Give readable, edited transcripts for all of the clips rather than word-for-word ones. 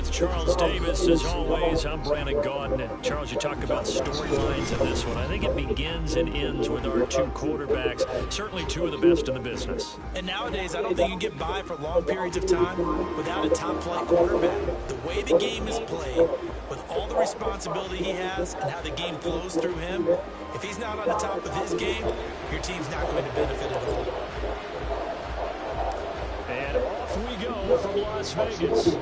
with Charles Davis. As always, I'm Brandon Gaudin. And Charles, you talk about storylines in this one. I think it begins and ends with our two quarterbacks, certainly two of the best in the business. And nowadays, I don't think you can get by for long periods of time without a top-flight quarterback. The way the game is played, with all the responsibility he has and how the game flows through him, if he's not on the top of his game, your team's not going to benefit at all. And off we go from Las Vegas.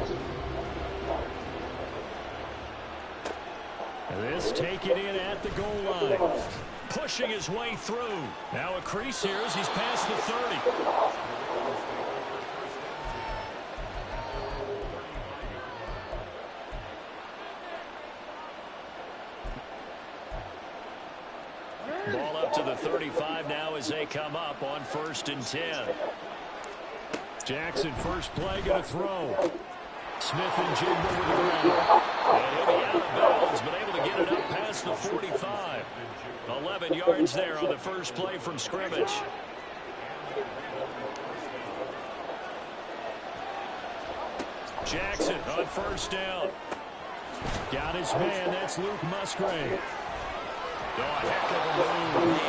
This taken in at the goal line. Pushing his way through. Now a crease here as he's past the 30. Ball up to the 35 now as they come up on 1st and 10. Jackson, first play, going to throw. Smith and Jigba with the ground. And he'll be out of bounds, but able to get it up past the 45. 11 yards there on the first play from scrimmage. Jackson on 1st down. Got his man, that's Luke Musgrave. Oh, a heck of a move.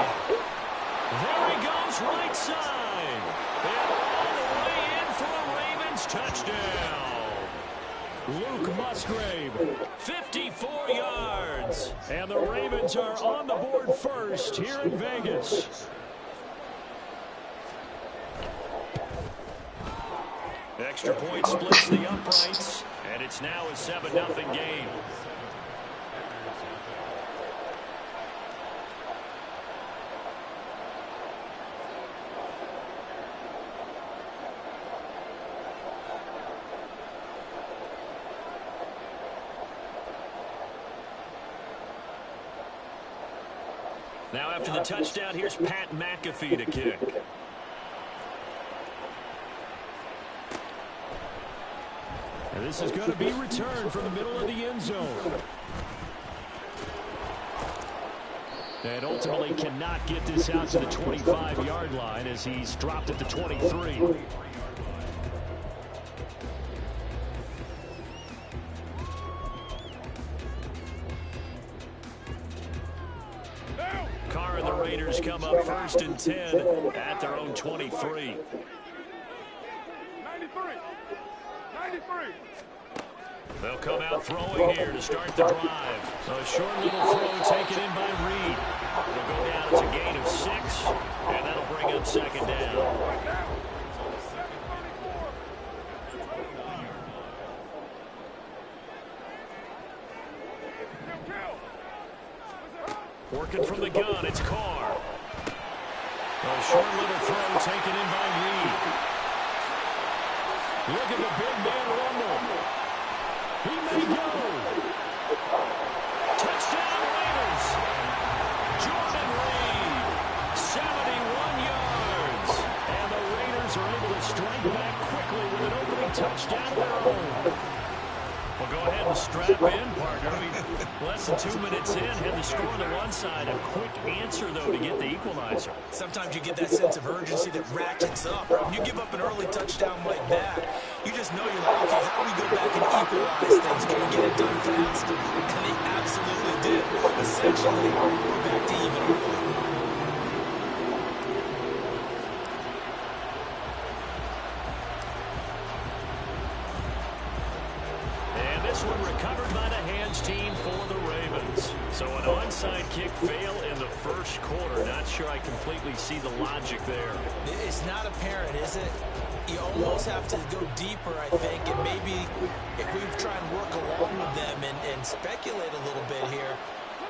There he goes, right side. And all the way in for a Ravens touchdown. Luke Musgrave, 54 yards. And the Ravens are on the board first here in Vegas. Extra point splits the uprights, and it's now a 7-0 game. Now after the touchdown, here's Pat McAfee to kick. And this is going to be returned from the middle of the end zone. And ultimately cannot get this out to the 25-yard line as he's dropped at the 23. Carr and the Raiders come up 1st and 10 at their own 23. 93. They'll come out throwing here to start the drive. A short little throw taken in by Reed. It'll go down. It's a gain of 6, and that'll bring up 2nd down. Working from the gun, it's Carr. A short little throw taken in by Reed. Look at the big man rumble. He may go. Touchdown Raiders. Jordan Reed, 71 yards. And the Raiders are able to strike back quickly with an opening touchdown of their own. Well, go ahead and strap in, partner. Less than 2 minutes in, had the score on the one side. A quick answer, though, to get the equalizer. Sometimes you get that sense of urgency that ratchets up. When you give up an early touchdown like that, you just know you're like, okay, how do we go back and equalize things? Can we get it done fast? And they absolutely did. Essentially, we're back to even early. Recovered by the hands team for the Ravens. So an onside kick fail in the first quarter. Not sure I completely see the logic there. It's not apparent, is it? You almost have to go deeper, I think, and maybe if we try and work along with them and speculate a little bit here,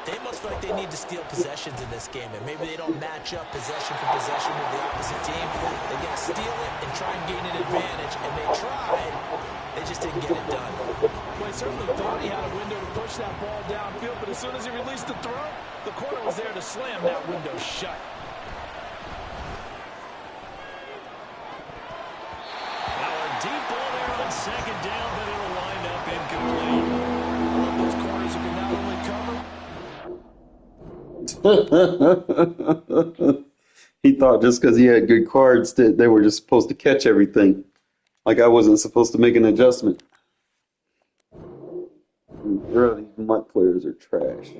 they must feel like they need to steal possessions in this game, and maybe they don't match up possession for possession with the opposite team. They got to steal it and try and gain an advantage, and they tried. They just didn't get it done. Well, he certainly thought he had a window to push that ball downfield, but as soon as he released the throw, the corner was there to slam that window shut. Now a deep ball there on 2nd down, but it'll wind up incomplete. I love those corners who can not only cover. He thought just because he had good cards that they were just supposed to catch everything. Like I wasn't supposed to make an adjustment. Really, my players are trash.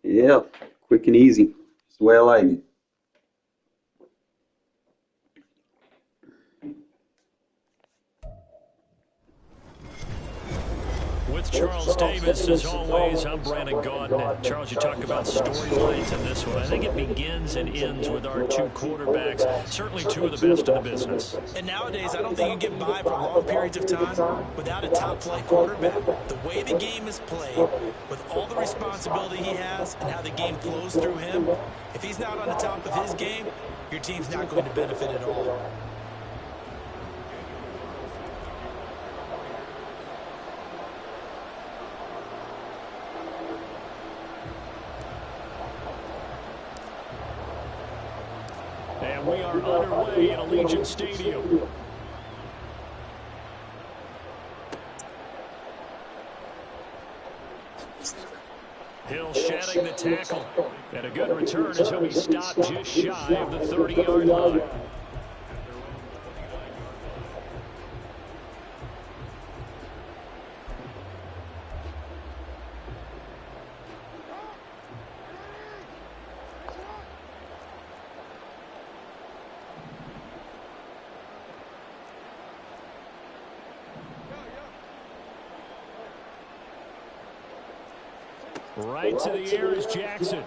Yeah, quick and easy. That's the way I like it. With Charles Davis, as always, I'm Brandon Gaudin. Charles, you talk about storylines in this one. I think it begins and ends with our two quarterbacks, certainly two of the best in the business. And nowadays, I don't think you can get by for long periods of time without a top-flight quarterback. The way the game is played, with all the responsibility he has and how the game flows through him, if he's not on the top of his game, your team's not going to benefit at all. And we are underway in Allegiant Stadium. Hill shedding the tackle. And a good return as he'll be stopped just shy of the 30-yard line. Right to the air is Jackson.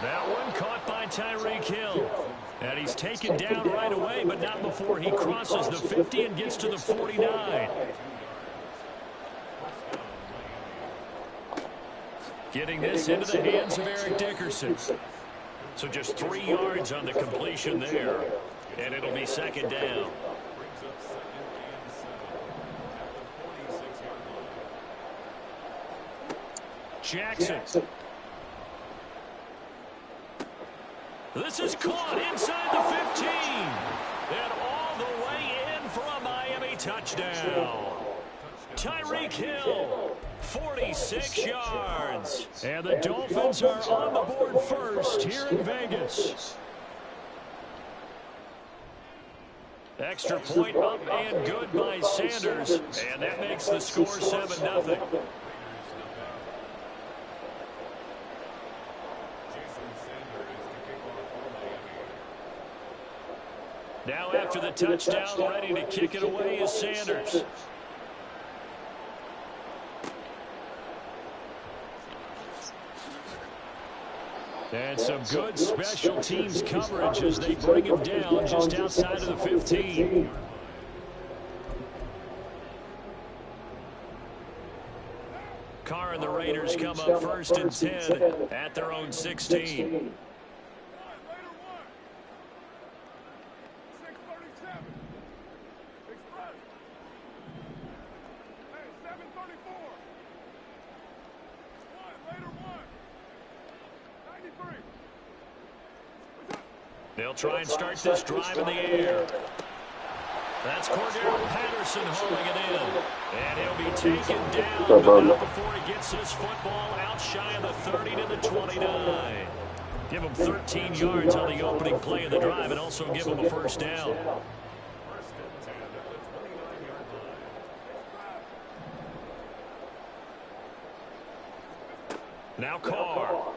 That one caught by Tyreek Hill. And he's taken down right away, but not before he crosses the 50 and gets to the 49. Getting this into the hands of Eric Dickerson. So just 3 yards on the completion there. And it'll be second down. Jackson. This is caught inside the 15. And all the way in for a Miami touchdown. Tyreek Hill, 46 yards. And the Dolphins are on the board first here in Vegas. Extra point up and good by Sanders. And that makes the score 7-0. Now after the touchdown, ready to kick it away is Sanders. And some good special teams coverage as they bring him down just outside of the 15. Carr and the Raiders come up first and 10 at their own 16. They'll try and start this drive in the air. That's Cordero Patterson hauling it in. And he'll be taken down, but not before he gets his football out shy of the 30 to the 29. Give him 13 yards on the opening play of the drive and also give him a first down. Now Carr.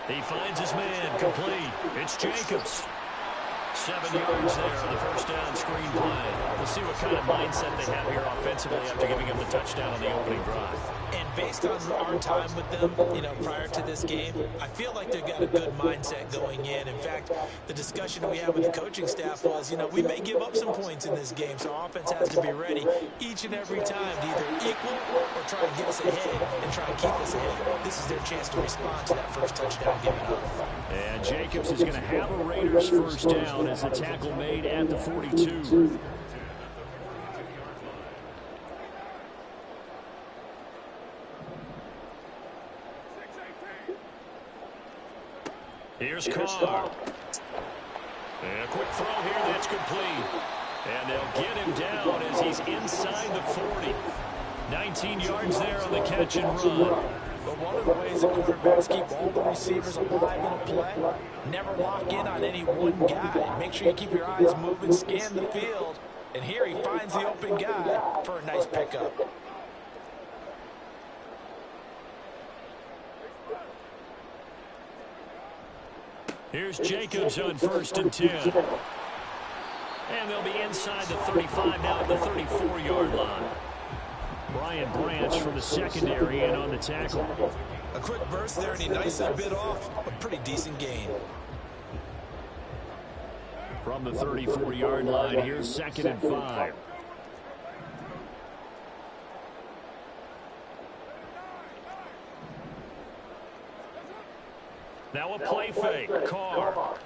He finds his man, complete. It's Jacobs. 7 yards there on the first down screen play. We'll see what kind of mindset they have here offensively after giving him the touchdown on the opening drive. And based on our time with them, prior to this game, I feel like they've got a good mindset going in. In fact, the discussion we had with the coaching staff was, we may give up some points in this game, so our offense has to be ready each and every time to either equal or try and get us ahead and try and keep us ahead. This is their chance to respond to that first touchdown given up. And Jacobs is going to have a Raiders first down as the tackle made at the 42. Here's Carr. And a quick throw here, that's complete. And they'll get him down as he's inside the 40. 19 yards there on the catch and run. But one of the ways the quarterbacks keep all the receivers alive in a play, never lock in on any one guy. Make sure you keep your eyes moving, scan the field. And here he finds the open guy for a nice pickup. Here's Jacobs on 1st and 10. And they'll be inside the 35 now at the 34-yard line. Brian Branch from the secondary in on the tackle. A quick burst there, and he nicely bit off a pretty decent gain. From the 34-yard line, here's 2nd and 5. Now a play fake. Carr.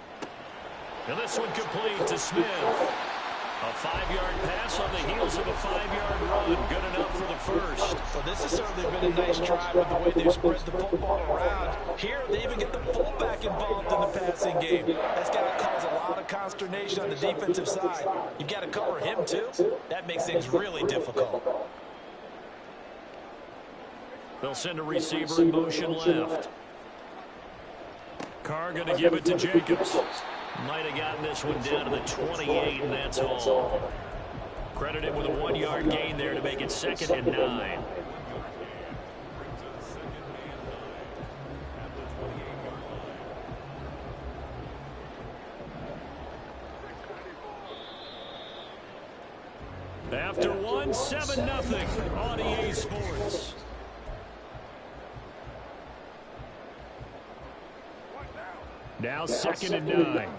And this one complete to Smith. A 5-yard pass on the heels of a 5-yard run. Good enough for the first. Well, this has certainly been a nice drive with the way they've spread the football around. Here, they even get the fullback involved in the passing game. That's got to cause a lot of consternation on the defensive side. You've got to cover him, too. That makes things really difficult. They'll send a receiver in motion left. Carr going to give it to Jacobs. Might have gotten this one down to the 28, and that's all. Credited with a 1-yard gain there to make it 2nd and 9. After one, 7-0 on EA Sports. Now 2nd and 9.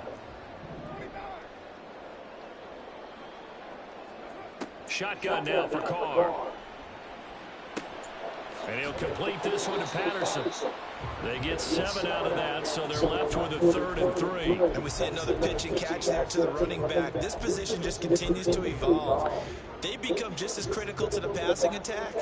Shotgun now for Carr. And he'll complete this one to Patterson. They get 7 out of that, so they're left with a 3rd and 3. And we see another pitch and catch there to the running back. This position just continues to evolve. They become just as critical to the passing attack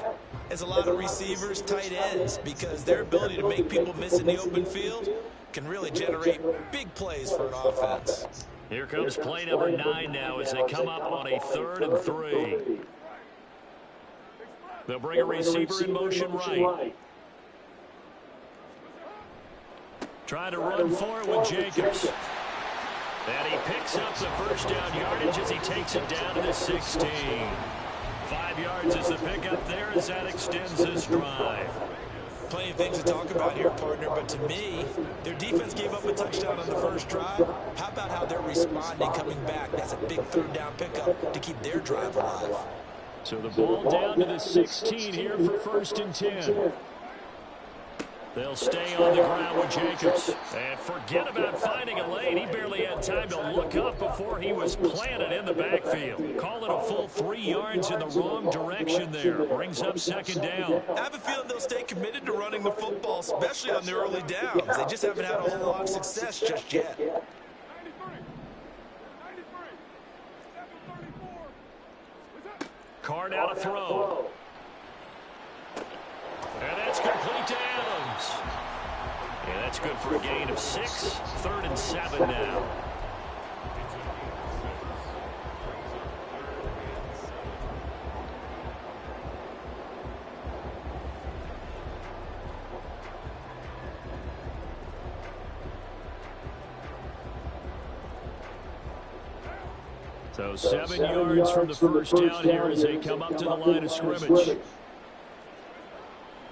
as a lot of receivers, tight ends, because their ability to make people miss in the open field can really generate big plays for an offense. Here comes play number 9 now as they come up on a 3rd and 3. They'll bring a receiver in motion right. Try to run for it with Jacobs. And he picks up the first down yardage as he takes it down to the 16. 5 yards is the pickup there as that extends this drive. Plenty of things to talk about here, partner, but to me, their defense gave up a touchdown on the first drive. How about how they're responding coming back? That's a big 3rd down pickup to keep their drive alive. So the ball down to the 16 here for 1st and 10. They'll stay on the ground with Jacobs. And forget about finding a lane. He barely had time to look up before he was planted in the backfield. Call it a full 3 yards in the wrong direction there. Brings up 2nd down. I have a feeling they'll stay committed to running the football, especially on the early downs. They just haven't had a whole lot of success just yet. Carr out to throw. And that's complete to Adams. And that's good for a gain of 6. 3rd and 7 now. So 7 yards from the first down here as they come up to the line of scrimmage.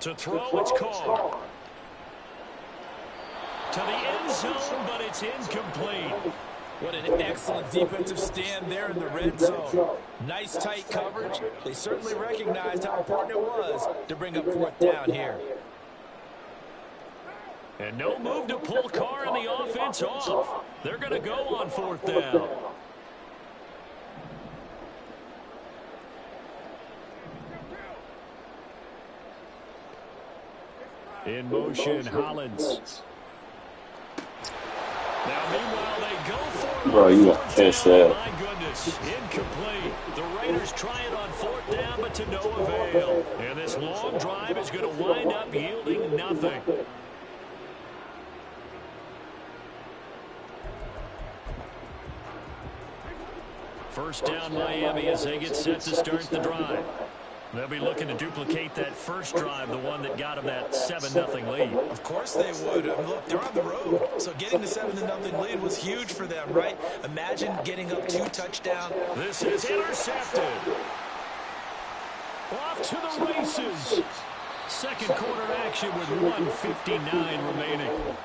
To throw, it's Carr. To the end zone, but it's incomplete. What an excellent defensive stand there in the red zone. Nice tight coverage. They certainly recognized how important it was to bring up 4th down here. And no move to pull Carr and the offense off. They're going to go on 4th down. In motion, Hollins. Now, meanwhile, they go for it. Bro, you got to catch that. My goodness, incomplete. The Raiders try it on 4th down, but to no avail. And this long drive is going to wind up yielding nothing. First down Miami as they get set to start the drive. They'll be looking to duplicate that first drive, the one that got them that 7-0 lead. Of course they would. Look, they're on the road, so getting the 7-0 lead was huge for them, right? Imagine getting up 2 touchdowns. This is intercepted. Off to the races. Second quarter action with 1:59 remaining.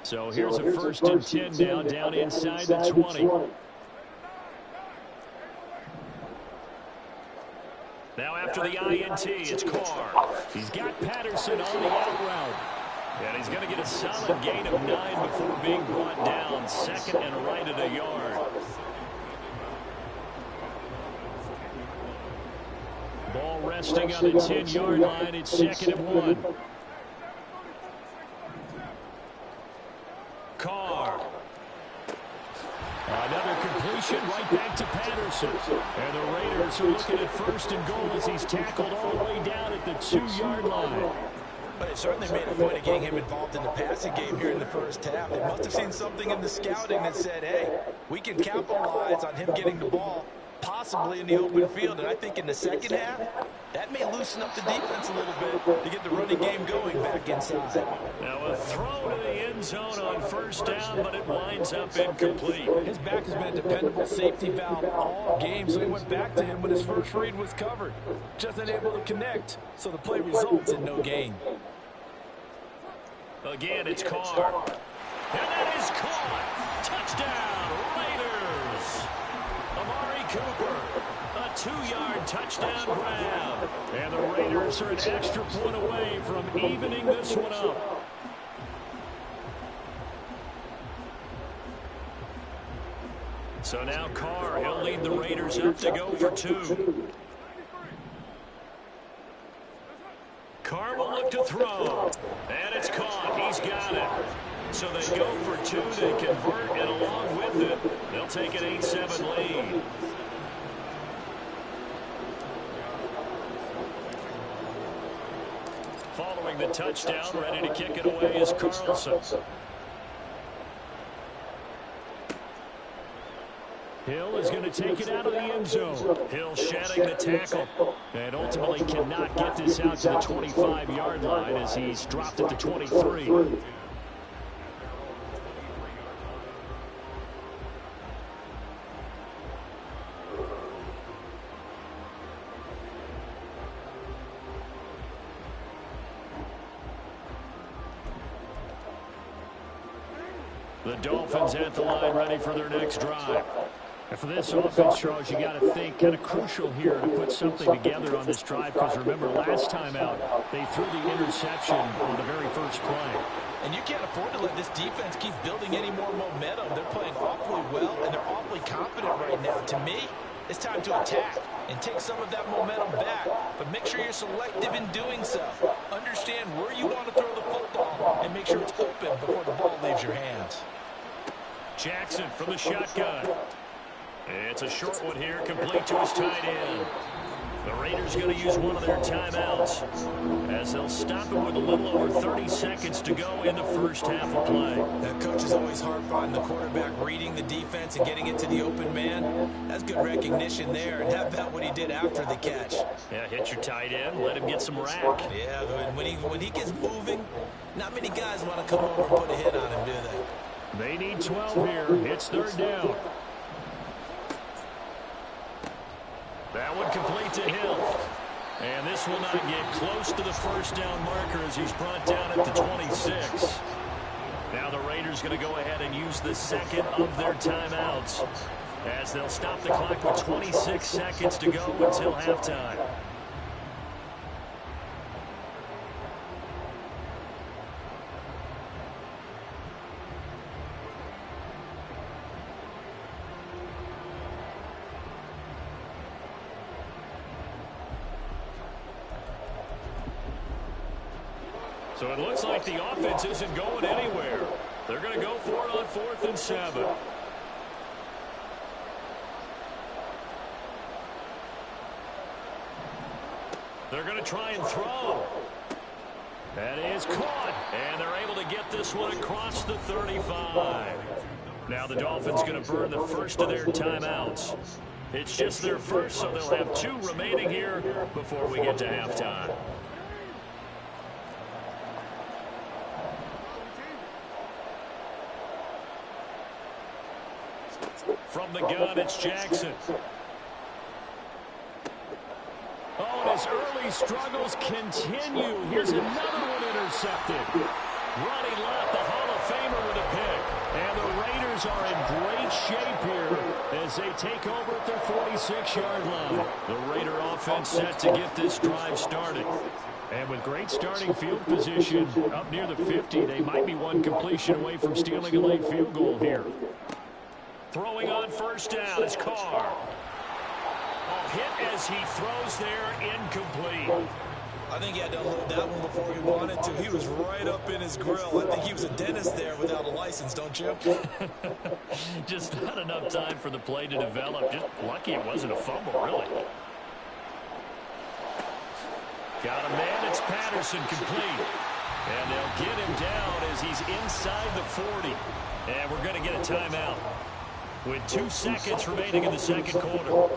So here's a 1st and 10 now, down inside the 20. Now after the INT, it's Carr. He's got Patterson on the out route. And he's going to get a solid gain of 9 before being brought down. Second and right at a yard. Ball resting on the 10-yard line. It's 2nd and 1. Carr. Another completion right back to Patterson. And the Raiders are looking at 1st and goal as he's tackled all the way down at the 2-yard line. But it certainly made a point of getting him involved in the passing game here in the first half. They must have seen something in the scouting that said, hey, we can capitalize on him getting the ball, possibly in the open field. And I think in the second half, that may loosen up the defense a little bit to get the running game going back inside. Now a throw to the end zone on 1st down, but it winds up incomplete. His back has been a dependable safety valve all game, so he went back to him when his first read was covered. Just unable to connect, so the play results in no gain. Again, it's Carr. And that is caught. Touchdown, Raiders. Amari Cooper. A 2-yard touchdown grab. And the Raiders are an extra point away from evening this one up. So now Carr, he'll lead the Raiders up to go for 2. Carr will look to throw. And it's caught. He's got it. So they go for 2. They convert, and along with it, they'll take an 8-7 lead. Following the touchdown, ready to kick it away is Carlson. Hill is going to take it out of the end zone. Hill shedding the tackle. And ultimately cannot get this out to the 25-yard line as he's dropped at the 23. The Dolphins at the line ready for their next drive. And for this offense, Charles, you got to think kind of crucial here to put something together on this drive because remember last time out they threw the interception on the very first play. And you can't afford to let this defense keep building any more momentum. They're playing awfully well and they're awfully confident right now. To me, it's time to attack and take some of that momentum back, but make sure you're selective in doing so. Understand where you want to throw the football and make sure it's open before the ball leaves your hands. Jackson from the shotgun. It's a short one here, complete to his tight end. The Raiders going to use one of their timeouts as they'll stop him with a little over 30 seconds to go in the first half of play. That coach is always hard on the quarterback reading the defense and getting it to the open man. That's good recognition there, and how about what he did after the catch? Yeah, hit your tight end, let him get some rack. Yeah, when he gets moving, not many guys want to come over and put a hit on him, do they? They need 12 here. It's 3rd down. That one complete to Hill. And this will not get close to the first down marker as he's brought down at the 26. Now the Raiders going to go ahead and use the second of their timeouts as they'll stop the clock with 26 seconds to go until halftime. So it looks like the offense isn't going anywhere. They're going to go for it on 4th and 7. They're going to try and throw. That is caught, and they're able to get this one across the 35. Now the Dolphins going to burn the first of their timeouts. It's just their first, so they'll have 2 remaining here before we get to halftime. From the gun, it's Jackson. Oh, and his early struggles continue. Here's another one intercepted. Ronnie Lott, the Hall of Famer, with a pick. And the Raiders are in great shape here as they take over at their 46-yard line. The Raider offense set to get this drive started. And with great starting field position up near the 50, they might be one completion away from stealing a late field goal here. Throwing on first down is Carr. Oh, hit as he throws there, incomplete. I think he had to unload that one before he wanted to. He was right up in his grill. I think he was a dentist there without a license, don't you? Just not enough time for the play to develop. Just lucky it wasn't a fumble, really. Got a man, it's Patterson, complete. And they'll get him down as he's inside the 40. And we're going to get a timeout with 2 seconds remaining in the second quarter.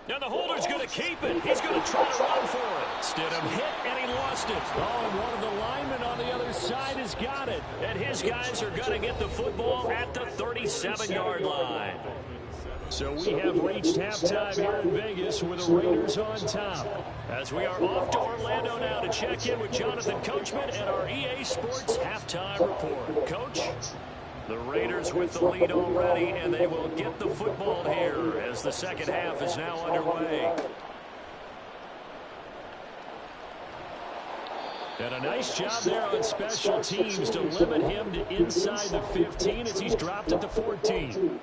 Now the holder's going to keep it. He's going to try to run for it. Stidham hit, and he lost it. Oh, and one of the linemen on the other side has got it. And his guys are going to get the football at the 37-yard line. So we have reached halftime here in Vegas with the Raiders on top. As we are off to Orlando now to check in with Jonathan Coachman and our EA Sports halftime report. Coach? The Raiders with the lead already, and they will get the football here as the second half is now underway. And a nice job there on special teams to limit him to inside the 15 as he's dropped at the 14.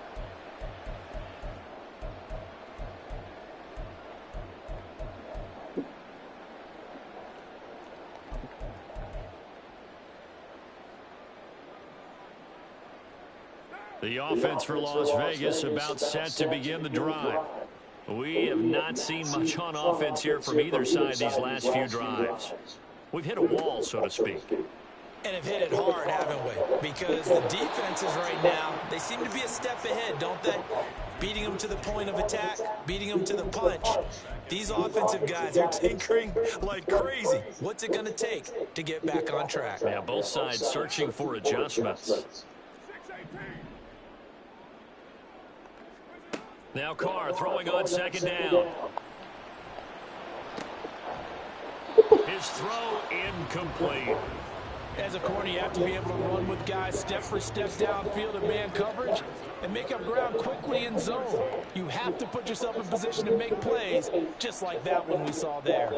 The offense for Las Vegas about set to begin the drive. We have not seen much on offense here from either side these last few drives. We've hit a wall, so to speak. And have hit it hard, haven't we? Because the defenses right now, they seem to be a step ahead, don't they? Beating them to the point of attack, beating them to the punch. These offensive guys are tinkering like crazy. What's it going to take to get back on track? Yeah, both sides searching for adjustments. Now Carr throwing on second down. His throw incomplete. As a corner, you have to be able to run with guys step for step downfield in man coverage and make up ground quickly in zone. You have to put yourself in position to make plays, just like that one we saw there.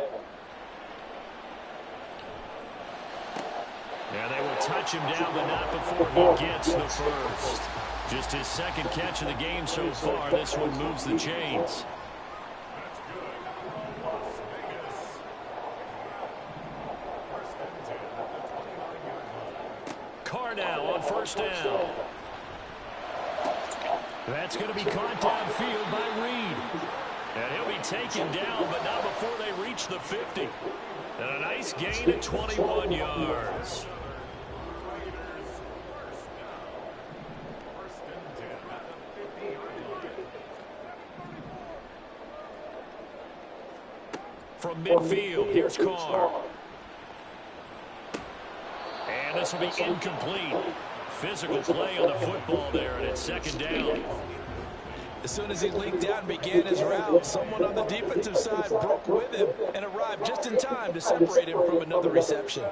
Yeah, they will touch him down, but not before he gets the first. Just his second catch of the game so far. This one moves the chains. Carr now on first down. That's going to be caught downfield by Reed. And he'll be taken down, but not before they reach the 50. And a nice gain at 21 yards. From midfield, here's Carr. And this will be incomplete. Physical play on the football there, and it's second down. As soon as he leaked out and began his route, someone on the defensive side broke with him and arrived just in time to separate him from another reception.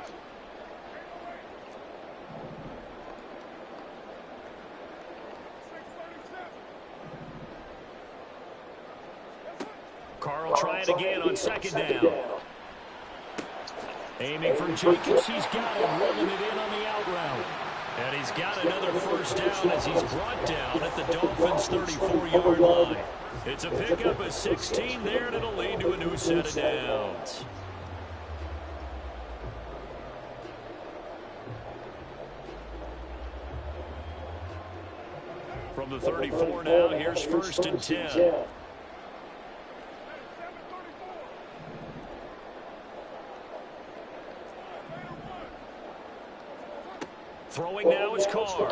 Carr will try it again on second down. Aiming for Jacobs. He's got him, rolling it in on the out route. And he's got another first down as he's brought down at the Dolphins' 34-yard line. It's a pickup of 16 there, and it'll lead to a new set of downs. From the 34 now, here's 1st and 10. Throwing now is Carr.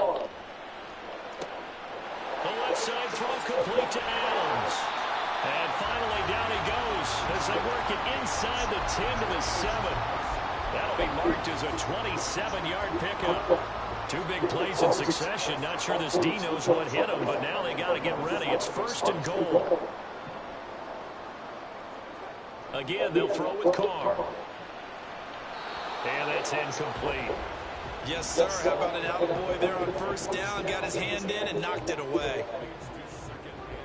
The left side throw complete to Adams. And finally down he goes as they work it inside the 10 to the 7. That'll be marked as a 27-yard pickup. 2 big plays in succession. Not sure this D knows what hit him, but now they got to get ready. It's 1st and goal. Again, they'll throw with Carr. And that's incomplete. Yes, sir. How about an attaboy there on 1st down? Got his hand in and knocked it away.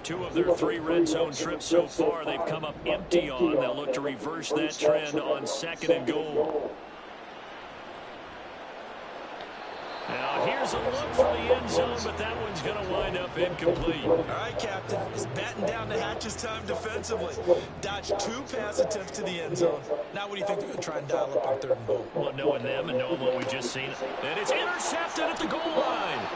2 of their 3 red zone trips so far they've come up empty on. They'll look to reverse that trend on 2nd and goal. Now here's a look for the end zone, but that one's going to wind up incomplete. All right, Captain. It's batten down the hatches time defensively. Dodged 2 pass attempts to the end zone. Now what do you think they're going to try and dial up on 3rd and goal? Well, knowing them and knowing what we just seen. And it's intercepted at the goal line.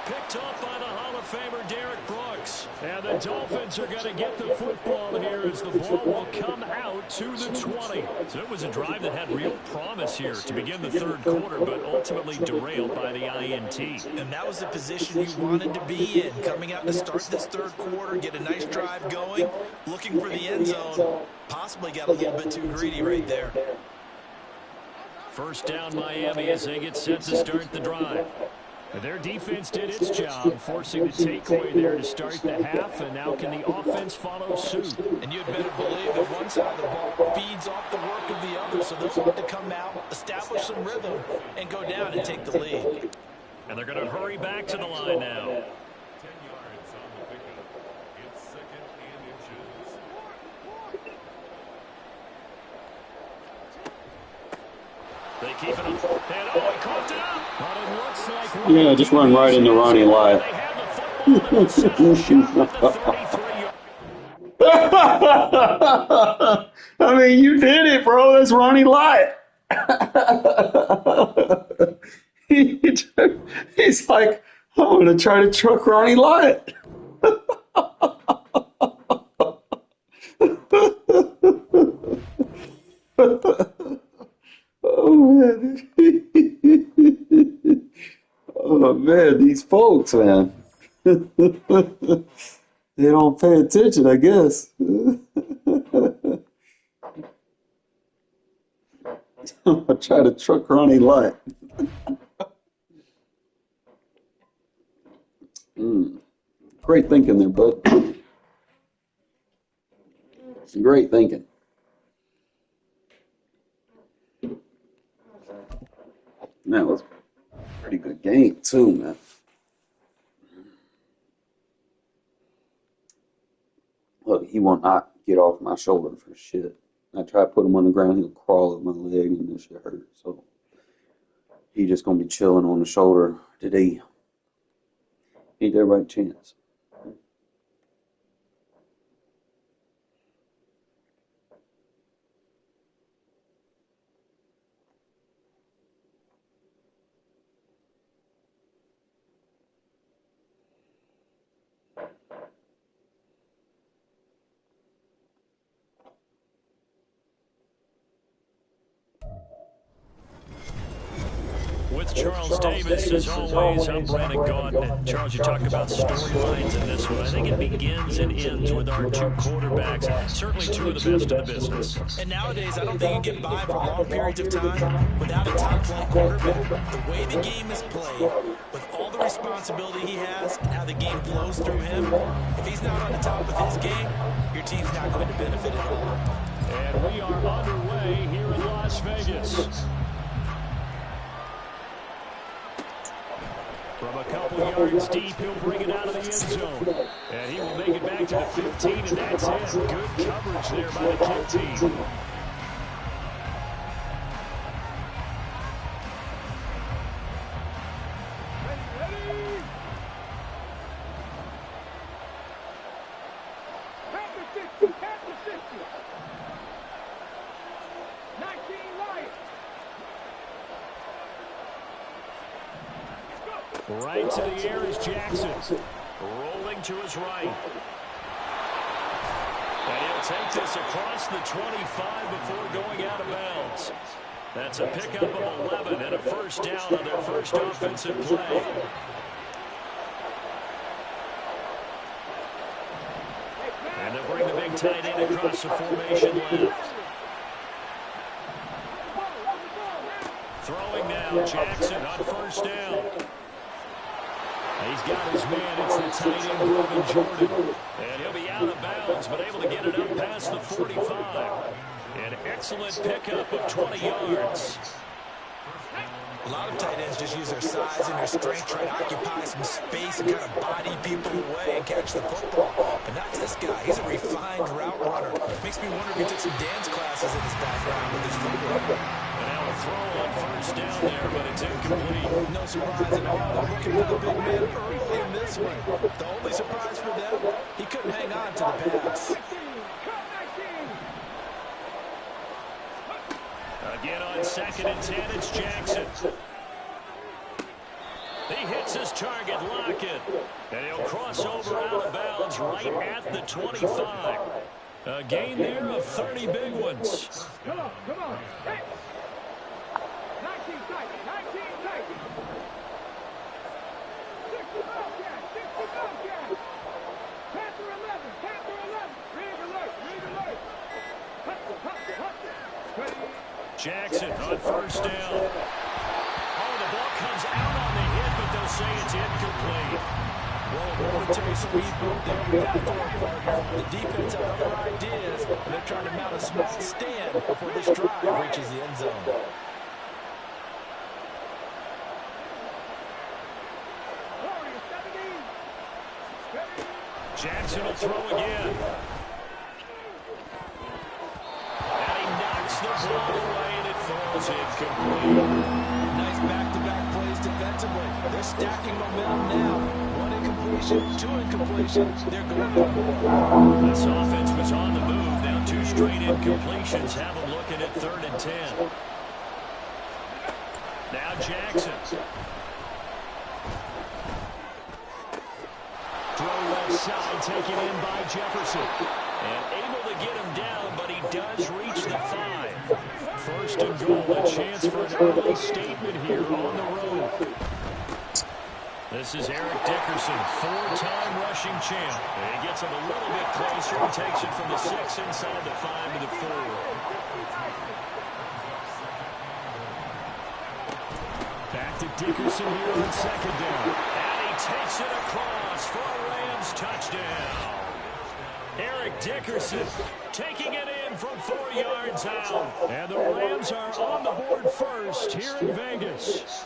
Picked off by the Hall of Famer Derek Brooks. And the Dolphins are going to get the football here as the ball will come out to the 20. So it was a drive that had real promise here to begin the 3rd quarter, but ultimately derailed by the INT. And that was the position you wanted to be in. Coming out to start this 3rd quarter, get a nice drive going, looking for the end zone. Possibly got a little bit too greedy right there. 1st down Miami as they get set to start the drive. Their defense did its job, forcing the takeaway there to start the half, and now can the offense follow suit? And you'd better believe that one side of the ball feeds off the work of the other, so they'll want to come out, establish some rhythm, and go down and take the lead. And they're going to hurry back to the line now. 10 yards on the pickup. It's 2nd and inches. They keep it up. And oh, he caught it up. But it looks like Yeah, just run right into Ronnie Lott. they have the football. It's a shot at the 33-yard. I mean, you did it, bro. That's Ronnie Lott. He's like, I'm going to try to truck Ronnie Lott. Oh, man. Oh, man, these folks, man. They don't pay attention, I guess. I try to truck Ronnie Lott. Great thinking there, bud. Great thinking. That was a pretty good game, too, man. Look, he will not get off my shoulder for shit. I try to put him on the ground, he'll crawl up my leg, and this shit hurt. So he just gonna be chilling on the shoulder today. Ain't there right chance. With Charles Davis, as always, I'm Brandon Gaudin. Charles, you talked about storylines in this one. I think it begins and ends with our 2 quarterbacks, certainly 2 of the best in the business. And nowadays, I don't think you get by for long periods of time without a top-flight quarterback. The way the game is played, with all the responsibility he has and how the game flows through him, if he's not on the top of his game, your team's not going to benefit at all. And we are underway here in Las Vegas. From a couple yards deep, he'll bring it out of the end zone. And he will make it back to the 15, and that's it. Good coverage there by the kick team. Right to the air is Jackson. Rolling to his right. And he'll take this across the 25 before going out of bounds. That's a pickup of 11 and a first down on their first offensive play. And they'll bring the big tight end across the formation left. Throwing now, Jackson on first down. He's got his man. It's the tight end, Brevin Jordan. And he'll be out of bounds, but able to get it up past the 45. An excellent pickup of 20 yards. A lot of tight ends just use their size and their strength, try to occupy some space and kind of body people away and catch the football. But not this guy. He's a refined route runner. Makes me wonder if he took some dance classes in his background with his football. And now a throw on first down there, but it's incomplete. No surprise at all. They're looking for the big man early in this one. The only surprise for them, he couldn't hang on to the pass. Again on 2nd and 10, it's Jackson. He hits his target, Lockett. And he'll cross over out of bounds right at the 25. A gain there of 30 big ones. Come on, come on. Hey. 19 tight, 19 tight. 60 Bobcat, 60 Bobcat. Panther 11, Panther 11. Read alert, read alert. Hustle, hustle, hustle. Ready. Jackson on first down. Oh, the ball comes out on the hit, but they'll say it's incomplete. Well, a momentary speed bump there. We got for it, partner. The defense have other ideas, and they're trying to mount a small stand before this drive reaches the end zone. Jackson will throw again. And he knocks the ball away, and it falls incomplete. Nice back-to-back plays defensively. They're stacking momentum now. One incompletion, two incompletions. They're going for more. This offense was on the move. Now 2 straight incompletions have them looking at 3rd and 10. Now Jackson. Throw left side, taken in by Jefferson. And able to get him down, but he does reach the 5. 1st and goal, a chance for an early statement here on the road. This is Eric Dickerson, 4-time rushing champ. And he gets him a little bit closer and takes it from the 6 inside the 5 to the 4. Back to Dickerson here on 2nd down. And he takes it across for a Rams touchdown. Eric Dickerson taking it in from 4 yards out. And the Rams are on the board first here in Vegas.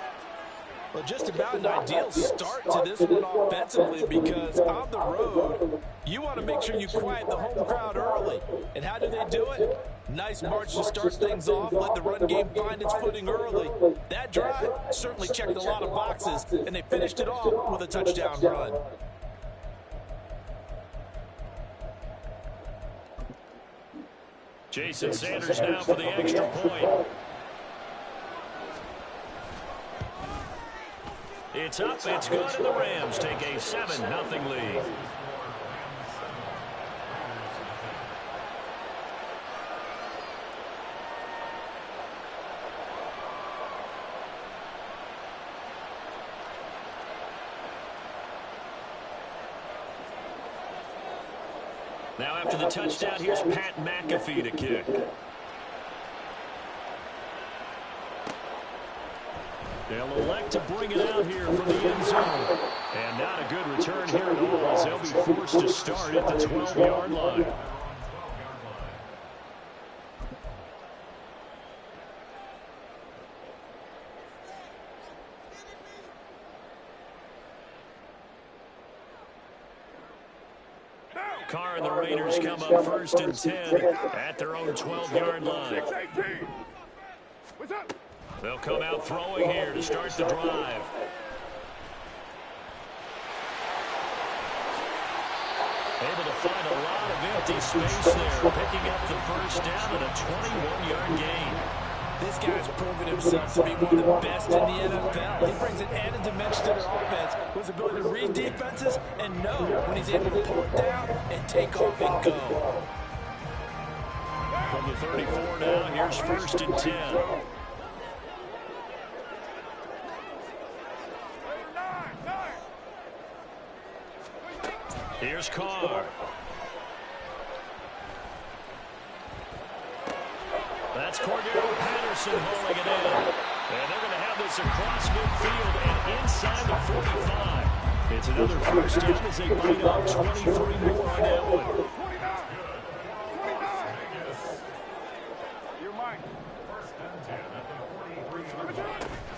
Well, just about an ideal start to this one offensively, because on the road, you want to make sure you quiet the home crowd early. And how do they do it? Nice march to start things off, let the run game find its footing early. That drive certainly checked a lot of boxes, and they finished it off with a touchdown run. Jason Sanders now for the extra point. It's up, it's good, and the Rams take a 7-0 lead. Now after the touchdown, here's Pat McAfee to kick. They'll elect to bring it out here from the end zone. And not a good return here at all, as they'll be forced to start at the 12-yard line. Carr and the Raiders come up 1st and 10 at their own 12-yard line. What's up? They'll come out throwing here to start the drive. Able to find a lot of empty space there, picking up the first down and a 21-yard gain. This guy's proven himself to be one of the best in the NFL. He brings an added dimension to their offense with his ability to read defenses and know when he's able to pull it down and take off and go. From the 34 now, here's 1st and 10. Here's Carr. That's Cordero Patterson hauling it in. And they're going to have this across midfield and inside the 45. It's another 1st down as they bite off 23 more on that one.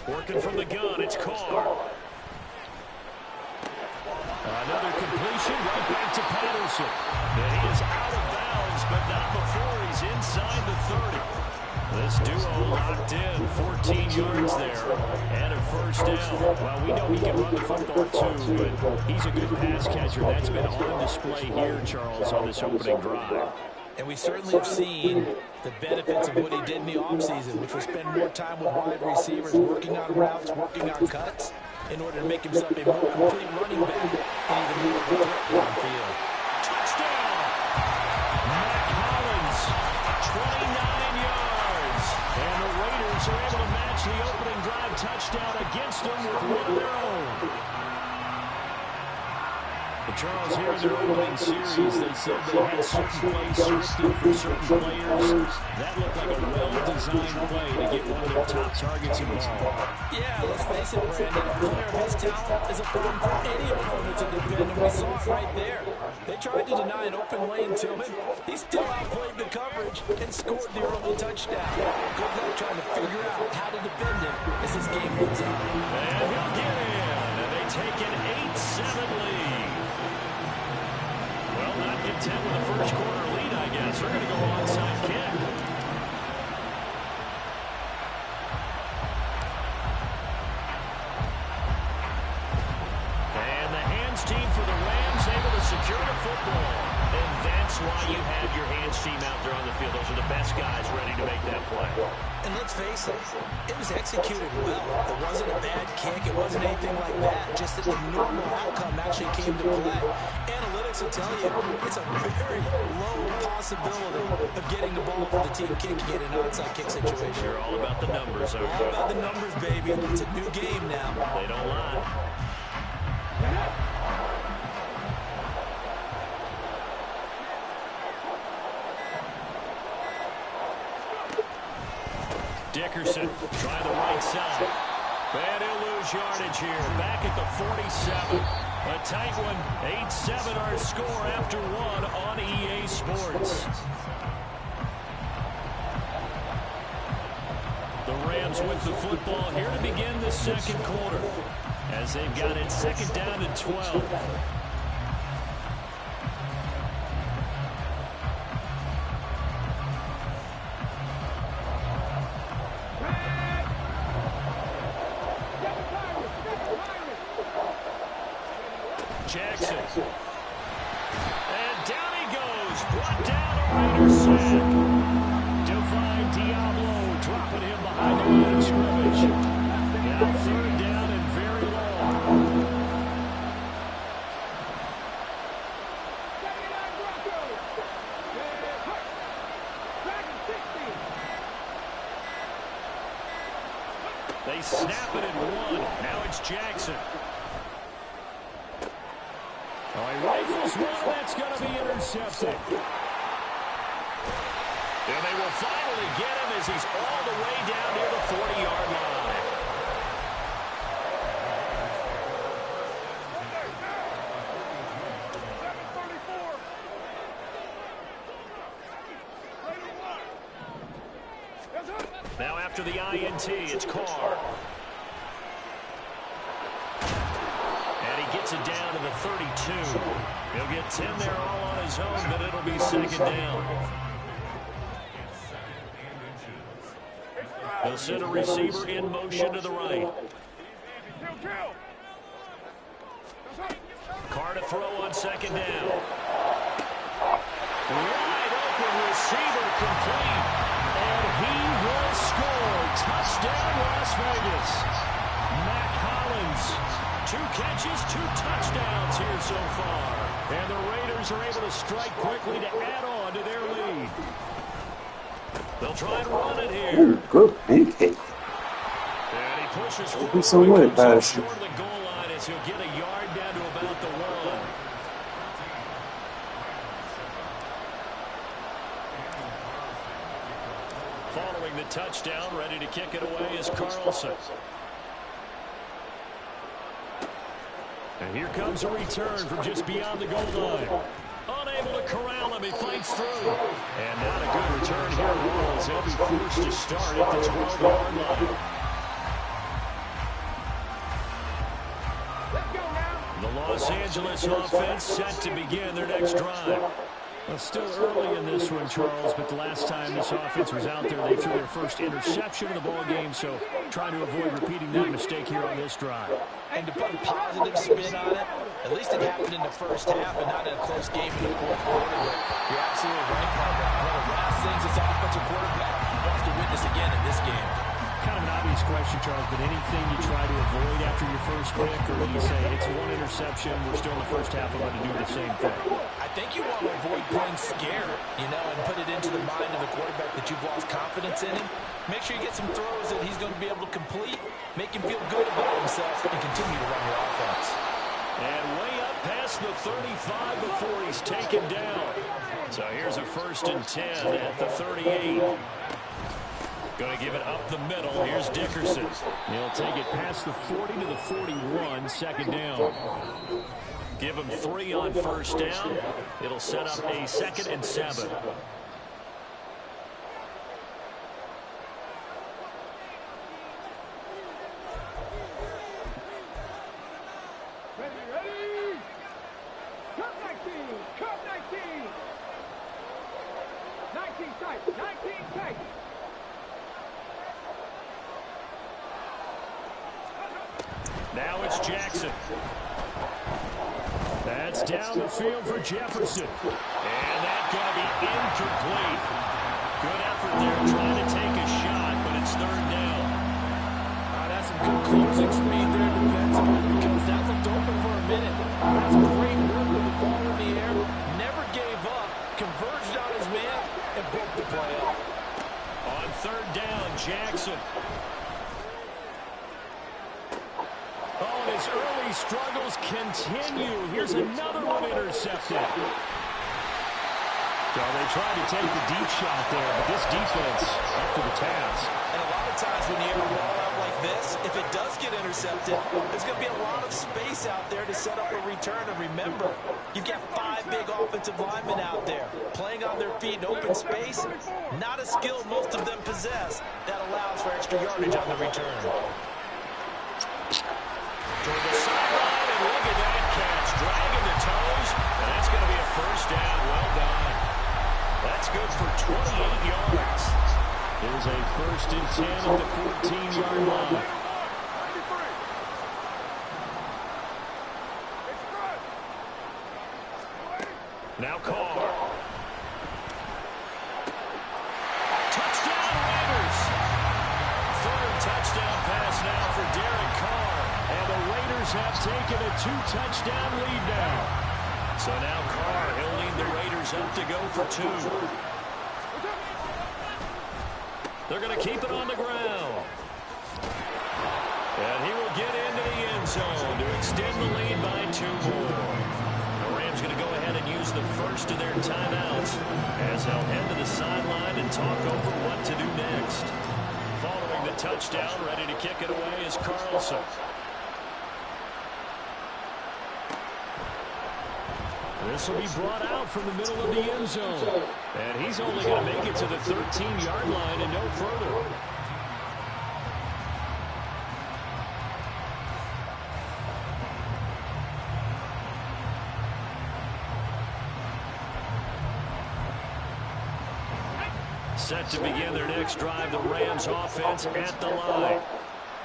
Working from the gun, it's Carr. Another completion right back to Patterson. And he is out of bounds, but not before he's inside the 30. This duo locked in, 14 yards there, and a 1st down. Well, we know he can run the football too, but he's a good pass catcher. That's been on display here, Charles, on this opening drive. And we certainly have seen the benefits of what he did in the offseason, which was spend more time with wide receivers, working on routes, working on cuts, in order to make himself a more complete running back and even more of a threat downfield. Touchdown! Mac Hollins, 29 yards. And the Raiders are able to match the opening drive touchdown against them with one of their own. But Charles, here in their opening series, they said they had certain plays scripted for certain players. That looked like a well-designed play to get one of their top targets involved. Yeah, let's face it, Brandon. A player of his talent is a problem for any opponent to defend, and we saw it right there. They tried to deny an open lane to him. He still outplayed the coverage and scored the early touchdown. Good luck trying to figure out how to defend him as this game moves on. And he'll get in, and they take an 8-7 lead. Well, not content with a first quarter lead, I guess. They're going to go onside kick. And the hands team for the Rams able to secure the football. And that's why you have your hands team out there on the field. Those are the best guys ready to make that play. And let's face it, it was executed well. It wasn't a bad kick. It wasn't anything like that. Just that the normal outcome actually came to play. Analytics will tell you it's a very low possibility of getting the ball for the team kicking it in an onside kick situation. You're all about the numbers, okay? All about the numbers, baby. It's a new game now. They don't lie. Dickerson try the right side. And he'll lose yardage here. Back at the 47. A tight one. 8-7 our score after one on EA Sports. The Rams with the football here to begin the second quarter. As they've got it 2nd down and 12. Jackson. And down he goes. Brought down a Raider sack. Divine Diablo dropping him behind the line of scrimmage. Now 3rd down and very long. They snap it at 1. Now it's Jackson. Oh, he rifles one. That's going to be intercepted. And they will finally get him as he's all the way down near the 40-yard line. Now after the INT, it's Carr. Gets it down to the 32. He'll get 10 there all on his own, but it'll be 2nd down. They'll send a receiver in motion to the right. Carr to throw on 2nd down. Wide open receiver complete. And he will score. catches, 2 touchdowns here so far. And the Raiders are able to strike quickly to add on to their lead. They'll try and run it here. Ooh, good pancake. And he pushes forward. Be some way, Comes up Patterson. short of the goal line as he'll get a yard down to about the 1. Following the touchdown, ready to kick it away is Carlson. And here comes a return from just beyond the goal line. Unable to corral him, he fights through. And not a good return here at all as they'll be forced to start at the 12-yard line. Let's go now. The Los Angeles offense set to begin their next drive. Well, still early in this one, Charles, but the last time this offense was out there, they threw their first interception of the ball game, so trying to avoid repeating that mistake here on this drive. And to put a positive spin on it, at least it happened in the first half and not in a close game in the fourth quarter. But you're absolutely right, Parker. One of the last things this offensive quarterback wants to witness again in this game. Kind of an obvious question, Charles, but anything you try to avoid after your first pick, or do you say it's 1 interception, we're still in the first half, I'm going to do the same thing? I think you want to avoid playing scared, and put it into the mind of the quarterback that you've lost confidence in him. Make sure you get some throws that he's going to be able to complete, make him feel good about himself, and continue to run your offense. And way up past the 35 before he's taken down. So here's a 1st and 10 at the 38. Going to give it up the middle. Here's Dickerson. He'll take it past the 40 to the 41, 2nd down. Give him 3 on 1st down. It'll set up a 2nd and 7. Ready. Cut 19. Cut 19. 19 tight. 19 tight. Now it's Jackson. That's down the field for Jefferson. And that's going to be incomplete. Good effort there trying to take a shot, but it's 3rd down. That's some good closing speed there defensively because that looked open for a minute. That's great work with the ball in the air. Never gave up. Converged on his man and broke the play up. On 3rd down, Jackson. Oh, and his early struggles continue. Here's another one intercepted. So they tried to take the deep shot there, but this defense up to the task. And a lot of times when you air a ball out like this, if it does get intercepted, there's going to be a lot of space out there to set up a return. And remember, you've got 5 big offensive linemen out there playing on their feet in open space. Not a skill most of them possess that allows for extra yardage on the return. Toward the sideline, and look at that catch. Dragging the toes, and that's going to be a 1st down. Well done. That's good for 28 yards. There's a 1st and 10 at the 14-yard line. Now Carr. Touchdown Raiders. 3rd touchdown pass now for Derek Carr. And the Raiders have taken a 2-touchdown lead now. So now Carr, he'll lead the Raiders up to go for 2. They're going to keep it on the ground. And he will get into the end zone to extend the lead by 2 more. The Rams going to go ahead and use the first of their timeouts as they'll head to the sideline and talk over what to do next. Following the touchdown, ready to kick it away is Carlson. This will be brought out from the middle of the end zone. And he's only going to make it to the 13-yard line and no further. Set to begin their next drive, the Rams offense at the line.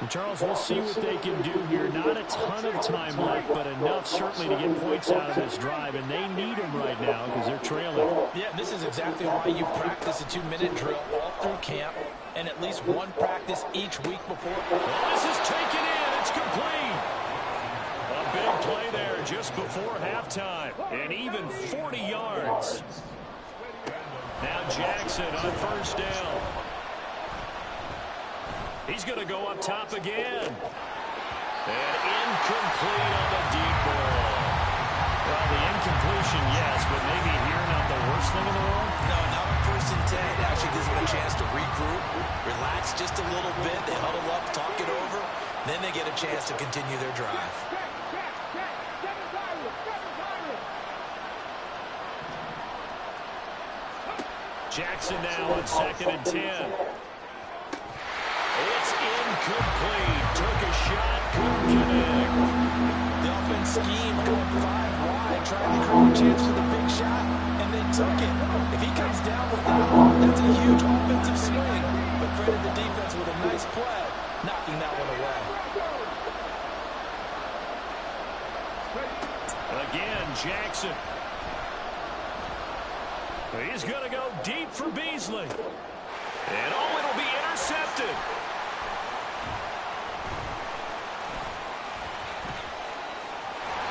And Charles, we'll see what they can do here. Not a ton of time left, but enough certainly to get points out of this drive, and they need them right now because they're trailing. Yeah, this is exactly why you practice a 2-minute drill all through camp and at least one practice each week before. Well, this is taken in. It's complete. A big play there just before halftime. And even 40 yards. Now Jackson on first down. He's going to go up top again. And incomplete on the deep ball. Well, the incompletion, yes, but maybe here not the worst thing in the world? No, not on 1st and 10. Actually gives them a chance to regroup, relax just a little bit. They huddle up, talk it over. Then they get a chance to continue their drive. Jackson now on 2nd and 10. It's incomplete. Took a shot, couldn't connect. The offense scheme going 5 wide, trying to create a chance for the big shot, and they took it. If he comes down with that, that's a huge offensive swing. But credit the defense with a nice play, knocking that one away. Again, Jackson. He's going to go deep for Beasley. And oh, it'll be intercepted.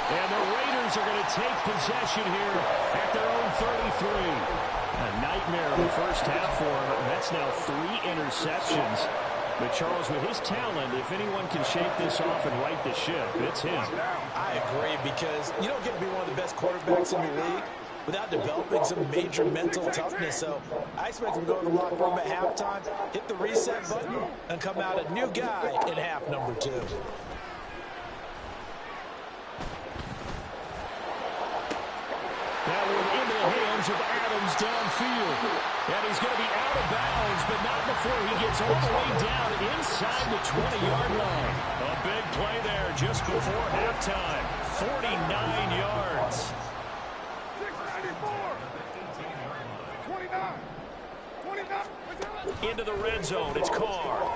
And the Raiders are going to take possession here at their own 33. A nightmare in the first half for him. That's now 3 interceptions. But Charles, with his talent, if anyone can shake this off and right the ship, it's him. I agree, because you don't get to be one of the best quarterbacks in the league without developing some major mental toughness. So I expect him to go to the locker room at halftime, hit the reset button, and come out a new guy in half number 2. That one into the hands of Adams downfield. And he's going to be out of bounds, but not before he gets all the way down inside the 20-yard line. A big play there just before halftime. 49 yards. 29. Into the red zone. It's Carr.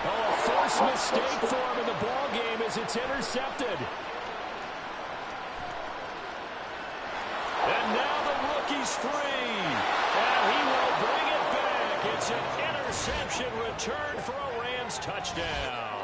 Oh, a forced mistake for him in the ball game as it's intercepted. And now the rookie's free. And he will bring it back. It's an interception return for a Rams touchdown.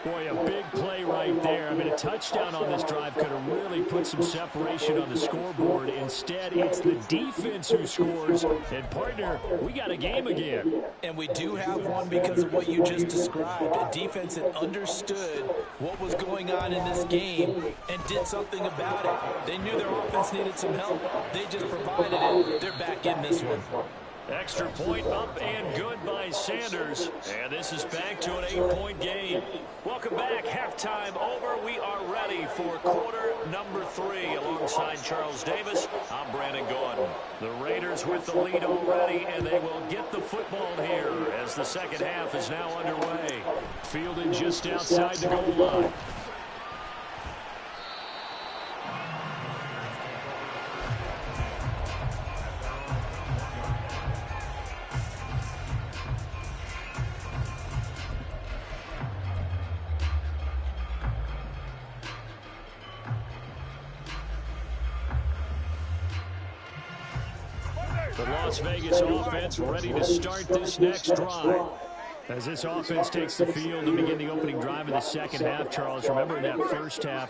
Boy, a big play right there. I mean, a touchdown on this drive could have really put some separation on the scoreboard. Instead, it's the defense who scores. And, partner, we got a game again. And we do have one because of what you just described. A defense that understood what was going on in this game and did something about it. They knew their offense needed some help. They just provided it. They're back in this one. Extra point up and good by Sanders. And this is back to an 8-point game. Welcome back. Halftime over. We are ready for quarter number 3. Alongside Charles Davis, I'm Brandon Gordon. The Raiders with the lead already, and they will get the football here as the second half is now underway. Fielded just outside the goal line. The Las Vegas offense ready to start this next drive. As this offense takes the field to begin the opening drive of the second half, Charles, remember in that first half,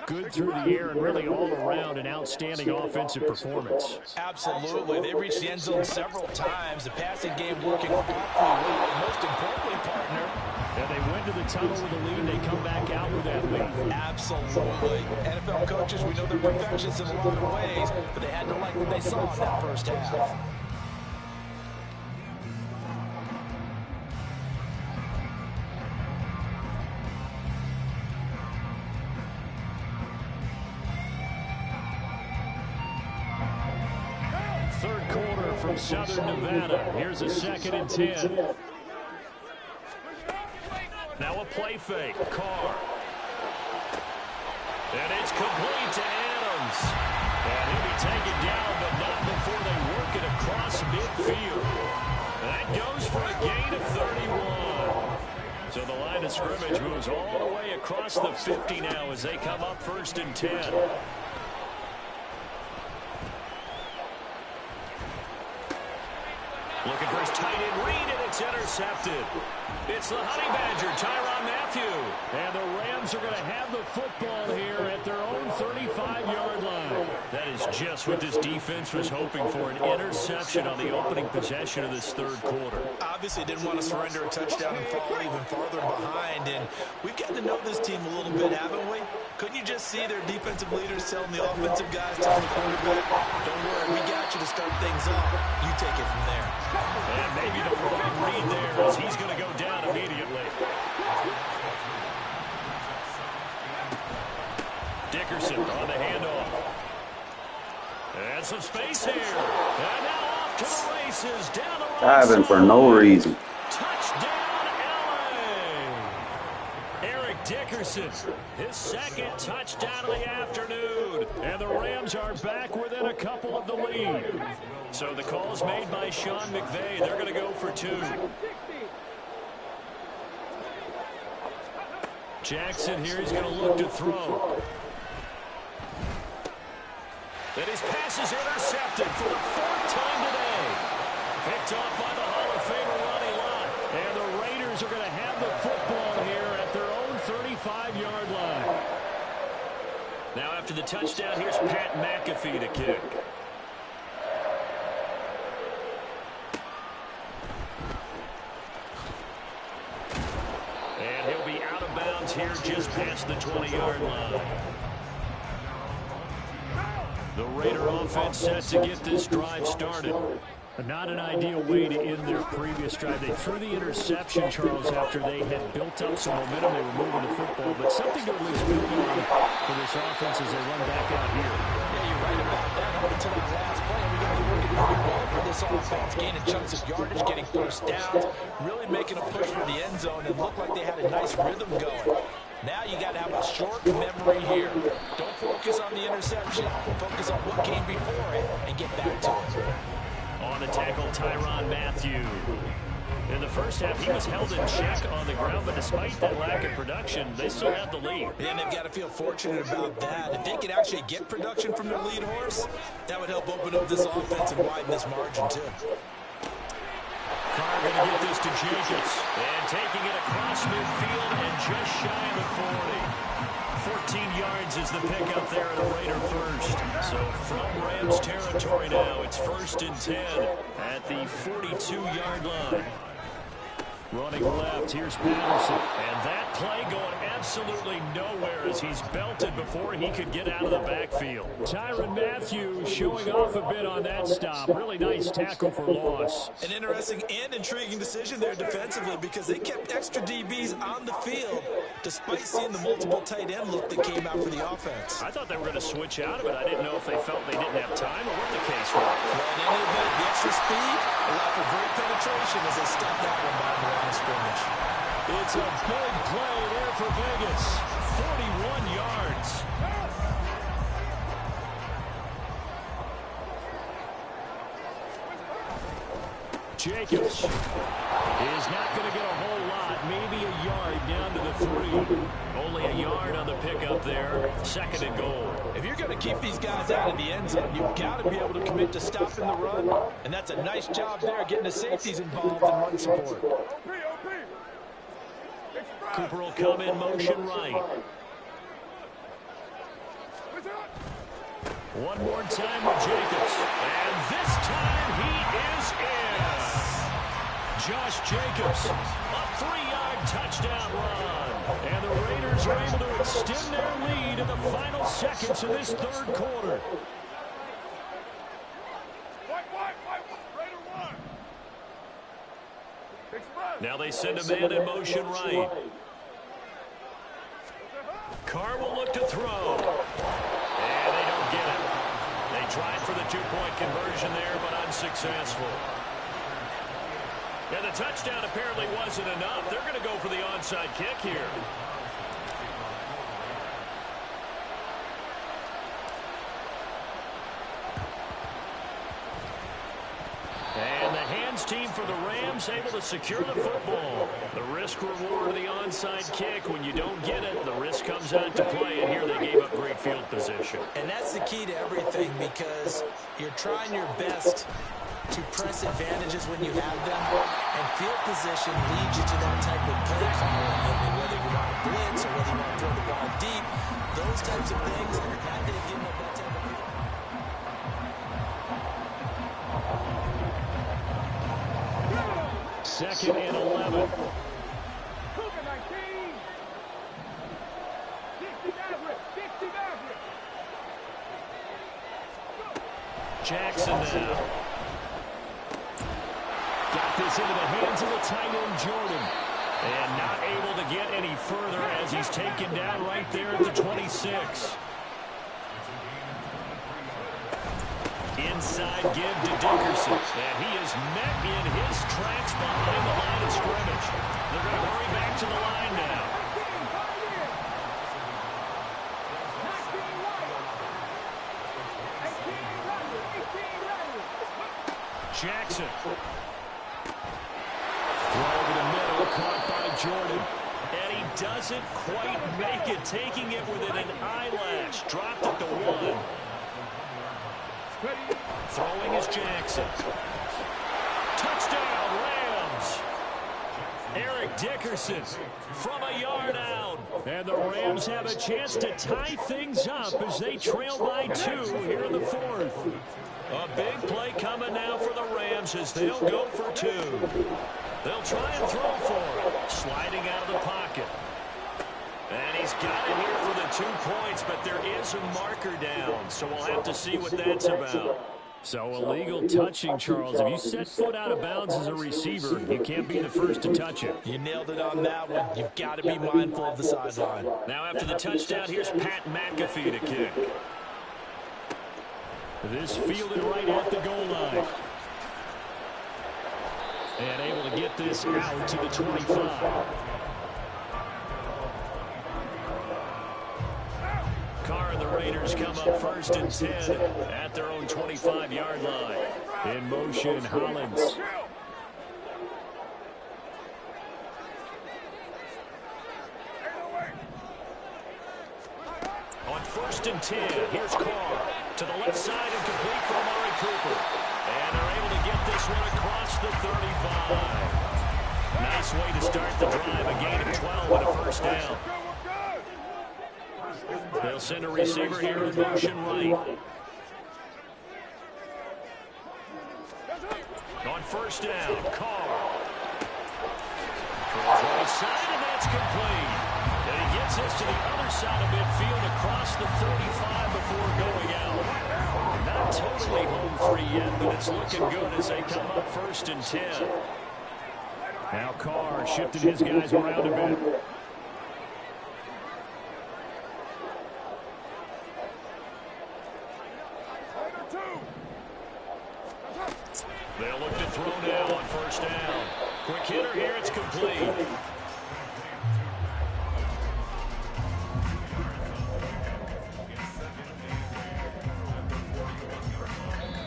good through the air and really all around an outstanding offensive performance. Absolutely. They reached the end zone several times. The passing game working awfully well. Most importantly, partner, and they went to the tunnel with a lead. They come back out with that lead. Absolutely. NFL coaches, we know they're perfectionists in a lot of ways, but they had to like what they saw in that first half. Third quarter from Southern Nevada. Here's a 2nd and 10. Now a play fake. Carr. And it's complete to Adams. And he'll be taken down, but not before they work it across midfield. That goes for a gain of 31. So the line of scrimmage moves all the way across the 50 now as they come up 1st and 10. Looking for his tight end read, and it's It's intercepted. It's the Honey Badger, Tyrann Mathieu. And the Rams are going to have the football here at their own 35-yard line. That is just what this defense was hoping for, an interception on the opening possession of this third quarter. Obviously didn't want to surrender a touchdown and fall even farther behind. And we've gotten to know this team a little bit, haven't we? Couldn't you just see their defensive leaders telling the offensive guys, telling the quarterback, don't worry, we got you to start things off. You take it from there. And maybe the wrong read there as he's going to go down immediately. Dickerson on the handoff. And some space here. And now off to the races. Down the right Diving side. for no reason. Touchdown, LA. Eric Dickerson, his second touchdown of the afternoon. And the Rams are back within a couple of the lead. So the call's made by Sean McVay. They're going to go for two. Jackson here, he's going to look to throw. And his pass is intercepted for the fourth time today. Picked off by the Hall of Famer Ronnie Lott. And the Raiders are going to have the football here at their own 35-yard line. Now after the touchdown, here's Pat McAfee to kick. And he'll be out of bounds here just past the 20-yard line. The Raider offense set to get this drive started. Not an ideal way to end their previous drive. They threw the interception, Charles, after they had built up some momentum. They were moving the football, but something to at least build on for this offense as they run back out here. Yeah, you're right about that. Up until that last play, we're going to be working pretty well for this offense, gaining chunks of yardage, getting first downs, really making a push for the end zone, and looked like they had a nice rhythm going. Now you got to have a short memory here. Don't focus on the interception. Focus on what came before it and get back to it. On the tackle, Tyrann Mathieu. In the first half, he was held in check on the ground, but despite that lack of production, they still have the lead. And they've got to feel fortunate about that. If they could actually get production from their lead horse, that would help open up this offense and widen this margin, too. Carr going to get this to Jacobs. And taking it across midfield and just shy of the 40. 14 yards is the pickup there at a Raider first. So from Rams territory now, it's 1st and 10 at the 42-yard line. Running left, here's Patterson. And that play going absolutely nowhere as he's belted before he could get out of the backfield. Tyrann Mathieu showing off a bit on that stop. Really nice tackle for loss. An interesting and intriguing decision there defensively because they kept extra DBs on the field despite seeing the multiple tight end look that came out for the offense. I thought they were going to switch out of it. I didn't know if they felt they didn't have time or what the case was. Well, in any event, the extra speed allowed for great penetration as they stepped that one by the line of scrimmage. It's a big play there for Vegas. 41 yards. Jacobs is not going to get a whole lot. Maybe a yard down to the 3. Only a yard on the pickup there. 2nd and goal. If you're going to keep these guys out of the end zone, you've got to be able to commit to stopping the run. And that's a nice job there, getting the safeties involved in run support. Cooper will come in motion right. One more time with Jacobs. And this time he is in. Josh Jacobs, a 3-yard touchdown run. And the Raiders are able to extend their lead in the final seconds of this third quarter. Now they send a man in motion right. Carr will look to throw. And they don't get it. They tried for the 2-point conversion there, but unsuccessful. And the touchdown apparently wasn't enough. They're going to go for the onside kick here. And the hands team for the Rams able to secure the football. The risk reward of the onside kick. When you don't get it, the risk comes out to play. And here they gave up great field position. And that's the key to everything because you're trying your best to press advantages when you have them. And field position leads you to that type of play calling. I mean, whether you want to blitz or whether you want to throw the ball deep, those types of things, that they give them that type of field. Second and 11. Cougar 19. 60 Maverick. 60 Maverick. Jackson now. Got this into the hands of the tight end, Jordan. And not able to get any further as he's taken down right there at the 26. Inside give to Dickerson. And he is met in his tracks behind the line of scrimmage. They're going to hurry back to the line now. 18 Jackson. Throw over the middle, caught by Jordan. And he doesn't quite make it, taking it within an eyelash. Dropped at the 1. Throwing is Jackson. Touchdown, Rams. Eric Dickerson from a yard out. And the Rams have a chance to tie things up as they trail by 2 here in the 4th. A big play coming now for the Rams as they'll go for 2. They'll try and throw for it. Sliding out of the pocket. And he's got it here for the 2 points, but there is a marker down, so we'll have to see what that's about. So illegal touching, Charles. If you set foot out of bounds as a receiver, you can't be the first to touch it. You nailed it on that one. You've got to be mindful of the sideline. Now after the touchdown, here's Pat McAfee to kick. This fielded right at the goal line. And able to get this out to the 25. Carr and the Raiders come up 1st and 10 at their own 25-yard line. In motion, Hollins. On 1st and 10, here's Carr to the left side and complete for Amari Cooper. And they're able to get this one across the 35. Nice way to start the drive, a gain of 12 and a first down. They'll send a receiver here in motion right. On 1st down, Carr. Throws right side, and that's complete. And he gets this to the other side of midfield across the 35 before going out. Not totally home free yet, but it's looking good as they come up 1st and 10. Now Carr shifted his guys around a bit. They'll look to throw now on 1st down. Quick hitter here, it's complete.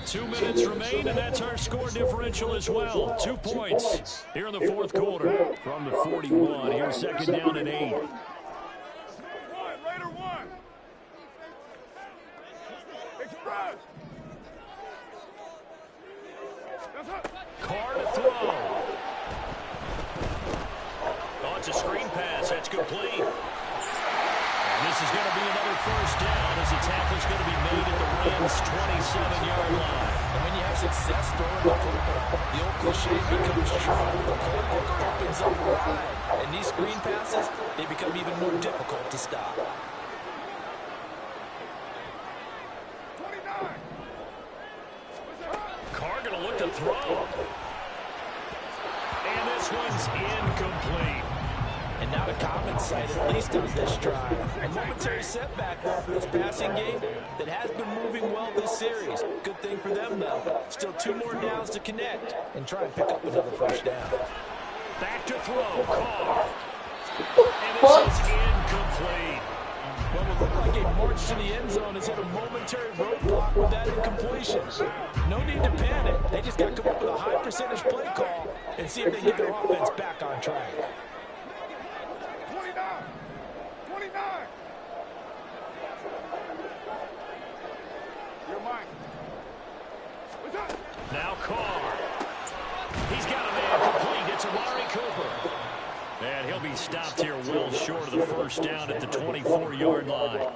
Two minutes remain, and that's our score differential as well. 2 points here in the 4th quarter. From the 41, here's 2nd down and 8. Raider 1. Express. Carr to throw. Oh, it's a screen pass. That's complete. And this is going to be another 1st down as the tackle's going to be made at the Rams' 27-yard line. And when you have success throwing the football, the old cliche becomes true. The playbook opens up wide. And these screen passes, they become even more difficult to stop. 29. Carr going to look to throw. And this one's incomplete. And not a common sight, at least on this drive. A momentary setback there for this passing game that has been moving well this series. Good thing for them, though. Still 2 more downs to connect and try and pick up another 1st down. Back to throw, Carr. And this is incomplete. What would look like a march to the end zone has hit a momentary roadblock with that incompletion. No need to panic. They just got to come up with a high percentage play call and see if they get their offense back on track. 29. You're mine. Now Carr. He's got a man complete. It's Amari Cooper. And he'll be stopped here well short of the first down at the 24-yard line.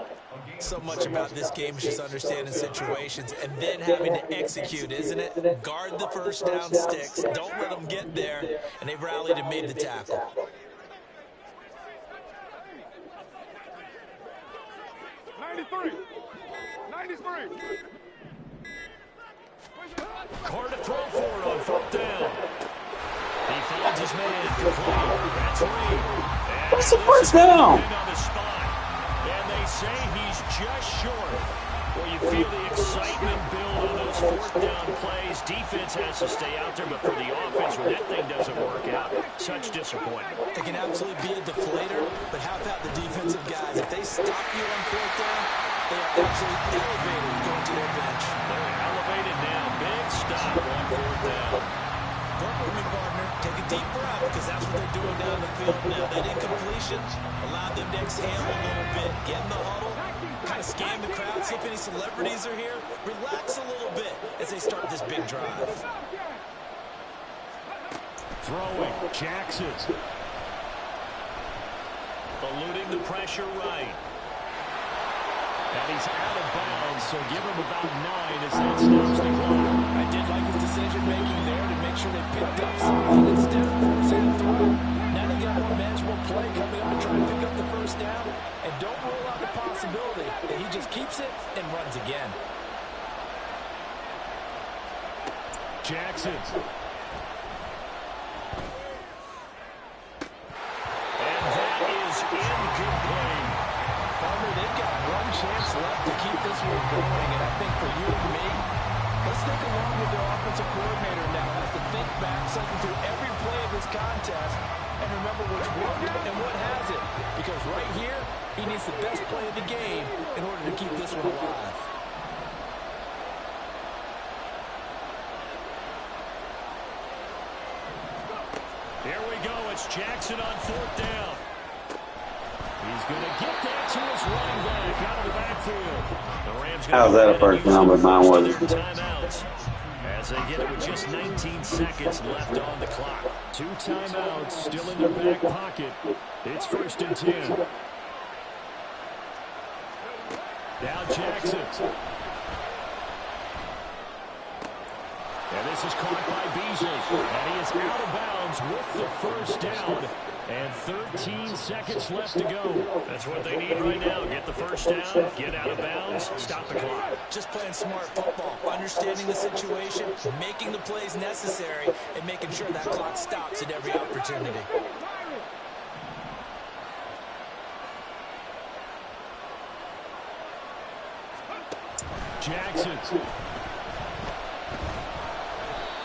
So much about this game is just understanding situations and then having to execute, isn't it? Guard the first down sticks. Don't let them get there. And they've rallied and made the tackle. 93. 93. Carr to throw for it on fourth down. He finds his man complete. That's Reed. That's the first down. On the spot. And they say he's just short. Well, you feel the excitement build on those fourth down plays. Defense has to stay out there, but for the offense, when that thing doesn't work out, such disappointment. It can absolutely be a deflator, but how about the defensive guys? If they stop you on fourth down, they are absolutely elevated going to their bench. They're elevated now. Big stop on fourth down. Work with me, partner. Take a deep breath, because that's what they're doing down the field now. That incompletion allowed them to exhale a little bit, get in the huddle, kind of scan the crowd, see if any celebrities are here. Relax a little bit as they start this big drive. Throwing. Jackson. Eluding the pressure right. And he's out of bounds, so give him about 9 as that stops the clock. I did like his decision-making there to make sure they picked up something instead of forcing a throw. Now they got one manageable play coming up to try and pick up the first down. And don't rule out the possibility that he just keeps it and runs again. Jackson. And that is incomplete. They've got one chance left to keep this one going, and I think for you and me, let's think along with their offensive coordinator now has to think back, cycle through every play of this contest, and remember what's worked and what hasn't. Because right here, he needs the best play of the game in order to keep this one alive. Here we go. It's Jackson on fourth down. He's going to get that to his running back out of the backfield. The Rams How's that a first down, but mine wasn't? Timeouts as they get it with just 19 seconds left on the clock. 2 timeouts still in their back pocket. It's 1st and 10. Now Jackson. And this is caught by Beasley. And he is out of bounds with the first down. And 13 seconds left to go. That's what they need right now. Get the first down, get out of bounds, stop the clock. Just playing smart football, understanding the situation, making the plays necessary, and making sure that clock stops at every opportunity. Jackson.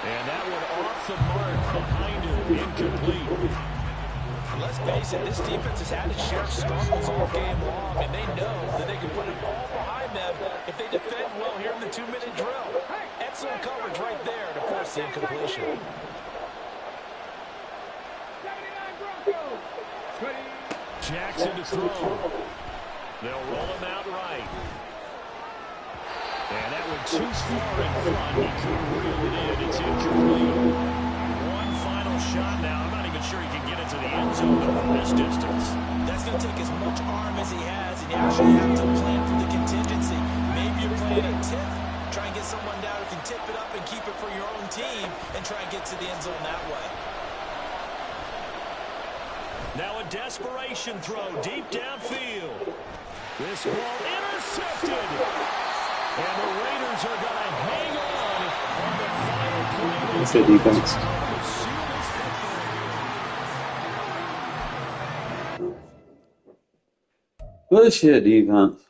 And that one off the mark behind him, incomplete. Let's face it, this defense has had its share of struggles all game long, and they know that they can put it all behind them if they defend well here in the 2-minute drill. Excellent coverage right there to force the incompletion. Jackson to throw. They'll roll him out right. And that one too far in front. He couldn't reel it in. It's incomplete. One final shot now. I'm not even sure he can get into the end zone from this distance. That's going to take as much arm as he has, and you actually have to plan for the contingency. Maybe you're playing a tip. Try and get someone down who can tip it up and keep it for your own team and try and get to the end zone that way. Now a desperation throw deep downfield. This ball intercepted. And the Raiders are going to hang on the final play. That's good defense. Good shit, defense.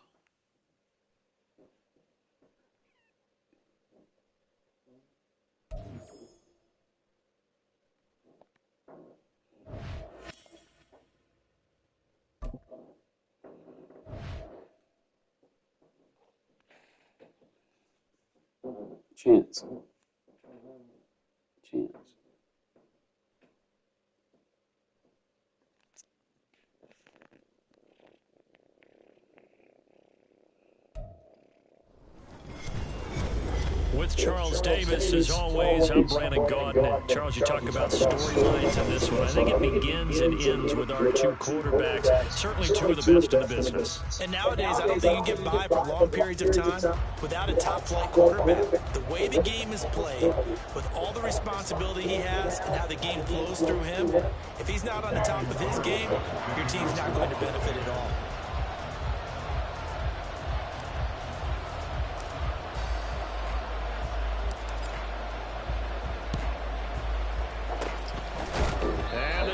Chance. With with Charles Davis. As always, I'm Brandon Gaudin. Charles, you talk about storylines in this one. I think it begins and ends with our two quarterbacks, certainly two of the best in the business. And nowadays, I don't think you can get by for long periods of time without a top-flight quarterback. The way the game is played, with all the responsibility he has and how the game flows through him, if he's not on the top of his game, your team's not going to benefit at all.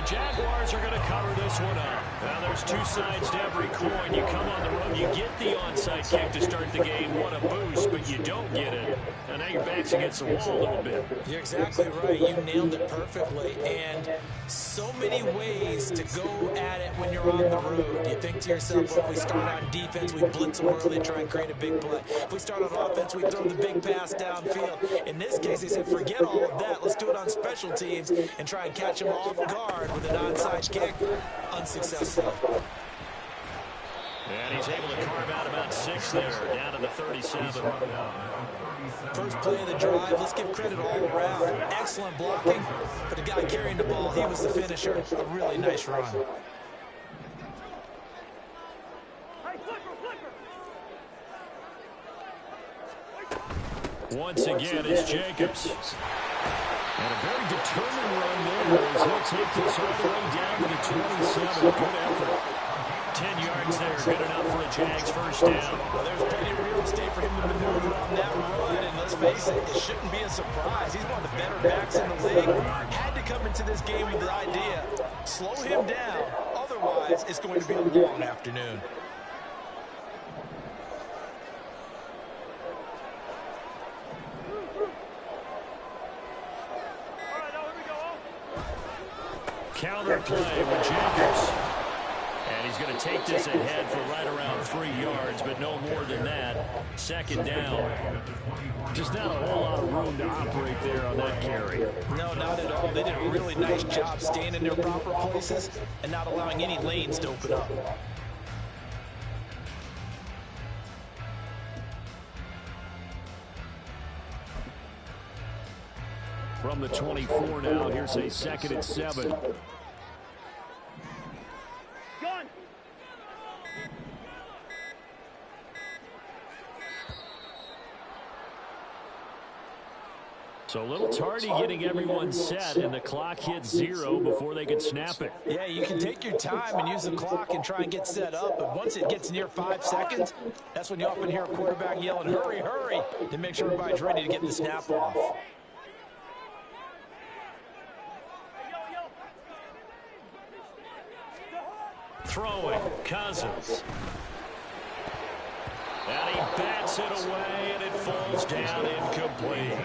Jaguars are going to cover this one up. Now, there's two sides to every coin. You come on the road, you get the onside kick to start the game. What a boost, but you don't get it. And now your back's against the wall a little bit. You're exactly right. You nailed it perfectly. And so many ways to go at it when you're on the road. You think to yourself, well, if we start on defense, we blitz them early, try and create a big play. If we start on offense, we throw the big pass downfield. In this case, they said, forget all of that. Let's do it on special teams and try and catch them off guard with an onside kick. Unsuccessful. And he's able to carve out about 6 there, down to the 37. First play of the drive, let's give credit all around. Excellent blocking, but the guy carrying the ball, he was the finisher. A really nice run. Once again, it's Jacobs. And a very determined run there as he'll take this all the way down to the 27. Good effort. 10 yards there, good enough for a Jags first down. Well, there's plenty of real estate for him to maneuver on that run, and let's face it, it shouldn't be a surprise. He's one of the better backs in the league. Had to come into this game with the idea, slow him down, otherwise it's going to be a long afternoon. Counter play with Jacobs. And he's going to take this ahead for right around 3 yards, but no more than that. Second down. Just not a whole lot of room to operate there on that carry. No, not at all. They did a really nice job staying in their proper places and not allowing any lanes to open up. From the 24 now, here's a 2nd and 7. So a little tardy getting everyone set, and the clock hits 0 before they can snap it. Yeah, you can take your time and use the clock and try and get set up, but once it gets near 5 seconds, that's when you often hear a quarterback yelling, hurry, hurry, to make sure everybody's ready to get the snap off. Throwing, Cousins. And he bats it away, and it falls down incomplete.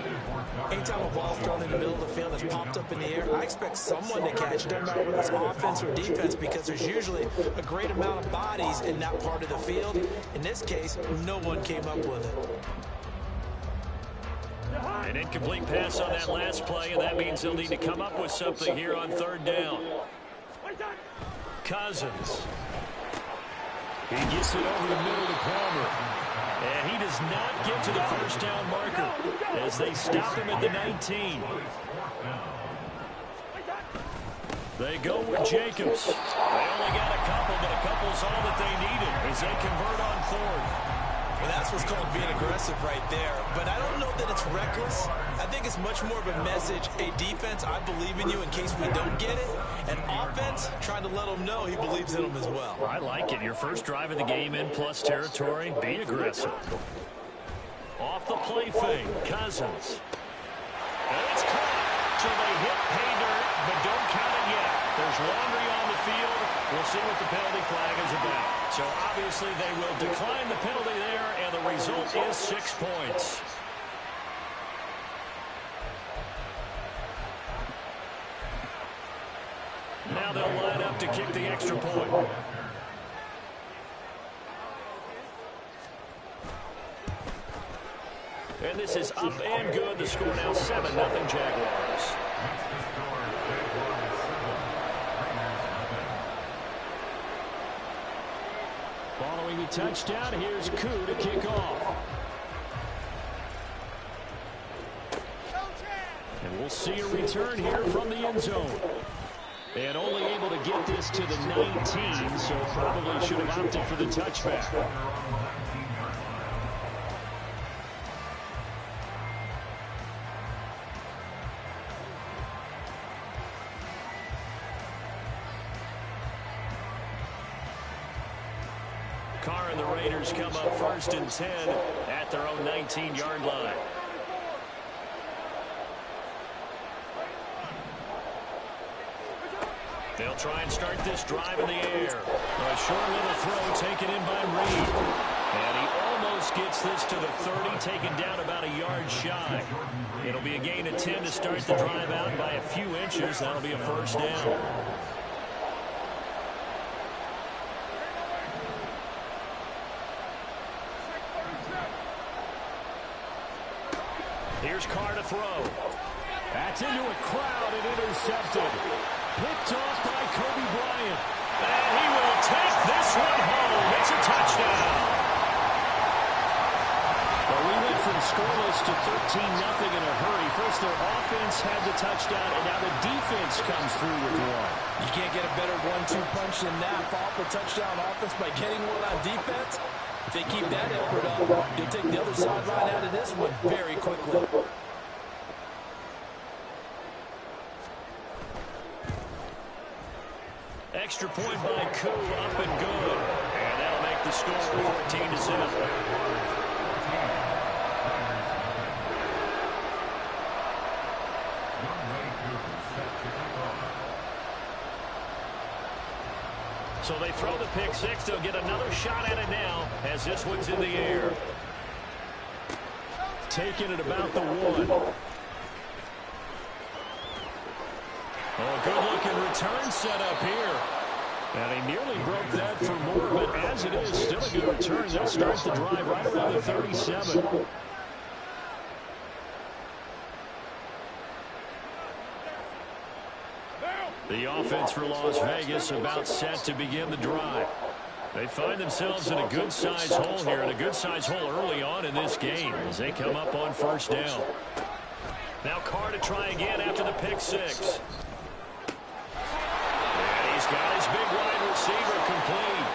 Anytime a ball's thrown in the middle of the field that's popped up in the air, I expect someone to catch it, no matter whether it's offense or defense, because there's usually a great amount of bodies in that part of the field. In this case, no one came up with it. An incomplete pass on that last play, and that means they'll need to come up with something here on 3rd down. Cousins. He gets it over the middle to Palmer. And he does not get to the first down marker as they stop him at the 19. They go with Jacobs. They only got a couple, but a couple's all that they needed as they convert on 4th. Well, that's what's called being aggressive right there. But I don't know that it's reckless. I think it's much more of a message. Hey, defense, I believe in you in case we don't get it. And offense, trying to let them know he believes in them as well. I like it. Your first drive of the game in plus territory. Be aggressive. Off the play fake, Cousins. And it's caught. So they hit pay dirt, but don't count it yet. There's laundry on the field. We'll see what the penalty flag is about. So obviously they will decline the penalty there, and the result is 6 points. Now they'll line up to kick the extra point. And this is up and good. The score now 7-0 Jaguars. Following the touchdown, here's Koo to kick off. We'll see a return here from the end zone. And only able to get this to the 19, so probably should have opted for the touchback. Carr and the Raiders come up 1st and 10 at their own 19-yard line. They'll try and start this drive in the air. A short little throw taken in by Reed. And he almost gets this to the 30, taken down about a yard shy. It'll be a gain of 10 to start the drive out by a few inches. That'll be a first down. Here's Carr to throw. That's into a crowd and intercepted. Picked off by Kobe Bryant. And he will take this one home. It's a touchdown. Well, we went from scoreless to 13-0 in a hurry. First, their offense had the touchdown, and now the defense comes through with one. You can't get a better 1-2 punch than that. Off a touchdown offense by getting one on defense. If they keep that effort up, they'll take the other sideline out of this one very quickly. Extra point by Koo, up and good. And that'll make the score 14-0. So they throw the pick six. They'll get another shot at it now as this one's in the air. Taking it about the 1. Oh, good-looking return set up here. And he nearly broke that for more, but as it is, still a good return. They'll start the drive right around the 37. The offense for Las Vegas about set to begin the drive. They find themselves in a good-sized hole here, and a good-sized hole early on in this game as they come up on first down. Now Carr to try again after the pick six. He's got his big wide receiver complete.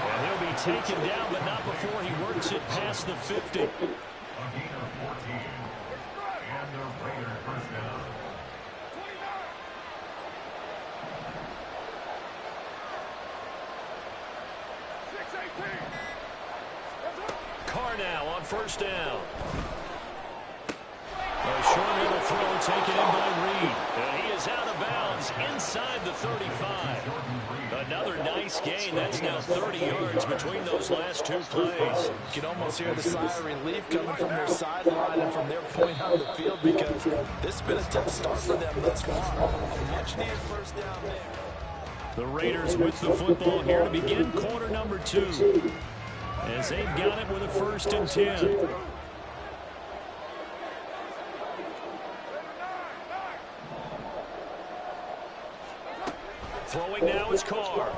And he'll be taken down, but not before he works it past the 50. A gain of 14. And the Raiders first down. Carr now on first down. A short little throw taken in by Reed. And he is out of bounds inside the 35. Another nice gain. That's now 30 yards between those last two plays. You can almost hear the sigh of relief coming from their sideline and from their point on the field because this has been a tough start for them thus far. A much-needed first down there. The Raiders with the football here to begin quarter number 2. As they've got it with a 1st and 10. Throwing now is Carr.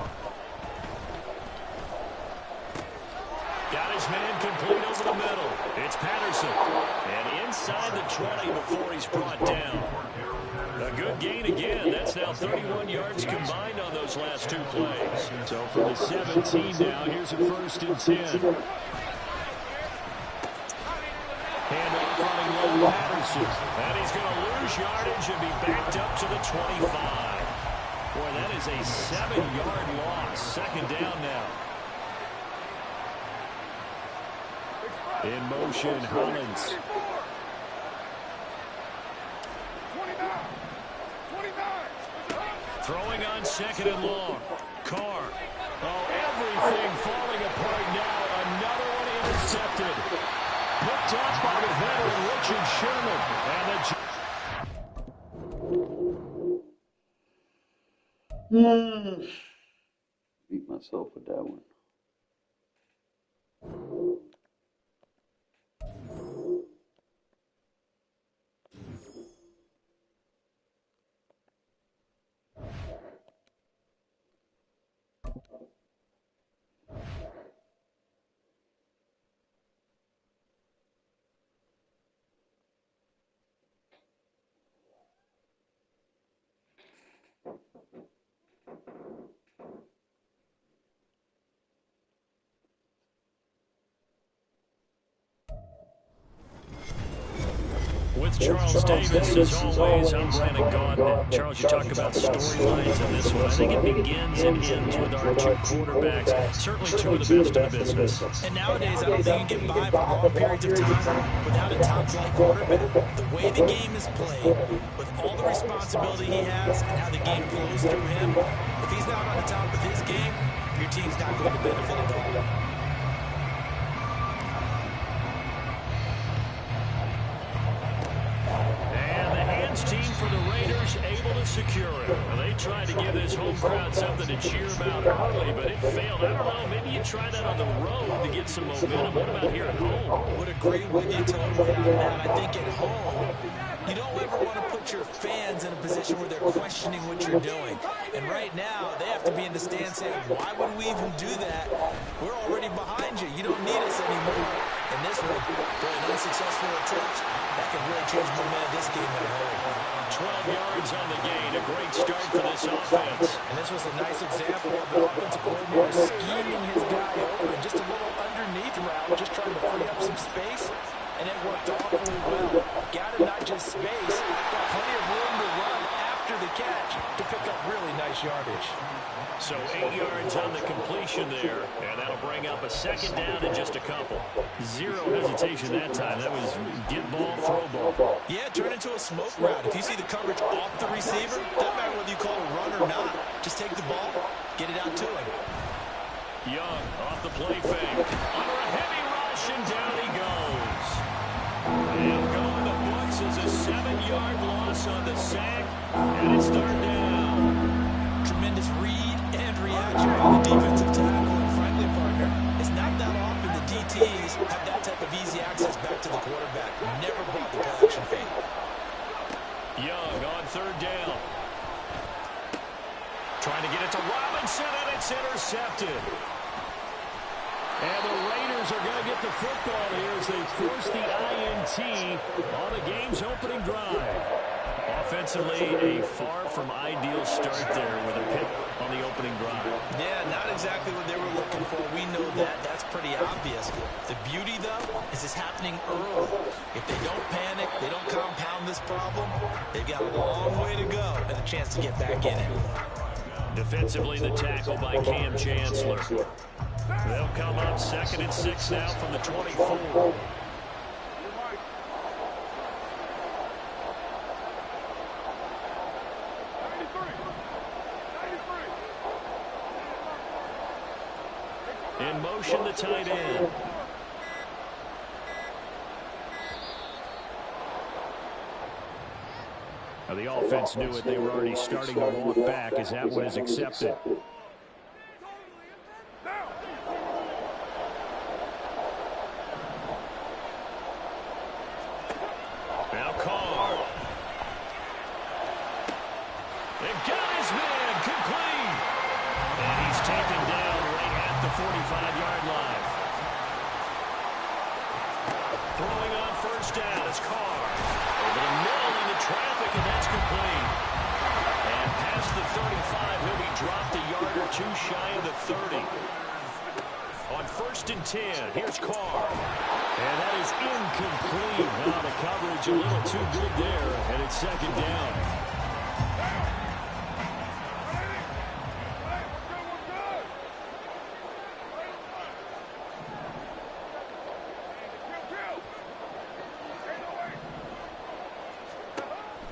Got his man complete over the middle. It's Patterson. And inside the 20 before he's brought down. A good gain again. That's now 31 yards combined on those last two plays. So for the 17 now, here's a 1st and 10. Handoff running low, Patterson. And he's going to lose yardage and be backed up to the 25. Boy, that is a 7-yard loss. 2nd down now. In motion, Hollins. 29. Throwing on 2nd and long. Carr. Oh, everything falling apart now. Another one intercepted. Picked off by the veteran Richard Sherman. And the Beat myself with that one. with Charles Davis, as always, I'm Brandon Gaudin. Charles, you talk about storylines in this one. I think it begins and ends with our two quarterbacks, certainly two of the best in the business. And nowadays, I don't think you can get by for long periods of time without a top-flight quarterback. The way the game is played, with all the responsibility he has and how the game flows through him, if he's not on the top of his game, your team's not going to benefit at all. Team for the Raiders able to secure it. Well, they tried to give this home crowd something to cheer about early, but it failed. I don't know, maybe you try that on the road to get some momentum. What about here at home? Would agree with you totally on that. I think at home, you don't ever want to put your fans in a position where they're questioning what you're doing. And right now, they have to be in the stand saying, why would we even do that? We're already behind you. You don't need us anymore. And this one, boy, an unsuccessful attempt, that could really change the momentum of this game in a hurry. 12 yards on the gain, a great start for this offense. And this was a nice example of an offensive coordinator scheming his guy open, just a little underneath route, just trying to free up some space, and it worked awfully well. Got him not just space, but plenty of room to run after the catch to pick up really nice yardage. So 8 yards on the completion there, and that'll bring up a second down in just a couple. Zero hesitation that time. That was get ball, throw ball. Yeah, turn into a smoke route. If you see the coverage off the receiver, doesn't matter whether you call it a run or not. Just take the ball, get it out to him. Young off the play fake. Under a heavy rush, and down he goes. And going the books is a 7-yard loss on the sack, and it's third down. Tremendous read and reaction by the defensive tackle and friendly partner. It's not that often the DTs have that type of easy access back to the quarterback. Never brought the play action fake. Young on third down. Trying to get it to Robinson, and it's intercepted. And the Raiders are going to get the football here as they force the INT on the game's opening drive. Offensively, a far from ideal start there with a pick on the opening drive. Yeah, not exactly what they were looking for. We know that. That's pretty obvious. The beauty, though, is it's happening early. If they don't panic, they don't compound this problem, they've got a long way to go and a chance to get back in it. Defensively, the tackle by Cam Chancellor. They'll come up 2nd and 6 now from the 24. In motion, the tight end. Now the offense knew it. They were already starting to walk back as that one is accepted. Now Carr. They've got his man complete. And he's taken down right at the 45-yard line. Throwing on first down is Carr. Over the middle into traffic, and that's complete. And past the 35, he'll be dropped a yard or two shy of the 30. On 1st and 10, here's Carr. And that is incomplete. Now the coverage a little too good there, and it's 2nd down.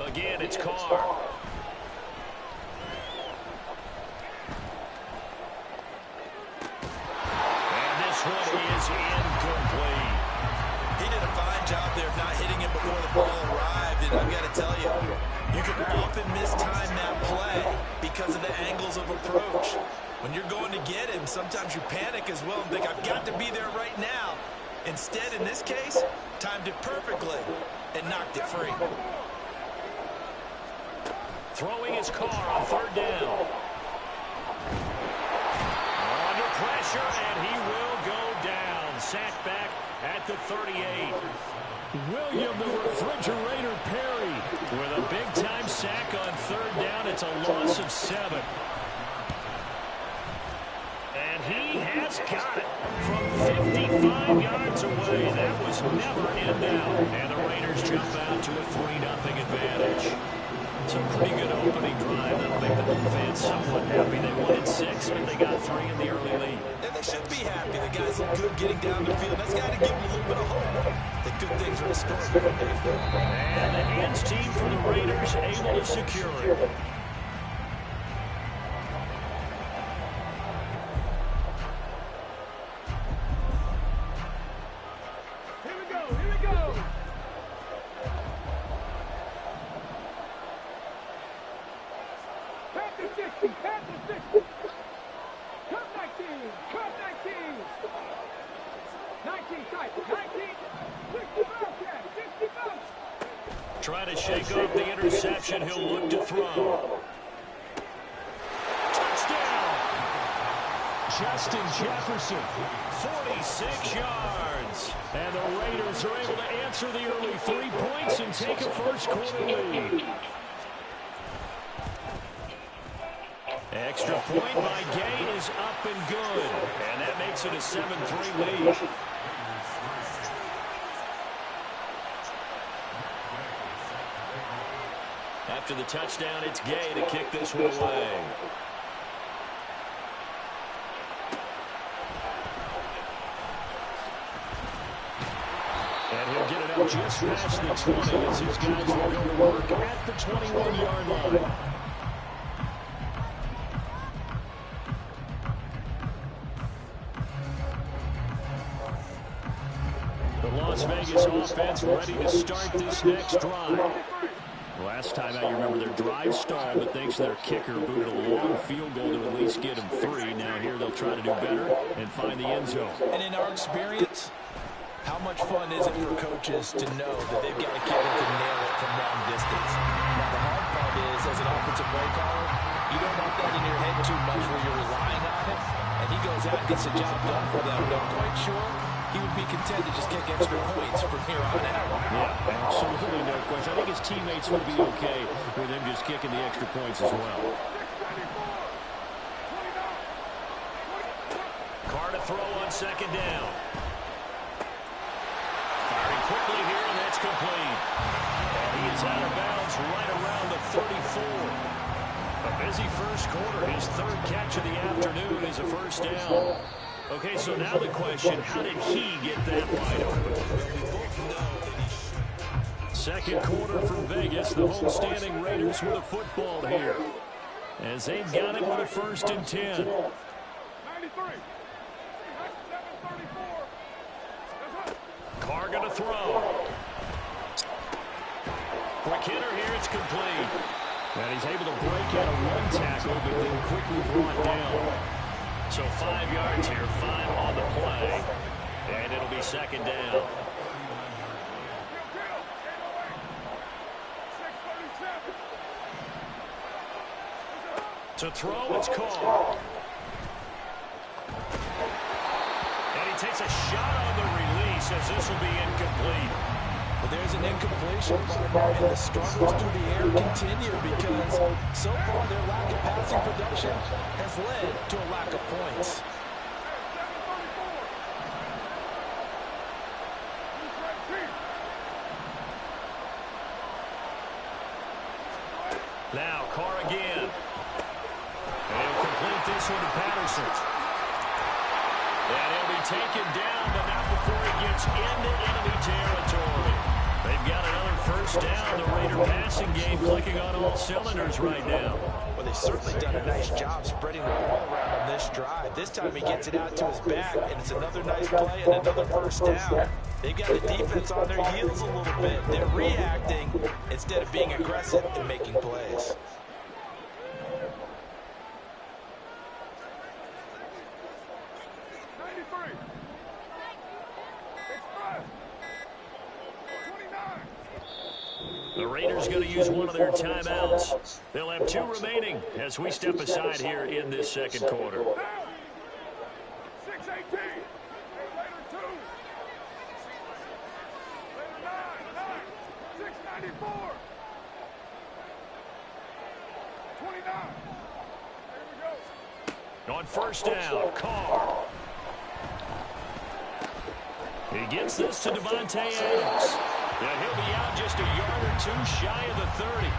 Again, it's Carr. And this one is incomplete. He did a fine job there of not hitting it before the ball arrived, and I've got to tell you, you can often mistime that play because of the angles of approach. When you're going to get him, sometimes you panic as well and think, I've got to be there right now. Instead, in this case, timed it perfectly and knocked it free. Throwing his Carr on 3rd down. Under pressure, and he will go down. Sacked back at the 38. William the Refrigerator Perry with a big-time sack on 3rd down. It's a loss of 7. And he has just got it from 55 yards away. That was never in doubt. And the Raiders jump out to a 3-0 advantage. It's a pretty good opening drive. That'll make the home fans somewhat happy. They wanted 6, but they got 3 in the early lead. And they should be happy. The guys look good getting down the field. That's got to give them a little bit of hope that good things are in store for them. And the hands team for the Raiders able to secure it. Trying to shake off the interception. He'll look to throw. Touchdown! Justin Jefferson, 46 yards. And the Raiders are able to answer the early 3 points and take a first-quarter lead. Extra point by Gay is up and good. And that makes it a 7-3 lead. After the touchdown, it's Gay to kick this one away. And he'll get it out just past the 20 as his guys will go to work at the 21-yard line. The Las Vegas offense ready to start this next drive. Last time out, you remember their drive stalled, but thanks to their kicker, booted a long field goal to at least get them 3. Now here they'll try to do better and find the end zone. And in our experience, how much fun is it for coaches to know that they've got a kicker who can nail it from long distance? Now, the hard part is, as an offensive play caller, you don't want that in your head too much where you're relying on it, and he goes out and gets the job done for them. But I'm quite sure he would be content to just kick extra points from here on out. Yeah, absolutely no question. I think his teammates would be okay with him just kicking the extra points as well. Carr to throw on second down. Firing quickly here, and that's complete. And he is out of bounds right around the 34. A busy first quarter. His third catch of the afternoon is a first down. Okay, so now the question, how did he get that wide open? Second quarter from Vegas, the homestanding Raiders with a football here. As they've got it with a 1st and 10. 93. Carr going to throw. Quick hitter here, it's complete. And he's able to break out a one tackle, but then quickly brought down. So 5 yards here, 5 on the play. And it'll be second down. To throw, it's Carr. And he takes a shot on the release as this will be incomplete. Well, there's an incompletion, and the struggles through the air continue because so far their lack of passing production has led to a lack of points. Now Carr again. And he'll complete this one to Patterson. And he'll be taken down, but not before he gets into enemy territory. They've got another first down. The Raider passing game clicking on all cylinders right now. Well, they've certainly done a nice job spreading the ball around on this drive. This time he gets it out to his back, and it's another nice play and another first down. They've got the defense on their heels a little bit. They're reacting instead of being aggressive and making plays. The Raiders going to use one of their timeouts. They'll have 2 remaining as we step aside here in this second quarter. 6:18. Later 2. Later 9. 6:94. 29. There we go. On first down, Carr. He gets this to Devontae Adams. Yeah, he'll be out just a yard or two shy of the 30.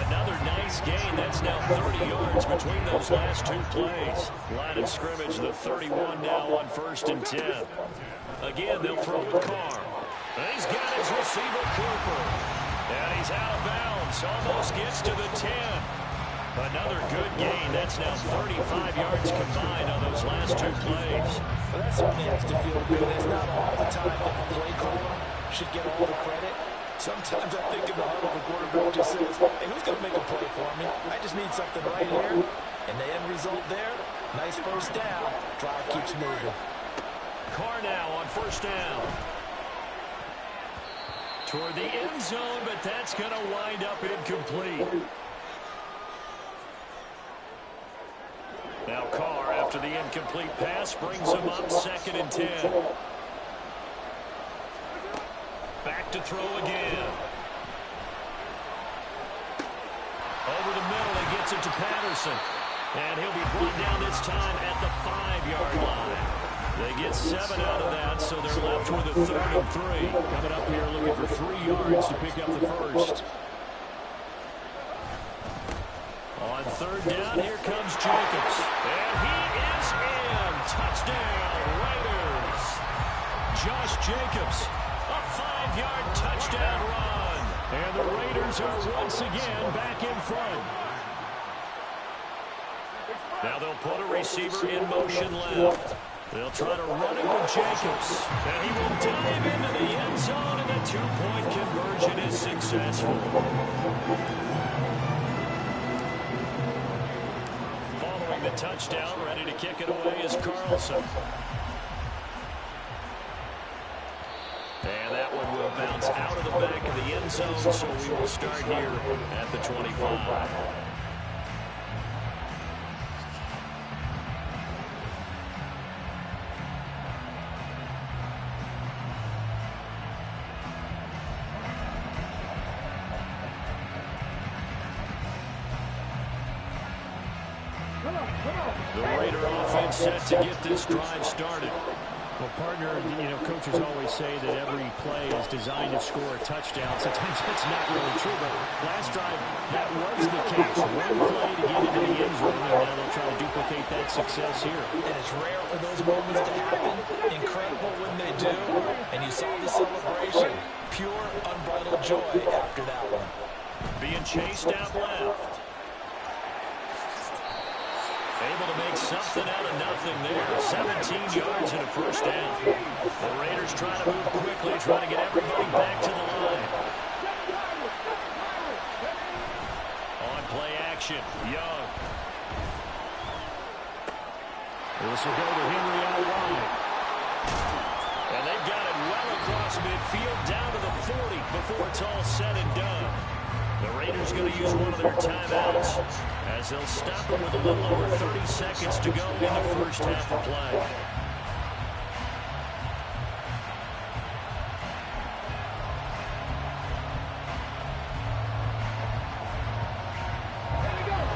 Another nice gain. That's now 30 yards between those last two plays. Line of scrimmage, the 31 now on 1st and 10. Again, they'll throw with Carr. And he's got his receiver, Cooper. And he's out of bounds. Almost gets to the 10. Another good gain. That's now 35 yards combined on those last two plays. Well, that certainly has to feel good. It's not all the time that the play caller should get all the credit. Sometimes I think in the huddle, the quarterback just says, hey, who's going to make a play for me? I just need something right here. And the end result there, nice first down. Drive keeps moving. Carr now on 1st down. Toward the end zone, but that's going to wind up incomplete. Now Carr, after the incomplete pass, brings him up 2nd and 10. Back to throw again. Over the middle, he gets it to Patterson. And he'll be brought down this time at the 5-yard line. They get 7 out of that, so they're left with a 3rd and 3. Coming up here looking for 3 yards to pick up the first. On 3rd down, here comes Jacobs. And he is in. Touchdown, Raiders. Josh Jacobs, a 5-yard touchdown run. And the Raiders are once again back in front. Now they'll put a receiver in motion left. They'll try to run it with Jacobs. And he will dive into the end zone, and the 2-point conversion is successful. Following the touchdown, ready to kick it away is Carlson. And that one will bounce out of the back of the end zone, so we will start here at the 25. The Raider offense set to get this drive started. Well, partner, coaches always say that every play is designed to score a touchdown. Sometimes that's not really true, but last drive, that was the case. One play to get into the end zone, and now they'll try to duplicate that success here. And it's rare for those moments to happen. Incredible when they do. And you saw the celebration. Pure, unbridled joy after that one. Being chased out left. Able to make something out of nothing there. 17 yards and a first down. The Raiders trying to move quickly, trying to get everybody back to the line. On play action, Young. This will go to Henry out wide. And they've got it well across midfield down to the 40 before it's all said and done. The Raiders going to use one of their timeouts as they'll stop it with a little over 30 seconds to go in the first half of play.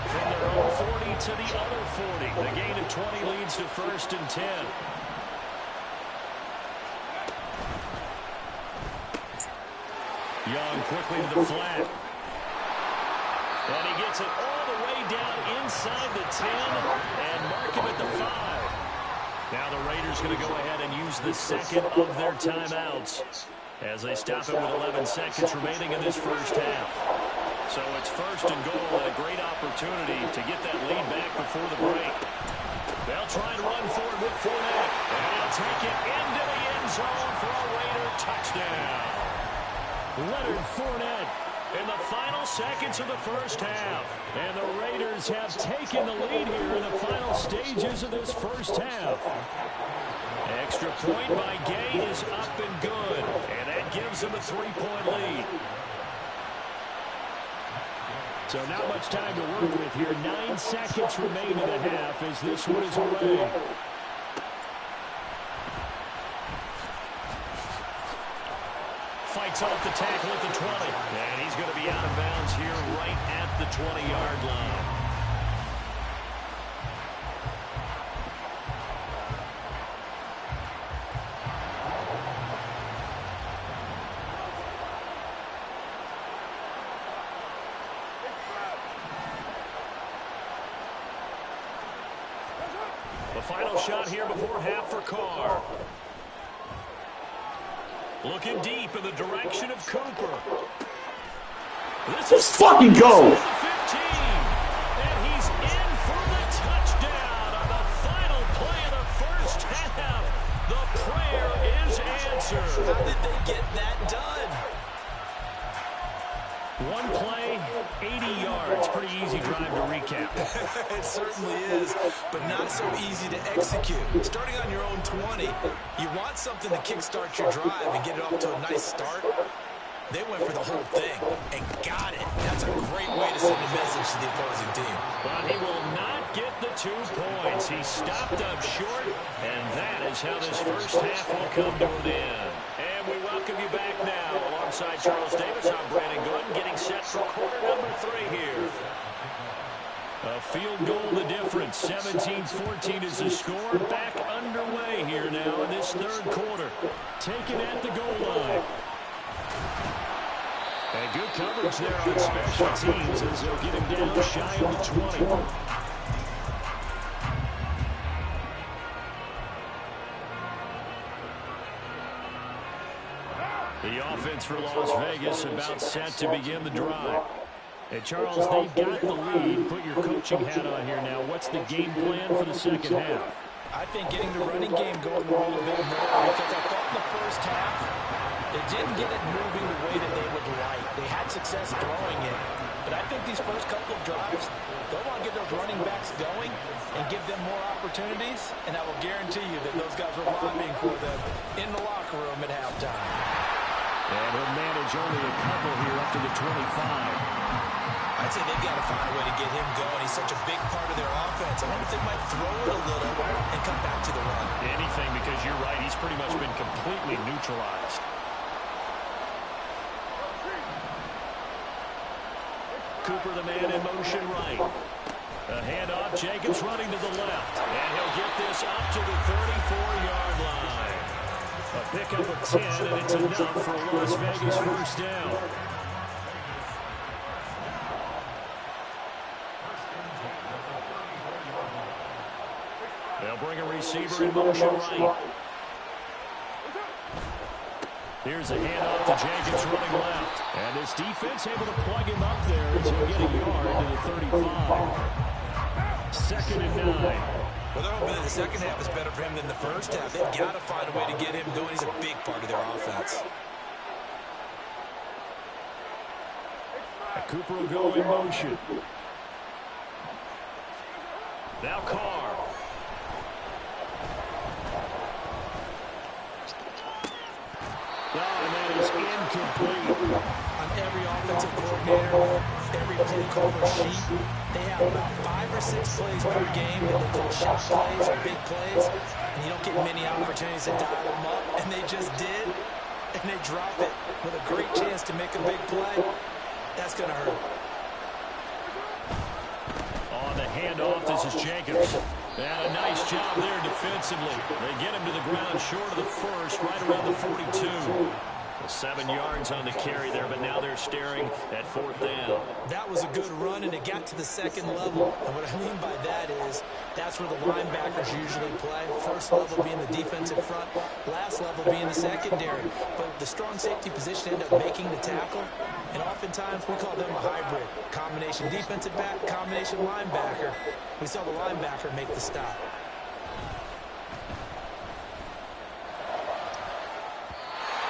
From their own 40 to the other 40. The gain of 20 leads to 1st and 10. Young quickly to the flat. And he gets it all the way down inside the 10 and mark him at the 5. Now the Raiders going to go ahead and use the second of their timeouts as they stop it with 11 seconds remaining in this first half. So it's 1st and goal and a great opportunity to get that lead back before the break. They'll try and run forward with Fournette. And he'll take it into the end zone for a Raider touchdown. Leonard Fournette in the final seconds of the first half. And the Raiders have taken the lead here in the final stages of this first half. Extra point by Gay is up and good. And that gives them a 3-point lead. So not much time to work with here. 9 seconds remain in the half as this one is away. Fights off the tackle at the 20. And he's going to be out of bounds here right at the 20-yard line. The final shot here before half for Carr. Looking deep in the direction of Cooper. Let's fucking go! 15, and he's in for the touchdown on the final play of the first half. The prayer is answered. How did they get that done? One play, 80 yards. Pretty easy drive to recap. It certainly is, but not so easy to execute. Starting on your own 20, you want something to kickstart your drive and get it off to a nice start. They went for the whole thing and got it. That's a great way to send a message to the opposing team. But he will not get the 2 points. He stopped up short, and that is how this first half will come to an end. And we welcome you back now. Alongside Charles Davis, I'm Brandon Gooden, getting set for quarter number 3 here. A field goal the difference. 17-14 is the score. Back underway here now in this third quarter. Taken at the goal line. And good coverage there on special teams as they'll get him down shy of the 20. The offense for Las Vegas about set to begin the drive. And Charles, they've got the lead. Put your coaching hat on here now. What's the game plan for the second half? I think getting the running game going a little bit more, because I thought in the first half they didn't get it moving the way that they would like. They had success throwing it, but I think these first couple of drives, they'll want to get those running backs going and give them more opportunities, and I will guarantee you that those guys were lobbying for them in the locker room at halftime. And he'll manage only a couple here up to the 25. I'd say they've got to find a way to get him going. He's such a big part of their offense. I wonder if they might throw it a little and come back to the run. Anything, because you're right. He's pretty much been completely neutralized. Cooper, the man in motion right. A handoff. Jacobs running to the left. And he'll get this up to the 34-yard line. A pickup of 10, and it's enough for a Las Vegas first down. They'll bring a receiver in motion right. Here's a handoff to Jacobs running left. And this defense able to plug him up there as he'll get a yard to the 35. 2nd and 9. Well, they're hoping that the second half is better for him than the first half. They've got to find a way to get him going. He's a big part of their offense. Cooper will go in motion. Now Carr. And that is incomplete. On every offensive coordinator, every play caller sheet, they have about 5 or 6 plays per game that they call shot plays or big plays, and you don't get many opportunities to dial them up, and they just did, and they drop it with a great chance to make a big play. That's going to hurt. On the handoff, this is Jacobs. And a nice job there defensively. They get him to the ground short of the first, right around the 42. Well, 7 yards on the carry there, but now they're staring at 4th down. That was a good run, and it got to the second level. And what I mean by that is that's where the linebackers usually play. First level being the defensive front, last level being the secondary. But the strong safety position ended up making the tackle, and oftentimes we call them a hybrid. Combination defensive back, combination linebacker. We saw the linebacker make the stop.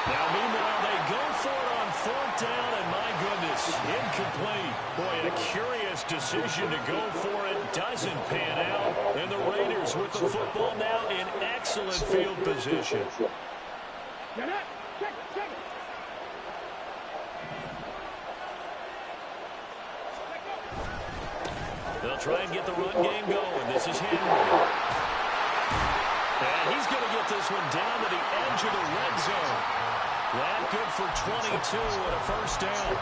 Now, meanwhile, they go for it on 4th down, and my goodness, incomplete. Boy, a curious decision to go for it. Doesn't pan out. And the Raiders with the football now in excellent field position. Get up. Check. They'll try and get the run game going. This is Henry. And he's going to get this one down to the edge of the red zone. That good for 22 and a first down.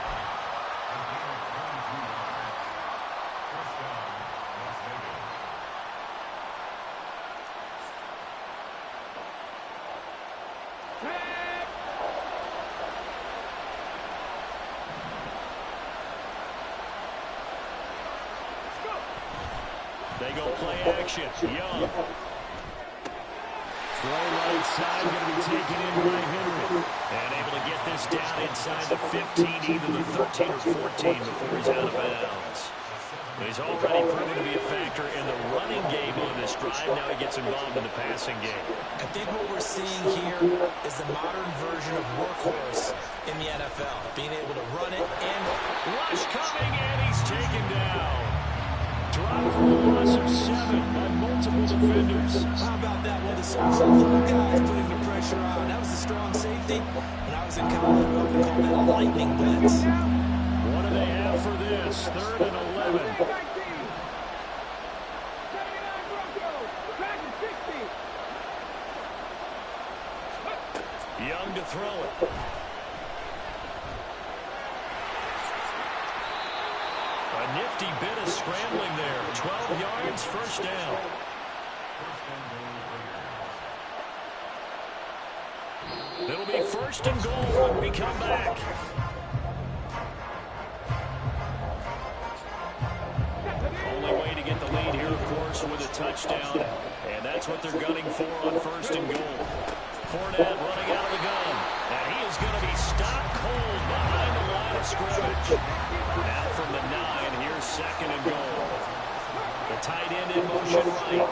They go play action. Young. Throw right side, going to be taken in by Henry. And able to get this down inside the 15, either the 13 or 14 before he's out of bounds. He's already proven to be a factor in the running game on this drive. Now he gets involved in the passing game. I think what we're seeing here is the modern version of workhorse in the NFL. Being able to run it and rush coming, and he's taken down. Drop for a loss of 7 by multiple defenders. How about that? One of the small guys putting the pressure on. That was a strong safety. When I was in college, we often called that a lightning blitz. What do they have for this? 3rd and 11. Young to throw it. A nifty bit of scrambling there. 12 yards, first down. It'll be 1st and goal when we come back. Only way to get the lead here, of course, with a touchdown. And that's what they're gunning for on 1st and goal. Fournette running out of the gun. And he is going to be stopped cold behind the line of scrimmage. Now from the 9, here's 2nd and goal. The tight end in motion right.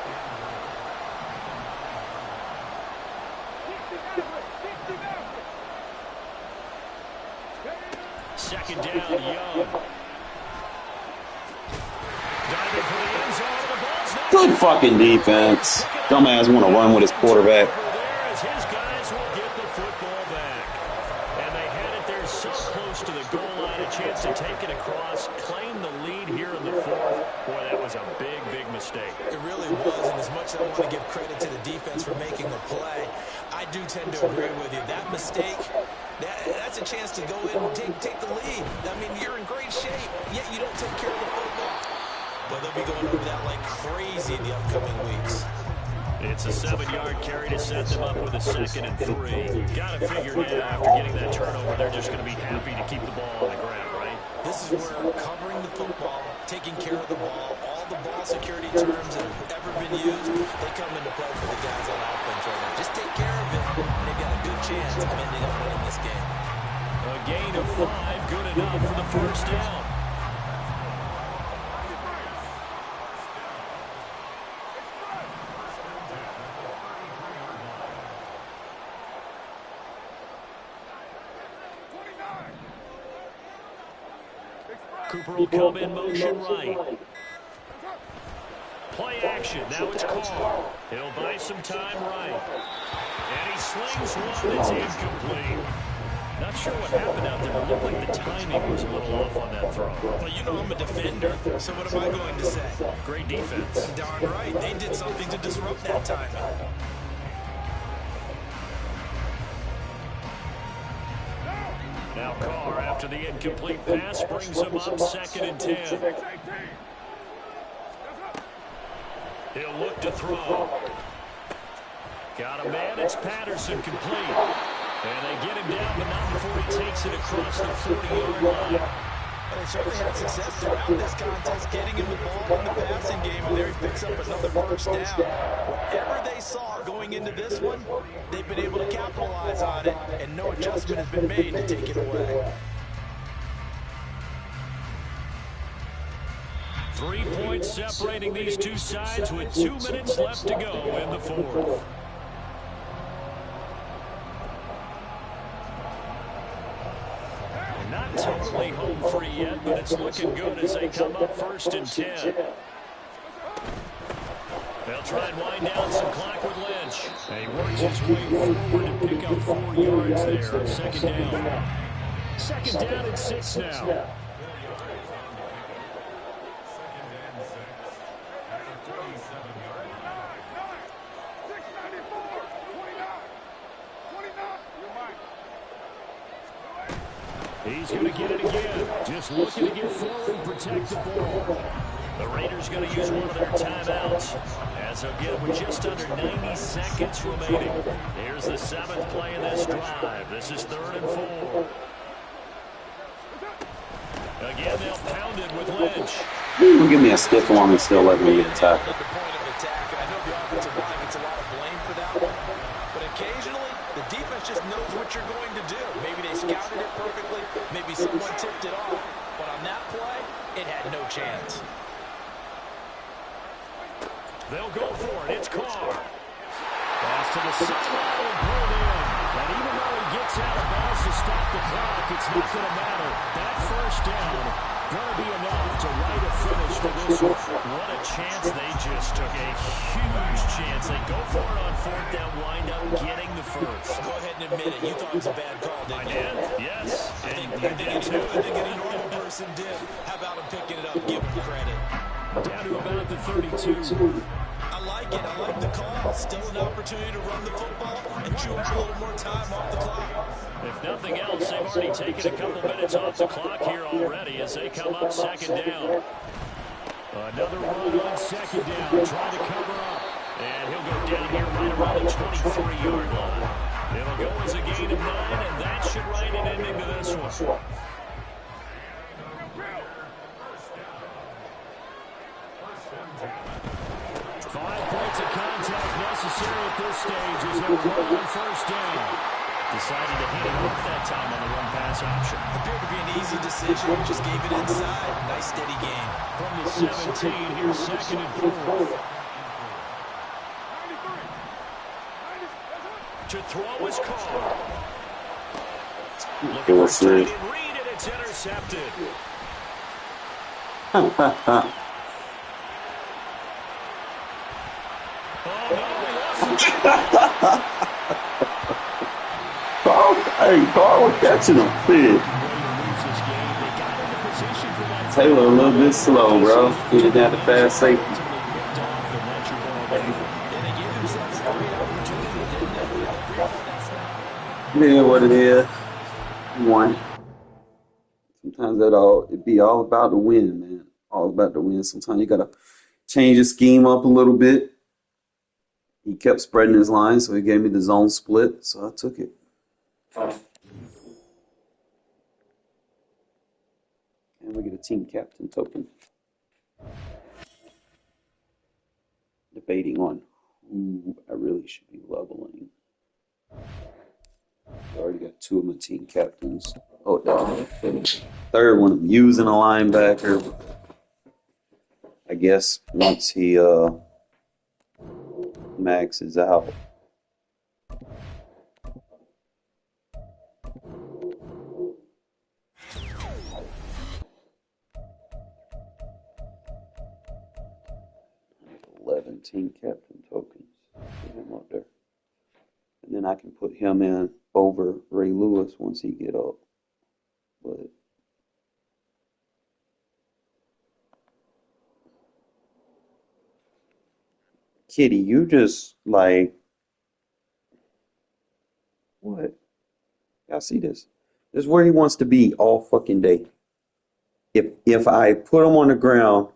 Second down, Young. Diving for the end zone. The ball's not Good fucking defense. Dumbass want to run with his quarterback. His guys will get the football back. And they had it there so close to the goal line. A chance to take it across, claim the lead here in the 4th. Boy, that was a big, big mistake. It really was, and as much as I want to give credit to the defense for making the play, I do tend to agree with you. That mistake, that's a chance to go in and take the lead. I mean, you're in great shape, yet you don't take care of the football. But they'll be going over that like crazy in the upcoming weeks. It's a 7-yard carry to set them up with a 2nd and 3. Got to figure now, after getting that turnover, they're just going to be happy to keep the ball on the ground, right? This is where covering the football, taking care of the ball, all the ball security terms that have ever been used, they come into play for the guys on offense right now. Just take care of it, and they've got a good chance of ending up winning this game. A gain of 5, good enough for the 1st down. Cooper will come in motion right. Play action. Now it's Carr. He'll buy some time right. And he slings one that's incomplete. Not sure what happened out there. It looked like the timing was a little off on that throw. Well, you know I'm a defender, so what am I going to say? Great defense. Darn right. They did something to disrupt that timing. Now Carr, after the incomplete pass, brings him up 2nd and 10. He'll look to throw. Got a man, it's Patterson, complete. And they get him down, but not before he takes it across the 40-yard line. They certainly had success throughout this contest, getting him the ball in the passing game, and there he picks up another 1st down. Whatever they saw going into this one, they've been able to capitalize on it, and no adjustment has been made to take it away. 3 points separating these two sides with 2 minutes left to go in the 4th. Not totally home free yet, but it's looking good as they come up 1st and 10. They'll try and wind down some clock with Lynch. And he works his way forward to pick up 4 yards there on 2nd down. 2nd down and 6 now. He's going to get it again. Just looking to get forward and protect the ball. The Raiders going to use one of their timeouts as they'll get it with just under 90 seconds remaining. Here's the 7th play of this drive. This is 3rd and 4. Again, they'll pound it with Lynch. Give me a stiff arm and still let me get attacked. At the point of attack, and I know the offensive line gets a lot of blame for that one. just knows what you're going to do. Maybe they scouted it perfectly. Maybe someone tipped it off. But on that play, it had no chance. They'll go for it. It's Carr. Pass to the sideline and pulled in. And even though he gets out of bounds to stop the clock, it's not going to matter. That first down going to be enough to write a finish to this one. What a chance they just took. A huge chance. They go for it on fourth down, wind up getting the first. Go ahead and admit it. You thought it was a bad call, didn't you? Yes. I think you too. I think any normal person did. How about him picking it up? Give him credit. Down to about the 32. I like it. I like the call. Still an opportunity to run the football and chew up a little more time off the clock. If nothing else, they've already taken a couple minutes off the clock here already as they come up second down. Another run on second down, trying to cover up. And he'll go down here right around the 23-yard line. It'll go as a gain of 9, and that should write an ending to this one. 5 points of contact necessary at this stage as they run on first down. Decided to hand it off that time on the run-pass option. Appeared to be an easy decision. Just gave it inside. Nice steady game. From the 17, here's second and 4. To throw his Carr. Looking for tight end Reed, and it's intercepted. Carr was catching him. Taylor a little bit slow, bro. He didn't have the fast safety. Yeah, what it is. One. Sometimes it be all about the win, man. All about the win. Sometimes you gotta change the scheme up a little bit. He kept spreading his line, so he gave me the zone split, so I took it. And we get a team captain token. Debating on who I really should be leveling. I already got 2 of my team captains. Oh, no. Third one, I'm using a linebacker. I guess once he maxes out. Team captain tokens. Put him up there. And then I can put him in over Ray Lewis once he get up. But Kitty, you just like what? Y'all see this? This is where he wants to be all fucking day. If I put him on the ground,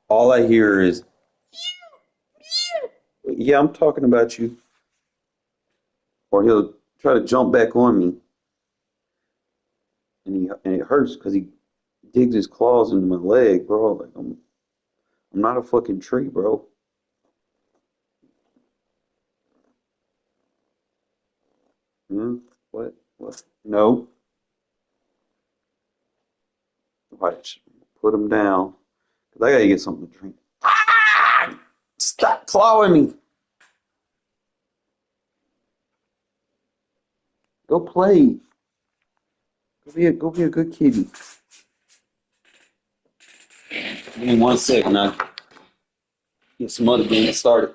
all I hear is yeah, I'm talking about you. Or he'll try to jump back on me. And it hurts because he digs his claws into my leg, bro. Like I'm not a fucking tree, bro. What? No. Watch. Put him down. Because I gotta get something to drink. Ah! Stop clawing me. Go play. Go be a good kitty. Give me 1 second. I'll get some other games started.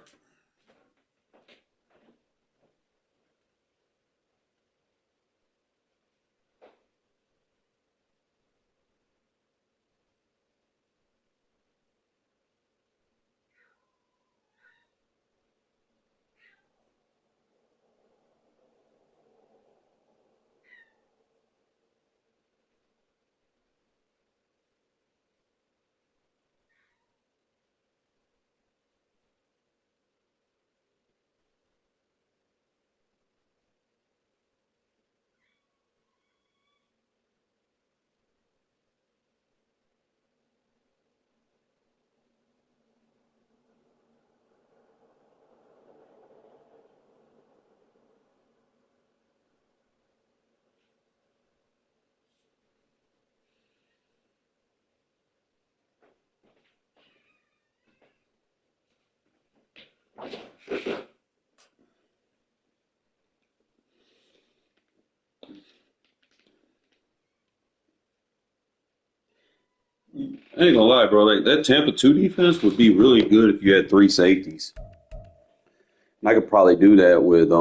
I ain't gonna lie, bro. Like that Tampa 2 defense would be really good if you had 3 safeties. And I could probably do that with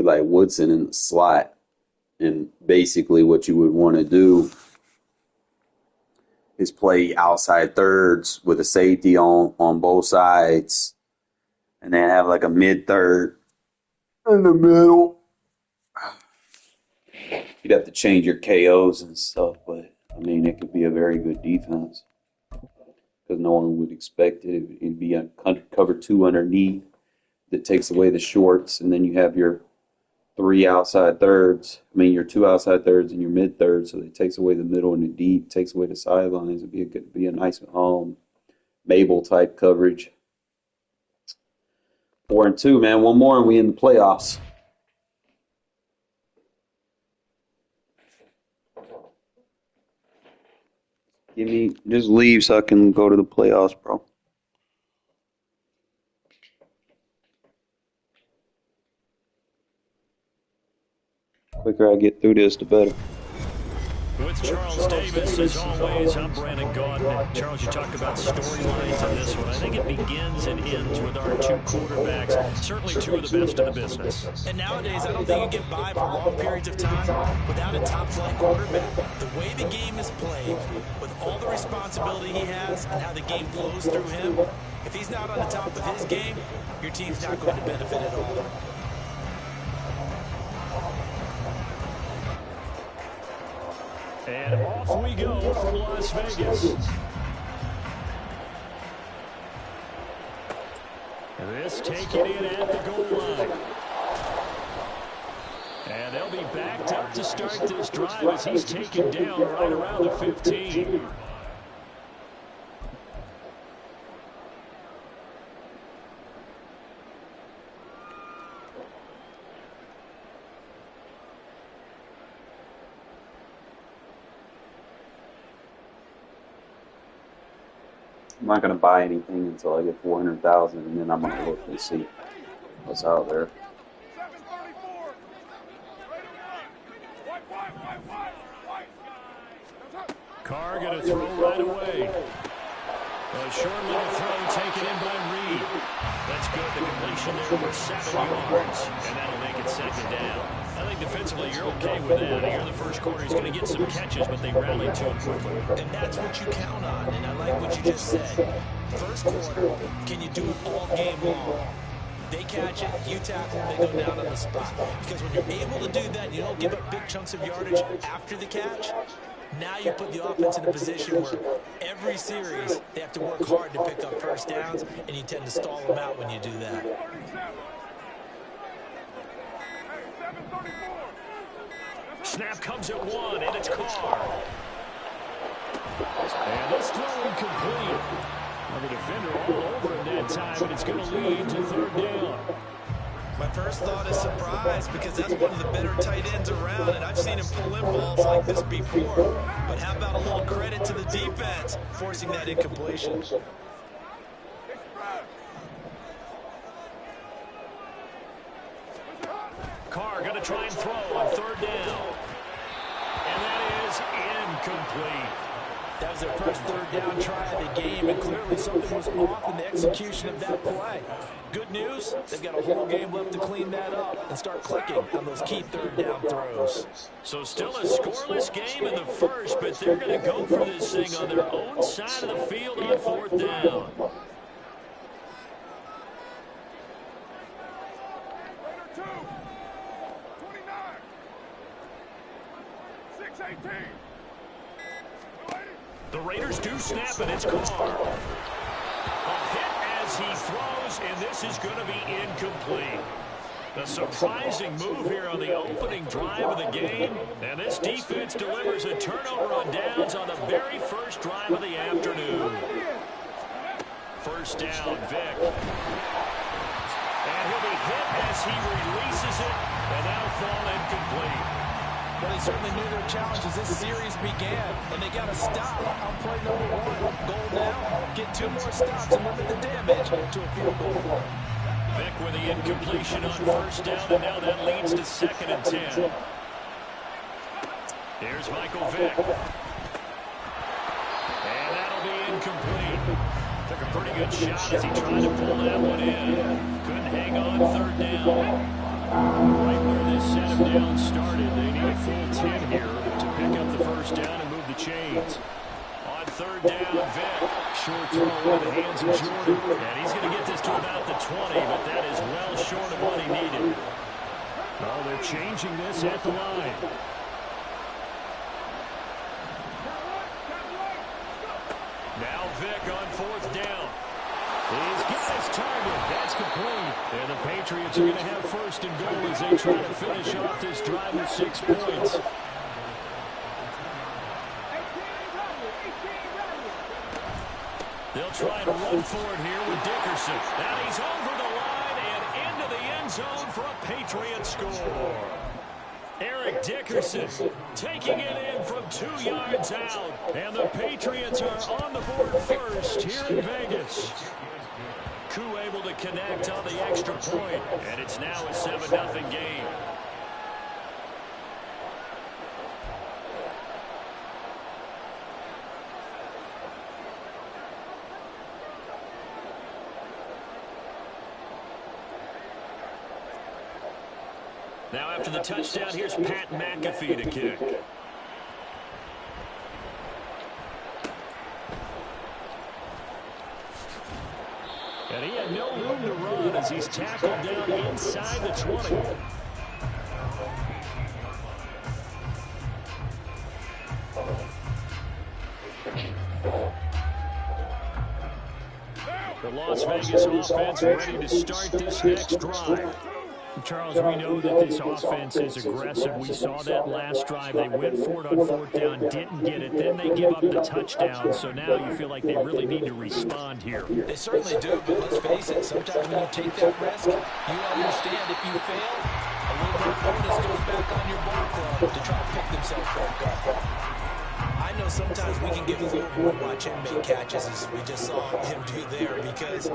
like Woodson in the slot. And basically, what you would want to do is play outside thirds with a safety on both sides, and then have like a mid third in the middle. You'd have to change your KOs and stuff, but I mean, it could be a very good defense because no one would expect it. It'd be a cover 2 underneath that takes away the shorts, and then you have your 3 outside thirds. I mean, your 2 outside thirds and your mid thirds, so it takes away the middle and the deep, takes away the sidelines. It'd be a nice Mabel type coverage. 4-2, man. One more and we in the playoffs. Just leave so I can go to the playoffs, bro. Quicker I get through this, the better. With Charles Davis, as always, I'm Brandon Gaudin. Charles, you talked about storylines in this one. I think it begins and ends with our 2 quarterbacks, certainly 2 of the best in the business. And nowadays, I don't think you get by for long periods of time without a top-flight quarterback. The way the game is played, with all the responsibility he has and how the game flows through him, if he's not on the top of his game, your team's not going to benefit at all. And off we go from Las Vegas. This taken in at the goal line. And they'll be backed up to start this drive as he's taken down right around the 15. I'm not going to buy anything until I get 400,000, and then I'm going to look and see what's out there. Carr going to throw right away. A short little throw taken in by Reed. That's good. The completion there for 7 yards, and that'll make it 2nd down. I think defensively you're okay with that. Here in the first quarter he's going to get some catches, but they rallied to him quickly. And that's what you count on, and I like what you just said. First quarter, can you do it all game long? They catch it, you tackle them, they go down on the spot. Because when you're able to do that and you don't give up big chunks of yardage after the catch, now you put the offense in a position where every series they have to work hard to pick up first downs, and you tend to stall them out when you do that. Snap comes at 1, and it's Carr. And this throw incomplete. Well, the defender all over him that time, and it's going to lead to 3rd down. My first thought is surprise, because that's one of the better tight ends around, and I've seen him pull in balls like this before. But how about a little credit to the defense forcing that incompletion? Carr going to try and throw on 3rd down. And that is incomplete. That was their first 3rd down try of the game, and clearly something was off in the execution of that play. Good news, they've got a whole game left to clean that up and start clicking on those key 3rd down throws. So still a scoreless game in the first, but they're going to go for this thing on their own side of the field on 4th down. The Raiders do snap, and it's Carr. A hit as he throws, and this is going to be incomplete. A surprising move here on the opening drive of the game, and this defense delivers a turnover on downs on the very first drive of the afternoon. 1st down, Vick. And he'll be hit as he releases it, and that'll fall incomplete. Well, they certainly knew their challenge as this series began, and they got to stop on play number 1. Goal now, get 2 more stops and limit the damage to a field goal. Vick with the incompletion on 1st down, and now that leads to 2nd and 10. Here's Michael Vick. incomplete. Took a pretty good shot as he tried to pull that one in. Couldn't hang on third down. Right where this set of downs started, they need a full 10 here to pick up the first down and move the chains. On third down, Vick. Short throw into the hands of Jordan. And he's going to get this to about the 20, but that is well short of what he needed. Oh, they're changing this at the line. Now Vick on fourth down. He's got his target. That's complete. And the Patriots are going to have first and goal as they try to finish off this drive with 6 points. They'll try to run for it here with Dickerson. And he's over the line and into the end zone for a Patriot score. Eric Dickerson taking it in from 2 yards out. And the Patriots are on the board first here in Vegas. Koo able to connect on the extra point. And it's now a 7-0 game. Now after the touchdown, here's Pat McAfee to kick. And he had no room to run as he's tackled down inside the 20. The Las Vegas offense ready to start this next drive. Charles, we know that this offense is aggressive. We saw that last drive. They went for it on fourth down, didn't get it. Then they give up the touchdown. So now you feel like they really need to respond here. They certainly do, but let's face it, sometimes when you take that risk, you understand if you fail, a little bit of bonus goes back on your ball club to try to pick themselves back up. I know sometimes we can give a little more watch him make catches as we just saw him do there because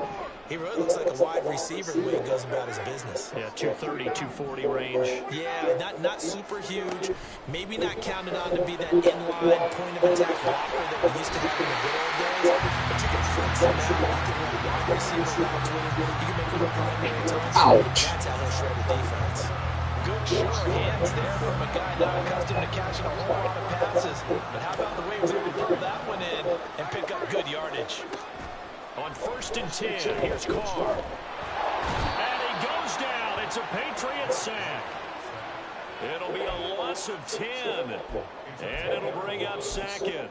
he really looks like a wide receiver the way he goes about his business. Yeah, 230, 240 range. Yeah, not super huge. Maybe not counted on to be that inline point of attack blocker that we used to have in the good old days. But you can flex him out. You can run wide receiver routes with him. You can make him a primary target. Ouch. That's how he'll shred the defense. Good sure hands there from a guy not accustomed to catching a whole lot of passes. But how about the way he was able to pull that one in and pick up good yardage? On first and 10, here's Carr. And he goes down. It's a Patriot sack. It'll be a loss of 10. And it'll bring up second.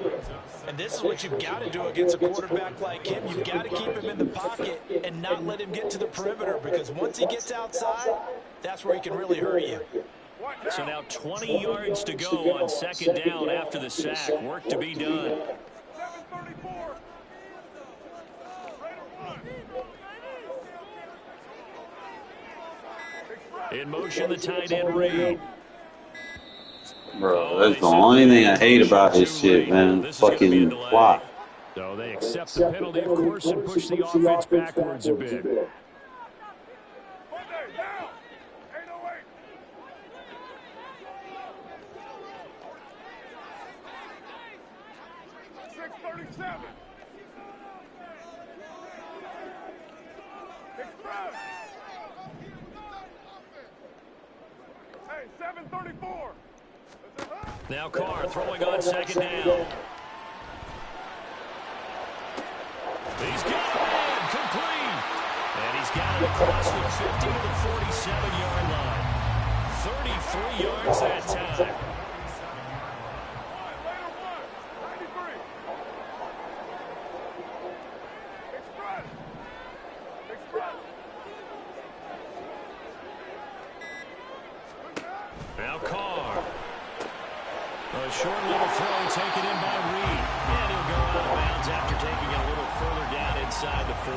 And this is what you've got to do against a quarterback like him. You've got to keep him in the pocket and not let him get to the perimeter because once he gets outside, that's where he can really hurt you. So now 20 yards to go on second down after the sack. Work to be done. In motion, the tight end Reed. Bro, that's the only thing I hate about this shit, man. Fucking clock. So they accept the penalty, of course, and push the offense backwards a bit. Now Carr throwing on second down. He's got it in, complete. And he's got it across the 50 to the 47-yard line. 33 yards that time. Now Carr. A short little throw taken in by Reed. And he'll go out of bounds after taking it a little further down inside the 40.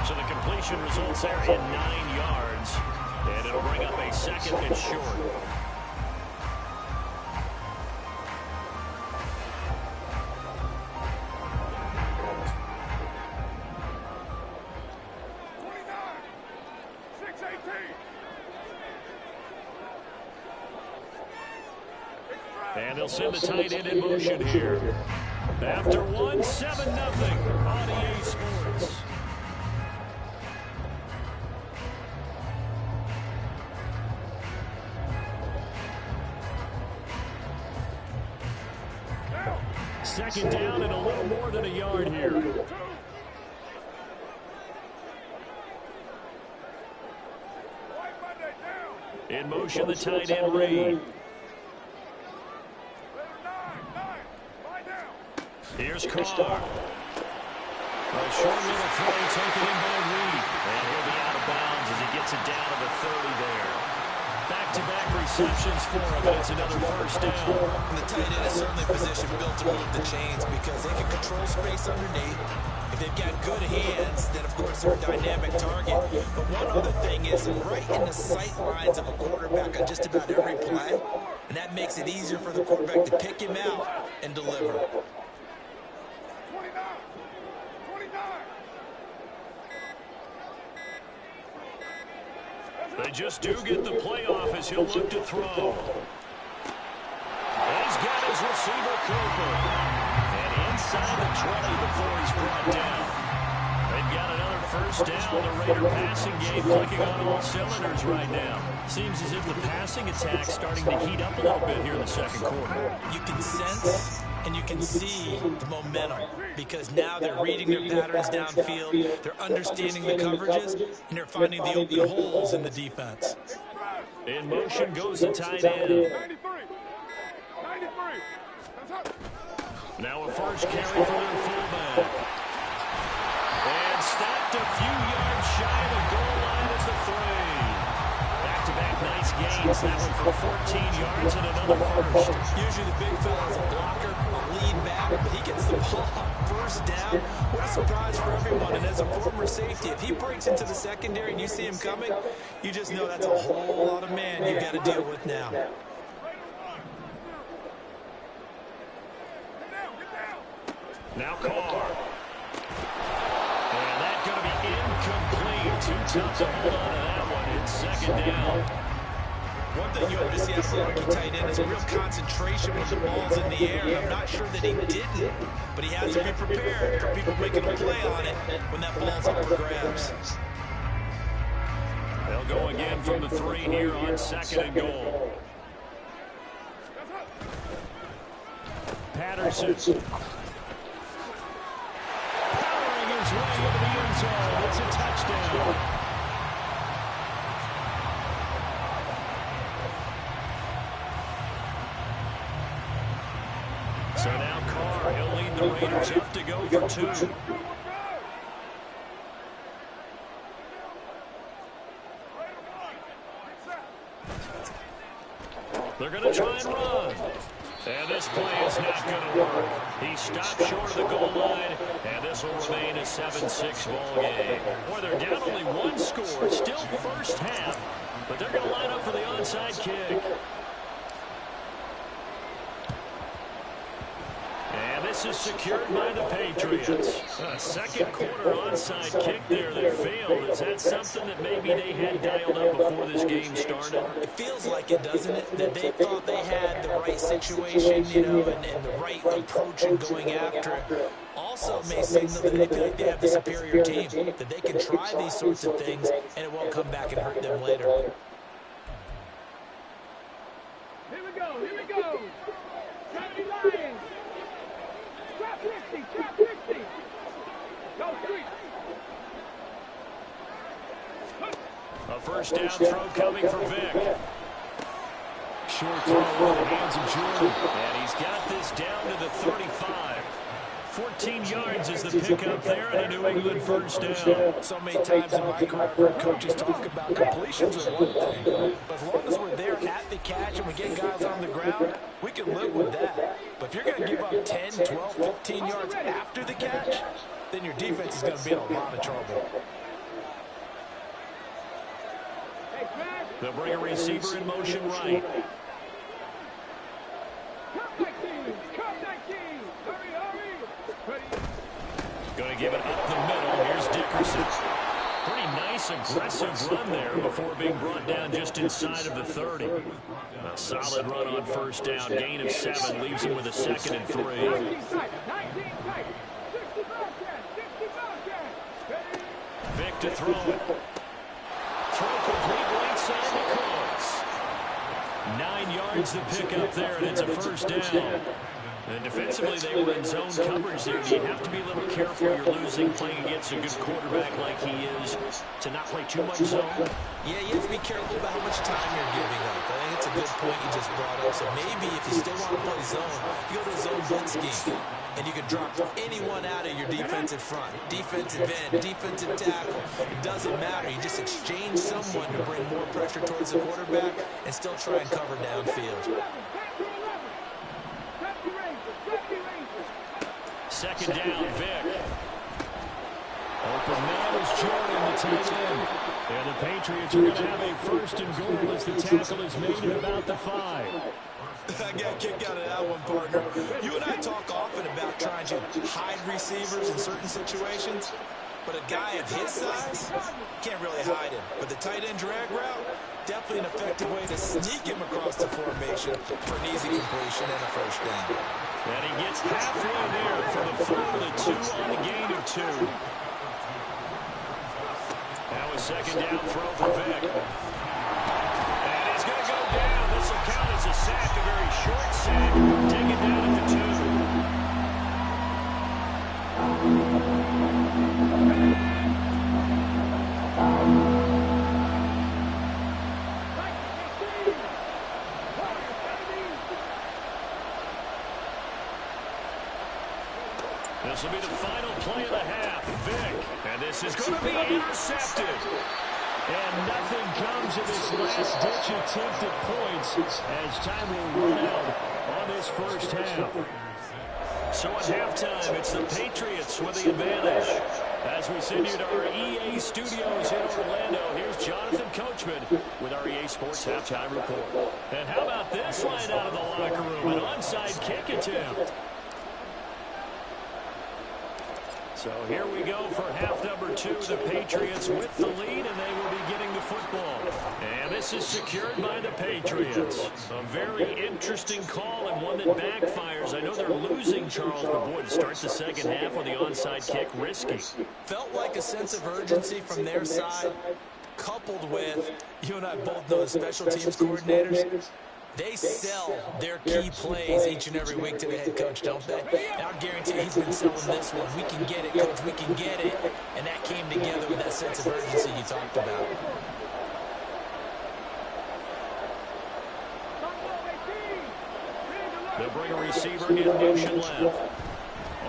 So the completion results there in 9 yards. And it'll bring up a second and short. And they'll send the tight end in motion here. After one, 7-0 on EA Sports. Second down and a little more than a yard here. In motion, the tight end Reed. Here's Carr. A short little throw taken in by Reed. And he'll be out of bounds as he gets it down to the 30 there. Back-to-back receptions for him, and it's another first down. And the tight end is certainly a position built to move the chains because they can control space underneath. If they've got good hands, then of course they're a dynamic target. But one other thing is right in the sight lines of a quarterback on just about every play, and that makes it easier for the quarterback to pick him out and deliver. They just do get the playoff as he'll look to throw. He's got his receiver Cooper. And inside the 20 before he's brought down. They've got another first down. The Raider passing game clicking on all cylinders right now. Seems as if the passing attack's starting to heat up a little bit here in the second quarter. You can sense and you can see the momentum because now they're reading their patterns downfield, they're understanding the coverages, and they're finding the open holes in the defense. In motion goes the tight end. Now a first carry for their fullback. And stopped a few yards shy of the goal line at the 3. Back-to-back nice gains. That one for 14 yards and another first. Usually the big fella's a blocker, a lead back, but he gets the ball on first down. What a surprise for everyone. And as a former safety, if he breaks into the secondary and you see him coming, you just know that's a whole lot of man you've got to deal with now. Now Carr. And that's going to be incomplete. Too tough to hold on to that one. It's second down. One thing you hope to see out of the rookie tight end is a real concentration when the ball's in the air. And I'm not sure that he didn't, but he has to be prepared for people making a play on it when that ball's up for grabs. They'll go again from the 3 here on second and goal. Patterson. Powering his way into the end zone. It's a touchdown. So now Carr, he'll lead the Raiders up to go for 2. They're going to try and run. And this play is not going to work. He stopped short of the goal line, and this will remain a 7-6 ball game. Boy, they're down only 1 score, still first half, but they're going to line up for the onside kick. And this is secured by the Patriots. A second quarter onside kick there that failed. Is that something that maybe they had dialed up before this game started? It feels like it, doesn't it? That they thought they had the right situation, you know, and the right approach in going after it. Also may signal that they feel like they have the superior team, that they can try these sorts of things, and it won't come back and hurt them later. Here we go, here we go. Johnny Lions. Trap 60, trap 60. Go 3. A first down throw coming for Vic. Short throw in the hands of Jordan. And he's got this down to the 35. 14 yards is the pickup there and a New England first down. So many times in my career, coaches talk about completions are one thing. But as long as we're there at the catch and we get guys on the ground, we can live with that. But if you're going to give up 10, 12, 15 yards after the catch, then your defense is going to be in a lot of trouble. They'll bring a receiver in motion right. Going to give it up the middle. Here's Dickerson. Pretty nice, aggressive run there before being brought down just inside of the 30. A solid run on first down. Gain of 7 leaves him with a 2nd and 3. Vick to throw it. Throw complete right side to Cooks. 9 yards to pick up there, and it's a first down. And defensively, they were in zone coverage there. You have to be a little careful. You're losing playing against a good quarterback like he is to not play too much zone. Yeah, you have to be careful about how much time you're giving up. I think it's a good point you just brought up. So maybe if you still want to play zone, you go to a zone blitz scheme. And you can drop anyone out of your defensive front. Defensive end, defensive tackle. It doesn't matter. You just exchange someone to bring more pressure towards the quarterback and still try and cover downfield. Second down, Vick. Open man is Jordan, the tight end. And the Patriots are going to have a first and goal as the tackle is made at about the 5. I got a kick out of that one, partner. You and I talk often about trying to hide receivers in certain situations, but a guy of his size, can't really hide him. But the tight end drag route, definitely an effective way to sneak him across the formation for an easy completion and a first down. And he gets halfway there from the 4 to the 2 on the gain of 2. Now a second down throw for Vick. And he's going to go down. This will count as a sack, a very short sack. Take it down at the 2. This will be the final play of the half. Vick. And this is going to be intercepted. And nothing comes of this last-ditch attempt at points as time will run out on this first half. So at halftime, it's the Patriots with the advantage. As we send you to our EA studios in Orlando, here's Jonathan Coachman with our EA Sports Halftime Report. And how about this line out of the locker room? An onside kick attempt. So here we go for half number 2. The Patriots with the lead, and they will be getting the football. And this is secured by the Patriots. A very interesting call and one that backfires. I know they're losing Charles, but boy, to start the second half with the onside kick, risky. Felt like a sense of urgency from their side, coupled with, you and I both know the special teams coordinators. They sell their key plays each and every week to the head coach, don't they? And I'll guarantee he's been selling this one. We can get it, coach. We can get it. And that came together with that sense of urgency you talked about. They'll bring a receiver in motion left.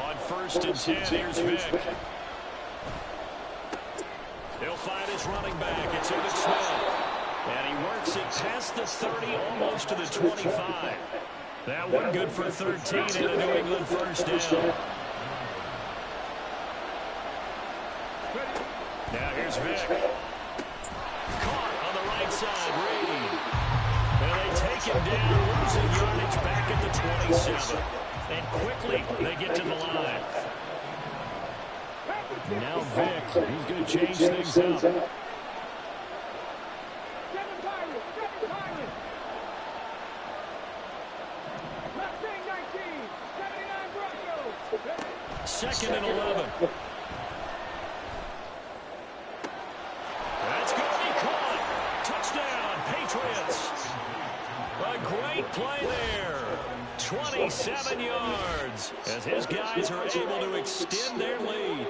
On 1st and 10, here's Vick. He'll find his running back. It's Emmitt Smith. And he works it past the 30, almost to the 25. That one good for 13 and a New England first down. Now here's Vick. Caught on the right side, Reed. And they take him down, losing yardage back at the 27. And quickly, they get to the line. Now Vick, he's going to change things up. Second and 11. That's going to be caught. Touchdown, Patriots. A great play there. 27 yards as his guys are able to extend their lead.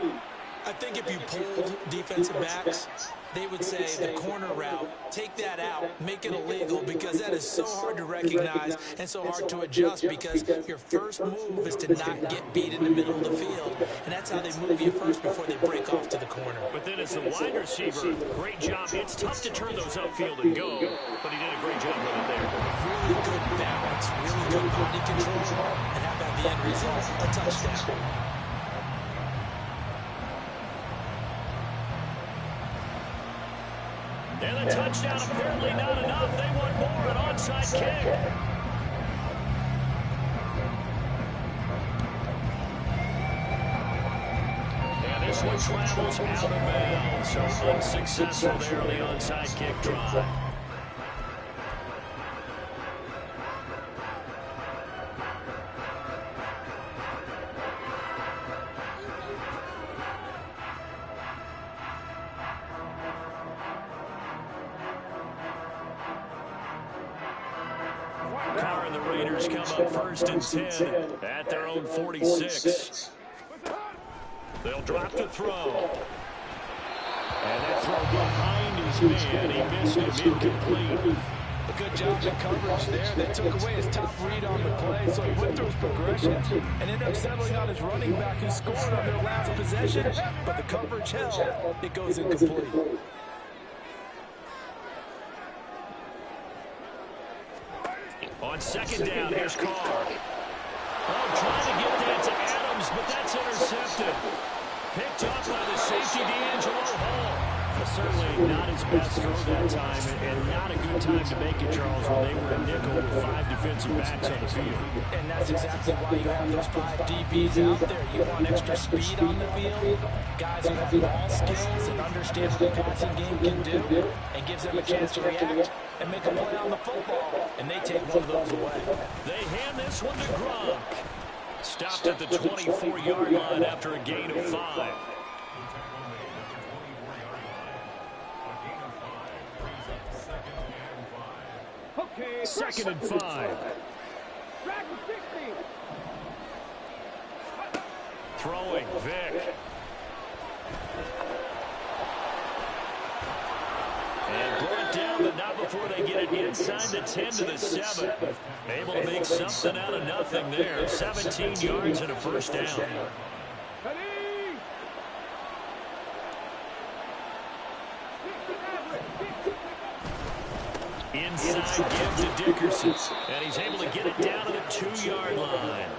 I think if you polled defensive backs, they would say the corner route, take that out, make it illegal, because that is so hard to recognize and so hard to adjust, because your first move is to not get beat in the middle of the field. And that's how they move you first before they break off to the corner. But then as the wide receiver, great job. It's tough to turn those upfield and go, but he did a great job with it there. Really good balance, really good body control, and how about the end result? A touchdown. And the touchdown apparently not enough. They want more, an onside kick. And this one travels out of bounds, so unsuccessful there on the onside kick drive. Raiders come up 1st and 10 at their own 46. They'll drop to throw. And that throw behind his man. He missed him, incomplete. A good job in coverage there. They took away his top read on the play, so he went through his progressions and ended up settling on his running back who scored on their last possession, but the coverage held. It goes incomplete. On 2nd down, here's Carr. Oh, trying to get that to Adams, but that's intercepted. Picked up by the safety, D'Angelo Hall. Certainly not his best throw that time, and not a good time to make it, Charles, when they were a nickel with 5 defensive backs on the field. And that's exactly why you have those 5 DBs out there. You want extra speed on the field, guys who have ball skills and understand what the passing game can do, and gives them a chance to react and make a play on the football, and they take one of those away. They hand this one to Gronk. Stopped at the 24-yard line after a gain of 5. Okay, 2nd and 5. Track of 60. Throwing, Vic. And brought down, but not before they get it inside the 10 to the 7. Able to make something out of nothing there. 17 yards and a 1st down. Inside give to Dickerson. And he's able to get it down to the 2-yard line.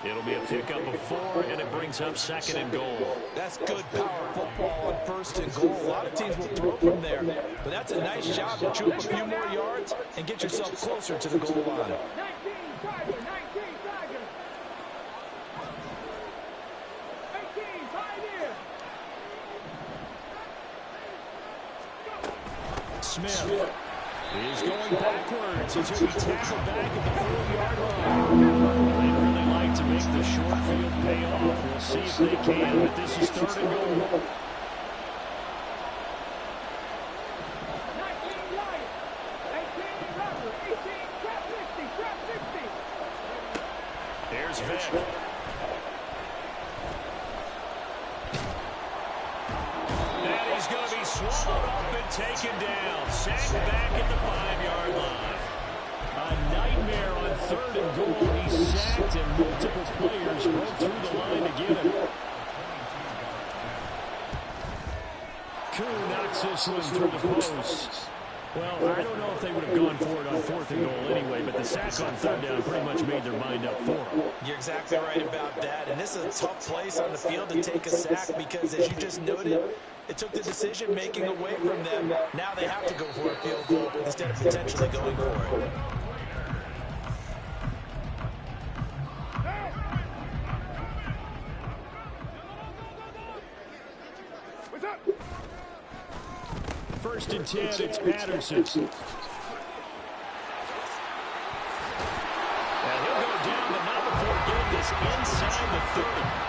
It'll be a pickup of 4, and it brings up 2nd and goal. That's good power football on 1st and goal. A lot of teams will throw from there, but that's a nice job to chew up a few more yards and get yourself closer to the goal line. 19 Tiger, 19 Tiger. 18 Pioneer. Smith is going backwards as he'll be tackled back at the 4-yard line. They'd really like to make the short field pay off. We'll see if they can, but this is 3rd and goal. 19 Lion. 18 Rubber. 18 Trap 60. Trap 60. Here's Vic. And he's going to be swallowed up and taken down. Sacked back at the 5-yard line. A nightmare on 3rd and goal. He's sacked and multiple players broke through the line to get him. Koo knocks this one through the post. Well, I don't know if they would have gone for it on 4th and goal anyway, but the sack on 3rd down pretty much made their mind up for them. You're exactly right about that, and this is a tough place on the field to take a sack because, as you just noted, it took the decision-making away from them. Now they have to go for a field goal instead of potentially going for it. What's up? 1st and 10, it's Patterson. And he'll go down, but not before getting this inside the 30.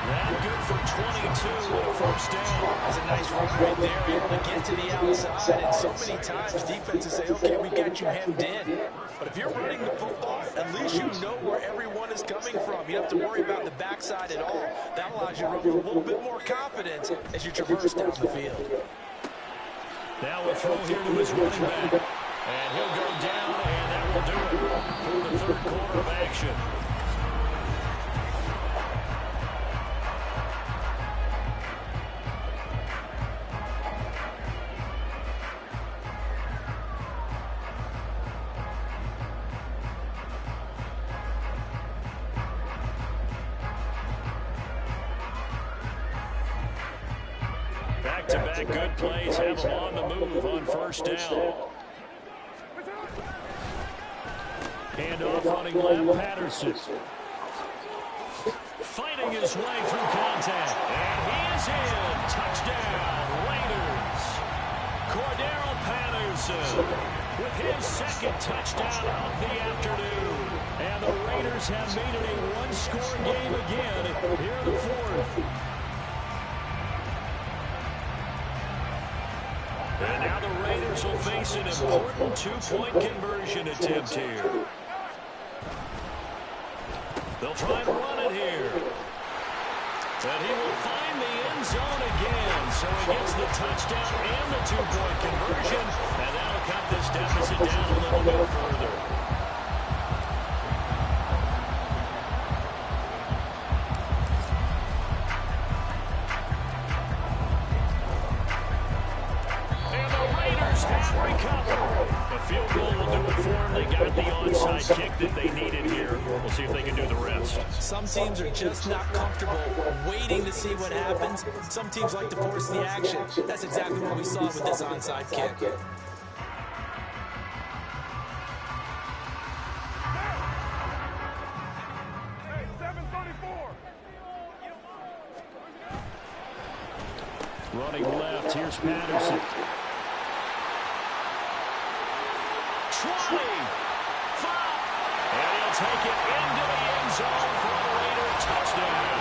That good for 22 and a 1st down. That's a nice run right there, able to get to the outside. And so many times defenses say, okay, we got you hemmed in. But if you're running the football, at least you know where everyone is coming from. You don't have to worry about the backside at all. That allows you to run with a little bit more confidence as you traverse down the field. Now we'll throw here to his running back. And he'll go down, and that will do it for the 3rd quarter of action. Back-to-back good plays have him on the move on 1st down. Hand off running left, Patterson. Fighting his way through contact. And he is in. Touchdown, Raiders. Cordero Patterson with his 2nd touchdown of the afternoon. And the Raiders have made it a one-score game again here in the 4th. And now the Raiders will face an important 2-point conversion attempt here. They'll try and run it here. And he will find the end zone again. So he gets the touchdown and the two-point conversion. And that'll cut this deficit down a little bit further. And the Raiders have recovered. A field goal will do it for them. They got the onside kick that they needed here. We'll see if they can do the rest. Some teams are just not comfortable waiting to see what happens. Some teams like to force the action. That's exactly what we saw with this onside kick. Hey, 734. Running left, here's Patterson. 20, 5, and he'll take it into the end zone for a Raider touchdown.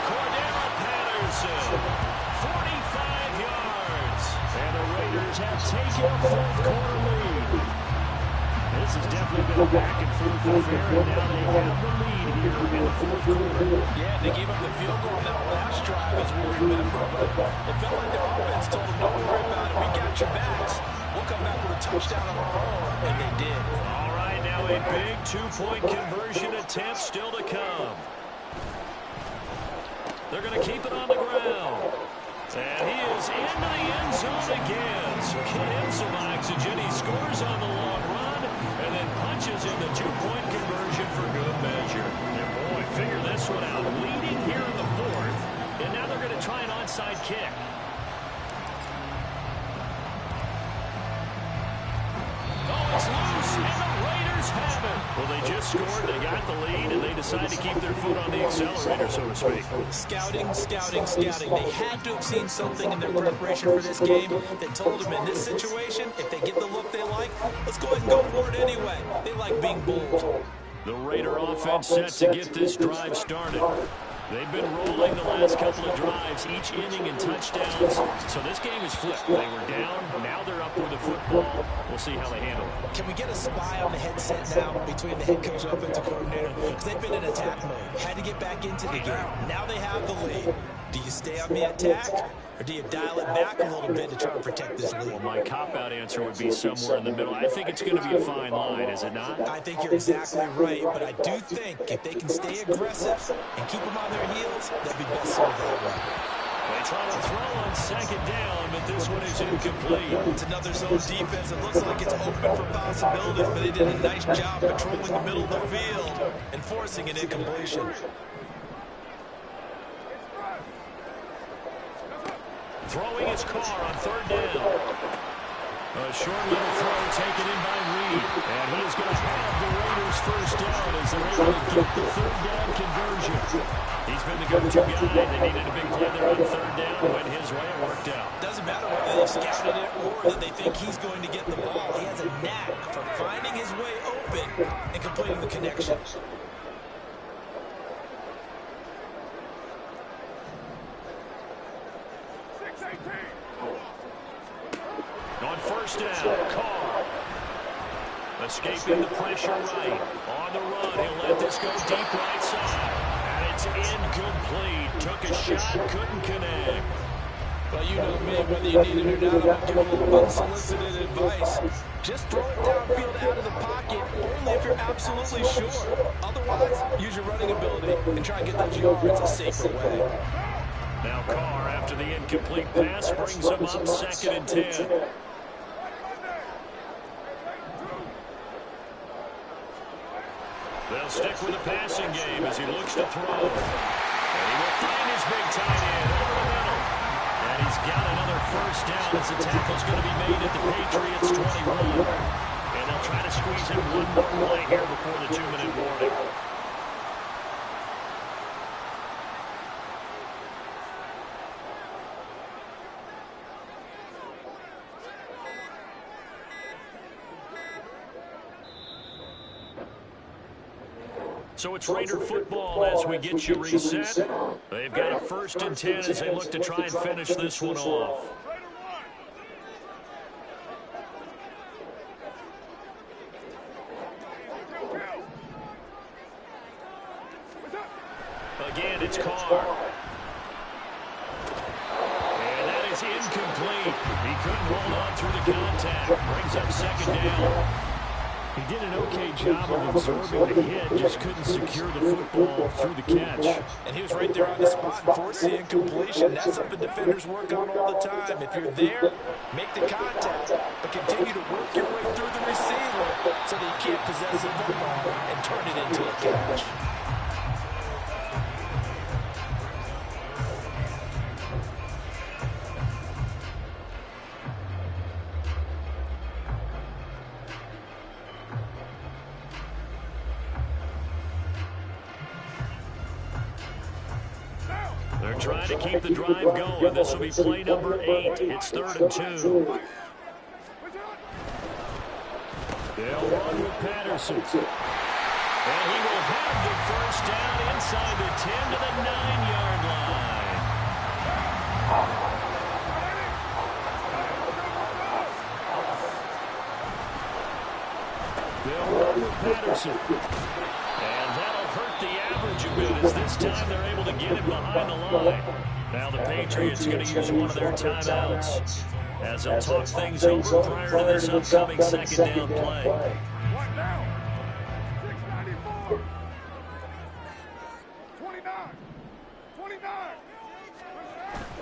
Cordero Patterson, 45 yards, and the Raiders have taken a fourth quarter lead. This has definitely been a back-and-forth affair, and now they have the lead here in the fourth quarter. Yeah, they gave up the field goal on that last drive, as we remember, but it felt like their offense told them, don't worry about it, we got your backs. We'll come back with a touchdown of our own, and they did. All right, now a big two-point conversion attempt still to come. They're going to keep it on the ground. And he is into the end zone again. So get him some oxygen. He scores on the long run and then punches in the two-point conversion for good measure. And boy, figure this one out. Leading here in the fourth, and now they're going to try an onside kick. Oh, it's loose, and the Raiders have it. Well, they just scored, they got the lead, and they decide to keep their foot on the accelerator, so to speak. Scouting, scouting, scouting. They had to have seen something in their preparation for this game that told them in this situation, if they get the look they like, let's go ahead and go for it anyway. They like being bold. The Raider offense set to get this drive started. They've been rolling the last couple of drives, each inning in touchdowns. So this game is flipped. They were down, now they're up with the football. We'll see how they handle it. Can we get a spy on the headset now between the head coach and offensive coordinator? Because they've been in attack mode. Had to get back into the game. Now they have the lead. Do you stay on the attack, or do you dial it back a little bit to try and protect this lead? Well, my cop-out answer would be somewhere in the middle. I think it's going to be a fine line, is it not? I think you're exactly right, but I do think if they can stay aggressive and keep them on their heels, they'll be best served that way. They try to throw on second down, but this one is incomplete. It's another zone defense. It looks like it's open for possibilities, but they did a nice job patrolling the middle of the field and forcing an incompletion. Throwing his car on third down. A short little throw taken in by Reed. And he is going to have the Raiders first down as they're able to get the third down conversion. He's been the go-to guy. They needed a big play there on third down. Went his way. It worked out. Doesn't matter whether they scouted it or that they think he's going to get the ball. He has a knack for finding his way open and completing the connection. On first down, Carr. Escaping the pressure right. On the run, he'll let this go deep right side. And it's incomplete. Took a shot, couldn't connect. Well, you know me, whether you need it or not, I'm going to give a little unsolicited advice. Just throw it downfield out of the pocket, only if you're absolutely sure. Otherwise, use your running ability and try and get those yards a safer way. Now Carr, after the incomplete pass, brings him up 2nd and 10. They'll stick with the passing game as he looks to throw. And he will find his big tight end over the middle. And he's got another first down as the tackle's going to be made at the Patriots' 21. And they'll try to squeeze in one more play here before the 2-minute warning. So it's Raider football as we get you reset. They've got a 1st and 10 as they look to try and finish this one off. it's Carr. And that is incomplete. He couldn't hold on through the contact. Brings up second down. He did an okay job of absorbing the hit, just couldn't secure the football through the catch. And he was right there on the spot and forced the incompletion. That's something defenders work on all the time. If you're there, make the contact, but continue to work your way through the receiver so that you can't possess the football and turn it into a catch. They're trying to keep the drive going. This will be play number 8. It's 3rd and 2. They'll run with Patterson. And he will have the first down inside the 10 to the 9-yard line. They'll run with Patterson. And that'll hurt the average a bit as this time they're able to get him behind the line. Now the Patriots are going to use one of their timeouts as they'll talk things over prior to this upcoming second down play. What now? 694. 29. 29.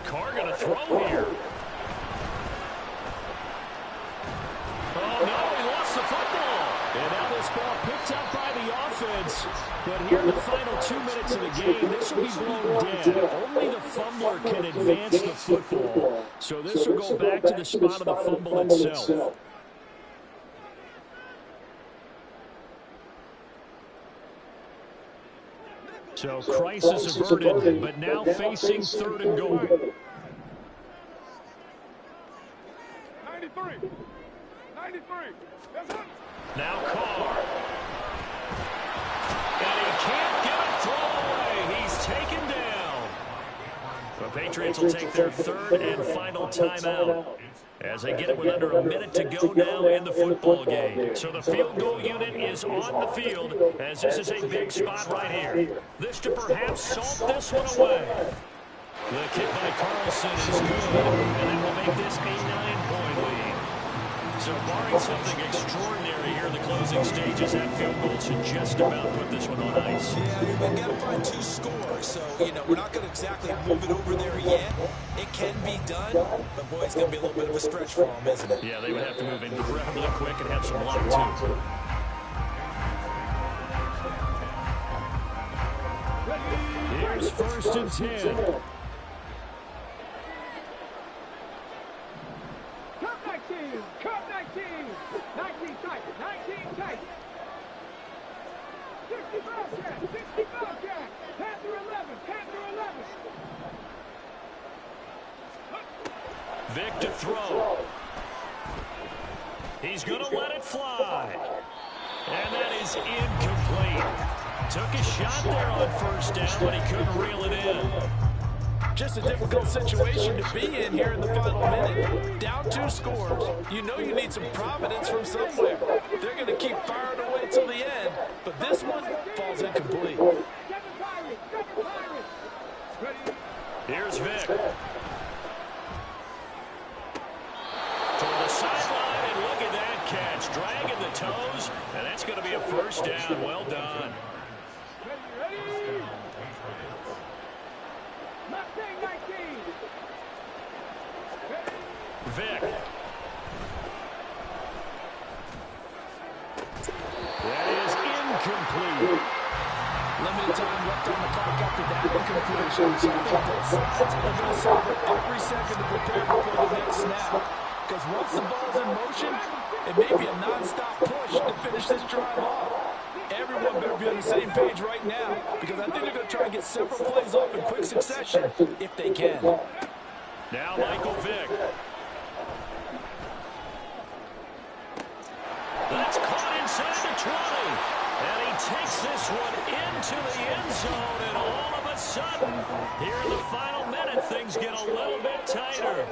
Carr going to throw here. Oh, no, he lost the football. And now this ball picked up by the offense. But here in the final 2 minutes of the game, this will be blown dead. Only the fumbler can advance the football. So this will go back to the spot of the fumble itself. So crisis averted, but now facing 3rd and goal. 93. 93. That's it. Now Carr. And he can't get a throw away. He's taken down. The Patriots will take their 3rd and final timeout as they get it with under a minute to go now in the football game. So the field goal unit is on the field as this is a big spot right here. This to perhaps salt this one away. The kick by Carlson is good, and that will make this a 9-point lead. So barring something extraordinary here in the closing stages, that field goal should just about put this one on ice. Yeah, we've got to find 2 scores, so, we're not going to exactly move it over there yet. It can be done, but, boy, it's going to be a little bit of a stretch for them, isn't it? Yeah, they would have to move incredibly quick and have some luck, too. Here's 1st and 10. Cut 19. 19 tight. 19 tight. 65 jack. 65 jack. Panther 11. Panther 11. Vic to throw. He's going to let it fly. And that is incomplete. Took a shot there on 1st down, but he couldn't reel it in. Just a difficult situation to be in here in the final minute. Down 2 scores. You know you need some providence from somewhere. They're going to keep firing away till the end, but this one falls incomplete. Here's Vic. Toward the sideline, and look at that catch. Dragging the toes, and that's going to be a 1st down. Well done. Vic. That is incomplete. Limited time left on the clock after that incompletion. So I think both sides are going to savor every second to prepare before the next snap. Because once the ball's in motion, it may be a non-stop push to finish this drive off. Everyone better be on the same page right now, because I think they're going to try and get several plays off in quick succession if they can. Now Michael Vick. That's caught inside the 20. And he takes this one into the end zone, and all of a sudden, here in the final minute, things get a little bit tighter.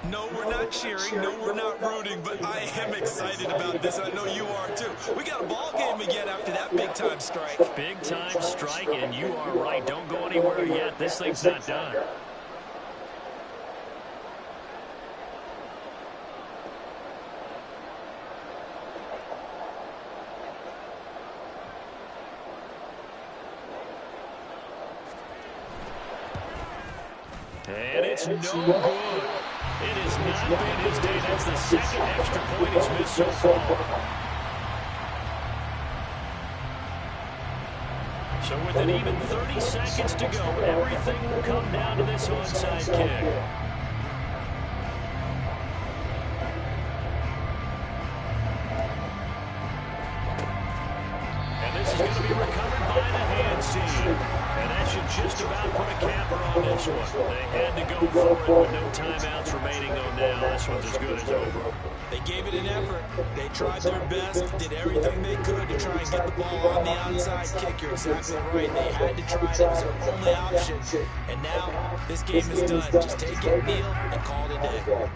No, we're not cheering. No, we're not rooting, but I am excited about this, and I know you are too. We got a ball game again after that big-time strike. Big-time strike, and you are right. Don't go anywhere yet. This thing's not done. And it's no good. It has not been his day. That's the second extra point he's missed so far. So with an even 30 seconds to go, everything will come down to this onside kick. And this is going to be recovered by the hands team. And that should just about put a capper on this one. They had to go for it with no timeouts remaining, though now this one's as good as over. They gave it an effort. They tried their best, did everything they could to try and get the ball on the onside kick. You're exactly right. They had to try it. It was their only option. And now this game is done. Just take it, kneel, and call it a day.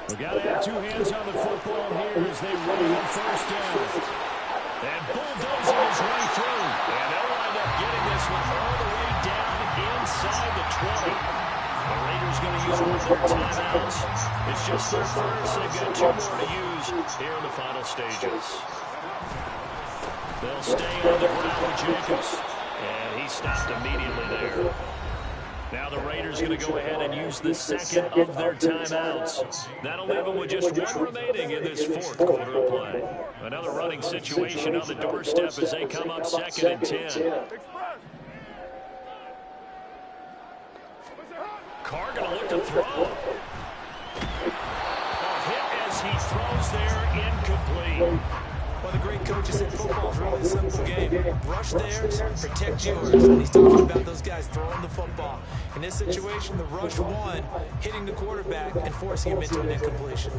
We got to have two hands on the football here as they run on first down. And bulldozing his way through. And they'll wind up getting this one all the way down inside the 20. The Raiders going to use one of their timeouts. It's just their first. They've got two more to use here in the final stages. They'll stay on the ground with Jacobs. And he stopped immediately there. Now the Raiders going to go ahead and use the second of their timeouts. That'll leave them with just one remaining in this fourth quarter of play. Another running situation on the doorstep as they come up 2nd and 10. Carr going to look to throw. A hit as he throws there, incomplete. Well, the great coaches said football is a really simple game. Rush theirs, protect yours. And he's talking about those guys throwing the football. In this situation, the rush one, hitting the quarterback and forcing him into an incompletion.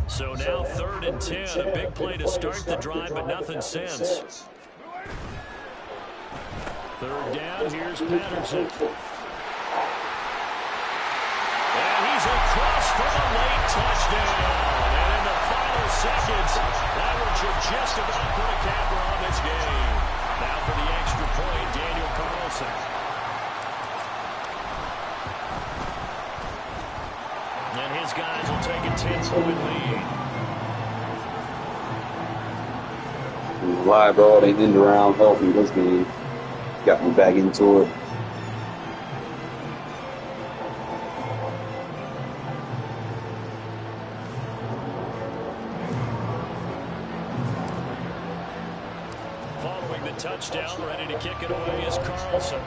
So now 3rd and 10, a big play to start the drive, but nothing since. 3rd down, here's Patterson. And he's across for the late touchdown. And in the final seconds, that one should just about put a capper on this game. Now for the extra point, Daniel Carlson. And his guys will take a 10-point lead. Live, bro. They end around healthy this game. Got me back into it. Following the touchdown, ready to kick it away is Carlson.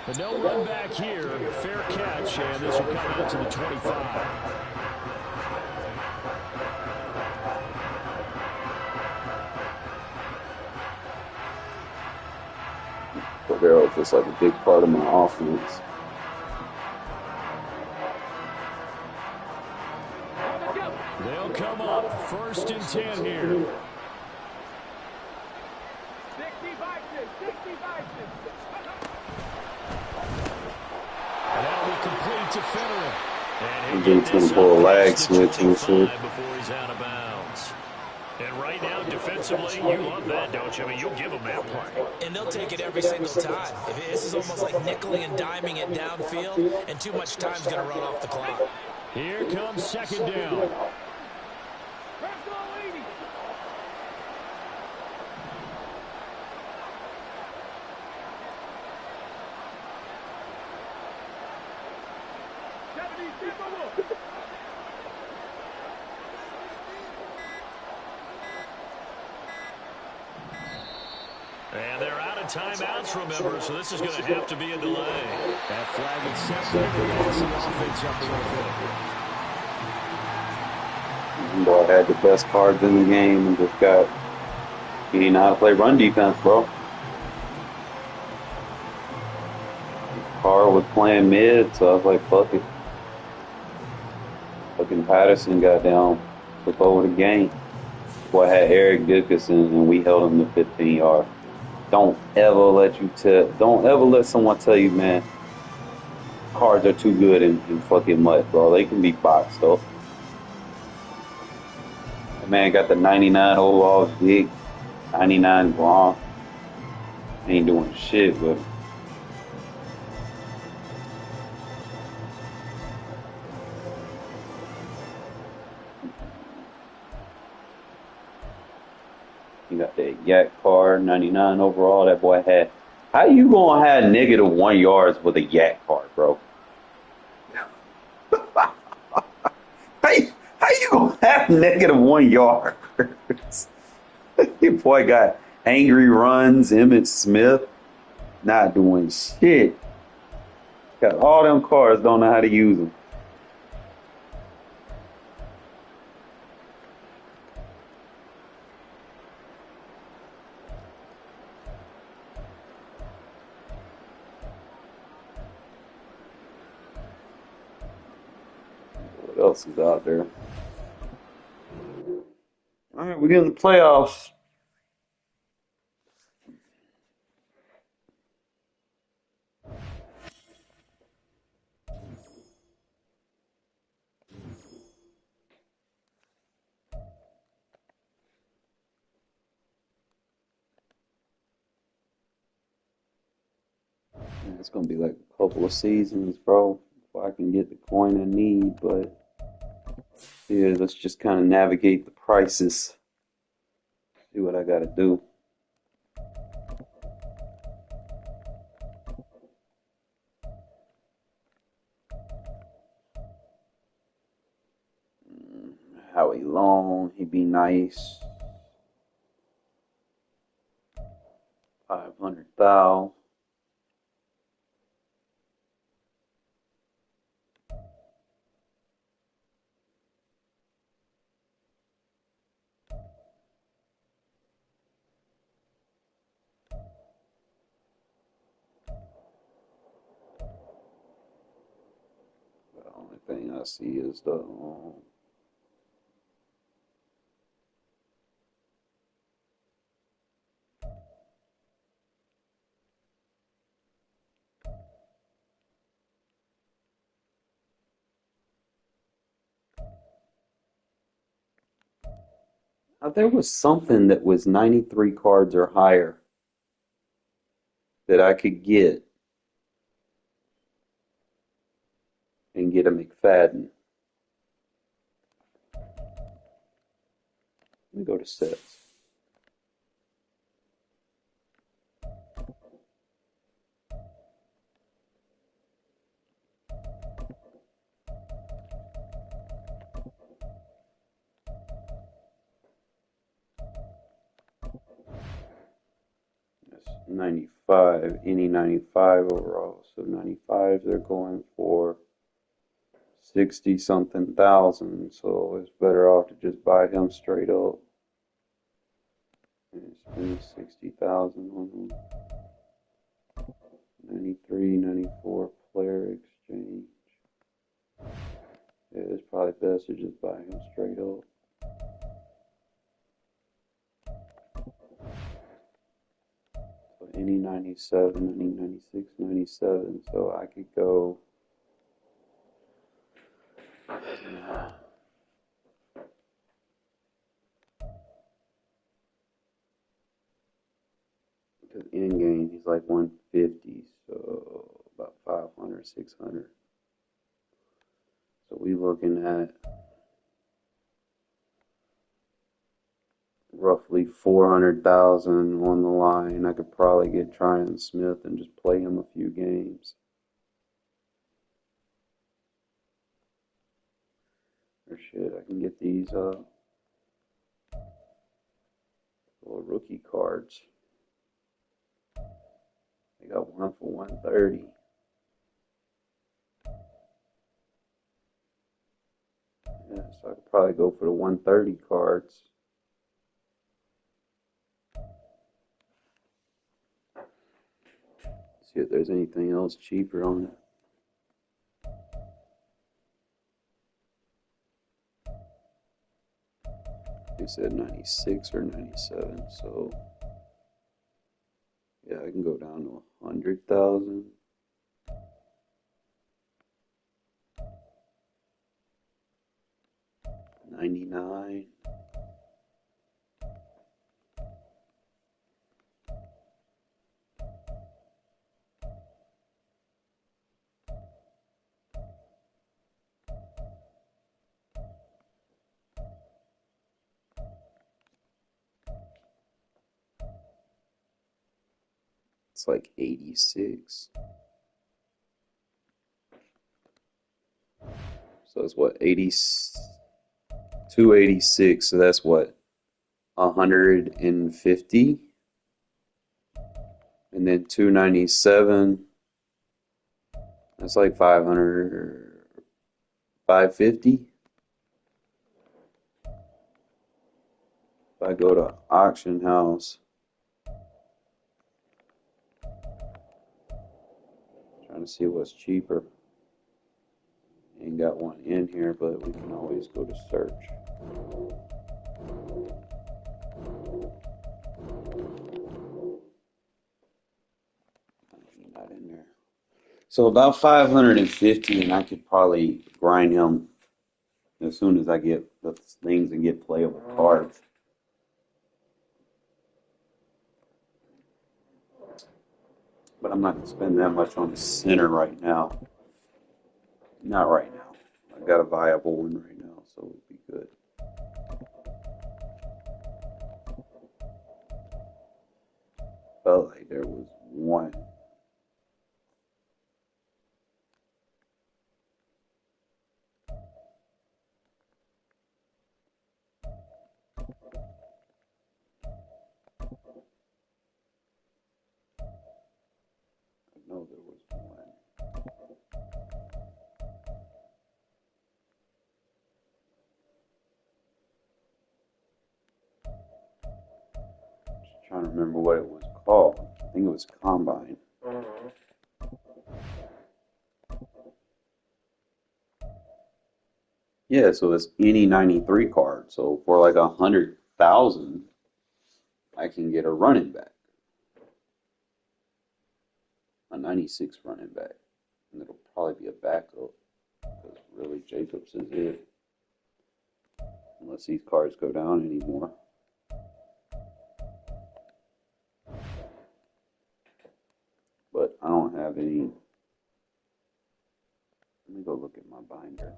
But no run back here. Fair catch, and this will come out to the 25. Cordero is just like a big part of my offense. They'll come up 1st and 10 here. 65. And that'll be complete to Federer. And Dude's gonna pull a lag switch and shit. Before he's out of bounds. And right now, defensively, you love that, don't you? I mean, you'll give them that play. And they'll take it every single time. This is almost like nickeling and diming it downfield, and too much time's going to run off the clock. Here comes 2nd down. And they're out of timeouts, remember, so this is going to have to be a delay. That flag is set for the passing offense up a little bit. Boy, had the best cards in the game and just got, he didn't know how to play run defense, bro. Carr was playing mid, so I was like, fuck it. Fucking Patterson got down, took over the game. boy had Eric Dickerson, and we held him to 15 yards. Don't ever let someone tell you, man, cards are too good in fucking mud, bro. They can be boxed up. The man got the 99 overall Vic, 99 Gronk. Ain't doing shit with him. You got that Yak card, 99 overall. That boy had. How you gonna have -1 yards with a Yak card, bro? How you gonna have -1 yards? Your boy got angry runs. Emmitt Smith not doing shit. Got all them cards. Don't know how to use them. What else is out there? All right, we're getting the playoffs. It's gonna be like a couple of seasons, bro, before I can get the coin I need. But yeah, let's just kind of navigate the prices. See what I gotta do. Howie Long, he'd be nice. 500,000. The only thing I see is the there was something that was 93 cards or higher that I could get and get a McFadden. Let me go to sets. That's 95, any 95 overall. So 95, they're going for 60 something thousand. So it's better off to just buy him straight up. And spend 60,000 on him. 93, 94 player exchange. Yeah, it's probably best to just buy him straight up. So any 97, any 96, 97. So I could go. Because in game he's like 150, so about 500, 600. So we looking at roughly 400,000 on the line. I could probably get Tryon Smith and just play him a few games. Or shit, I can get these little rookie cards. They got one for 130. Yeah, so I could probably go for the 130 cards. See if there's anything else cheaper on it. we said 96 or 97. So yeah, I can go down to 100,000. 99. It's like 86. So it's what, 80, 286. So that's what, 150. And then 297. That's like 500, 550. If I go to auction house, trying to see what's cheaper. Ain't got one in here, but we can always go to search. Not in there. So about 550, and I could probably grind him as soon as I get the things and get playable cards. But I'm not going to spend that much on the center right now. Not right now. I've got a viable one right now, so it would be good. Felt like there was one. I know there was one. Just trying to remember what it was called. I think it was Combine. Yeah, so it's any 93 card. So for like 100,000, I can get a running back, a 96 running back, and it'll probably be a backup because really Jacobs is it, unless these cards go down anymore. But I don't have any. Let me go look at my binder.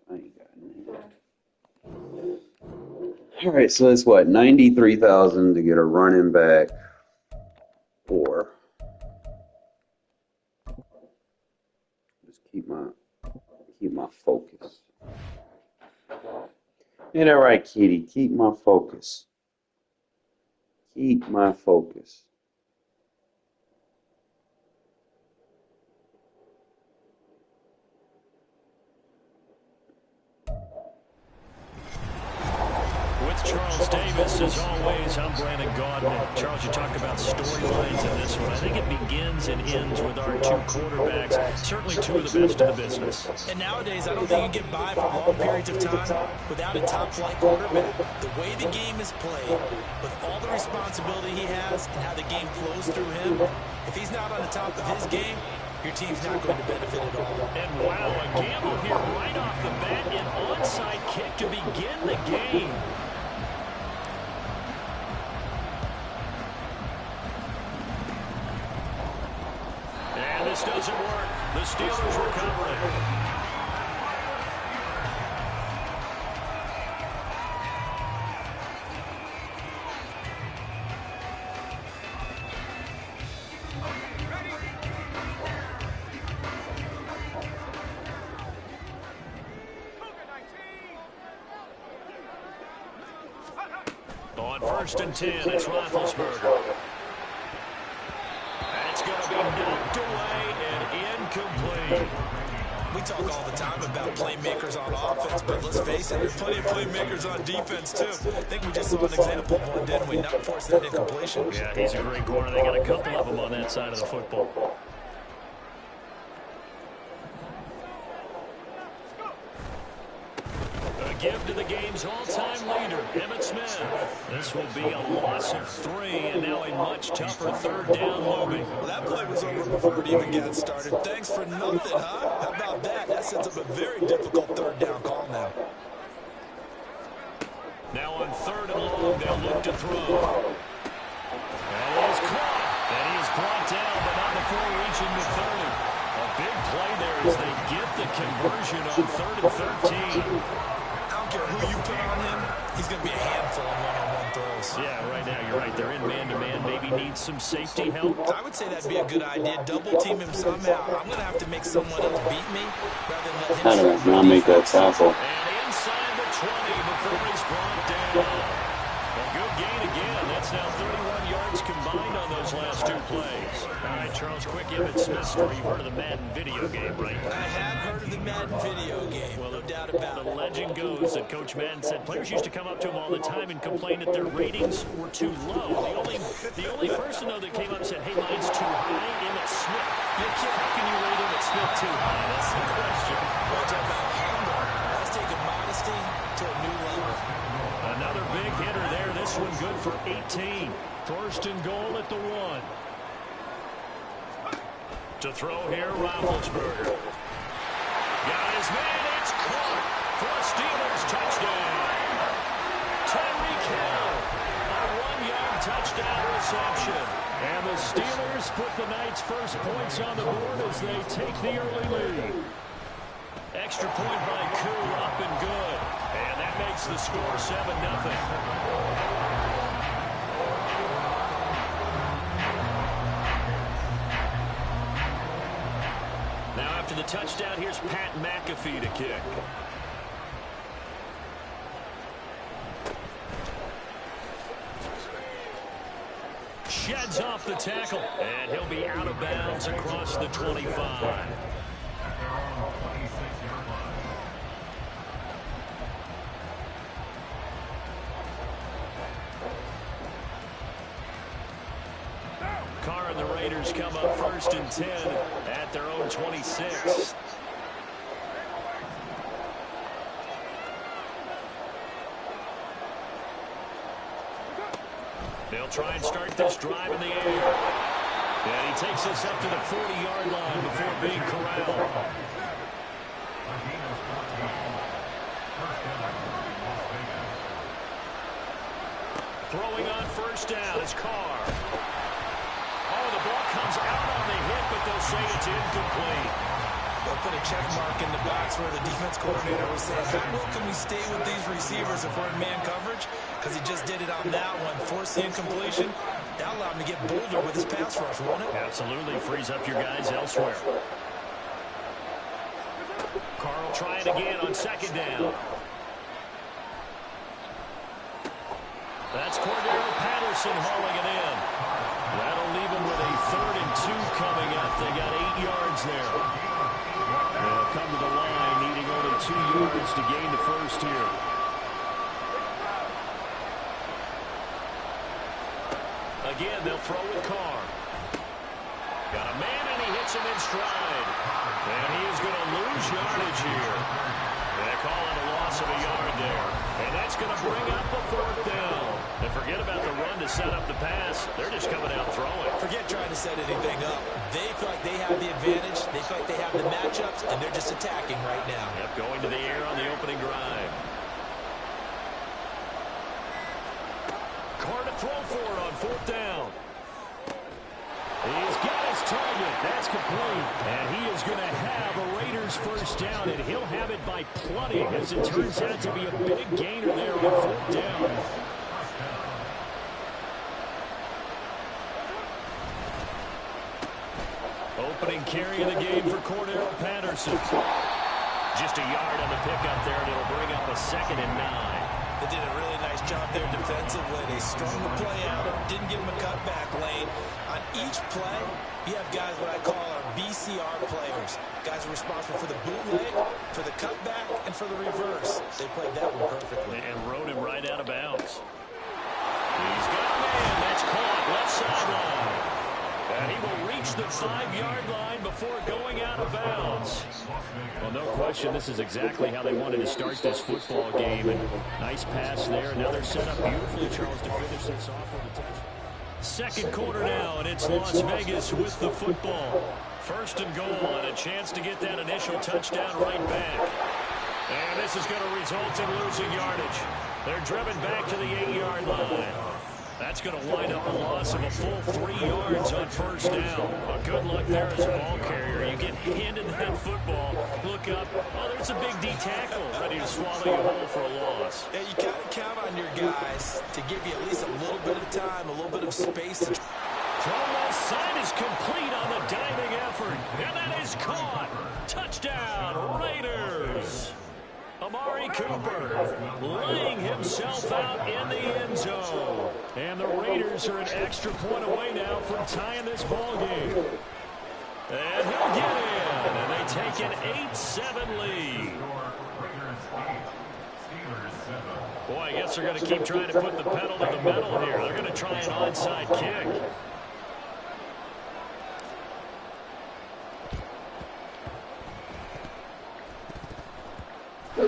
I ain't got any. All right, so it's what, 93,000 to get a running back, or just keep my focus. Ain't that right, Kitty? Keep my focus. Keep my focus. With Charles Davis, as always, I'm Brandon Gaudin. Charles, you talk about storylines in this one. I think it begins and ends with our two quarterbacks, certainly two of the best in the business. And nowadays, I don't think you can get by for long periods of time without a top-flight quarterback. The way the game is played, with all the responsibility he has and how the game flows through him, if he's not on the top of his game, your team's not going to benefit at all. And wow, a gamble here right off the bat, an onside kick to begin the game. And this doesn't work. The Steelers recover it. On first and 10. It's Roethlisberger. That's going to be knocked away and incomplete. We talk all the time about playmakers on offense, but let's face it, there's plenty of playmakers on defense, too. I think we just saw an example of one, didn't we? Not force that incompletion. Yeah, he's a great corner. They got a couple of them on that side of the football. A give to the game's all-time leader, Emmitt Smith. This will be a loss of 3, and now a much tougher third down looming. Well, that play was over before it even got started. Thanks for nothing, huh? How about that? That sets up a very difficult third down call now. Now on 3rd and long, they'll look to throw. And he is caught. And he is brought down, but not before reaching the 30. A big play there as they get the conversion on 3rd and 13. I don't care who you put on him, he's going to be a handful on one-on-one throws. Yeah, right now, you're right. They're in man-to-man. Maybe needs some safety help. I would say that'd be a good idea. Double team him somehow. I'm going to have to make someone else beat me rather than let him. How did I not make that tackle? And inside the 20 before he's brought down. A good gain again. That's now 31 yards combined on those last 2 plays. All right, Charles, quick Emmitt Smith story. You've heard of the Madden video game, right? I have heard of the Madden video game. Well, No doubt about the it. legend goes that Coach Madden said players used to come up to him all the time and complain that their ratings were too low. The only person, though, that came up and said, hey, mine's too high, Emmitt Smith. You can't, how can you rate Emmitt Smith too high? That's the question. We're talking about humble. That's taking modesty to a new level. Another big hitter there. This one good for 18. 1st and goal at the 1. To throw here, Roethlisberger. Got his man. It's caught for a Steelers touchdown. Tyreek Hill, a 1-yard touchdown reception. And the Steelers put the night's first points on the board as they take the early lead. Extra point by Koo, up and good. And that makes the score 7-0. Now after the touchdown, here's Pat McAfee to kick. Sheds off the tackle, and he'll be out of bounds across the 25. Carr and the Raiders come up 1st and 10 at their own 26. They'll try and start this drive in the air. And he takes us up to the 40-yard line before being corralled. Throwing on 1st down is Carr. Oh, the ball comes out on the hit, but they'll say it's incomplete. They'll put a check mark in the box where the defense coordinator will say, how well can we stay with these receivers if we're in man coverage? Because he just did it on that one. Force the incompletion. That'll allow him to get bolder with his pass rush, won't it? Absolutely. Frees up your guys elsewhere. Carl trying again on 2nd down. That's Cordero Patterson hauling it in. That'll leave him with a 3rd and 2 coming up. They got 8 yards there. They'll come to the line, needing only 2 yards to gain the first here. Again, they'll throw with Carr. Got a man, and he hits him in stride. And he is going to lose yardage here. They call it a loss of a yard there. And that's going to bring up a 4th down. And forget about the run to set up the pass. They're just coming out throwing. Forget trying to set anything up. They feel like they have the advantage. They feel like they have the matchups, and they're just attacking right now. Yep, going to the air on the opening drive. Carr to throw for it on 4th down. He's got his target. That's complete. And he is going to have a Raiders 1st down, and he'll have it by plenty, as it turns out to be a big gainer there on 4th down. Opening carry of the game for Cordero Patterson. Just a yard on the pickup there, and it'll bring up a 2nd and 9. They did a really nice job there defensively. They strung the play out, didn't give them a cutback lane. On each play, you have guys what I call our BCR players. Guys are responsible for the bootleg, for the cutback, and for the reverse. They played that one perfectly. And rode him right out of bounds. He's got a man. That's caught left sideline. And he will reach the 5-yard line before going out of bounds. Well, no question, this is exactly how they wanted to start this football game. And nice pass there. Now they're set up beautifully, Charles, to finish this off with a touchdown. Second quarter now, and it's Las Vegas with the football. First and goal, and a chance to get that initial touchdown right back. And this is going to result in losing yardage. They're driven back to the 8-yard line. That's going to wind up a loss of a full 3 yards on first down. Well, good luck there as a ball carrier. You get handed that football, look up, oh, there's a big D tackle ready to swallow you whole for a loss. Yeah, you got to count on your guys to give you at least a little bit of time, a little bit of space. Throw left side is complete on the diving effort, and that is caught. Touchdown, Raiders. Amari Cooper laying himself out in the end zone. And the Raiders are an extra point away now from tying this ball game. And he'll get in, and they take an 8-7 lead. Boy, I guess they're going to keep trying to put the pedal to the metal here. They're going to try an onside kick.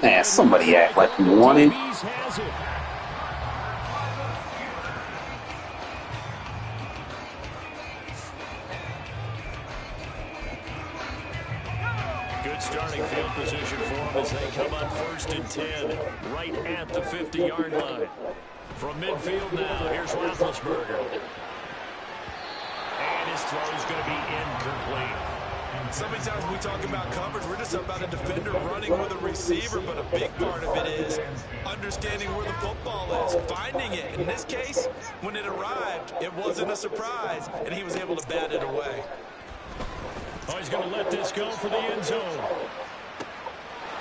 Man, somebody act like you wanted. Good starting field position for them as they come on 1st and 10, right at the 50-yard line. From midfield now, here's Roethlisberger. And his throw is going to be incomplete. So many times when we talk about coverage, we're just about a defender running with a receiver, but a big part of it is understanding where the football is, finding it. In this case, when it arrived, it wasn't a surprise, and he was able to bat it away. Oh, he's going to let this go for the end zone.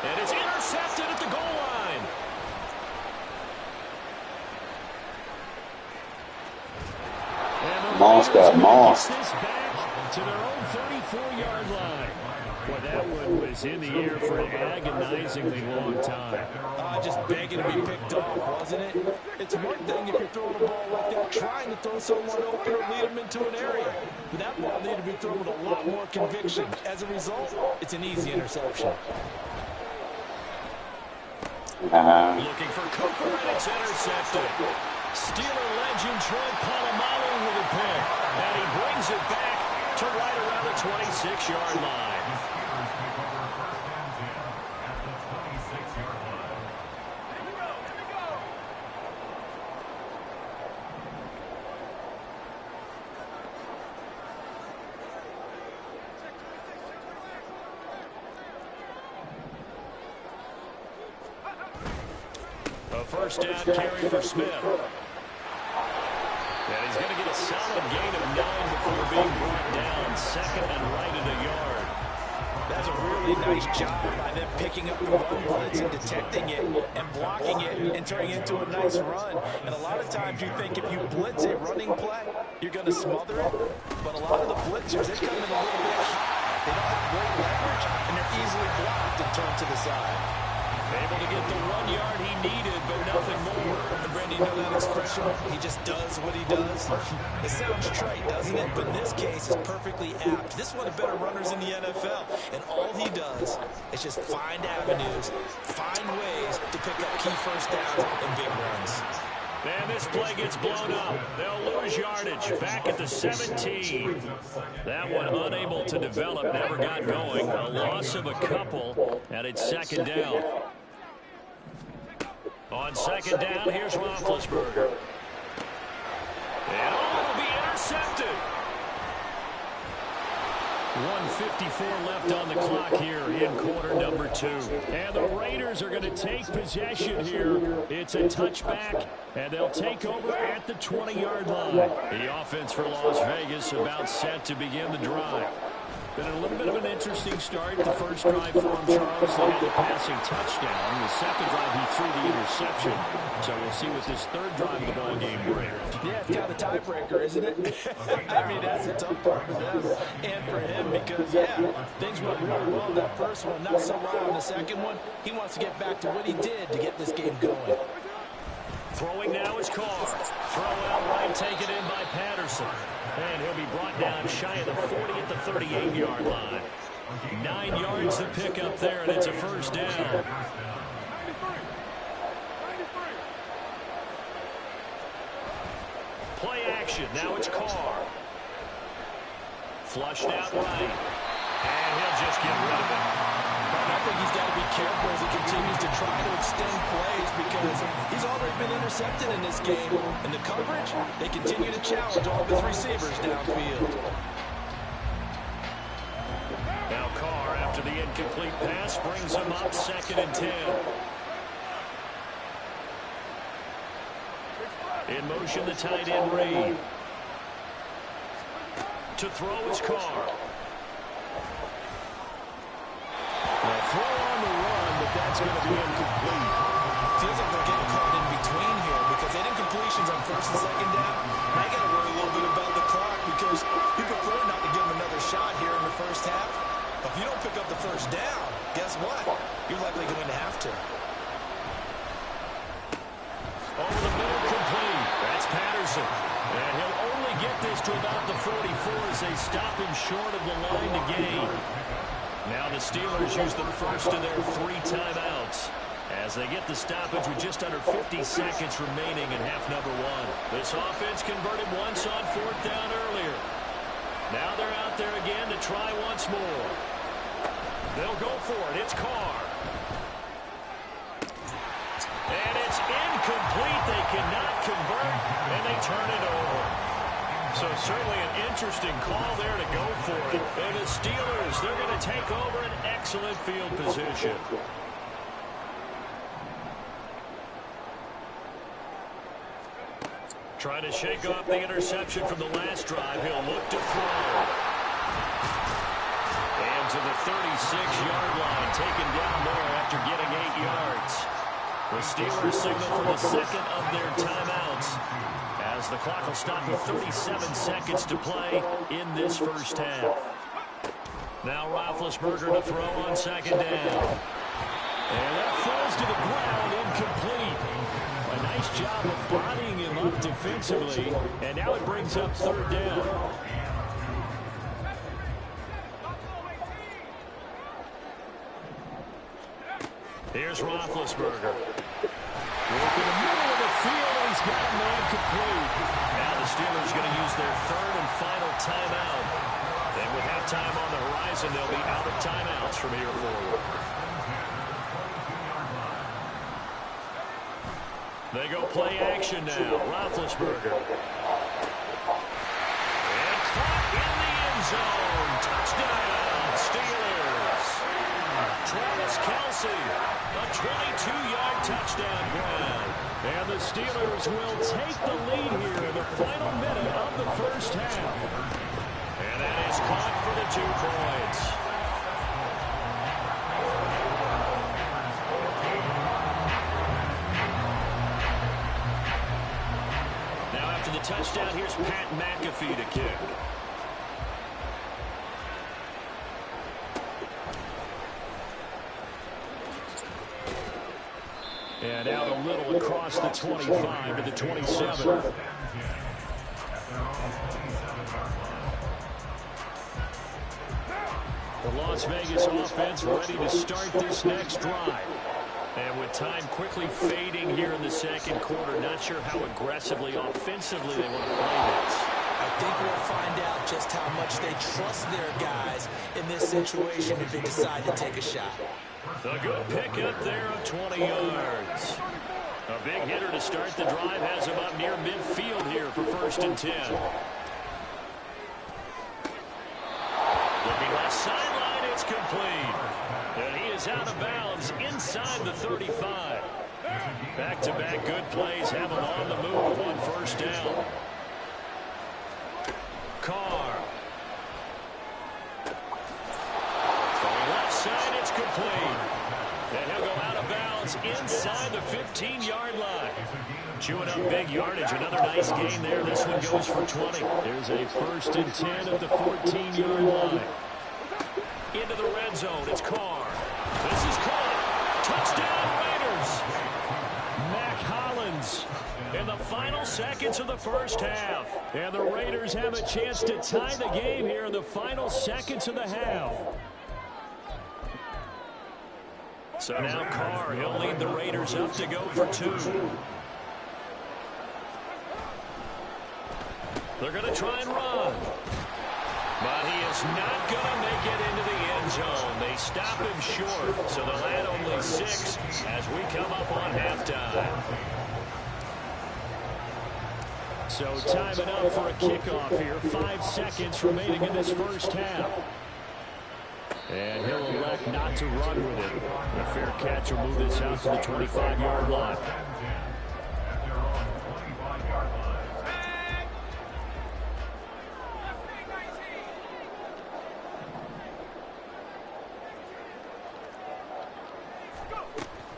And it's intercepted at the goal line. Moss got mossed. To their own 34-yard line. Boy, that one was in the air for an agonizingly long time. Just begging to be picked off, wasn't it? It's one thing if you're throwing a ball like that, trying to throw someone open or lead them into an area. But that ball needed to be thrown with a lot more conviction. As a result, it's an easy interception. Looking for Cooper, and it's intercepted. Steeler legend Troy Polamalu with a pick. And he brings it back to right around the 26-yard line. A first down carry for Smith. And he's going to get a solid gain of 9 before being brought down. Second and right at a yard. That's a really nice job by them picking up the run blitz and detecting it and blocking it and turning it into a nice run. And a lot of times you think if you blitz a running play, you're going to smother it. But a lot of the blitzers, they come in a little bit high. They don't have great leverage, and they're easily blocked and turned to the side. Able to get the 1 yard he needed, but nothing more. And Randy, you know that expression? He just does what he does. It sounds trite, doesn't it? But in this case, it's perfectly apt. This is one of the better runners in the NFL. And all he does is just find avenues, find ways to pick up key first downs and big runs. And this play gets blown up. They'll lose yardage back at the 17. That one unable to develop, never got going. A loss of a couple, and it's second down. On second down, here's Roethlisberger. And it'll be intercepted. 1:54 left on the clock here in quarter number 2. And the Raiders are going to take possession here. It's a touchback, and they'll take over at the 20-yard line. The offense for Las Vegas about set to begin the drive. Been a little bit of an interesting start. The first drive for him, Charles, they had the passing touchdown. The second drive, he threw the interception. So we'll see what this third drive of the ball game brings. Yeah, it's kind of the tiebreaker, isn't it? I mean, that's the tough part for them and for him because, yeah, things went really well in that first one. Not so well in the second one. He wants to get back to what he did to get this game going. Throwing now is Carr. Throw out right, taken in by Patterson. And he'll be brought down shy of the 40 at the 38-yard line. 9 yards to pick up there, and it's a first down. Play action. Now it's Carr. Flushed out right. And he'll just get rid of it. I think he's got to be careful as he continues to try to extend plays because he's already been intercepted in this game. And the coverage, they continue to challenge all of his receivers downfield. Now Carr, after the incomplete pass, brings him up 2nd and 10. In motion, the tight end Reed. To throw is Carr. Throw on the run, but that's going to be incomplete. Feels like they're getting caught in between here because they did incompletions on 1st and 2nd down. Now you got to worry a little bit about the clock because you prefer not to give them another shot here in the first half. But if you don't pick up the first down, guess what? You're likely going to have to. Over the middle, complete. That's Patterson. And he'll only get this to about the 44 as they stop him short of the line to gain. Now the Steelers use the first of their 3 timeouts as they get the stoppage with just under 50 seconds remaining in half number 1. This offense converted once on 4th down earlier. Now they're out there again to try once more. They'll go for it. It's Carr. And it's incomplete. They cannot convert, and they turn it over. So certainly an interesting call there to go for it. And the Steelers, they're going to take over an excellent field position. Trying to shake off the interception from the last drive. He'll look to throw. And to the 36-yard line, taken down there after getting 8 yards. The Steelers signal for the second of their timeouts, as the clock will stop with 37 seconds to play in this first half. Now Roethlisberger to throw on 2nd down. And that falls to the ground, incomplete. A nice job of bodying him up defensively, and now it brings up 3rd down. Here's Roethlisberger. Working the middle of the field, and he's got a man complete. Now the Steelers going to use their 3rd and final timeout. And with halftime on the horizon, they'll be out of timeouts from here forward. They go play action now. Roethlisberger. And caught in the end zone. Touchdown, Steelers. Travis Kelce, a 22-yard touchdown grab. And the Steelers will take the lead here in the final minute of the first half. And that is caught for the 2 points. Now after the touchdown, here's Pat McAfee to kick. And out a little across the 25 to the 27. The Las Vegas offense ready to start this next drive. And with time quickly fading here in the second quarter, not sure how aggressively, offensively they want to play this. I think we'll find out just how much they trust their guys in this situation if they decide to take a shot. A good pickup there of 20 yards. A big hitter to start the drive has him up near midfield here for 1st and 10. Looking left sideline, it's complete. And he is out of bounds inside the 35. Back-to-back good plays have him on the move on 1st down. Carr. incomplete. And he'll go out of bounds inside the 15-yard line. Chewing up big yardage. Another nice gain there. This one goes for 20. There's a 1st and 10 at the 14-yard line. Into the red zone. It's Carr. This is caught. Touchdown Raiders. Mac Hollins in the final seconds of the first half. And the Raiders have a chance to tie the game here in the final seconds of the half. So now Carr, he'll lead the Raiders up to go for 2. They're going to try and run. But he is not going to make it into the end zone. They stop him short, so they'll add only 6 as we come up on halftime. So time enough for a kickoff here. 5 seconds remaining in this first half. And he'll elect not to run with it. A fair catch will move this out to the 25-yard line.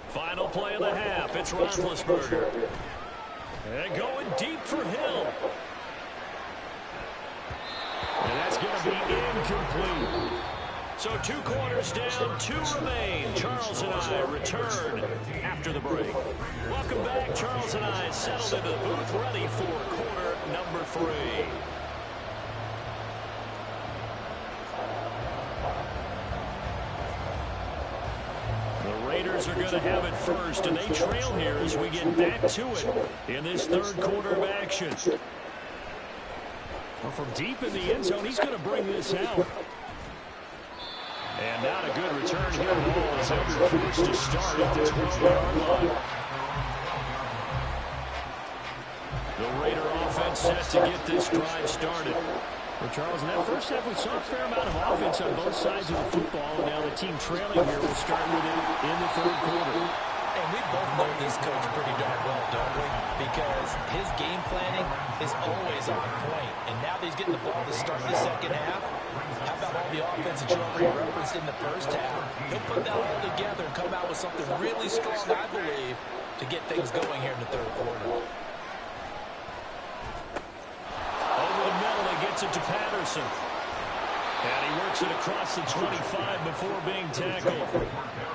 Final play of the half. It's Roethlisberger. And going deep for Hill. And that's going to be incomplete. So 2 quarters down, 2 remain. Charles and I return after the break. Welcome back. Charles and I settled into the booth, ready for quarter number 3. The Raiders are going to have it first, and they trail here as we get back to it in this 3rd quarter of action. Well, from deep in the end zone, he's going to bring this out. And not a good return here at all as they're forced to start at the 12-yard line. The Raider offense set to get this drive started. Well, Charles, in that first half, we saw a fair amount of offense on both sides of the football, and now the team trailing here will start with it in the 3rd quarter. And we both know this coach pretty darn well, don't we? Because his game planning is always on point. And now that he's getting the ball to start the second half, how about all the offense that you already referenced in the first half? He'll put that all together and come out with something really strong, I believe, to get things going here in the 3rd quarter. Over the middle, he gets it to Patterson. And he works it across the 25 before being tackled.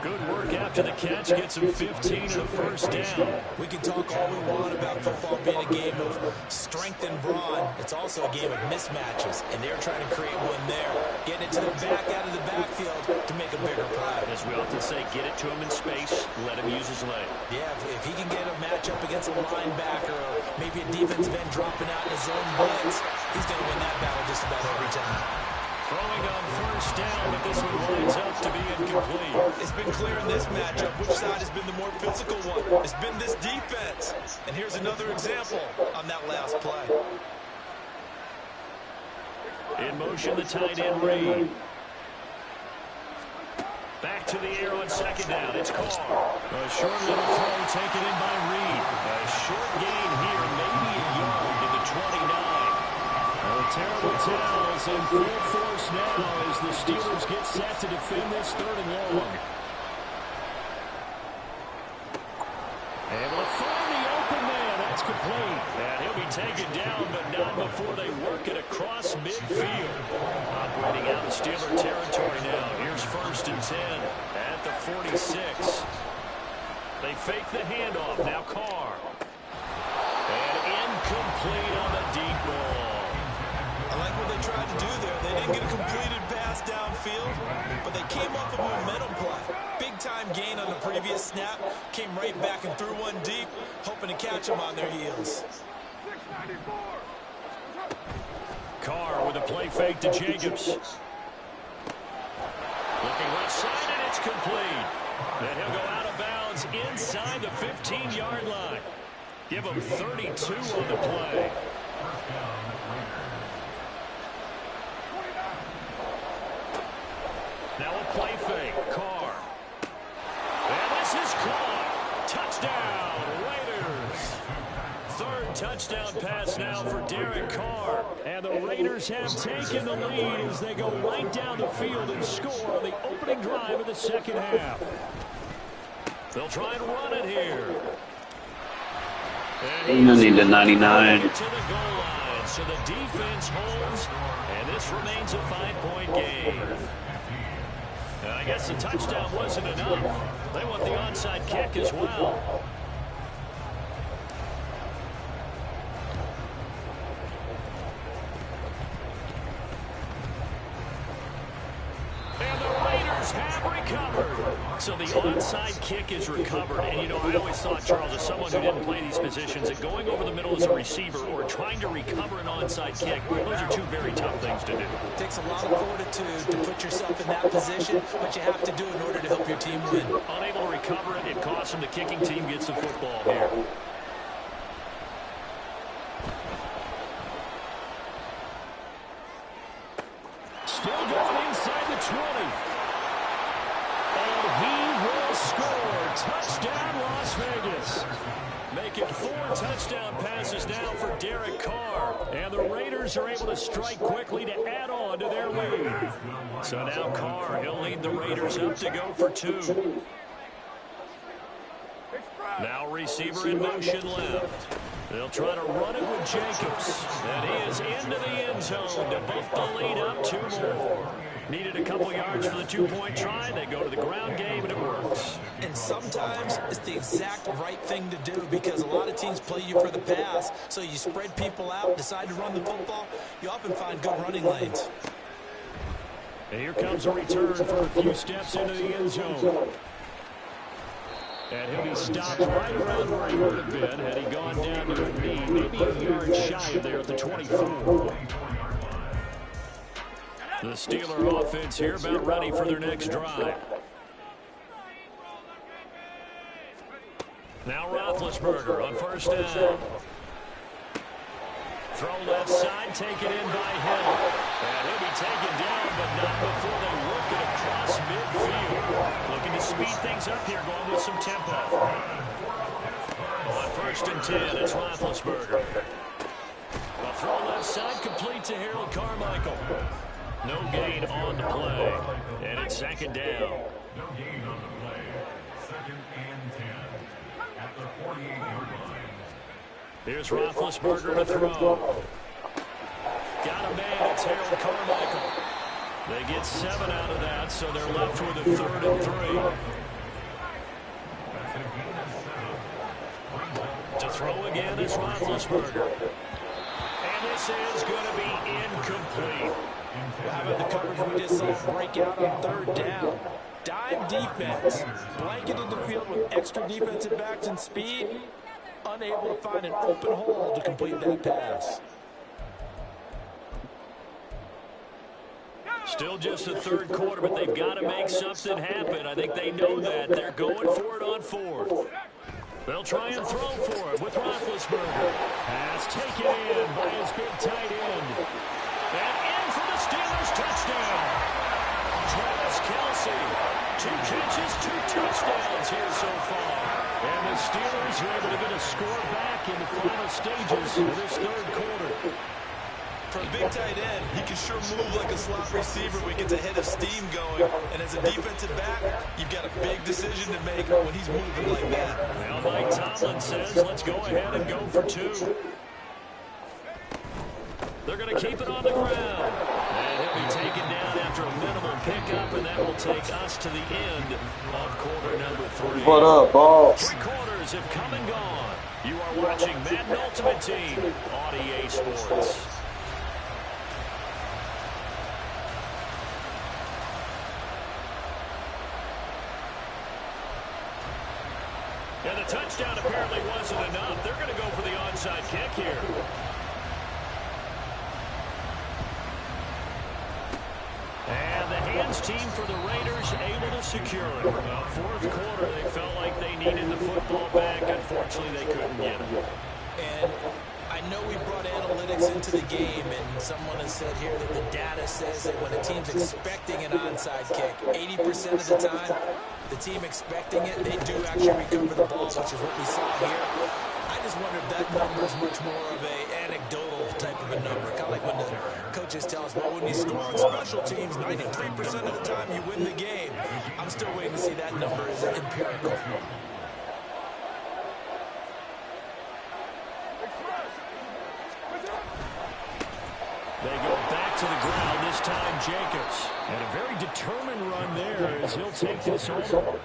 Good work after the catch. Gets him 15 and a first down. We can talk all we want about football being a game of strength and brawn. It's also a game of mismatches, and they're trying to create one there. Getting it to the back out of the backfield to make a bigger play. As we often say, get it to him in space, let him use his leg. Yeah, if he can get a matchup against a linebacker or maybe a defensive end dropping out in his own blitz, he's going to win that battle just about every time. Throwing on first down, but this one winds up to be incomplete. It's been clear in this matchup which side has been the more physical one. It's been this defense. And here's another example on that last play. In motion, the tight end Reed. Back to the air on second down. It's Carr. A short little throw taken in by Reed. A short gain here, maybe a yard to the 29. Terrible towels in full force now as the Steelers get set to defend this 3rd and long. Able to find the open man. That's complete. And he'll be taken down, but not before they work it across midfield. Operating out of Steeler territory now. Here's 1st and 10 at the 46. They fake the handoff. Now Carr. And incomplete on the deep ball. I like what they tried to do there. They didn't get a completed pass downfield, but they came off a momentum play. Big-time gain on the previous snap. Came right back and threw one deep, hoping to catch them on their heels. Carr with a play fake to Jacobs. Looking left side, and it's complete. Then he'll go out of bounds inside the 15-yard line. Give him 32 on the play. Now a play fake. Carr. And this is caught. Touchdown, Raiders. 3rd touchdown pass now for Derek Carr. And the Raiders have taken the lead as they go right down the field and score on the opening drive of the second half. They'll try and run it here. You don't need the 99. To the goal line, so the defense holds, and this remains a 5-point game. And I guess the touchdown wasn't enough. They want the onside kick as well. And the Raiders have recovered. So the onside kick is recovered. And, you know, I always thought, Charles, as someone who didn't play these positions, that going over the middle as a receiver or trying to recover an onside kick, those are two very tough things to do. It takes a lot of fortitude to put yourself in that position, but you have to do it in order to help your team win. Unable to recover it, it costs them. The kicking team gets the football here. Still going inside the 20. And he will score. Touchdown, Las Vegas. Making 4 touchdown passes now for Derek Carr. And the Raiders are able to strike quickly to add on to their lead. So now Carr, he'll lead the Raiders up to go for 2. Now receiver in motion left. They'll try to run it with Jacobs. And he is into the end zone to bump the lead up 2 more. Needed a couple yards for the 2-point try. They go to the ground game, and it works. And sometimes it's the exact right thing to do because a lot of teams play you for the pass. So you spread people out, decide to run the football. You often find good running lanes. And here comes a return for a few steps into the end zone. And he'll be stopped right around where he would have been had he gone down to a knee, maybe a yard shy of there at the 24. The Steeler offense here about ready for their next drive. Now Roethlisberger on first down. Throw left side, taken in by Hill. And he'll be taken down, but not before they work it across midfield. Looking to speed things up here, going with some tempo. On first and 10, it's Roethlisberger. A throw left side, complete to Harold Carmichael. No gain on the play. And it's second down. No gain on the play. 2nd and 10. At the 48-yard line. Here's Roethlisberger to throw. Got a man, it's Harold Carmichael. They get 7 out of that, so they're left with a 3rd and 3. To throw again is Roethlisberger. And this is going to be incomplete. How about the coverage we just saw break out on 3rd down? Dime defense, blanketed the field with extra defensive backs and speed, unable to find an open hole to complete that pass. Still just the 3rd quarter, but they've got to make something happen. I think they know that. They're going for it on 4th. They'll try and throw for it with Roethlisberger. Pass taken in by his big tight end. And in for the Steelers touchdown. Travis Kelce. 2 catches, 2 touchdowns here so far. And the Steelers are able to get a score back in the final stages of this 3rd quarter. For a big tight end, he can sure move like a slot receiver when he gets a head of steam going. And as a defensive back, you've got a big decision to make when he's moving like that. Well, Mike Tomlin says, let's go ahead and go for 2. They're going to keep it on the ground. And he'll be taken down after a minimal pickup, and that will take us to the end of quarter number 3. What up, boss? 3 quarters have come and gone. You are watching Madden Ultimate Team on EA Sports. And the touchdown apparently wasn't enough. They're going to go for the onside kick here. And the hands team for the Raiders able to secure it. 4th quarter, they felt like they needed the football back. Unfortunately, they couldn't get it. And I know we brought analytics into the game, and someone has said here that the data says that when a team's expecting an onside kick, 80% of the time, the team expecting it, they do actually recover the ball, which is what we saw here. I just wonder if that number is much more of a anecdotal type of a number. Kind of like when the coaches tell us, well, when you score on special teams, 93% of the time you win the game. I'm still waiting to see that number is empirical. They go back to the ground, this time Jacobs. And a very determined run there as he'll take this over.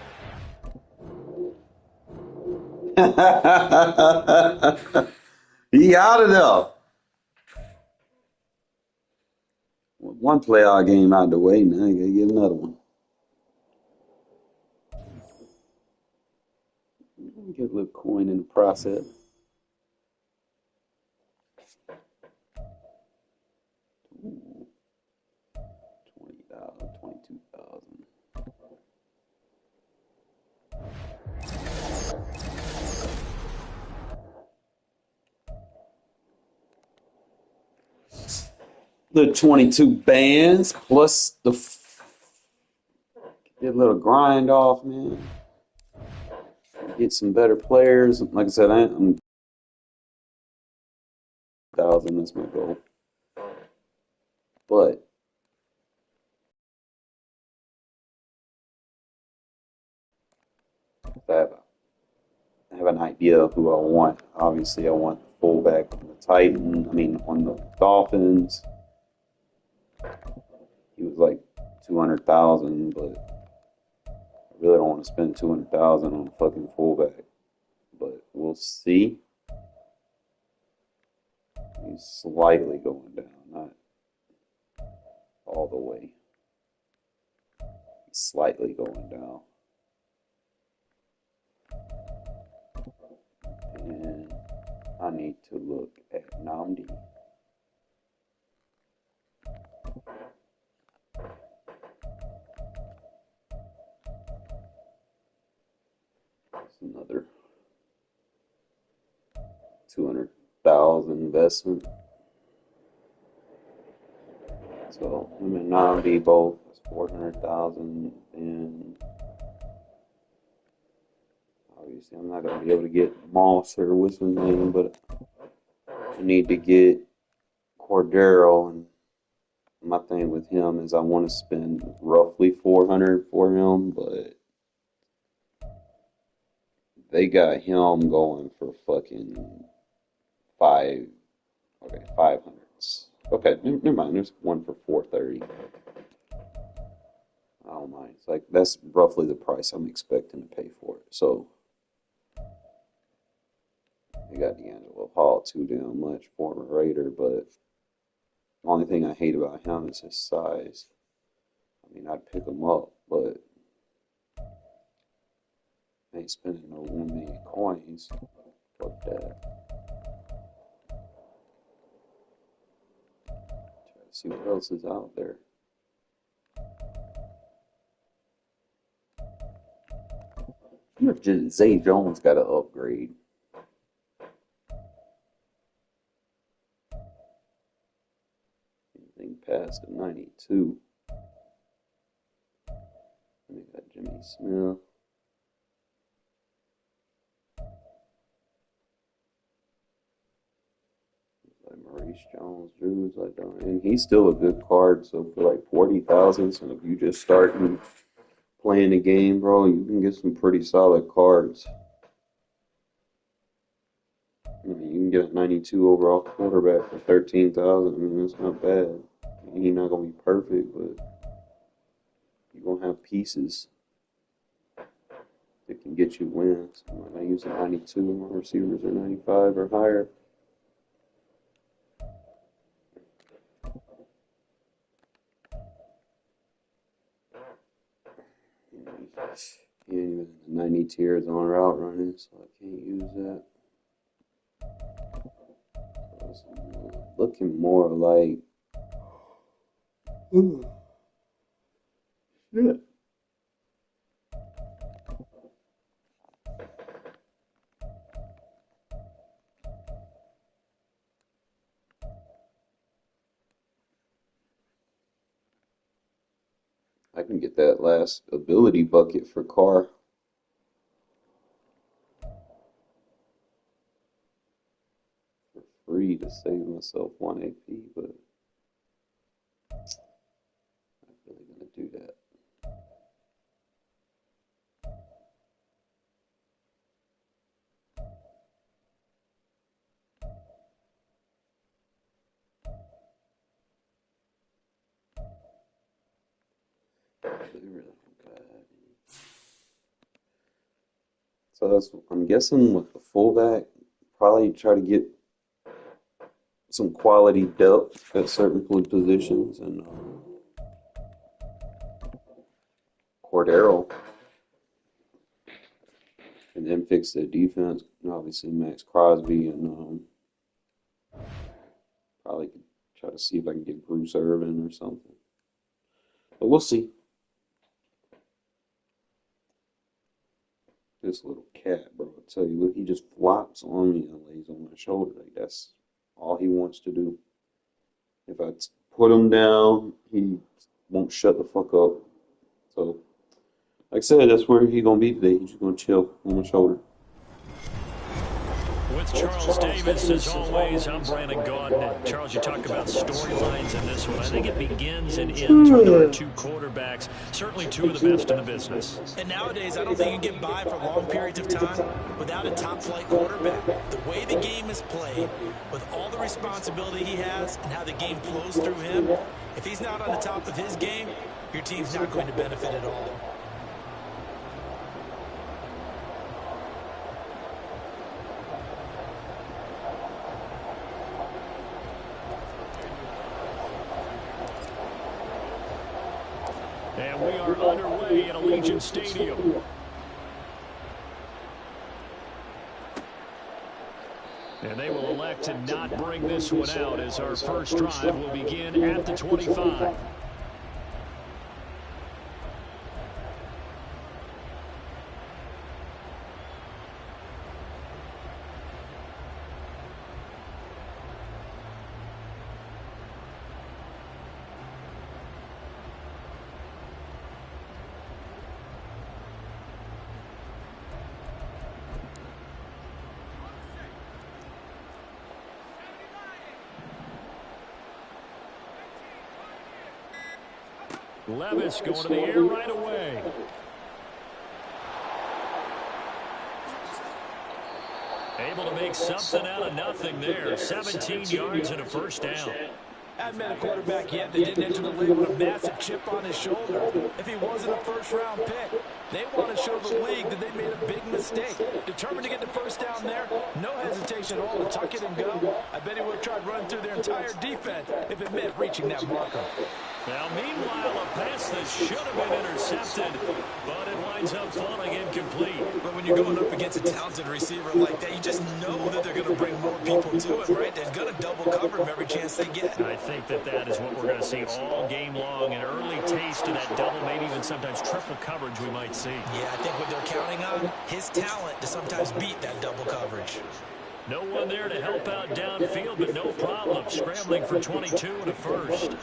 He out of there. One playoff game out the way, now you gotta get another one. Get a little coin in the process. Ooh. 20,000, 22,000. The 22 bands plus the get a little grind off, man. Get some better players. Like I said, I'm 1,000. That's my goal. But if I have an idea of who I want. Obviously, I want the fullback on on the Dolphins. He was like 200,000, but I really don't want to spend 200,000 on a fucking fullback. But we'll see. He's slightly going down, not all the way. He's slightly going down. And I need to look at Namdi. That's another 200,000 investment. So him and Namdi both is 400,000, and obviously I'm not gonna be able to get Moss or what's his name, but I need to get Cordero, and my thing with him is I want to spend roughly 400 for him, but they got him going for fucking 500. Okay, never mind. There's one for 430. I don't mind. It's like that's roughly the price I'm expecting to pay for it. So they got D'Angelo Hall too damn much, former Raider, but the only thing I hate about him is his size. I mean, I'd pick him up, but I ain't spending no 1 million coins. Fuck that. Try to see what else is out there. Zay Jones got to upgrade. Anything past the 92. We got Jimmy Smith. Like Maurice Jones-Drews, and he's still a good card. So for like 40,000, so if you just starting playing the game, bro, you can get some pretty solid cards. I mean, you can get a 92 overall quarterback for 13,000. I mean, that's not bad. I mean, he's not gonna be perfect, but you're gonna have pieces that can get you wins. I use a 92, and my receivers are 95 or higher. Yeah, even the 90 tiers on route running, so I can't use that. So it's looking more like shit. I can get that last ability bucket for Carr. just saved myself 1 AP, but I'm not really going to do that. Actually, really bad. So that's, I'm guessing with the fullback, probably try to get some quality depth at certain positions, and Cordero, and then fix the defense. And obviously, Max Crosby, and probably could try to see if I can get Bruce Irvin or something. But we'll see. This little cat, bro, I tell you, look, he just flops on me and lays on my shoulder. Like, that's all he wants to do. If I put him down, he won't shut the fuck up. So, like I said, that's where he's going to be today. He's just going to chill on my shoulder. With Charles Davis, as always, I'm Brandon Gaudin. Charles, you talk about storylines in this one. I think it begins and ends with our two quarterbacks, certainly two of the best in the business. And nowadays, I don't think you get by for long periods of time without a top-flight quarterback. The way the game is played, with all the responsibility he has and how the game flows through him, if he's not on the top of his game, your team's not going to benefit at all. And we are underway at Allegiant Stadium. And they will elect to not bring this one out as our first drive will begin at the 25. Levis going to the air right away. Able to make something out of nothing there. 17 yards and a first down. Haven't met a quarterback yet that didn't enter the league with a massive chip on his shoulder. If he wasn't a first-round pick, they want to show the league that they made a big mistake. Determined to get the first down there, no hesitation at all to tuck it and go. I bet he would have tried running through their entire defense if it meant reaching that marker. Now, meanwhile, a pass that should have been intercepted, but it winds up falling incomplete. But when you're going up against a talented receiver like that, you just know that they're going to bring more people to him, right? They're going to double cover him every chance they get. I think that is what we're going to see all game long, an early taste of that double, maybe even sometimes triple coverage we might see. Yeah, I think what they're counting on, his talent to sometimes beat that double coverage. No one there to help out downfield, but no problem. Scrambling for 22 and a first.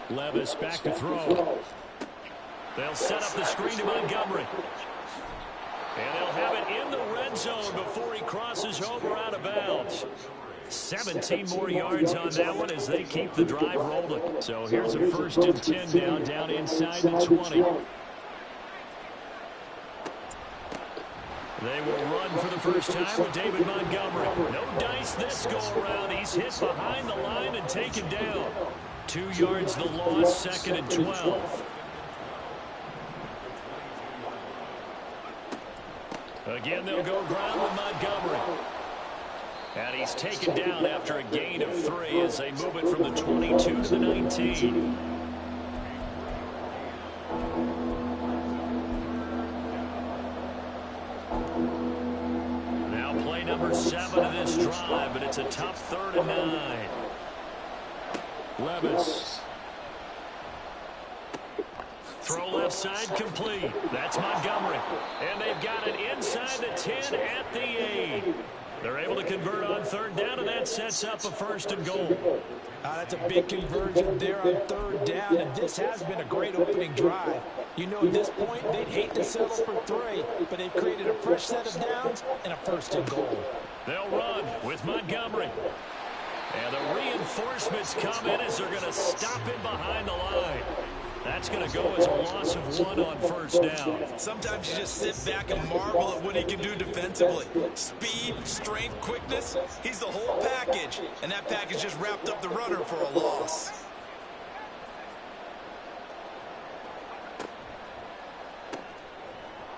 Levis back to throw. They'll set up the screen to Montgomery. And they'll have it in the red zone before he crosses over out of bounds. 17 more yards on that one as they keep the drive rolling. So here's a 1st and 10 now, down inside the 20. They will run for the first time with David Montgomery. No dice this go-around. He's hit behind the line and taken down. 2 yards the loss, 2nd and 12. Again, they'll go ground with Montgomery. And he's taken down after a gain of 3 as they move it from the 22 to the 19. Now play number 7 of this drive, but it's a tough 3rd and 9. Levis. Throw left side complete. That's Montgomery. And they've got it inside the 10 at the 8. They're able to convert on 3rd down, and that sets up a 1st and goal. That's a big conversion there on 3rd down, and this has been a great opening drive. You know, at this point, they'd hate to settle for 3, but they've created a fresh set of downs and a first and goal. They'll run with Montgomery. And the reinforcements come in as they're going to stop him behind the line. That's going to go as a loss of 1 on first down. Sometimes you just sit back and marvel at what he can do defensively. Speed, strength, quickness, he's the whole package. And that package just wrapped up the runner for a loss.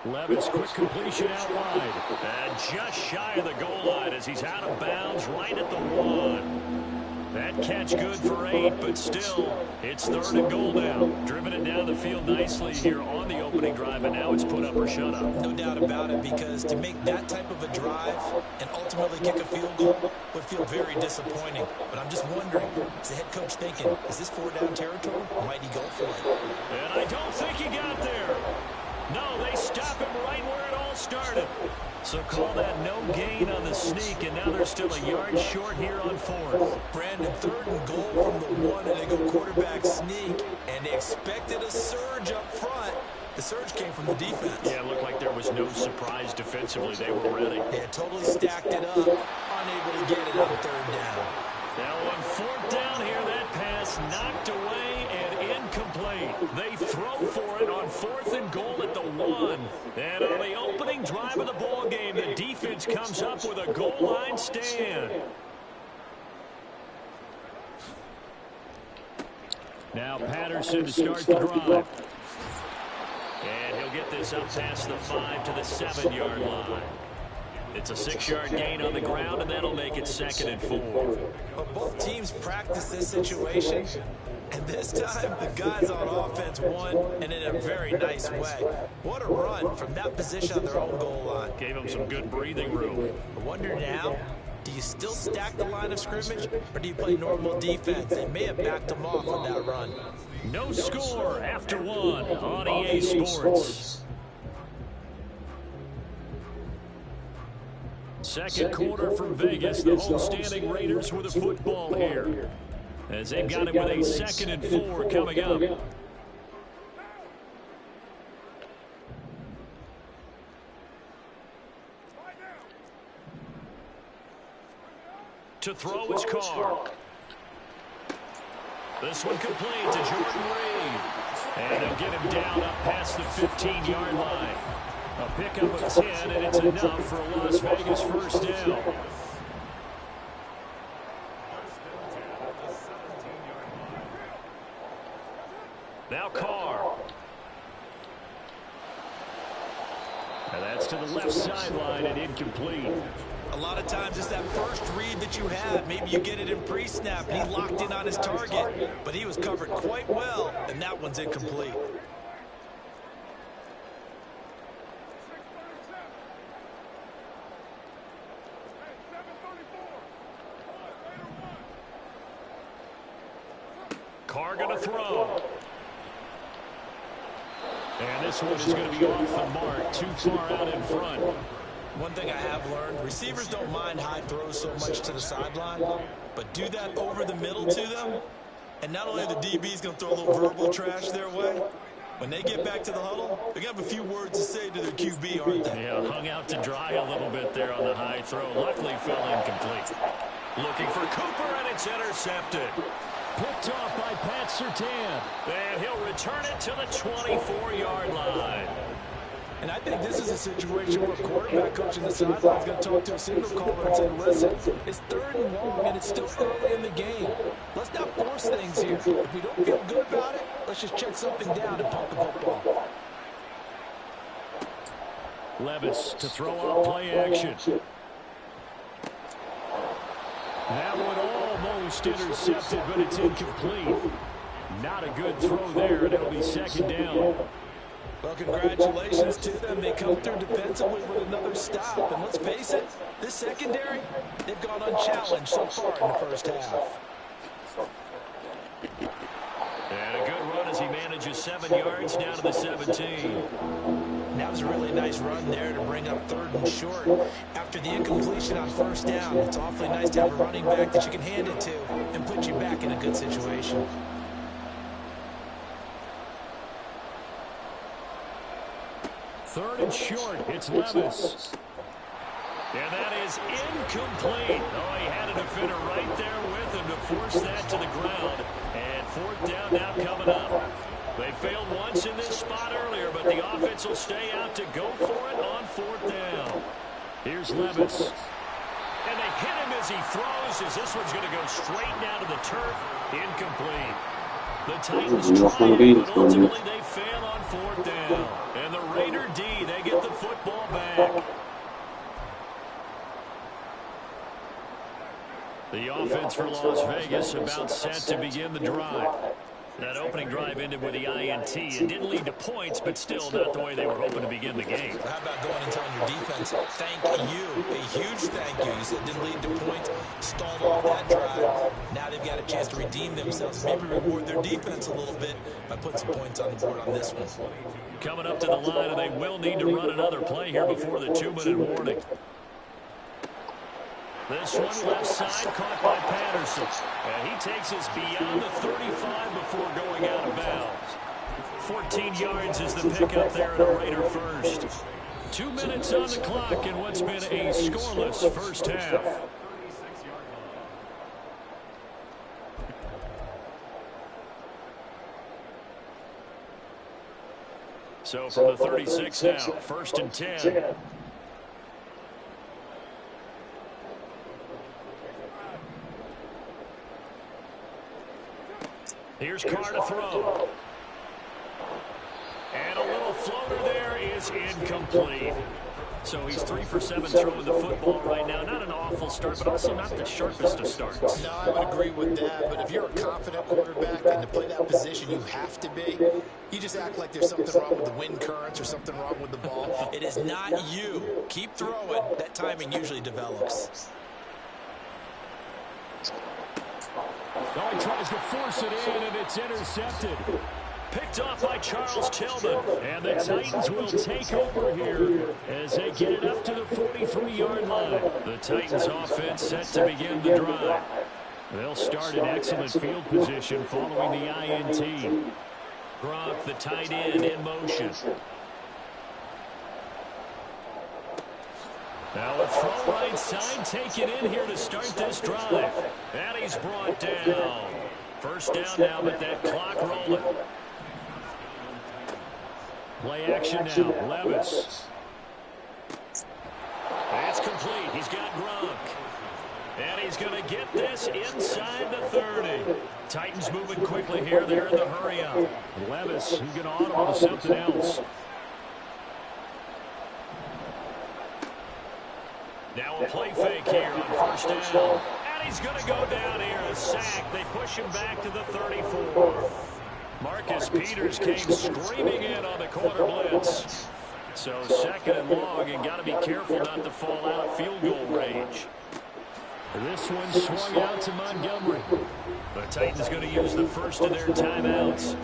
Levis, quick completion out wide. And just shy of the goal line as he's out of bounds right at the 1. That catch good for 8, but still, it's 3rd and goal now. Driven it down the field nicely here on the opening drive, and now it's put up or shut up. No doubt about it, because to make that type of a drive and ultimately kick a field goal would feel very disappointing. But I'm just wondering, is the head coach thinking, is this 4-down territory? Or might he go for it? And I don't think he got there. No, they stop him right where it all started. So call that no gain on the sneak, and now they're still a yard short here on 4th. Brandon, 3rd and goal from the 1, and they go quarterback sneak, and they expected a surge up front. The surge came from the defense. Yeah, it looked like there was no surprise defensively. They were ready. Yeah, totally stacked it up, unable to get it on 3rd down. Now on 4th down here, that pass knocked away and incomplete. They throw for it on 4th and goal at the 1. And on the opening drive of the ball game, the defense comes up with a goal line stand. Now Patterson to start the drive. And he'll get this up past the 5 to the 7-yard line. It's a 6-yard gain on the ground, and that'll make it 2nd and 4. But both teams practice this situation, and this time the guys on offense won, and in a very nice way. What a run from that position on their own goal line. Gave them some good breathing room. I wonder now, do you still stack the line of scrimmage, or do you play normal defense? They may have backed them off on that run. No score after 1 on EA Sports. Second quarter from Vegas. The home-standing Raiders with a football here, as they've got it with a 2nd and 4 coming up. To throw his Carr. This one complete to Jordan Reed. And they'll get him down up past the 15-yard line. A pickup of 10, and it's enough for a Las Vegas first down. Now Carr. And that's to the left sideline and incomplete. A lot of times it's that first read that you had. Maybe you get it in pre-snap, and he locked in on his target. But he was covered quite well, and that one's incomplete. Carr going to throw. And this one is going to be off the mark, too far out in front. One thing I have learned, receivers don't mind high throws so much to the sideline, but do that over the middle to them, and not only are the DBs going to throw a little verbal trash their way, when they get back to the huddle, they're going to have a few words to say to their QB, aren't they? Yeah, hung out to dry a little bit there on the high throw. Luckily fell incomplete. Looking for Cooper, and it's intercepted. Picked off by Pat Surtain. And he'll return it to the 24-yard line. And I think this is a situation where a quarterback coach in the sideline is going to talk to a signal caller and say, listen, it's 3rd and long, and it's still early in the game. Let's not force things here. If we don't feel good about it, let's just check something down and pump the football. Levis to throw out play action. That one almost intercepted, but it's incomplete. Not a good throw there, and it'll be 2nd down. Well, congratulations to them. They come through defensively with another stop. And let's face it, this secondary, they've gone unchallenged so far in the first half. And a good run as he manages 7 yards down to the 17. And that was a really nice run there to bring up 3rd and short. After the incompletion on 1st down, it's awfully nice to have a running back that you can hand it to and put you back in a good situation. Third and short. It's Levis. And that is incomplete. Oh, he had a defender right there with him to force that to the ground. And fourth down now coming up. They failed once in this spot earlier, but the offense will stay out to go for it on fourth down. Here's Levis. And they hit him as he throws, as this one's going to go straight down to the turf. Incomplete. The Titans try it, but ultimately they fail on fourth down. And the Raider D, they get the football back. The offense for Las Vegas about set to begin the drive. That opening drive ended with the INT. It didn't lead to points, but still not the way they were hoping to begin the game. How about going and telling your defense, thank you, a huge thank you. You said didn't lead to points, stalled off that drive. Now they've got a chance to redeem themselves, maybe reward their defense a little bit by putting some points on the board on this one. Coming up to the line, and they will need to run another play here before the 2-minute warning. This one left side caught by Patterson. And he takes us beyond the 35 before going out of bounds. 14 yards is the pickup there at a Raider first. 2 minutes on the clock in what's been a scoreless first half. So from the 36 now, first and 10. Here's Carr to throw. And a little floater there is incomplete. So he's 3 for 7 throwing the football right now. Not an awful start, but also not the sharpest of starts. No, I would agree with that. But if you're a confident quarterback and to play that position, you have to be. You just act like there's something wrong with the wind currents or something wrong with the ball. It is not you. Keep throwing. That timing usually develops. Oh, he tries to force it in, and it's intercepted. Picked off by Charles Tillman. And the Titans will take over here as they get it up to the 43-yard line. The Titans offense set to begin the drive. They'll start in excellent field position following the INT. Gronk, the tight end, in motion. Now a throw right side, take it in here to start this drive. And he's brought down. First down now, but that clock rolling. Play action now, Levis. That's complete. He's got Gronk. And he's going to get this inside the 30. Titans moving quickly here. They're in the hurry up. Levis, he's going to audible to something else. Now a play fake here on first down. And he's going to go down here, a sack. They push him back to the 34. Marcus Peters came screaming in on the corner blitz. So second and long, and got to be careful not to fall out of field goal range. This one swung out to Montgomery. The Titans going to use the first of their timeouts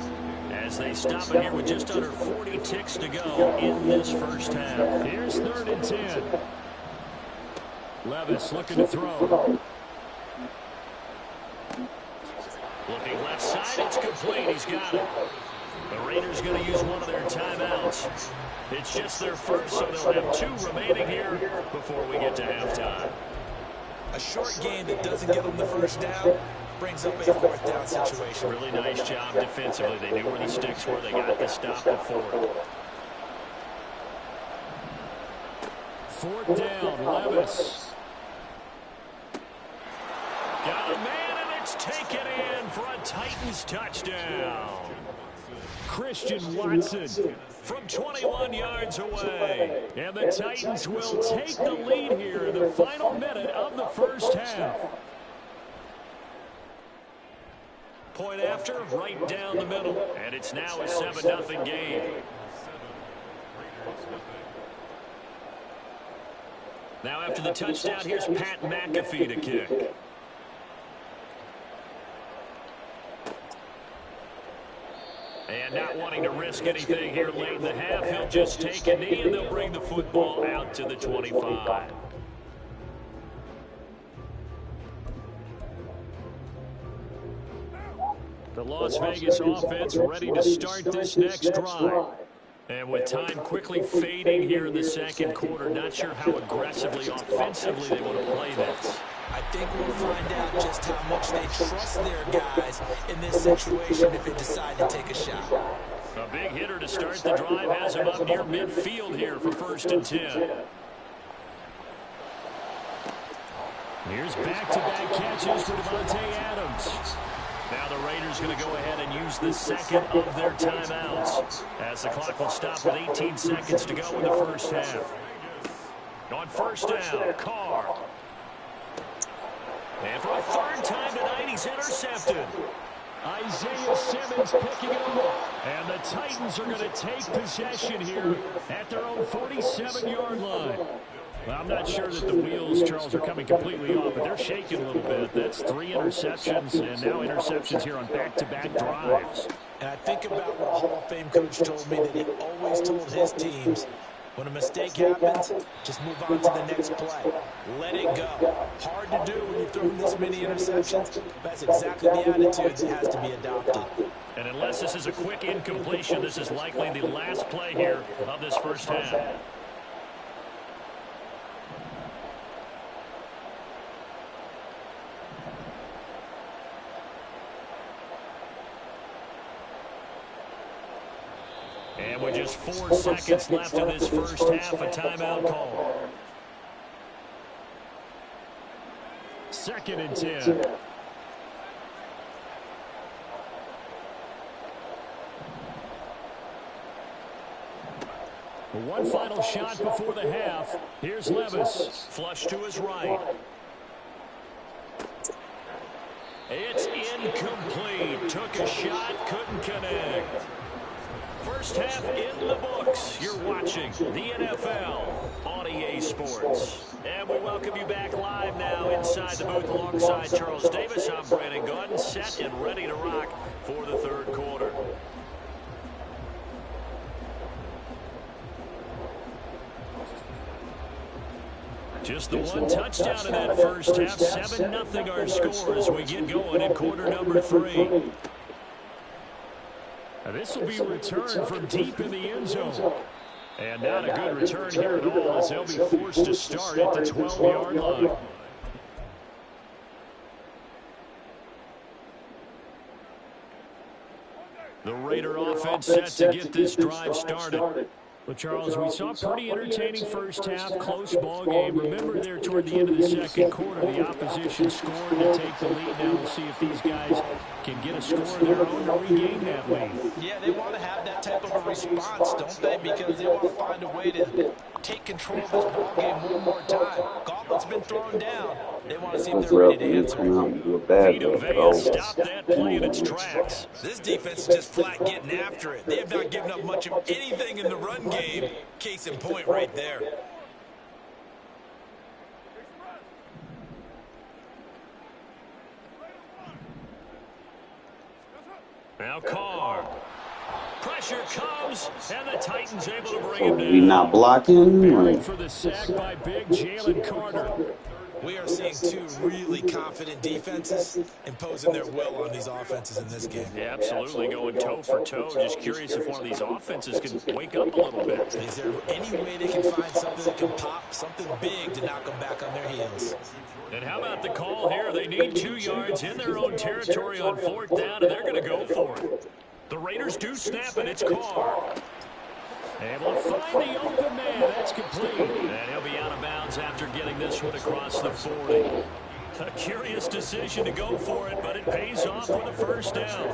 as they stop it here with just under 40 ticks to go in this first half. Here's third and 10. Levis looking to throw. Looking left side, it's complete. He's got it. The Raiders going to use one of their timeouts. It's just their first, so they'll have 2 remaining here before we get to halftime. A short game that doesn't get them the first down brings up a fourth down situation. Really nice job defensively. They knew where the sticks were. They got the stop before. Fourth down, Levis. Got a man, and it's taken in for a Titans touchdown. Christian Watson from 21 yards away. And the Titans will take the lead here in the final minute of the first half. Point after, right down the middle. And it's now a 7-0 game. Now after the touchdown, here's Pat McAfee to kick. And not wanting to risk anything here late in the half, he'll just take a knee and they'll bring the football out to the 25. The Las Vegas offense ready to start this next drive. And with time quickly fading here in the second quarter, not sure how aggressively, offensively they want to play this. I think we'll find out just how much they trust their guys in this situation if they decide to take a shot. A big hitter to start the drive has him up near midfield here for 1st and 10. Here's back-to-back catches for Devontae Adams. Now the Raiders going to go ahead and use the second of their timeouts as the clock will stop with 18 seconds to go in the first half. On 1st down, Carr. And for a 3rd time tonight, he's intercepted. Isaiah Simmons picking it off. And the Titans are going to take possession here at their own 47-yard line. Well, I'm not sure that the wheels, Charles, are coming completely off, but they're shaking a little bit. That's 3 interceptions, and now interceptions here on back-to-back drives. And I think about what a Hall of Fame coach told me that he always told his teams, when a mistake happens, just move on to the next play. Let it go. Hard to do when you've thrown this many interceptions. That's exactly the attitude that has to be adopted. And unless this is a quick incompletion, this is likely the last play here of this first half. And with just 4 seconds left in this first half, a timeout call. 2nd and 10. One final shot before the half. Here's Levis. Flush to his right. It's incomplete. Took a shot, couldn't connect. First half in the books. You're watching the NFL on EA Sports. And we welcome you back live now inside the booth alongside Charles Davis. I'm Brandon Gunn, set and ready to rock for the 3rd quarter. Just the one touchdown in that first half. 7-0 our score as we get going in quarter number 3. Now this will be a return from deep in the end zone. And not a good return here at all as they'll be forced to start at the 12-yard line. The Raider offense set to get this drive started. Well, Charles, we saw a pretty entertaining first half, close ball game. Remember there toward the end of the second quarter, the opposition scored to take the lead. Now we'll see if these guys can get a score of their own to regain that lead. Yeah, they want to have that type of a response, don't they? Because they want to find a way to take control of this ball game one more time. Gauntlet's been thrown down. They want to see if they're ready to answer. Vita Vea stopped that play in its tracks. This defense is just flat getting after it. They have not given up much of anything in the run game. Case in point right there. Now Carr. Pressure comes, and the Titans able to bring him down. We not blocking. Buried for the sack by big Jalen Carter. We are seeing 2 really confident defenses imposing their will on these offenses in this game. Yeah, absolutely, going toe for toe. Just curious if one of these offenses can wake up a little bit. Is there any way they can find something that can pop, something big to knock them back on their heels? And how about the call here? They need 2 yards in their own territory on 4th down, and they're going to go for it. The Raiders do snap it. It's Carr. Able to find the open man. That's complete. And he'll be out of bounds after getting this one across the 40. A curious decision to go for it, but it pays off for the first down.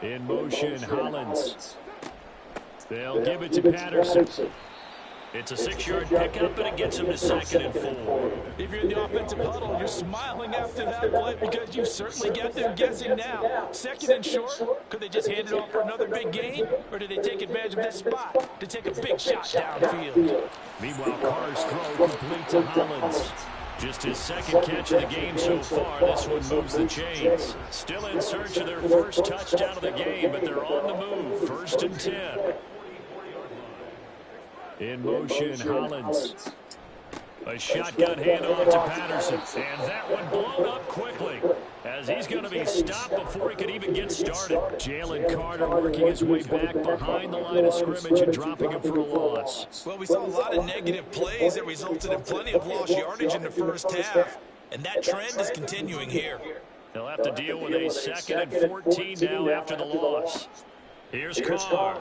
In motion, Hollins. They'll give it to Patterson. It's a 6-yard pickup, and it gets him to 2nd and 4. If you're in the offensive huddle, you're smiling after that play because you certainly got them guessing now. 2nd and short, could they just hand it off for another big gain? Or did they take advantage of this spot to take a big shot downfield? Meanwhile, Carr's throw complete to Hollins. Just his 2nd catch of the game so far. This one moves the chains. Still in search of their first touchdown of the game, but they're on the move. 1st and 10. In motion, Hollins. A shotgun handoff to Patterson. And that one blown up quickly, as he's going to be stopped before he could even get started. Jalen Carter working his way back behind the line of scrimmage and dropping him for a loss. Well, we saw a lot of negative plays that resulted in plenty of lost yardage in the first half, and that trend is continuing here. They'll have to deal with a 2nd and 14 now after the loss. Here's Carr.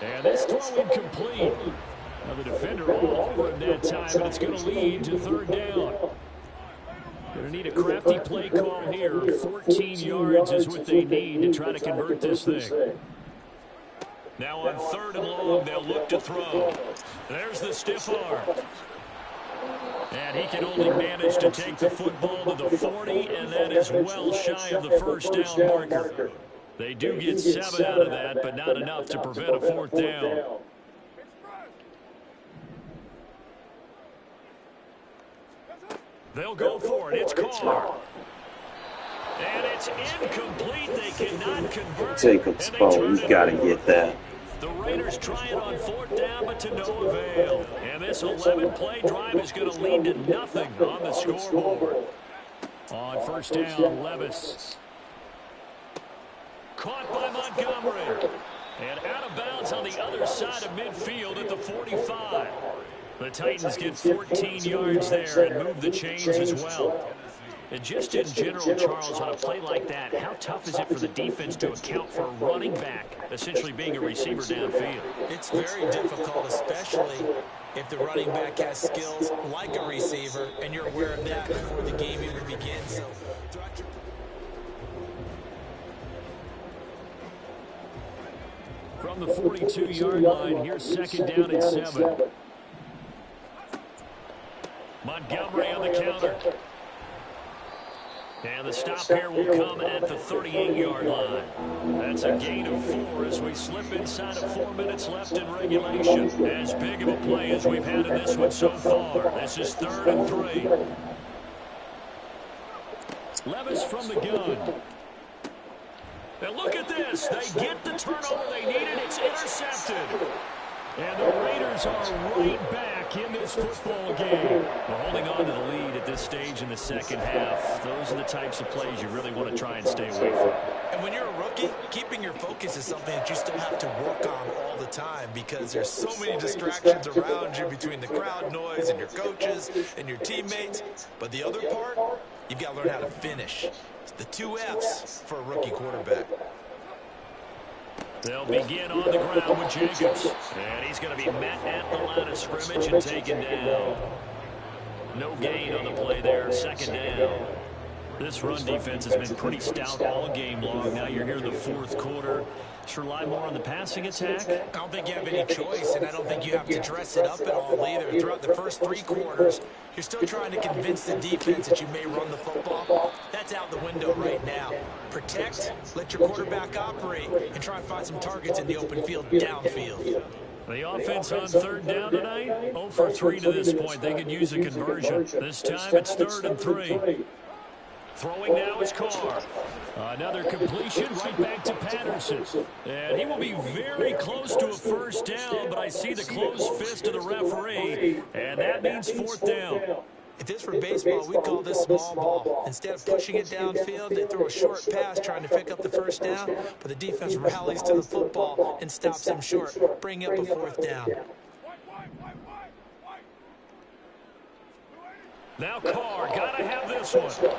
And this throw incomplete. Now the defender all over him that time, and it's going to lead to 3rd down. Going to need a crafty play call here. 14 yards is what they need to try to convert this thing. Now on 3rd and long, they'll look to throw. There's the stiff arm. And he can only manage to take the football to the 40, and that is well shy of the 1st down marker. They do get 7 out of that, but not enough to prevent a 4th down. They'll go for it. It's Carr. And it's incomplete. They cannot convert. Jacobs' ball. He's got to get that. The Raiders try it on 4th down, but to no avail. And this 11-play drive is going to lead to nothing on the scoreboard. On 1st down, Levis. Caught by Montgomery. And out of bounds on the other side of midfield at the 45. The Titans get 14 yards there and move the chains as well. And just in general, Charles, on a play like that, how tough is it for the defense to account for a running back essentially being a receiver downfield? It's very difficult, especially if the running back has skills like a receiver, and you're aware of that before the game even begins. So, from the 42-yard line, here's 2nd down and 7. Montgomery on the counter. And the stop here will come at the 38-yard line. That's a gain of 4 as we slip inside of 4 minutes left in regulation. As big of a play as we've had in this one so far. This is 3rd and 3. Levis from the gun. And look at this. They get the turnover they needed. It's intercepted. And the Raiders are right back in this football game. Well, holding on to the lead at this stage in the 2nd half, those are the types of plays you really want to try and stay away from. And when you're a rookie, keeping your focus is something that you still have to work on all the time because there's so many distractions around you between the crowd noise and your coaches and your teammates. But the other part, you've got to learn how to finish. It's the 2 F's for a rookie quarterback. They'll begin on the ground with Jacobs. And he's going to be met at the line of scrimmage and taken down. No gain on the play there. 2nd down. This run defense has been pretty stout all game long. Now you're here in the 4th quarter. Should rely more on the passing attack. I don't think you have any choice, and I don't think you have to dress it up at all either. Throughout the first 3 quarters, you're still trying to convince the defense that you may run the football. That's out the window right now. Protect, let your quarterback operate, and try and find some targets in the open field downfield. The offense on 3rd down tonight, 0 for 3 to this point. They could use a conversion. This time it's 3rd and 3. Throwing now is Carr. Another completion right back to Patterson. And he will be very close to a 1st down, but I see the closed fist of the referee, and that means 4th down. If this were baseball, we call this small ball. Instead of pushing it downfield, they throw a short pass trying to pick up the 1st down, but the defense rallies to the football and stops him short, bringing up a 4th down. Now Carr, gotta have this one.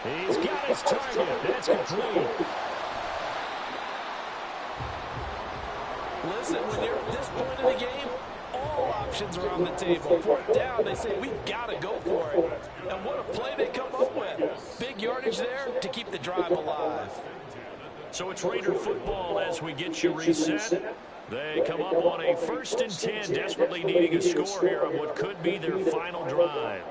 He's got his target. That's complete. Listen, when you're at this point in the game, all options are on the table. 4th down, they say, we've got to go for it. And what a play they come up with. Big yardage there to keep the drive alive. So it's Raider football as we get you reset. They come up on a 1st and 10, desperately needing a score here on what could be their final drive.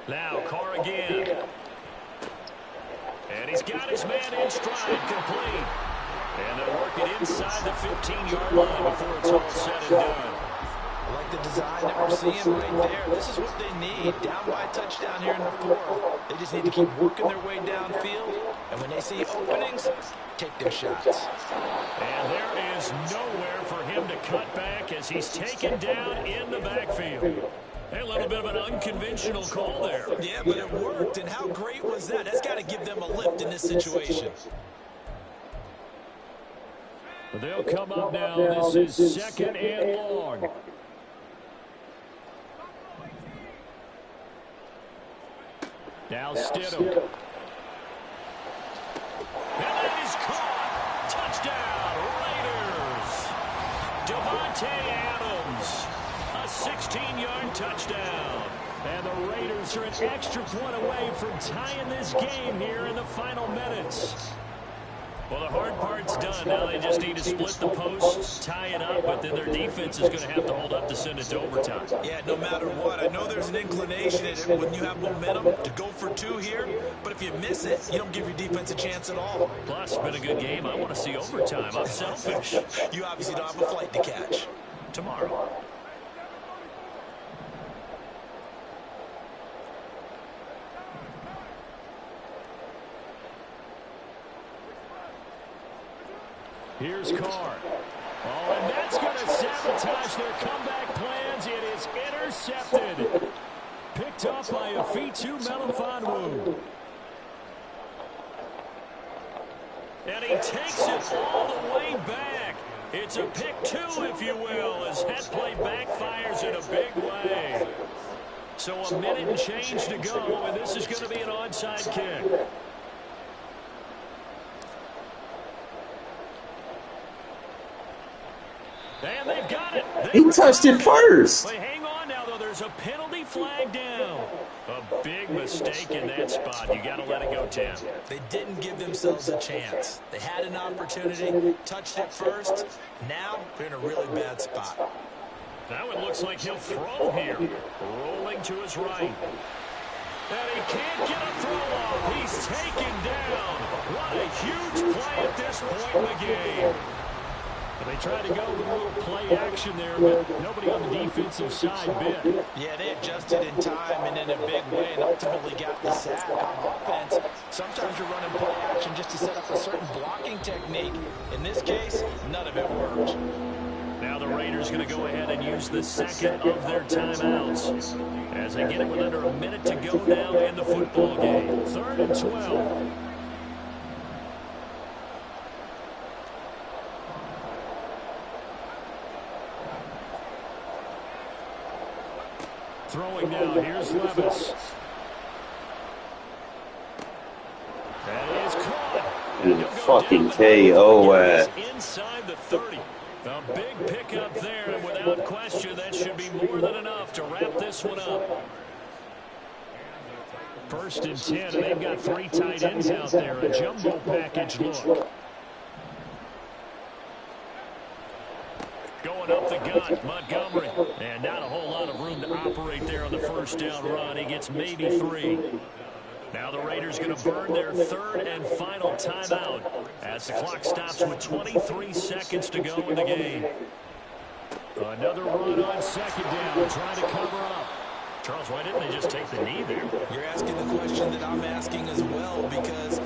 Now Carr again. And he's got his man in stride, complete. And they'll work it inside the 15-yard line before it's all said and done. I like the design that we're seeing right there. This is what they need. Down by a touchdown here in the fourth. They just need to keep working their way downfield. And when they see openings, take their shots. And there is nowhere for him to cut back as he's taken down in the backfield. A little bit of an unconventional call there. Yeah, but it worked. And how great was that? That's got to give them a lift in this situation. They'll come up now. This is 2nd and long. Now Stidham. And that is caught. Touchdown, Raiders. Devontae Adams. A 16-yard touchdown. And the Raiders are an extra point away from tying this game here in the final minutes. Well, the hard part's done. Now they just need to split the posts, tie it up, but then their defense is going to have to hold up to send it to overtime. Yeah, no matter what. I know there's an inclination in it when you have momentum to go for two here, but if you miss it, you don't give your defense a chance at all. Plus, it's been a good game. I want to see overtime. I'm selfish. You obviously don't have a flight to catch. Tomorrow. Here's Carr. Oh, and that's going to sabotage their comeback plans. It is intercepted. Picked up by Afitu Melifonwu. And he takes it all the way back. It's a pick two, if you will, as that play backfires in a big way. So a minute and change to go, and this is going to be an onside kick. And they've got it. He touched it first. Wait, hang on now, though. There's a penalty flag down. A big mistake in that spot. You got to let it go, Tim. They didn't give themselves a chance. They had an opportunity, touched it first. Now they're in a really bad spot. Now it looks like he'll throw here. Rolling to his right. And he can't get a throw off. He's taken down. What a huge play at this point in the game. They tried to go with a little play action there, but nobody on the defensive side bit. Yeah, they adjusted in time and in a big way and ultimately got the sack on offense. Sometimes you're running play action just to set up a certain blocking technique. In this case, none of it worked. Now the Raiders going to go ahead and use the second of their timeouts as they get it with under a minute to go now in the football game. 3rd and 12. Throwing now, here's Levis. That is caught. Fucking KO inside the 30. A big pickup there, and without question, that should be more than enough to wrap this one up. 1st and 10, and they've got 3 tight ends out there. A jumbo package look. Going up the gut, Montgomery. And not a whole lot of room to operate there on the first down run. He gets maybe 3. Now the Raiders going to burn their 3rd and final timeout as the clock stops with 23 seconds to go in the game. Another run on 2nd down, trying to cover up. Charles, why didn't they just take the knee there? You're asking the question that I'm asking as well, because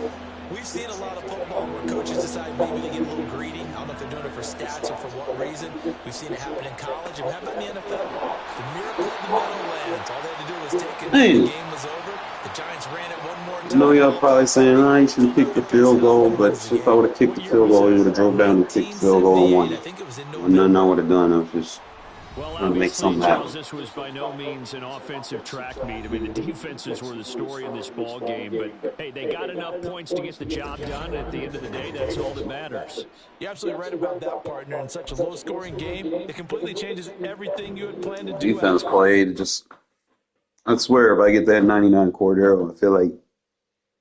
we've seen a lot of football where coaches decide maybe they get a little greedy. I don't know if they're doing it for stats or for what reason. We've seen it happen in college. And how about in the NFL? The miracle of the Meadowlands. All they had to do was take it. The game was over. The Giants ran it one more time. I know y'all probably saying, I should have kicked the field goal, but if I would have kicked the field goal, he would have drove down and kicked the field goal and won. And nothing I would have done. I was just trying to make something happen. This was by no means an offensive track meet. I mean, the defenses were the story in this ball game, but hey, they got enough points to get the job done. At the end of the day, that's all that matters. You're absolutely right about that, partner. In such a low-scoring game, it completely changes everything you had planned to do. Defense played just. I swear, if I get that 99 Cordero, I feel like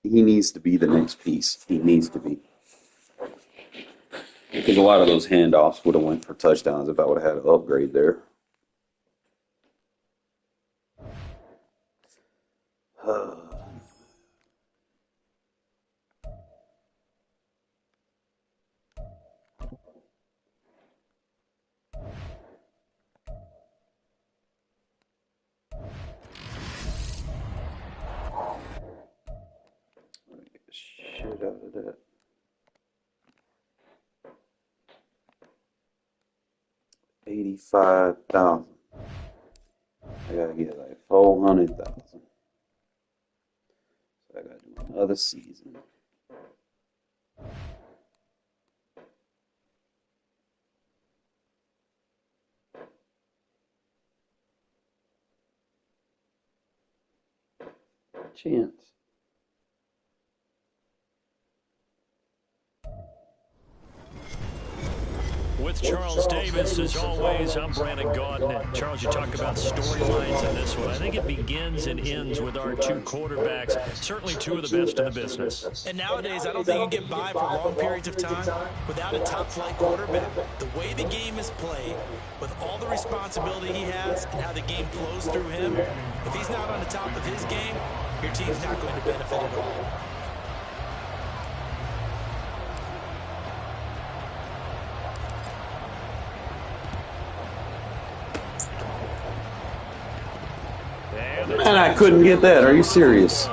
he needs to be the next piece. He needs to be. Because a lot of those handoffs would have went for touchdowns if I would have had an upgrade there. get out of that? 85,000. I gotta get like 400,000. So I gotta do another season. Chance. With Charles Davis, as always, I'm Brandon Gaudin. And Charles, you talk about storylines in this one. I think it begins and ends with our two quarterbacks, certainly two of the best in the business. And nowadays, I don't think you can get by for long periods of time without a top-flight quarterback. The way the game is played, with all the responsibility he has and how the game flows through him, if he's not on the top of his game, your team's not going to benefit at all. Man, I couldn't get that. Are you serious?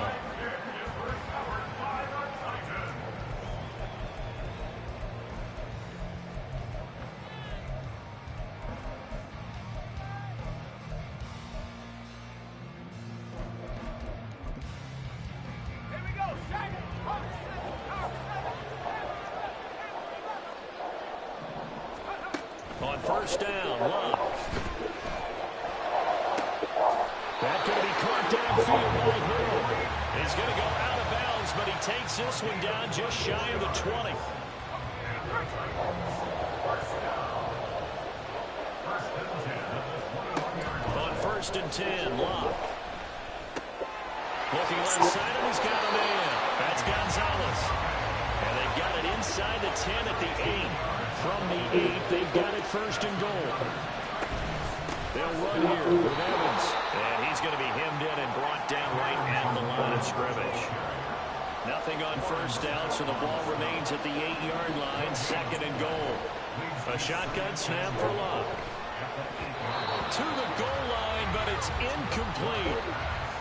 On first down, Love. That could be caught downfield by Hill. He's going to go out of bounds, but he takes this one down just shy of the 20. On first and 10, Love. Looking left side of, he's got a man. That's Gonzalez. And they've got it inside the 10 at the 8. From the 8, they've got it first and goal. They'll run here with Evans. And he's going to be hemmed in and brought down right at the line of scrimmage. Nothing on first down, so the ball remains at the 8-yard line, second and goal. A shotgun snap for Love. To the goal line, but it's incomplete.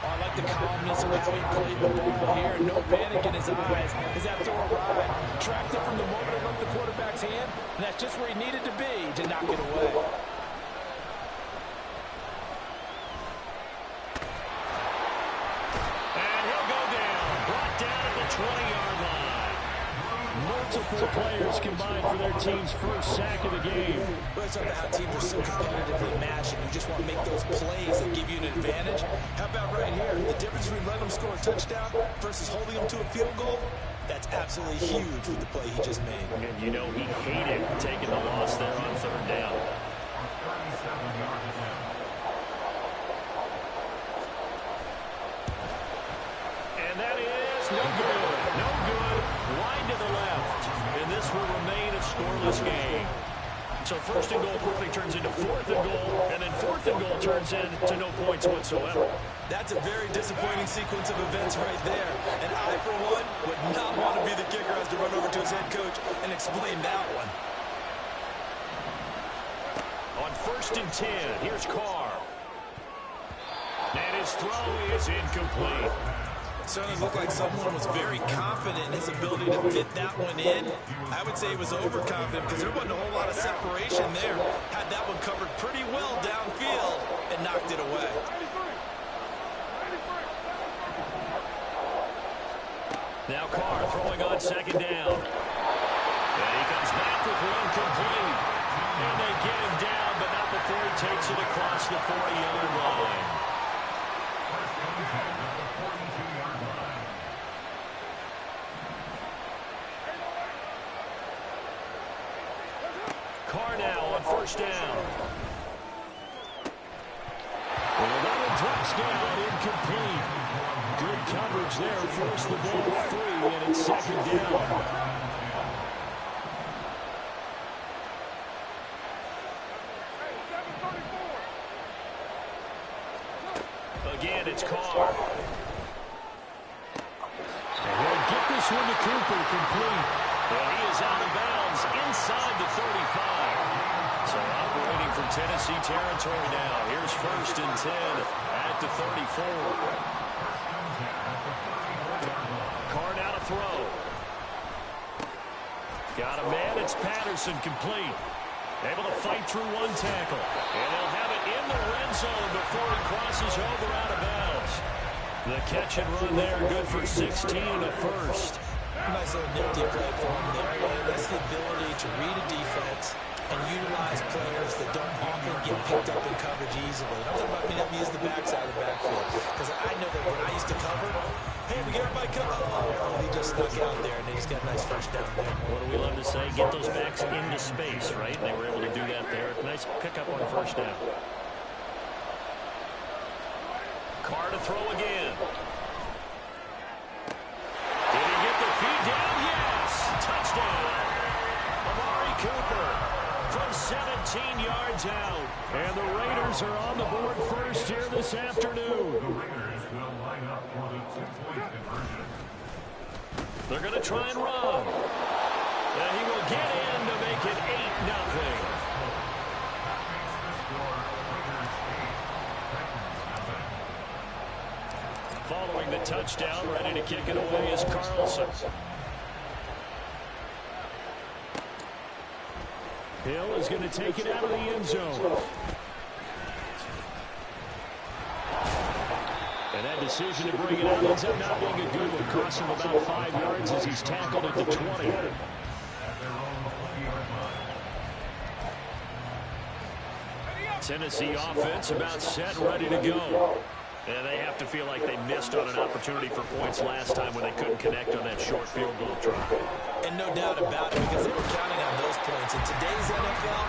I like the calmness of how he played the ball here. No panic in his eyes as that throw arrived. Tracked it from the moment it left the quarterback's hand, and that's just where he needed to be to knock it away. And he'll go down. Brought down at the 20-yard line. Multiple players combined for their team's first sack of the game. Well, it's about how teams are so competitively matched, and you just want to make those plays that give you an advantage. How about right here? The difference between letting them score a touchdown versus holding them to a field goal, that's absolutely huge with the play he just made. And you know he hated taking the loss there on third down. And that is no good. No good. Wide to the left. And this will remain a scoreless game. So first and goal quickly turns into fourth and goal, and then fourth and goal turns into no points whatsoever. That's a very disappointing sequence of events right there. And I, for one, would not want to be the kicker who has to run over to his head coach and explain that one. On first and 10, here's Carr. And his throw is incomplete. Certainly looked like someone was very confident in his ability to fit that one in. I would say he was overconfident because there wasn't a whole lot of separation there. Had that one covered pretty well downfield and knocked it away. Now Carr throwing on second down. And he comes back with one complete. And they get him down, but not before he takes it across the 40-yard line. Carr now on first down. Well, that one drops down, incomplete. Good coverage there, forced the ball free, and it's second down. Again, it's Carr. And he'll get this one to Cooper, complete. And he is out of bounds inside the 35. So operating from Tennessee territory now. Here's first and 10 at the 34. Carr now to throw. Got a man. It's Patterson complete. Able to fight through one tackle. And he'll have it in the red zone before he crosses over out of bounds. The catch and run there, good for 16 and a first. Nice little nifty play for him there. That's the ability to read a defense and utilize players that don't often get picked up in coverage easily. I'm talking about being able to use the backside of the backfield. Because I know that when I used to cover, hey, we get everybody covered. Oh, he just snuck out there, and they just got a nice first down there. What do we love to say? Get those backs into space, right? They were able to do that there. Nice pickup on first down. Carr to throw again. Did he get the feed down? Yes! Touchdown! Amari Cooper from 17 yards out. And the Raiders are on the board first here this afternoon. The Raiders will line up for the 2-point conversion. They're going to try and run. And he will get in to make it 8-0. Following the touchdown, ready to kick it away is Carlson. Hill is going to take it out of the end zone. And that decision to bring it out ends up not being a good one. Cost him about 5 yards as he's tackled at the 20. Tennessee offense about set and ready to go. And they have to feel like they missed on an opportunity for points last time when they couldn't connect on that short field goal try. And no doubt about it, because they were counting on those points. In today's NFL,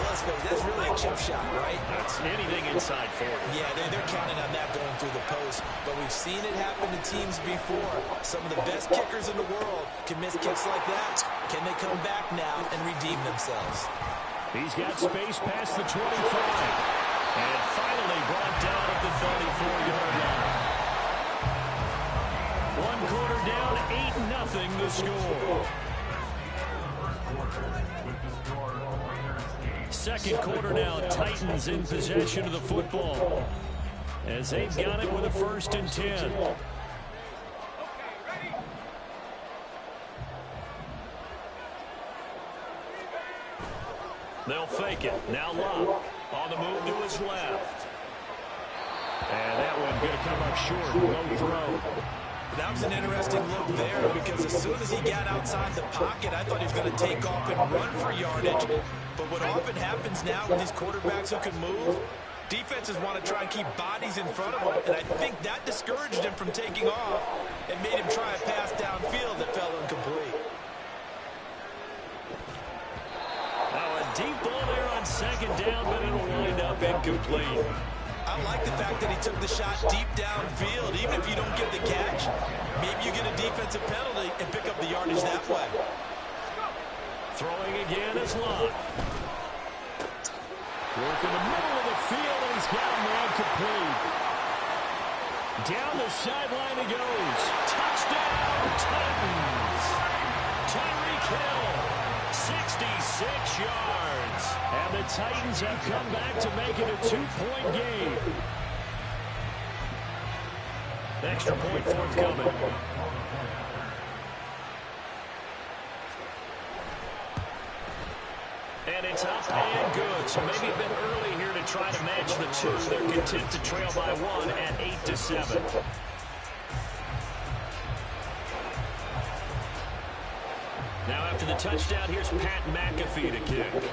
let's face it, that's really a chip shot, right? That's anything inside 40. Yeah, they're counting on that going through the post. But we've seen it happen to teams before. Some of the best kickers in the world can miss kicks like that. Can they come back now and redeem themselves? He's got space past the 25. And finally brought down at the 34-yard line. 1 quarter down, 8-0 the score. Second quarter now, Titans in possession of the football as they've got it with a 1st and 10. They'll fake it. Now Locke on the move to his left. And that one going to come up short. No throw. That was an interesting look there because as soon as he got outside the pocket, I thought he was going to take off and run for yardage. But what often happens now with these quarterbacks who can move, defenses want to try and keep bodies in front of them. And I think that discouraged him from taking off and made him try a pass downfield that fell incomplete. Deep ball there on 2nd down, but it'll wind up incomplete. I like the fact that he took the shot deep downfield. Even if you don't get the catch, maybe you get a defensive penalty and pick up the yardage that way. Throwing again is Locke. Work in the middle of the field, and he's got him there complete. Down the sideline he goes. Touchdown, Titans. Tyreek Hill, 66 yards. And the Titans have come back to make it a 2-point game. Extra point forthcoming. And it's up and good. So maybe a bit early here to try to match the two. They're content to trail by 1 at 8-7. Now after the touchdown, here's Pat McAfee to kick.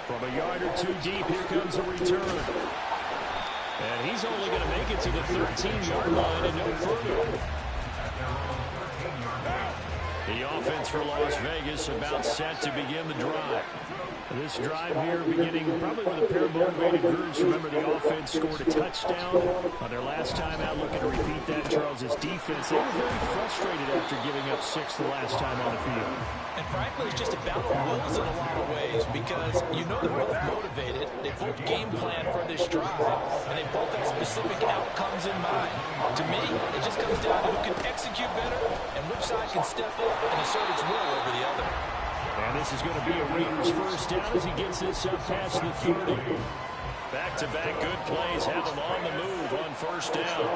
From a yard or 2 deep, here comes a return. And he's only going to make it to the 13-yard line and no further. The offense for Las Vegas about set to begin the drive. This drive here beginning probably with a pair of motivated groups. Remember, the offense scored a touchdown on their last time out. Looking to repeat that. Charles's defense, they were very frustrated after giving up 6 the last time on the field. And frankly, it's just a battle of wills in a lot of ways because you know they're both motivated. They both game plan for this drive, and they both have specific outcomes in mind. To me, it just comes down to who can execute better and which side can step up and assert its will over the other. And this is going to be a Raiders first down as he gets this up past the 30. Back-to-back good plays have him on the move on first down.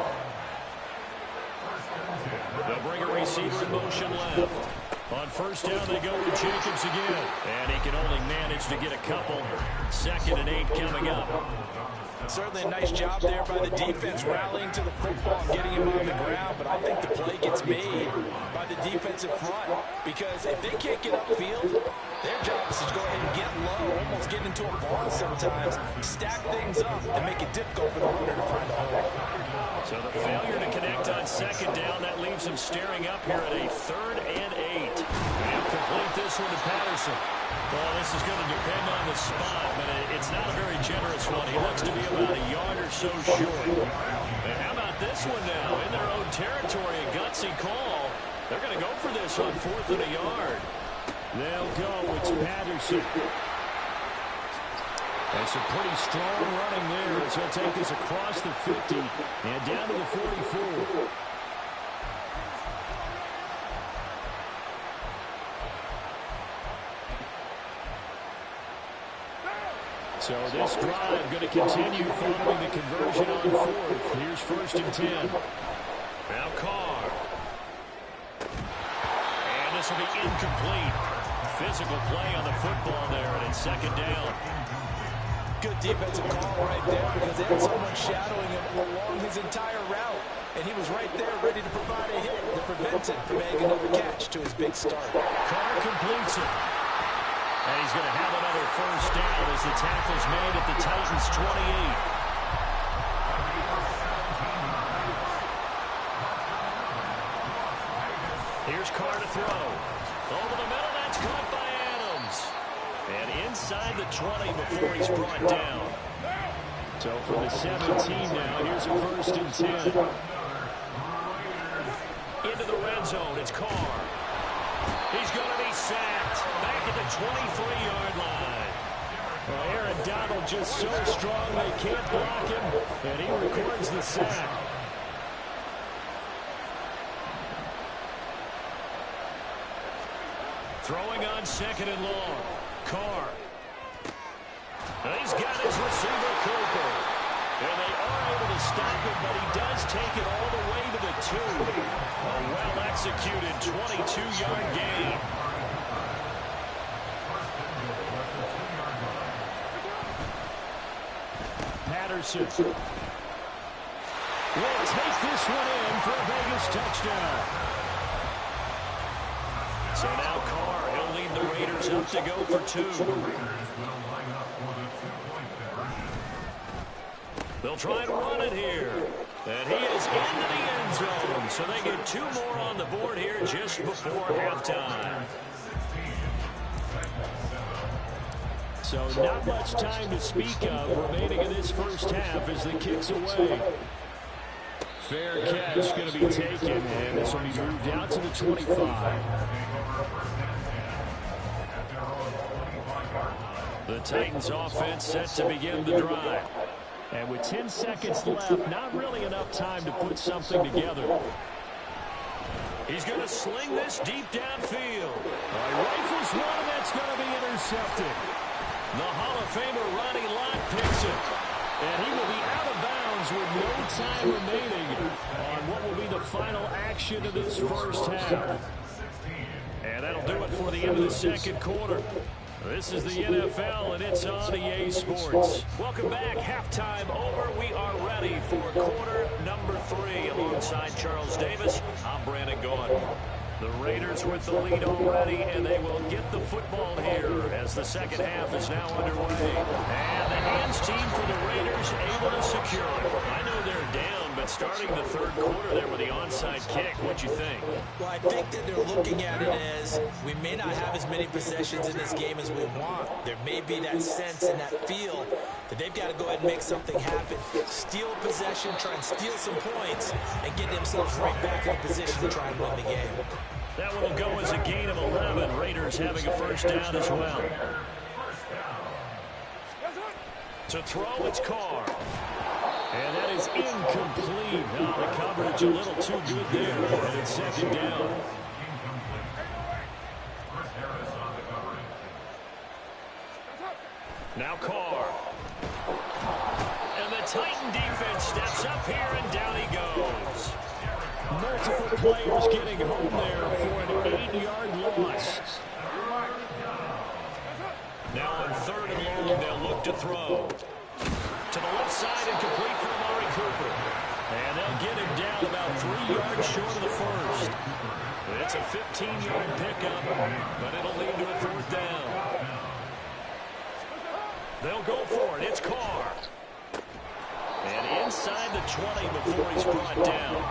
They'll bring a receiver in motion left. On first down, they go with Jacobs again. And he can only manage to get a couple. 2nd and 8 coming up. Certainly a nice job there by the defense rallying to the football and getting him on the ground, but I think the play gets made by the defensive front because if they can't get upfield, their job is to go ahead and get low, almost get into a ball sometimes, stack things up, and make it difficult for the runner to find a hole. So the failure to connect on 2nd down, that leaves him staring up here at a 3rd and 8. And complete this one to Patterson. Well, this is going to depend on the spot, but it's not a very generous one. He looks to be about a yard or so short. And how about this one now? In their own territory, a gutsy call. They're going to go for this on 4th and a yard. They'll go. It's Patterson. That's a pretty strong running there as he'll take this across the 50 and down to the 44. So this drive going to continue following the conversion on 4th. Here's 1st and 10. Now Carr. And this will be incomplete. Physical play on the football there, and it's 2nd down. Good defensive call right there because they had someone shadowing him along his entire route. And he was right there ready to provide a hit to prevent him from making another catch to his big start. Carr completes it. And he's going to have another 1st down as the tackle's made at the Titans' 28. Here's Carr to throw. Over the middle, that's caught by Adams. And inside the 20 before he's brought down. So from the 17 now, here's a 1st and 10. Into the red zone, it's Carr. He's going to be sacked. Back at the 23-yard line. Well, Aaron Donald just so strong they can't block him, and he records the sack. Throwing on 2nd and long. Carr. He's got his receiver, Cooper. And they are able to stop him, but he does take it all the way to the 2. A well-executed 22-yard gain. Patterson will take this one in for a Vegas touchdown. So now Carr, he'll lead the Raiders up to go for 2. They'll try and run it here. And he is into the end zone. So they get 2 more on the board here just before halftime. So not much time to speak of remaining in this first half as the kick's away. Fair catch going to be taken, and this will be moved out to the 25. The Titans offense set to begin the drive. And with 10 seconds left, not really enough time to put something together. He's going to sling this deep downfield. Rifles one, and that's going to be intercepted. The Hall of Famer Ronnie Lott picks it. And he will be out of bounds with no time remaining on what will be the final action of this first half. And that'll do it for the end of the second quarter. This is the NFL, and it's on EA Sports. Welcome back. Halftime over. We are ready for quarter number 3. Alongside Charles Davis, I'm Brandon Gaudin. The Raiders with the lead already, and they will get the football here as the second half is now underway. And the hands team for the Raiders able to secure it. I know they're down, but starting the third quarter there with the onside kick, what you think? Well, I think that they're looking at it as we may not have as many possessions in this game as we want. There may be that sense and that feel that they've got to go ahead and make something happen. Steal possession, try and steal some points, and get themselves right back in a position to try and win the game. That one will go as a gain of 11. Raiders having a first down as well. To throw, it's Carr. And that is incomplete. Oh, the coverage a little too good there. And it's 2nd down. Now Carr. And the Titan defense steps up here, and down he goes. Multiple players getting home there for an 8-yard loss. Now on 3rd and long, they'll look to throw. To the left side and complete for Amari Cooper. And they'll get him down about 3 yards short of the first. It's a 15-yard pickup, but it'll lead to a 4th down. They'll go for it. It's Carr. And inside the 20 before he's brought down.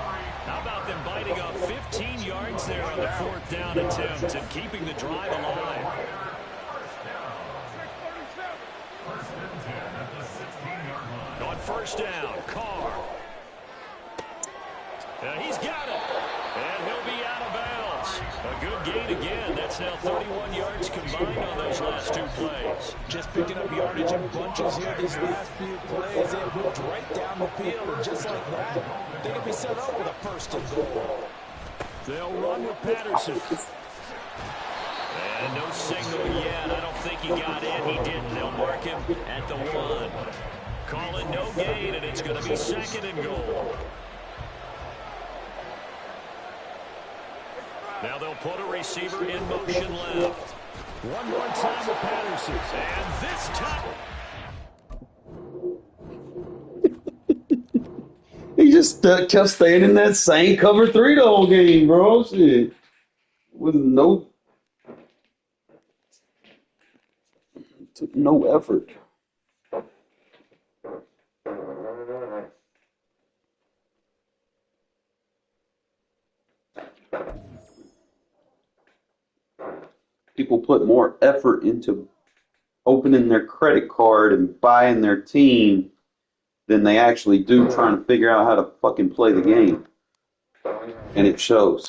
How about them biting off 15 yards there on the 4th down attempt and keeping the drive alive? On 1st down, Carr. He's got it. And he'll be out of bounds. A good gain again. That's now 31 yards combined on those last 2 plays. Just picking up yardage in bunches here these last few plays. They moved right down the field, and just like that, they can be set up with a 1st and goal. They'll run with Patterson. And no signal yet. I don't think he got in. He didn't. They'll mark him at the 1. Call it no gain, and it's going to be 2nd and goal. Now they'll put a receiver in motion left. One more time with Patterson. And this time. He just kept staying in that same cover 3 the whole game, bro. Shit. With took no effort. People put more effort into opening their credit card and buying their team than they actually do trying to figure out how to fucking play the game. And it shows.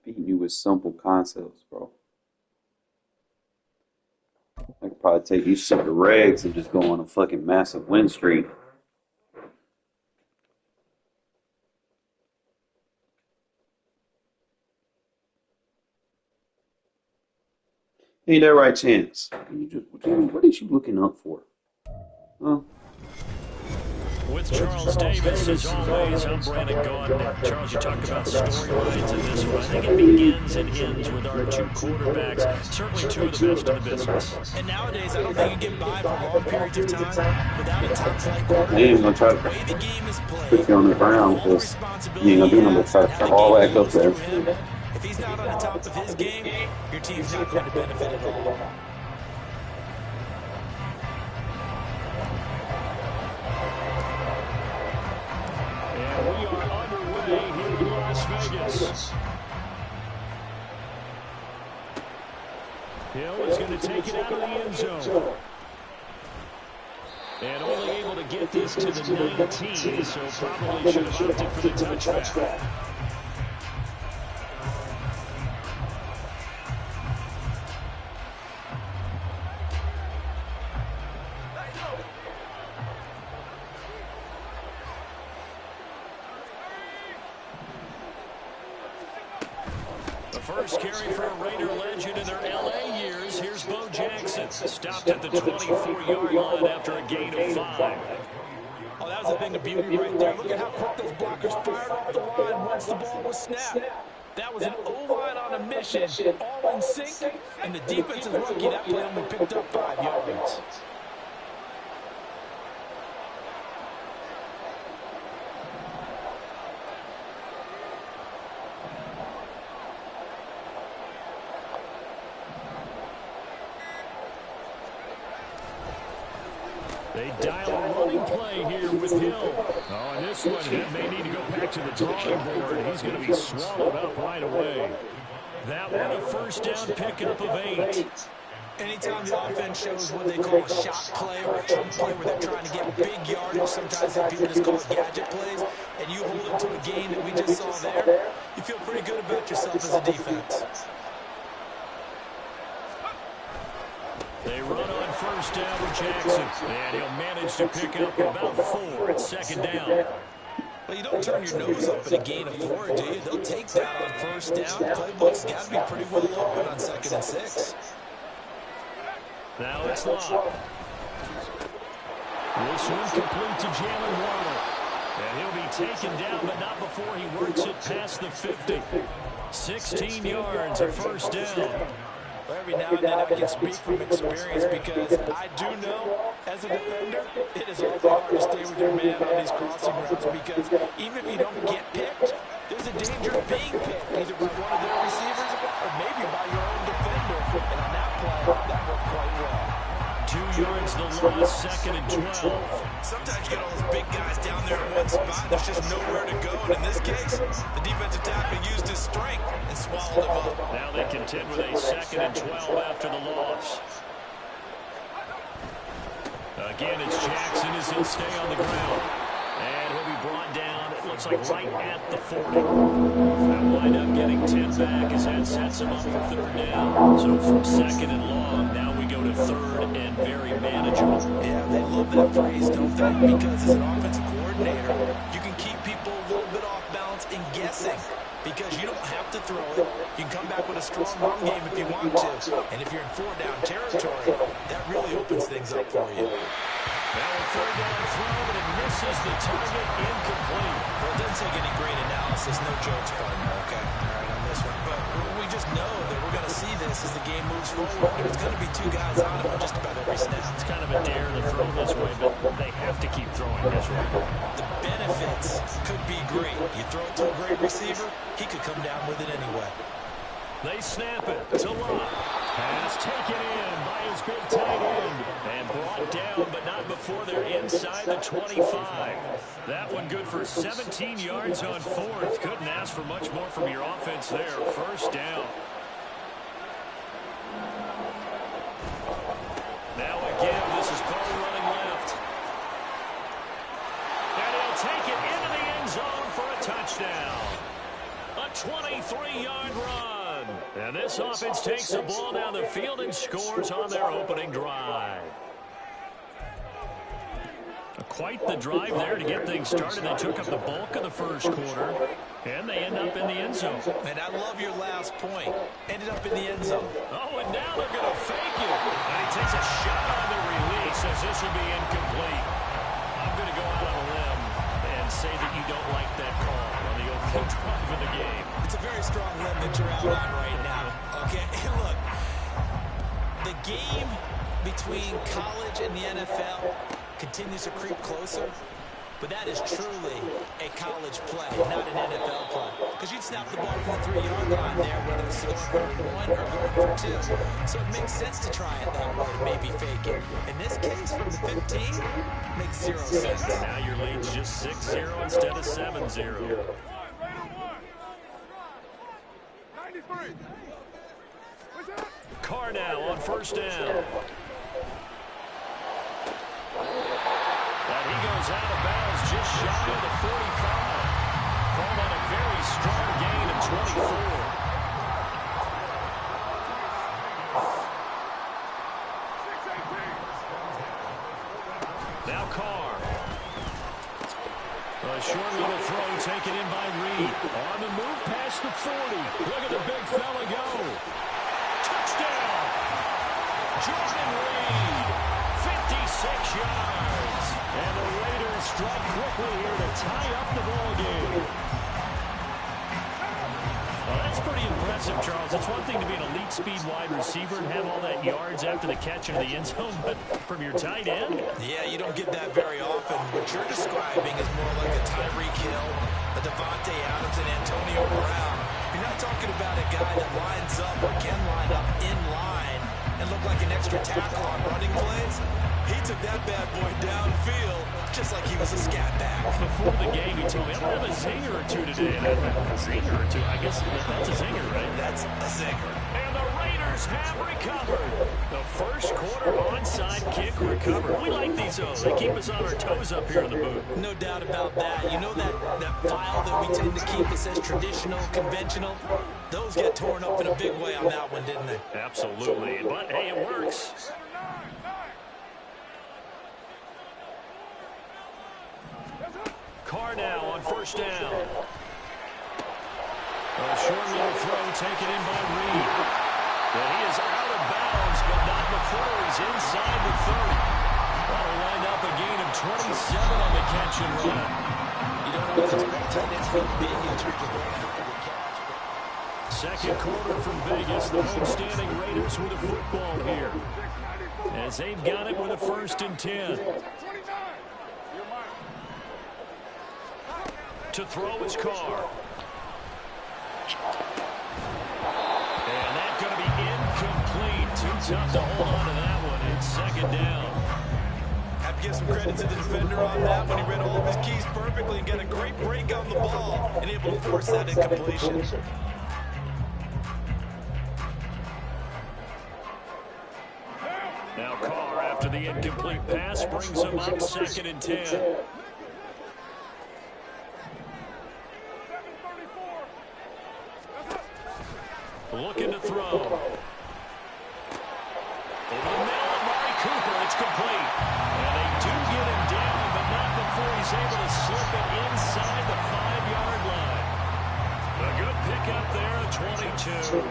Beating you with simple concepts, bro. I could probably take these shit to regs and just go on a fucking massive win streak. Ain't that right, Chance? What is you looking up for? Huh? With Charles Davis, as always, I'm Brandon Gaudin. Charles, you talked about storylines in this one. I think it begins and ends with our 2 quarterbacks, certainly 2 of the best in the business. And nowadays, I don't think you get by for long periods of time without a top-flight quarterback. I ain't gonna try to The way the game is played, put you on the ground because you ain't gonna do nothing but try to fall back up there. if he's not on the top of his game, your team's not going to benefit at all. And we are underway here in Las Vegas. Hill is going to take it out of the end zone. And only able to get this to the 19, so probably should have opted for the touchback. First carry for a Raider legend in their L.A. years. Here's Bo Jackson. Stopped at the 24-yard line after a gain of 5. Oh, that was a thing of beauty right there. Look at how quick those blockers fired off the line once the ball was snapped. That was an O-line on a mission, all in sync, and the defense is lucky that play only picked up 5 yards. They dial a running play here with Hill. Oh, and this one may need to go back to the drawing board. He's going to be swallowed up right away. That one a first down pickup of 8. Anytime the offense shows what they call a shot play or a chunk play where they're trying to get big yardage, sometimes people just call it gadget plays, and you hold them to a gain that we just saw there, you feel pretty good about yourself as a defense. They run on first down with Jackson, and he'll manage to pick up about 4 at 2nd down. Well, you don't turn your nose up at a gain of 4, do you? They'll take that on first down. Playbook's got to be pretty well open on 2nd and 6. Now it's Locke. This one complete to Jalen Waddle. And he'll be taken down, but not before he works it past the 50. 16 yards, a first down. Well, every now and then I can speak from experience because I do know, as a defender, it is awfully hard to stay with your man on these crossing routes because even if you don't get picked, there's a danger of being picked, either by one of their receivers or maybe by your own defender. And on that play, that worked quite well. 2 yards the loss, second and 12. Sometimes you get all those big guys down there in one spot, and there's just nowhere to go. And in this case, the defensive tackle used his strength and swallowed him up. Now they contend with a second and 12 after the loss. Again, it's Jackson as he'll stay on the ground. And he'll be brought down, it looks like right at the 40. They'll wind up getting 10 back as that sets him up for third down. So from second and long, now we go to third and very manageable. Yeah, they love that phrase, don't they? Because as an offensive coordinator, you can keep people a little bit off balance and guessing. Because you don't have to throw it. You can come back with a strong run game if you want to. And if you're in four-down territory, that really opens things up for you. Now a third down throw, but it misses the target, incomplete. Well, it doesn't take any great analysis. No jokes, partner, okay? All right, on this one. But we just know that we're going to see this as the game moves forward. There's going to be two guys on him on just about every snap. It's kind of a dare to throw this way, but they have to keep throwing this way. The benefits could be great. You throw it to a great receiver, he could come down with it anyway. They snap it to Lott. Pass taken in by his big tight end. And brought down, but not before they're inside the 25. That one good for 17 yards on fourth. Couldn't ask for much more from your offense there. First down. Now again, this is Poe running left. And he'll take it into the end zone for a touchdown. A 23-yard run. And this offense takes the ball down the field and scores on their opening drive. Quite the drive there to get things started. They took up the bulk of the first quarter, and they end up in the end zone. And I love your last point. Ended up in the end zone. Oh, and now they're going to fake it. And he takes a shot on the release as this will be incomplete. I'm going to go out on a limb and say that you don't like that call on the opening drive of the game. It's a very strong limb that you're out on right now. Okay, look, the game between college and the NFL continues to creep closer, but that is truly a college play, not an NFL play. Because you'd snap the ball from the 3-yard line there, whether it's going for 1 or going for 2. So it makes sense to try it that way, to maybe fake it. In this case, from the 15, makes 0 sense. Now your lead's just 6-0 instead of 7-0. Carr now on first down. And he goes out of bounds just shy of the 45. Called on a very strong gain of 24. Now Carr. A short little throw taken in by Reed. On the move past the 40. Look at the big fella go. Touchdown. Jordan Reed. 56 yards. And the Raiders strike quickly here to tie up the ball game. Well, that's pretty impressive, Charles. It's one thing to be an elite speed wide receiver and have all that yards after the catch into the end zone, but from your tight end? Yeah, you don't get that very often. What you're describing is more like a Tyreek Hill, a Devontae Adams, and Antonio Brown. You're not talking about a guy that lines up or can line up in line and look like an extra tackle on running plays. He took that bad boy downfield just like he was a scat back. Before the game, he told me, I'm going to have a zinger or two today. And I thought, a zinger or two? I guess that's a zinger, right? That's a zinger. And the Raiders have recovered. The first quarter onside kick recovered. We like these, though. They keep us on our toes up here in the booth. No doubt about that. You know that file that we tend to keep that says traditional, conventional? Those get torn up in a big way on that one, didn't they? Absolutely. But, hey, it works. Carr now on first down. A short little throw taken in by Reed. And he is out of bounds, but not before he's inside the 30. That'll wind up up a gain of 27 on the catch and run. You don't always expect tight ends to be big in terms of going after the catch. Second quarter from Vegas. The homestanding Raiders with a football here, as they've got it with a 1st and 10. To throw his car. And that's going to be incomplete. Too tough to hold on to that one. It's 2nd down. Have to give some credit to the defender on that one. He read all of his keys perfectly and got a great break on the ball and able to force that incompletion. Now Carr, after the incomplete pass, brings him up 2nd and 10. Looking to throw. Over the middle of Mari Cooper. It's complete. And they do get him down, but not before he's able to slip it inside the 5-yard line. A good pickup there at 22.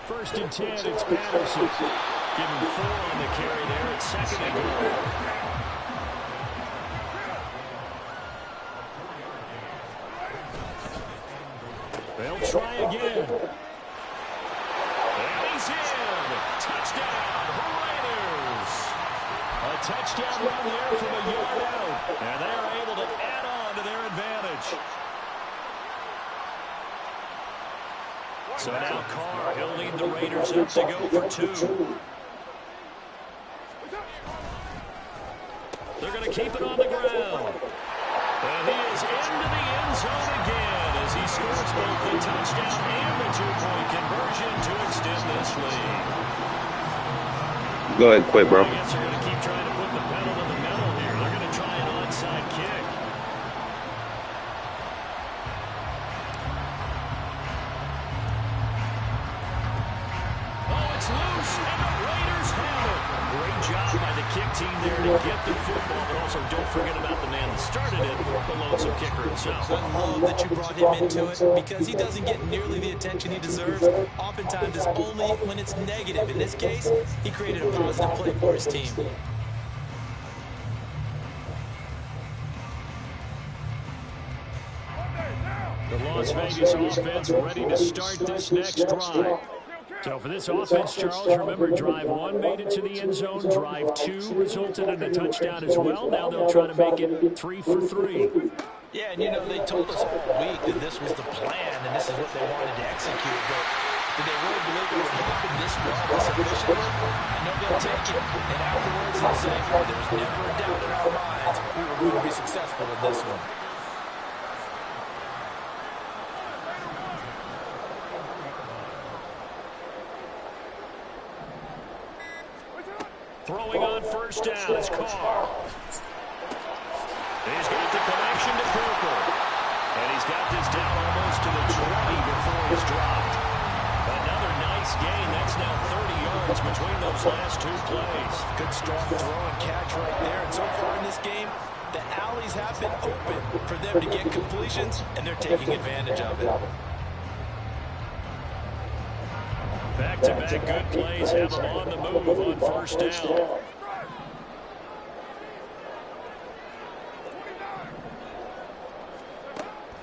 First and 10, it's Patterson. Give him 4 on the carry there. It's 2nd and goal. They'll try again. And he's in. Touchdown, Raiders. A touchdown run there from a yard out. And they are able to add on to their advantage. So now Carr, he'll lead the Raiders up to go for 2. They're going to keep it on the ground. And he is into the end zone again as he scores both the touchdown and the 2-point conversion to extend this lead. Go ahead, quit, bro. I guess they're going to keep trying to put the pedal to the metal here. They're going to try an onside kick. Oh, it's loose, and the Raiders have it. Great job by the kick team there to get the football, but also don't forget about the man that started it, the lonesome kicker himself. I love that you brought him into it because he doesn't get nearly the attention he deserves. Oftentimes, it's only when it's negative. In this case, he created a positive play for his team. The Las Vegas offense ready to start this next drive. So for this offense, Charles, remember, drive 1 made it to the end zone. Drive 2 resulted in a touchdown as well. Now they'll try to make it 3 for 3. Yeah, and you know, they told us all week that this was the plan and this is what they wanted to execute. But did they really believe it would happen this well, this efficiently? I know they'll take it. And afterwards, they'll say, there was never a doubt in our minds we were going to be successful in this one. Throwing on 1st down is Carr. He's got the connection to Cooper. And he's got this down almost to the 20 before he's dropped. Another nice gain. That's now 30 yards between those last 2 plays. Good strong throw and catch right there. And so far in this game, the alleys have been open for them to get completions, and they're taking advantage of it. Back-to-back good plays have them on the move on 1st down.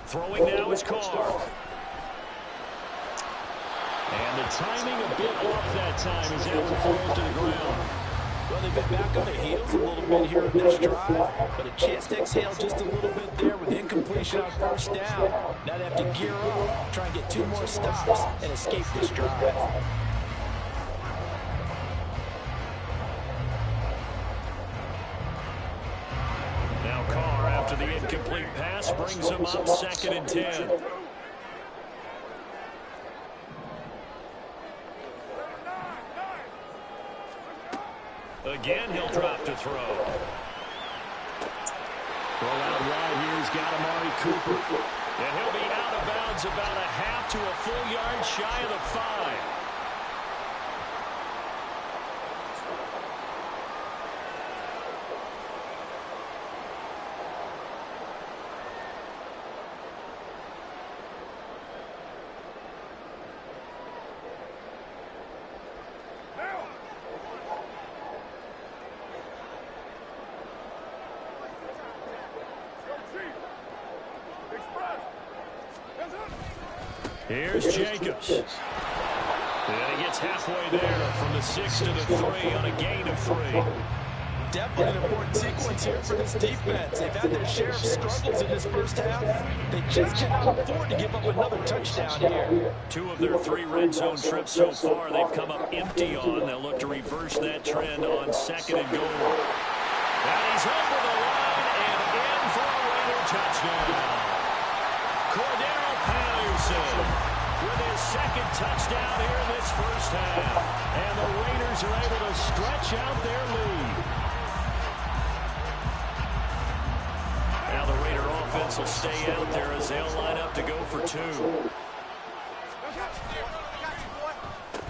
Throwing now is Carr. And the timing a bit off that time as that one falls to the ground. Well, they've been back on their heels a little bit here in this drive, but a chance to exhale just a little bit there with incompletion on 1st down. Now they have to gear up, try and get 2 more stops, and escape this drive. Now Carr, after the incomplete pass, brings him up 2nd and 10. Again, he'll drop to throw. Throw out wide here. He's got Amari Cooper. And he'll be out of bounds about a half to a full yard shy of the 5. Here's Jacobs. And he gets halfway there from the 6 to the 3 on a gain of 3. Definitely an important sequence here for this defense. They've had their share of struggles in this first half. They just cannot afford to give up another touchdown here. 2 of their 3 red zone trips so far they've come up empty on. They'll look to reverse that trend on 2nd and goal. And he's over the line and in for a Raider touchdown. Cordero Patterson with his 2nd touchdown here in this first half. And the Raiders are able to stretch out their lead. Now the Raider offense will stay out there as they'll line up to go for 2.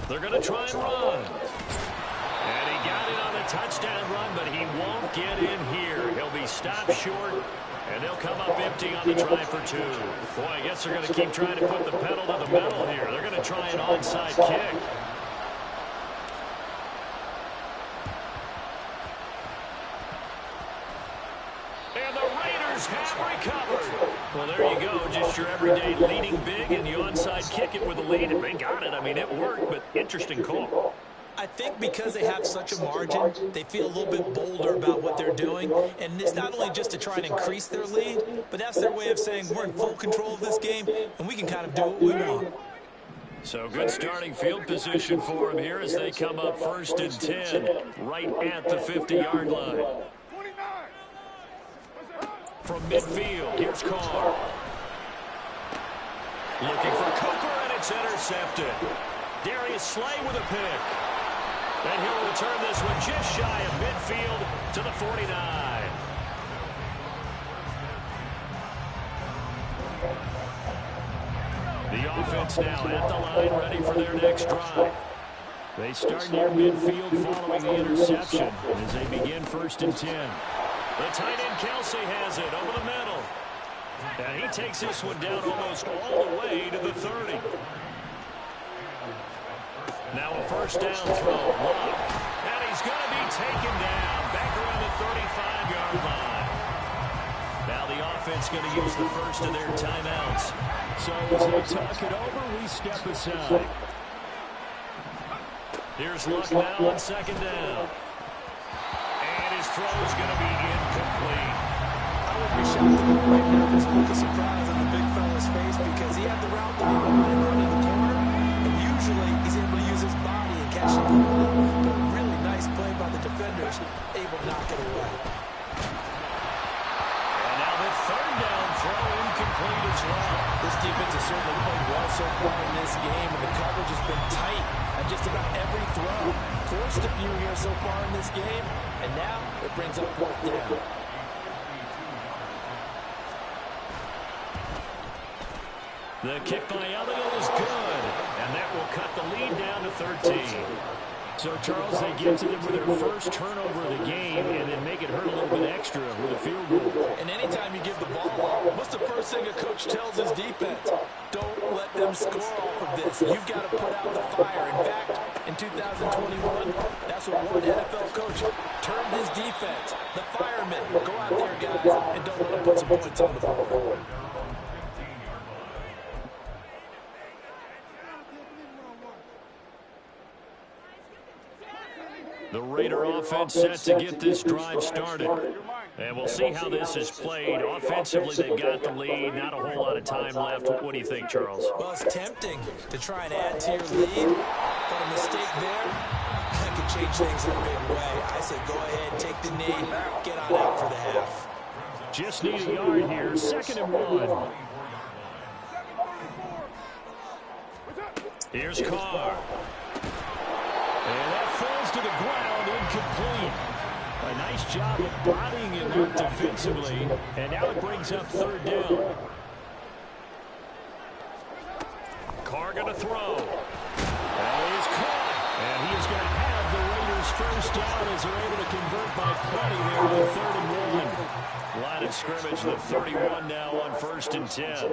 They're going to try and run. And he got it on the touchdown run, but he won't get in here. He'll be stopped short, and they'll come up empty on the try for 2. Boy, I guess they're going to keep trying to put the pedal to the metal here. They're going to try an onside kick. Have recovered. Well, there you go. Just your everyday leading big, and the onside kick it with a lead, and they got it. I mean, it worked, but interesting call. I think because they have such a margin, they feel a little bit bolder about what they're doing. And it's not only just to try and increase their lead, but that's their way of saying we're in full control of this game, and we can kind of do what we want. So good starting field position for them here as they come up 1st and 10, right at the 50-yard line. From midfield, here's Carr. Looking for Coker, and it's intercepted. Darius Slay with a pick. And he'll return this one just shy of midfield to the 49. The offense now at the line, ready for their next drive. They start near midfield following the interception as they begin 1st and 10. The tight end Kelsey has it over the middle. And he takes this one down almost all the way to the 30. Now a 1st down throw. And he's going to be taken down back around the 35-yard line. Now the offense going to use the first of their timeouts. So as they talk it over, we step aside. Here's Luck now on 2nd down. His throw is going to be incomplete. I would be shocked right now if there's a look of surprise on the big fella's face because he had the route to be running running the corner, and usually he's able to use his body and catch the ball. But a really nice play by the defenders, able to knock it away. And now the 3rd down throw incomplete as well. This defense has certainly played well so far in this game, and the coverage has been tight on just about every throw. Forced a few here so far in this game, and now it brings up 4th down. The kick by Elliott is good, and that will cut the lead down to 13. So, Charles, they get to them with their first turnover of the game and then make it hurt a little bit extra with a field goal. And anytime you give the ball, what's the first thing a coach tells his defense? Don't let them score off of this. You've got to put out the fire. In fact, in 2021, that's what one NFL coach turned his defense. The firemen, go out there, guys, and don't let them put some points on the board. The Raider offense set to get this drive started. And we'll see how this is played. Offensively, they've got the lead. Not a whole lot of time left. What do you think, Charles? Well, it's tempting to try and add to your lead, but a mistake there could change things in a big way. I say go ahead, take the knee, get on out for the half. Just need a yard here. 2nd and 1. Here's Carr. And that falls to the ground, incomplete. A nice job of bodying it up defensively. And now it brings up 3rd down. Carr going to throw. That is caught. And he is going to have the Raiders' 1st down as they're able to convert by plenty there on 3rd and 1. Line of scrimmage, the 31 now on 1st and 10.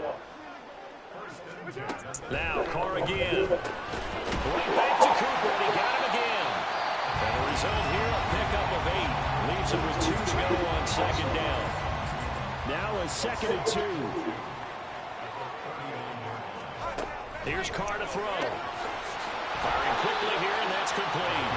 Now Carr again. Right back to Cooper, and he got him again. And the result here, a pickup of 8. Leaves him with 2 to go on 2nd down. Now a 2nd and 2. Here's Carr to throw. Firing quickly here, and that's complete.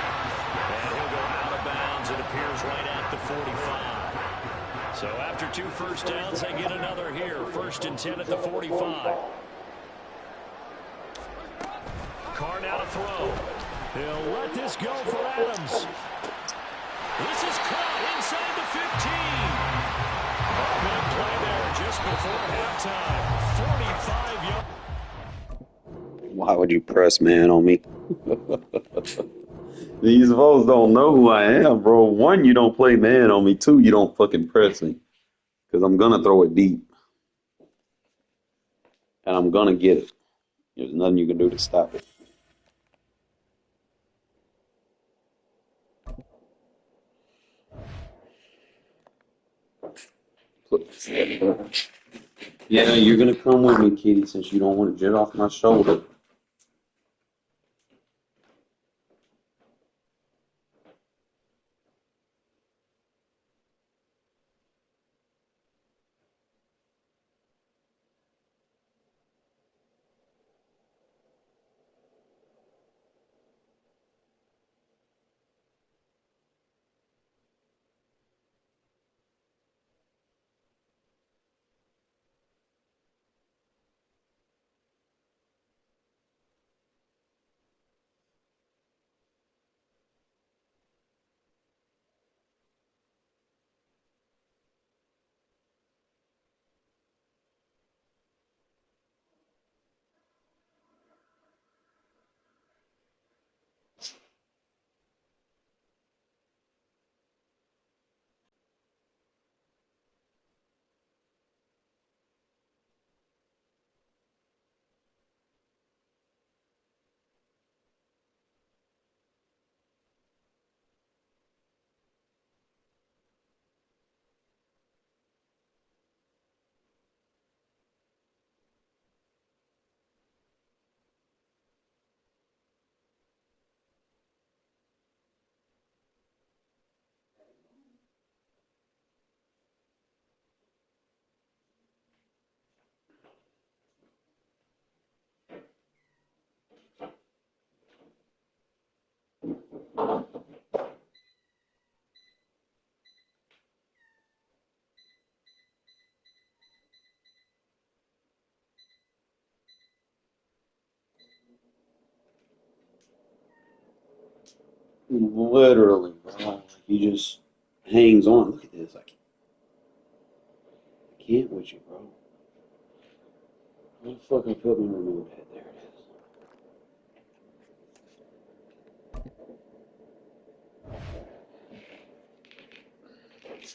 And he'll go out of bounds. It appears right at the 45. So after 2 first downs, they get another here. 1st and 10 at the 45. Carr now to throw. He'll let this go for Adams. This is caught inside the 15. A big play there just before halftime. 45 yards. Why would you press man on me? These folks don't know who I am, bro. 1, you don't play man on me. 2, you don't fucking press me. Because I'm going to throw it deep. And I'm going to get it. There's nothing you can do to stop it. Yeah, you're going to come with me, kitty, since you don't want to jet off my shoulder. Literally, bro. He just hangs on. Look at this. I can't with you, bro. What the fuck I put my remote at? There it is.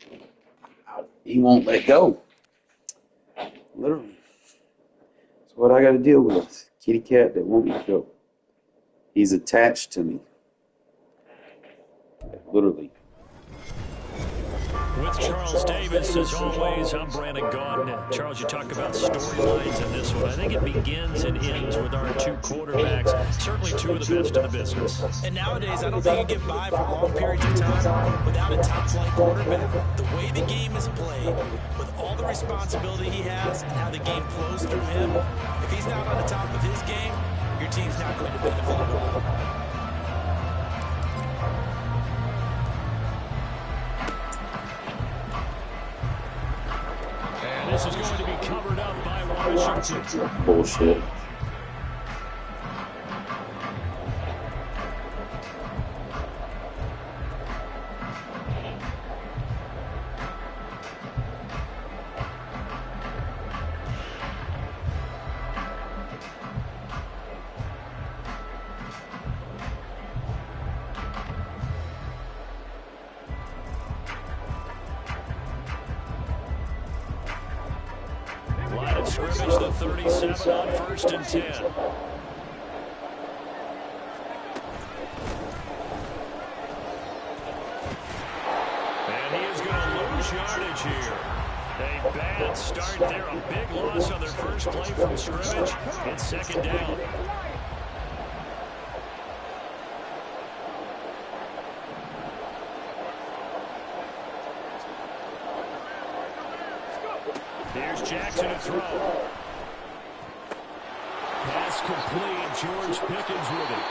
He won't let go. Literally. That's what I got to deal with. Kitty cat that won't let go. He's attached to me. Literally. With Charles Davis, as always, I'm Brandon Gaudin. Charles, you talk about storylines in this one. I think it begins and ends with our 2 quarterbacks, certainly 2 of the best in the business. And nowadays, I don't think you get by for long periods of time without a top-flight quarterback. The way the game is played, with all the responsibility he has and how the game flows through him, if he's not on the top of his game, your team's not going to benefit at all. This is going to be covered up by Washington. Bullshit. Line of scrimmage, the 37 on 1st and 10. And he is going to lose yardage here. A bad start there, a big loss on their first play from scrimmage. It's 2nd down. Here's Jackson to throw. Pass complete. George Pickens with it.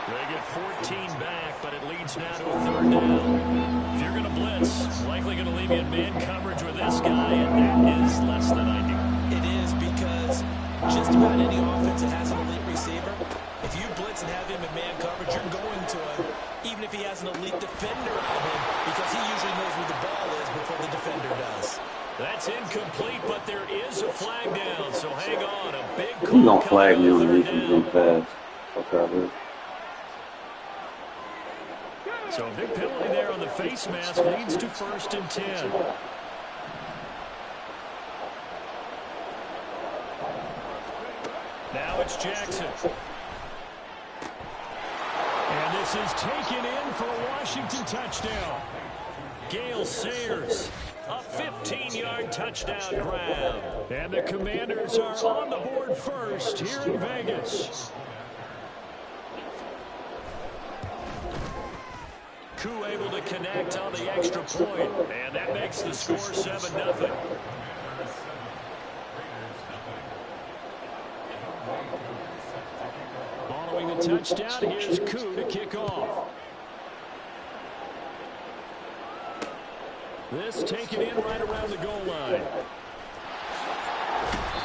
They get 14 back, but it leads now to a 3rd down. If you're going to blitz, likely going to leave you in man coverage with this guy, and that is less than ideal. It is, because just about any offense that has an elite receiver, if you blitz and have him in man coverage, you're going to him, even if he has an elite defender on him, because he usually knows where the ball is before the defender does. That's incomplete, but there is a flag down, so hang on. A big call. He don't flag me on the defense pass. Fuck out of here. So a big penalty there on the face mask leads to 1st and 10. Now it's Jackson. And this is taken in for a Washington touchdown. Gale Sayers, a 15-yard touchdown grab. And the Commanders are on the board first here in Vegas. Koo able to connect on the extra point, and that makes the score 7-0. Following the touchdown, here's Koo to kick off. This taken in right around the goal line.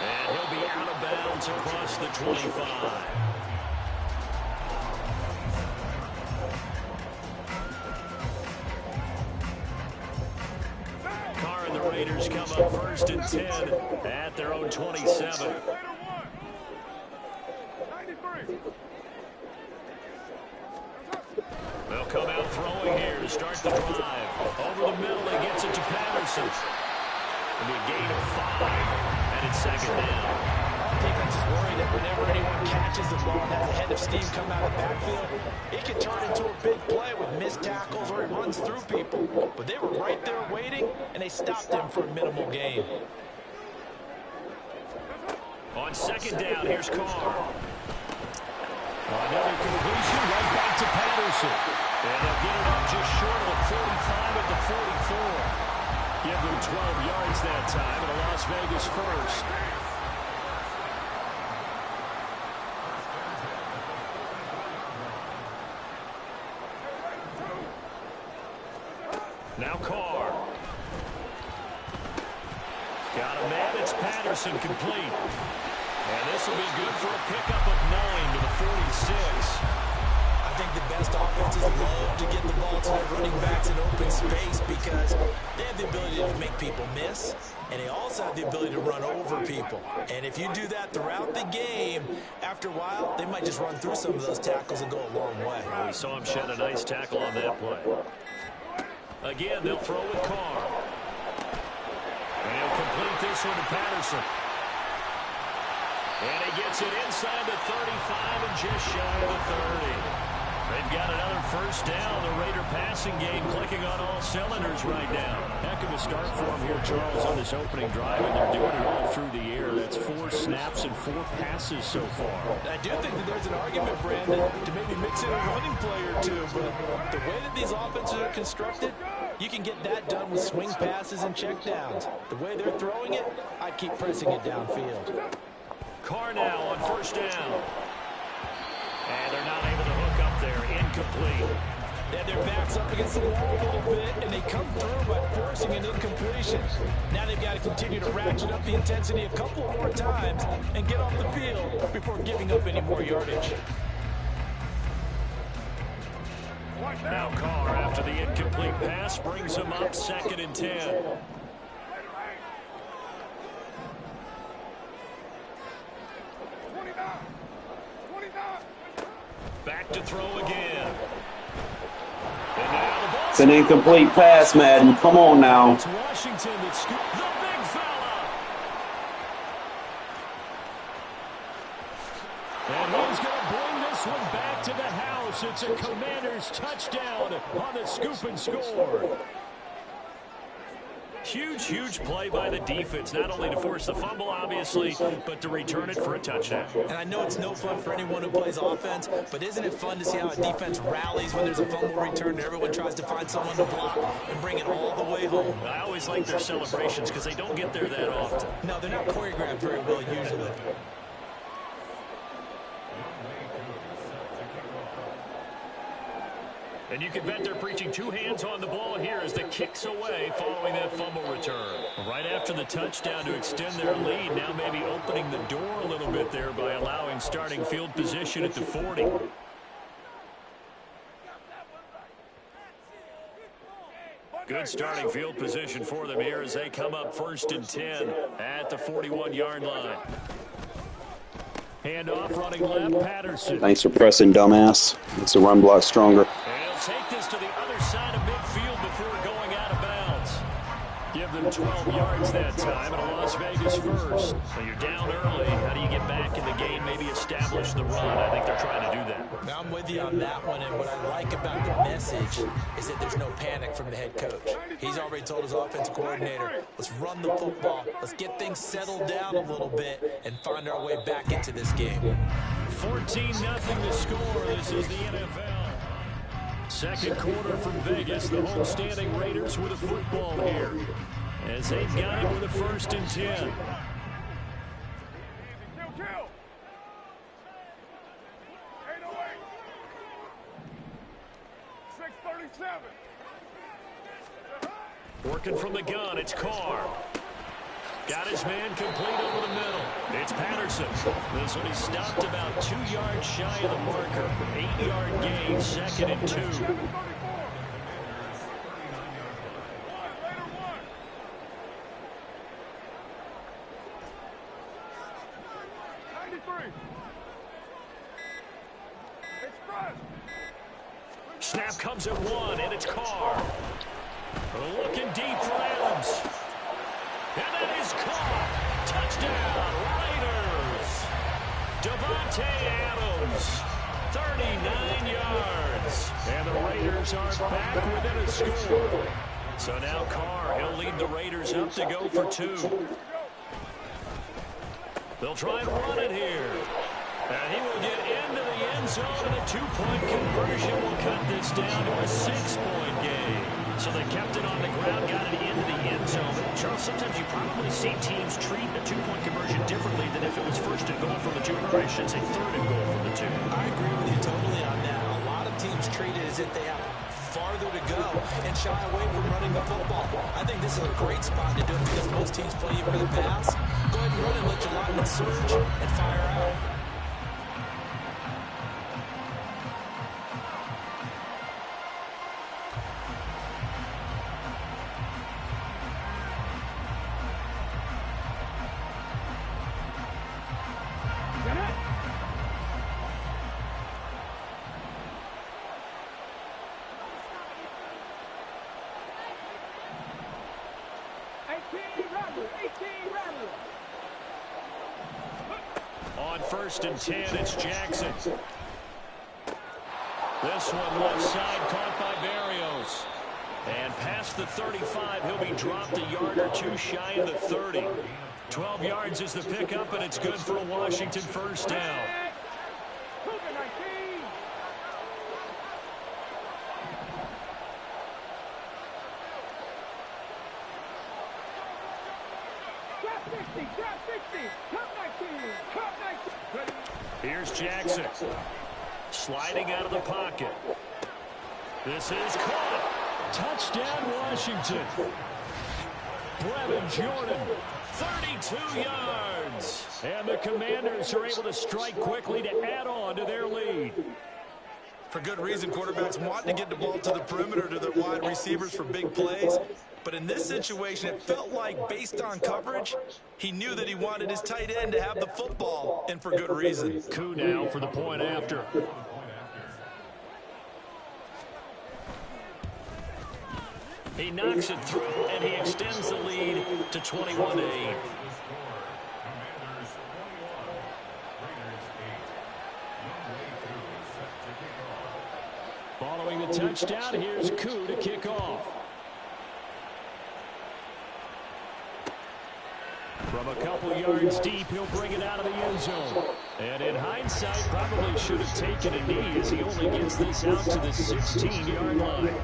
And he'll be out of bounds across the 25. Raiders come up 1st and 10 at their own 27. They'll come out throwing here to start the drive. Over the middle, he gets it to Patterson. It'll be a gain of 5, and it's 2nd down. Defense is worried that whenever anyone catches the ball and has a head of steam come out of the backfield, it can turn into a big play with missed tackles or he runs through people. But they were right there waiting, and they stopped him for a minimal gain. On 2nd down, here's Carr. Another completion right back to Patterson. And they'll get it up just short of the 45 at the 44. Give them 12 yards that time, and a Las Vegas first. Now Carr. Got a man. It's Patterson complete. And this will be good for a pickup of 9 to the 46. I think the best offenses love to get the ball to their running backs in open space because they have the ability to make people miss, and they also have the ability to run over people. And if you do that throughout the game, after a while, they might just run through some of those tackles and go a long way. We saw him shed a nice tackle on that play. Again, they'll throw with Carr. And he'll complete this one to Patterson. And he gets it inside the 35 and just shy of the 30. They've got another 1st down. The Raider passing game clicking on all cylinders right now. Heck of a start for him here, Charles, on this opening drive, and they're doing it all through the air. That's 4 snaps and 4 passes so far. I do think that there's an argument, Brandon, to maybe mix in a running play or two, but the way that these offenses are constructed, you can get that done with swing passes and checkdowns. The way they're throwing it, I keep pressing it downfield. Carr now on 1st down. And they're not able to hook up there. Incomplete. And their backs up against the wall a little bit, and they come through by forcing an incompletion. Now they've got to continue to ratchet up the intensity a couple more times and get off the field before giving up any more yardage. Now Carr, after the incomplete pass, brings him up 2nd and 10. Back to throw again. And now the ball. It's an incomplete pass, Madden. Come on now. It's Washington that scooped the big fella. And he's going to bring this one back to the house. It's a Commanders touchdown on the scoop and score. Huge, huge play by the defense, not only to force the fumble, obviously, but to return it for a touchdown. And I know it's no fun for anyone who plays offense, but isn't it fun to see how a defense rallies when there's a fumble return and everyone tries to find someone to block and bring it all the way home? I always like their celebrations because they don't get there that often. No, they're not choreographed very well usually. And you can bet they're preaching two hands on the ball here as the kick's away following that fumble return. Right after the touchdown to extend their lead, now maybe opening the door a little bit there by allowing starting field position at the 40. Good starting field position for them here as they come up 1st and 10 at the 41-yard line. Handoff running left, Patterson. Thanks for pressing, dumbass. Makes the run block stronger. And he'll take this to the other side of midfield before going out of bounds. Give them 12 yards that time, and a Las Vegas first. So you're down early. How do you get back in the game, maybe establish the run? I think they're trying to do that. Now I'm with you on that one, and what I like about the message is that there's no panic from the head coach. He's already told his offensive coordinator, let's run the football, let's get things settled down a little bit, and find our way back into this game. 14-0 to score. This is the NFL. Second quarter from Vegas. The homestanding Raiders with a football here as they've got it with a 1st and 10. Kill. 808. 637. Working from the gun, it's Carr. Got his man complete over the middle. It's Patterson. This one, he stopped about 2 yards shy of the marker. 8-yard gain, 2nd and 2. 93. Express. Snap comes at 1, and it's Carr. Looking deep for Adams. And that is caught. Touchdown, Raiders. Devontae Adams, 39 yards. And the Raiders are back within a score. So now Carr, he'll lead the Raiders up to go for 2. They'll try and run it here. And he will get into the end zone, and a 2-point conversion will cut this down to a 6-point game. So they kept it on the ground, got it into the end zone. But Charles, sometimes you probably see teams treat a 2-point conversion differently than if it was 1st and goal from the 2, or I should say 3rd and goal from the 2. I agree with you totally on that. A lot of teams treat it as if they have farther to go and shy away from running the football. I think this is a great spot to do it because most teams play you for the pass. Go ahead and run and let your linemen surge and fire out. On 1st and 10, it's Jackson. This one left side caught by Berrios. And past the 35, he'll be dropped a yard or 2 shy of the 30. 12 yards is the pickup, and it's good for a Washington 1st down. Here's Jackson. Sliding out of the pocket. This is caught. Touchdown, Washington. Brevin Jordan, 32 yards. And the Commanders are able to strike quickly to add on to their lead. For good reason, quarterbacks want to get the ball to the perimeter to their wide receivers for big plays. But in this situation, it felt like, based on coverage, he knew that he wanted his tight end to have the football, and for good reason. Coup now for the point after. He knocks it through, and he extends the lead to 21-8. Following the touchdown, here's Coup to kick off. From a couple yards deep, he'll bring it out of the end zone. And in hindsight, probably should have taken a knee as he only gets this out to the 16-yard line.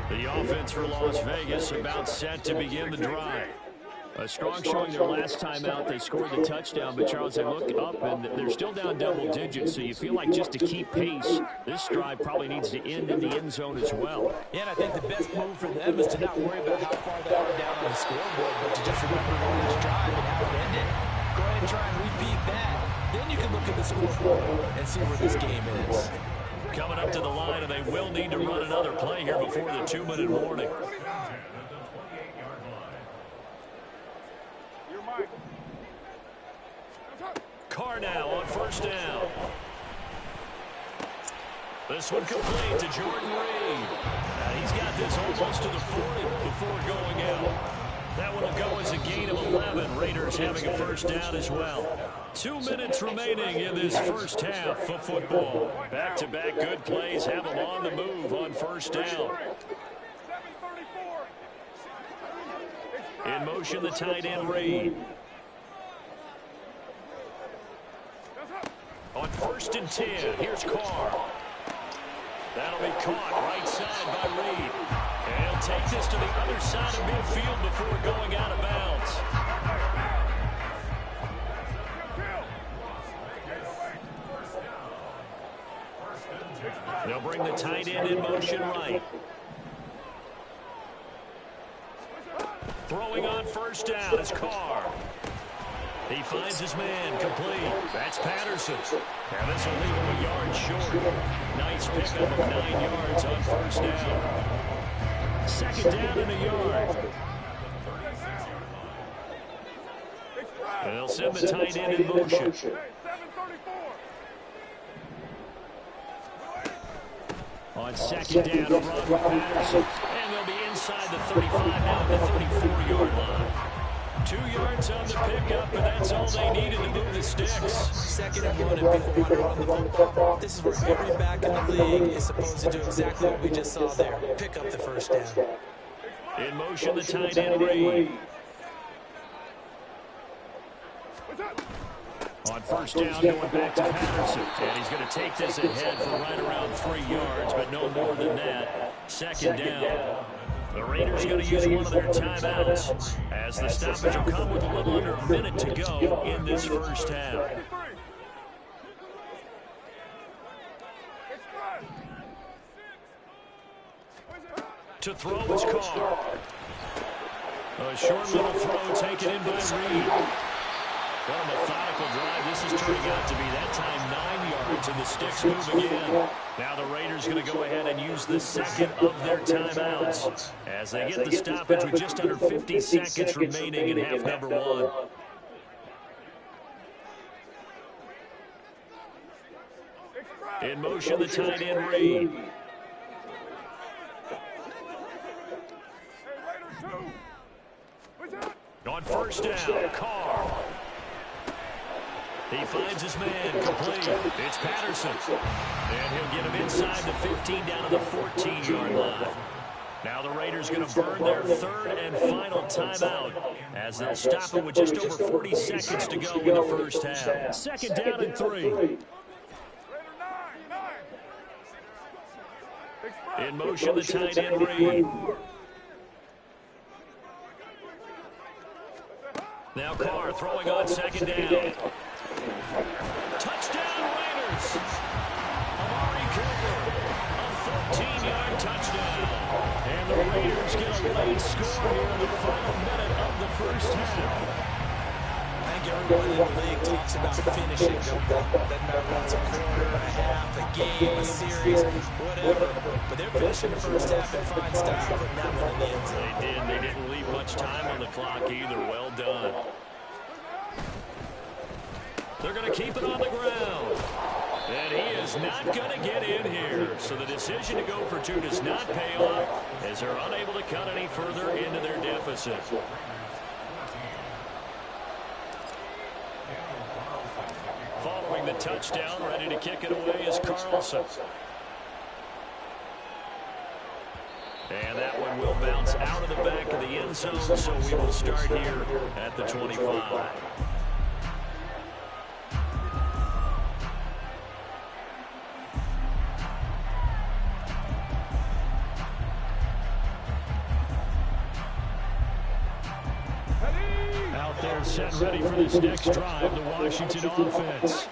The offense for Las Vegas about set to begin the drive. A strong showing their last time out. They scored the touchdown, but Charles, they look up and they're still down double digits, so you feel like just to keep pace, this drive probably needs to end in the end zone as well. Yeah, and I think the best move for them is to not worry about how far they are down on the scoreboard, but to just remember this drive and how it ended. Go ahead and try and repeat that. Then you can look at the scoreboard and see where this game is. Coming up to the line, and they will need to run another play here before the 2-minute warning. Carr now on first down. This one complete to Jordan Reed. He's got this almost to the 40 before going out. That one will go as a gain of 11. Raiders having a first down as well. 2 minutes remaining in this first half of football. Back-to-back good plays have them on the move on first down. In motion, the tight end Reed. On first and 10, here's Carr. That'll be caught right side by Reed. And he'll take this to the other side of midfield before going out of bounds. They'll bring the tight end in motion right. Throwing on first down is Carr. He finds his man complete. That's Patterson. And this will leave him a yard short. Nice pickup of 9 yards on first down. Second down and a yard. And they'll send the tight end in motion. On second down, a run with Patterson. And they'll be inside the 35 now at the 34-yard line. 2 yards on the pickup, and that's all they needed to move the sticks. Second and 1, and people want to run the football. This is where every back in the league is supposed to do exactly what we just saw there. Pick up the first down. In motion, the tight end Reed. On first down, going back to Patterson. And he's going to take this ahead for right around 3 yards, but no more than that. Second down. The Raiders going to use one of their timeouts as the stoppage will come with a little under a minute to go in this first half. To throw is Carr. A short little throw taken in by Reed. What a methodical drive this is turning out to be. That time 9 yards, and the sticks move again. Now the Raiders going to go ahead and use the second of their timeouts as they get the stoppage with just under 50 seconds remaining in half number 1. In motion, the tight end Reed. On first down, Carr. He finds his man complete. It's Patterson. And he'll get him inside the 15 down to the 14-yard line. Now the Raiders going to burn their third and final timeout as they'll stop it with just over 40 seconds to go in the first half. Second down and 3. In motion, the tight end Reed. Now Carr throwing on second down. Touchdown Raiders. Amari Cooper, a 14-yard touchdown. And the Raiders get a late score here in the final minute of the first half. I think everyone in the league talks about finishing. Doesn't matter whether it's a quarter, a half, a game, a series, whatever. But they're finishing the first half in fine style, putting that one in the end zone. They did. They didn't leave much time on the clock either. Well done. They're going to keep it on the ground. And he is not going to get in here. So the decision to go for 2 does not pay off as they're unable to cut any further into their deficit. Following the touchdown, ready to kick it away is Carlson. And that one will bounce out of the back of the end zone, so we will start here at the 25. Ready? They're set ready for this next drive, the Washington offense.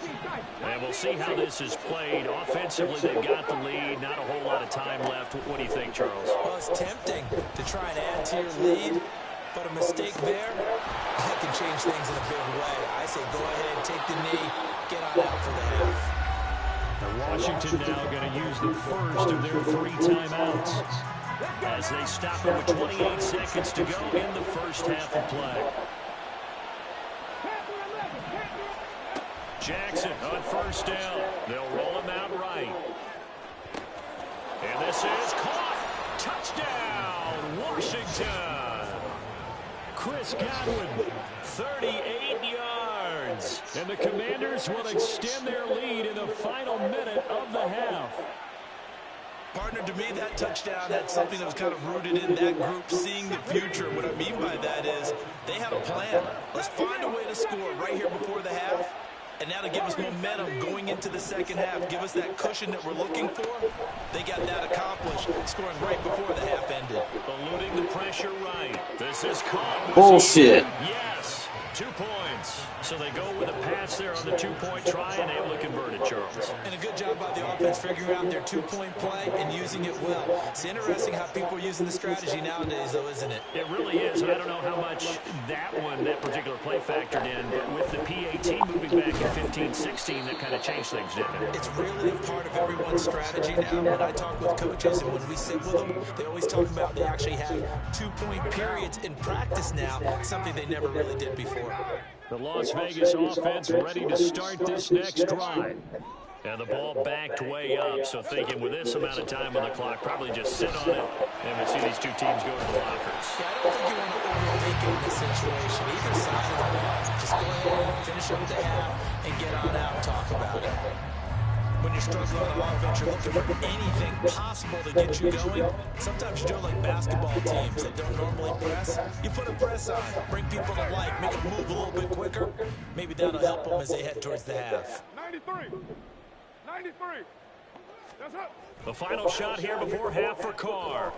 And we'll see how this is played. Offensively, they've got the lead. Not a whole lot of time left. What do you think, Charles? Well, it's tempting to try and add to your lead, but a mistake there, that can change things in a big way. I say go ahead, take the knee, get on out for the half. Now Washington now going to use the first of their 3 timeouts as they stop it with 28 seconds to go in the first half of play. Jackson on first down. They'll roll him out right. And this is caught. Touchdown, Washington. Chris Godwin, 38 yards. and the Commanders will extend their lead in the final minute of the half. Partner, to me, that touchdown had something that was kind of rooted in that group seeing the future. What I mean by that is they had a plan. Let's find a way to score right here before the half. And now to give us momentum going into the second half, give us that cushion that we're looking for, they got that accomplished, scoring right before the half ended. Eluding the pressure right. This is caught. Bullshit. Yes, 2 points. So they go with a pass there on the 2-point try and able to convert it, Charles. And a good job by the offense figuring out their 2-point play and using it well. It's interesting how people are using the strategy nowadays, though, isn't it? It really is. I don't know how much that particular play factored in, but with the PAT moving back in 15-16, that kind of changed things, didn't it? It's really a part of everyone's strategy now. When I talk with coaches and when we sit with them, they always talk about they actually have 2-point periods in practice now, something they never really did before. The Las Vegas offense ready to start this next drive. And the ball backed way up, so thinking with this amount of time on the clock, probably just sit on it, and we'll see these two teams go to the lockers. Yeah, I don't think you want to overthink it in this situation. Either side of the ball, just go ahead, finish up the half, and get on out and talk about it. When you're struggling on offense, you're looking for anything possible to get you going. Sometimes you do it like basketball teams that don't normally press. You put a press on, bring people to life, make them move a little bit quicker. Maybe that'll help them as they head towards the half. 93. 93. That's up. The final shot here before half for Carr.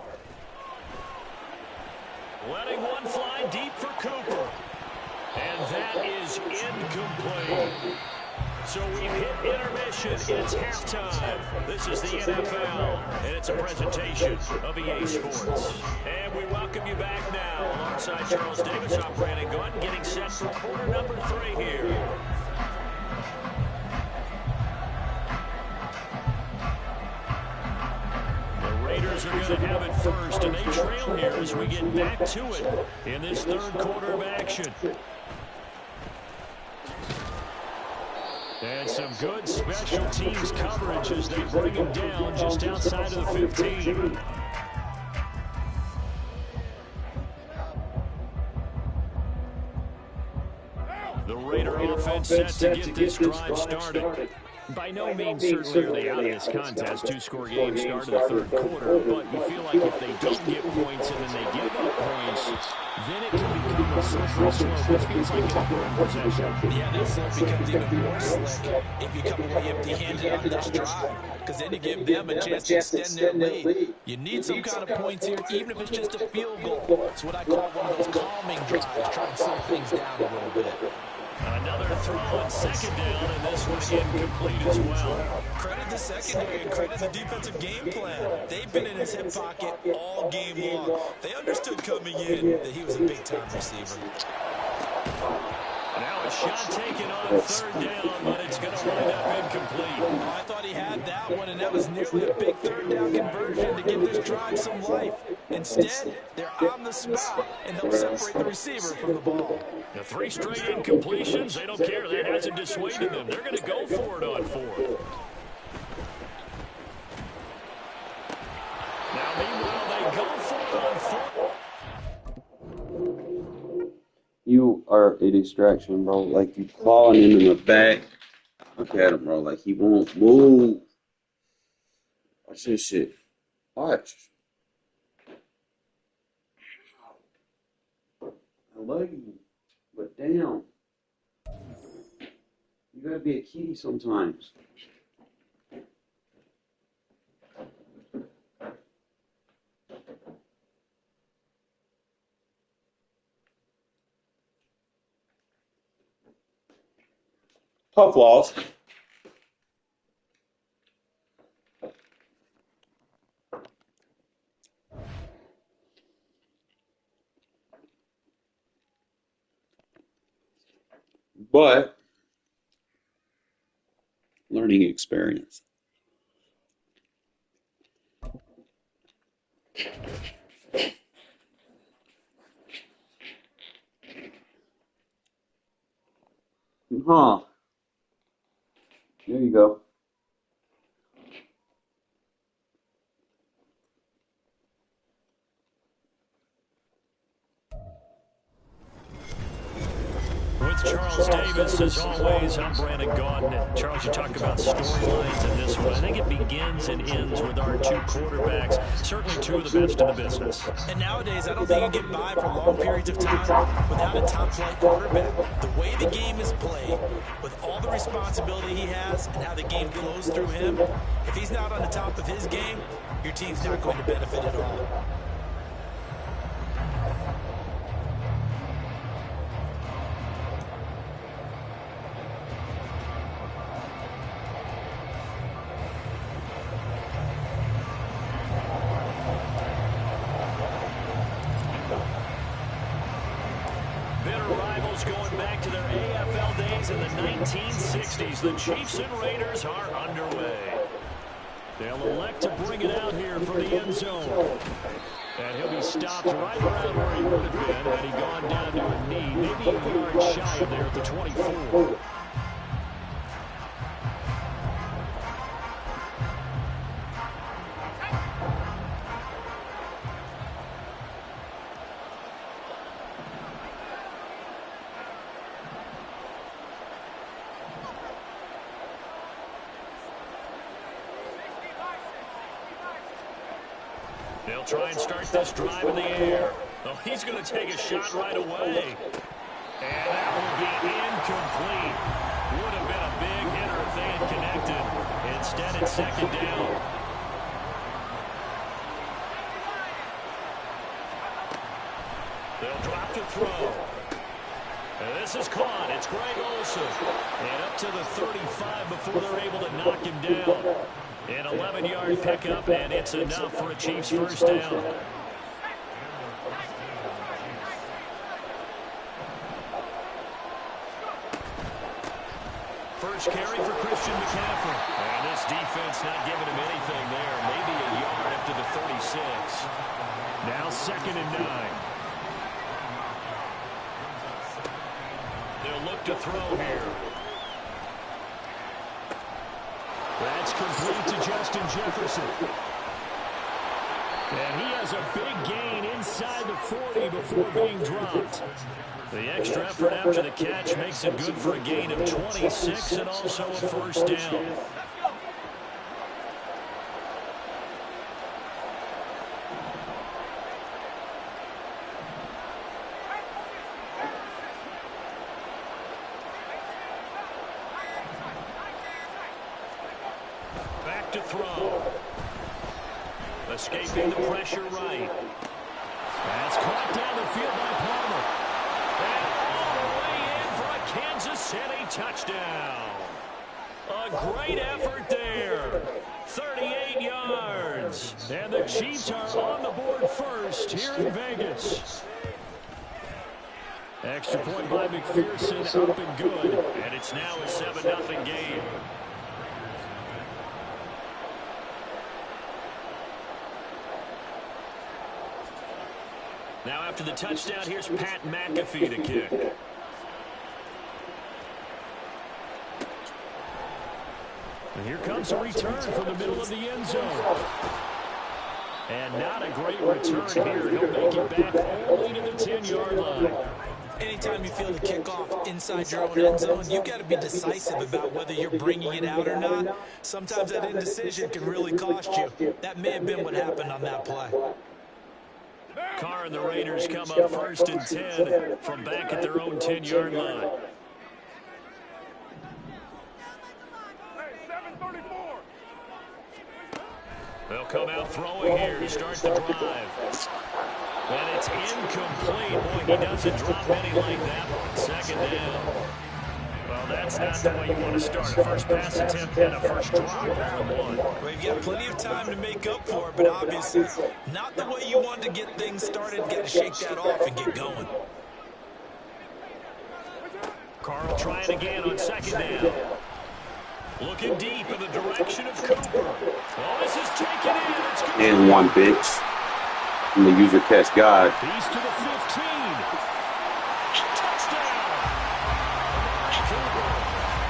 Letting one fly deep for Cooper. And that is incomplete. So we've hit intermission. It's halftime. This is the NFL, and it's a presentation of EA Sports. And we welcome you back now alongside Charles Davis. I'm Brandon Gunn, getting set for quarter number 3 here. The Raiders are going to have it first, and they trail here as we get back to it in this third quarter of action. And some good special teams coverage as they bring him down just outside of the 15. The Raider offense set to get this drive started. By no means certainly are they out of this contest. 2-score game start of the third quarter, but you feel like if they don't get points and then they give up points, then it can become a slippery slope, which feels like an important possession. Yeah, that slope becomes even more slick if you come away empty-handed on this drive, because then you give them a chance to extend their lead. You need some kind of points here, even if it's just a field goal. It's what I call one of those calming drives, try and slow things down a little bit. Another throw on second down, and this one incomplete as well. Credit the secondary and credit the defensive game plan. They've been in his hip pocket all game long. They understood coming in that he was a big-time receiver. Now a shot taken on third down, but it's going to wind up incomplete. Oh, I thought he had that one, and that was nearly a big third down conversion to give this drive some life. Instead, they're on the spot and help separate the receiver from the ball. The 3 straight incompletions, they don't care. That hasn't dissuaded them. They're going to go for it on 4th. Now, meanwhile, they go for it on 4th. You are a distraction, bro. Like, you clawing him in the back. Look at him, bro. Like, he won't move. Watch this shit. Watch. I love you. But damn. You gotta be a kitty sometimes. Tough loss. But learning experience. Huh. There you go. With Charles Davis, as always, I'm Brandon Gaudin. Charles, you talk about storylines in this one. I think it begins and ends with our two quarterbacks, certainly two of the best in the business. And nowadays, I don't think you can get by for long periods of time without a top-flight quarterback. The way the game is played, with all the responsibility he has and how the game flows through him, if he's not on the top of his game, your team's not going to benefit at all. Going back to their AFL days in the 1960s, the Chiefs and Raiders are underway. They'll elect to bring it out here for the end zone. And he'll be stopped right around where he would have been had he gone down to a knee, maybe a yard shy of there at the 24. They'll try and start this drive in the air. Oh, he's going to take a shot right away. And that will be incomplete. Would have been a big hitter if they had connected. Instead, it's second down. They'll drop to throw. And this is caught. It's Greg Olsen. And up to the 35 before they're able to knock him down. An 11-yard pickup, and it's enough for a Chiefs first down. First carry for Christian McCaffrey. And this defense not giving him anything there. Maybe a yard up to the 36. Now 2nd and 9. They'll look to throw here. That's complete to Justin Jefferson. And he has a big gain inside the 40 before being dropped. The extra effort after the catch makes it good for a gain of 26 and also a first down. Back to throw. Escaping the pressure right. That's caught down the field by Palmer. And all the way in for a Kansas City touchdown. A great effort there. 38 yards. And the Chiefs are on the board first here in Vegas. Extra point by McPherson, up and good. And it's now a 7-0 game. Now after the touchdown, here's Pat McAfee to kick. And here comes a return from the middle of the end zone. And not a great return here. He'll make it back only to the 10-yard line. Anytime you feel the kickoff inside your own end zone, you've got to be decisive about whether you're bringing it out or not. Sometimes that indecision can really cost you. That may have been what happened on that play. Carr and the Raiders come up 1st and 10 from back at their own 10-yard line. They'll come out throwing here to start the drive. And it's incomplete. Boy, he doesn't drop any like that one. 2nd down. Well, that's not the way you want to start. A first pass attempt and a first drop all in one. Well, you've got plenty of time to make up for it, but obviously not the way you wanted to get things started. Got to shake that off and get going. Carl trying again on second down. Looking deep in the direction of Cooper. Oh, this is taken in. It's good. And one bitch. And the user catch God. He's to the 15. Touchdown. Cooper,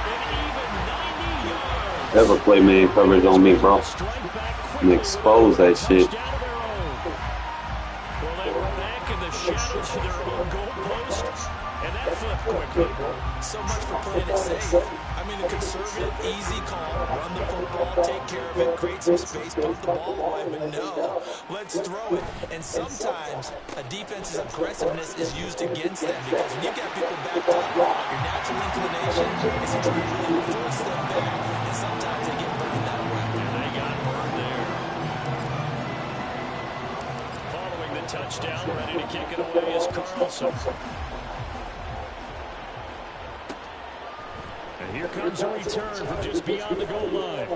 an even 90 yards. Ever play man coverage on me, bro. And expose that shit. Well, they were back in the shadows of their own goalpost, and that flipped quickly. So much for playing it safe. I mean, the conservative, easy call, run the football, take care of it, create some space, put the ball away, but no, let's throw it. And sometimes a defense's aggressiveness is used against them because when you've got people backed up, your natural inclination is to try to really force them back, and sometimes they get burned that way. And they got burned there. Following the touchdown, ready to kick it away is Carlson. And here comes a return from just beyond the goal line.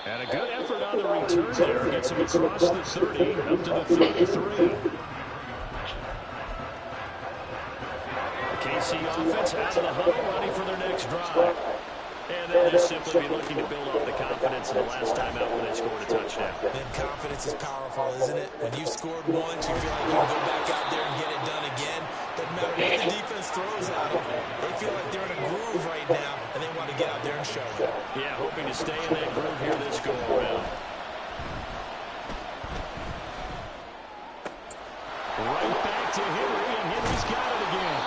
And a good effort on the return there. Gets him across the 30, up to the 33. The KC offense out of the huddle, ready for their next drive. And they'll just simply be looking to build off the confidence of the last time out when they scored a touchdown. And confidence is powerful, isn't it? When you've scored once, you feel like you can go back out there and get it done again. Doesn't matter what the defense throws at them. They feel like they're in a groove right now, and they want to get out there and show it. Yeah, hoping to stay in that groove here this go around. Right back to Henry, and Henry's got it again.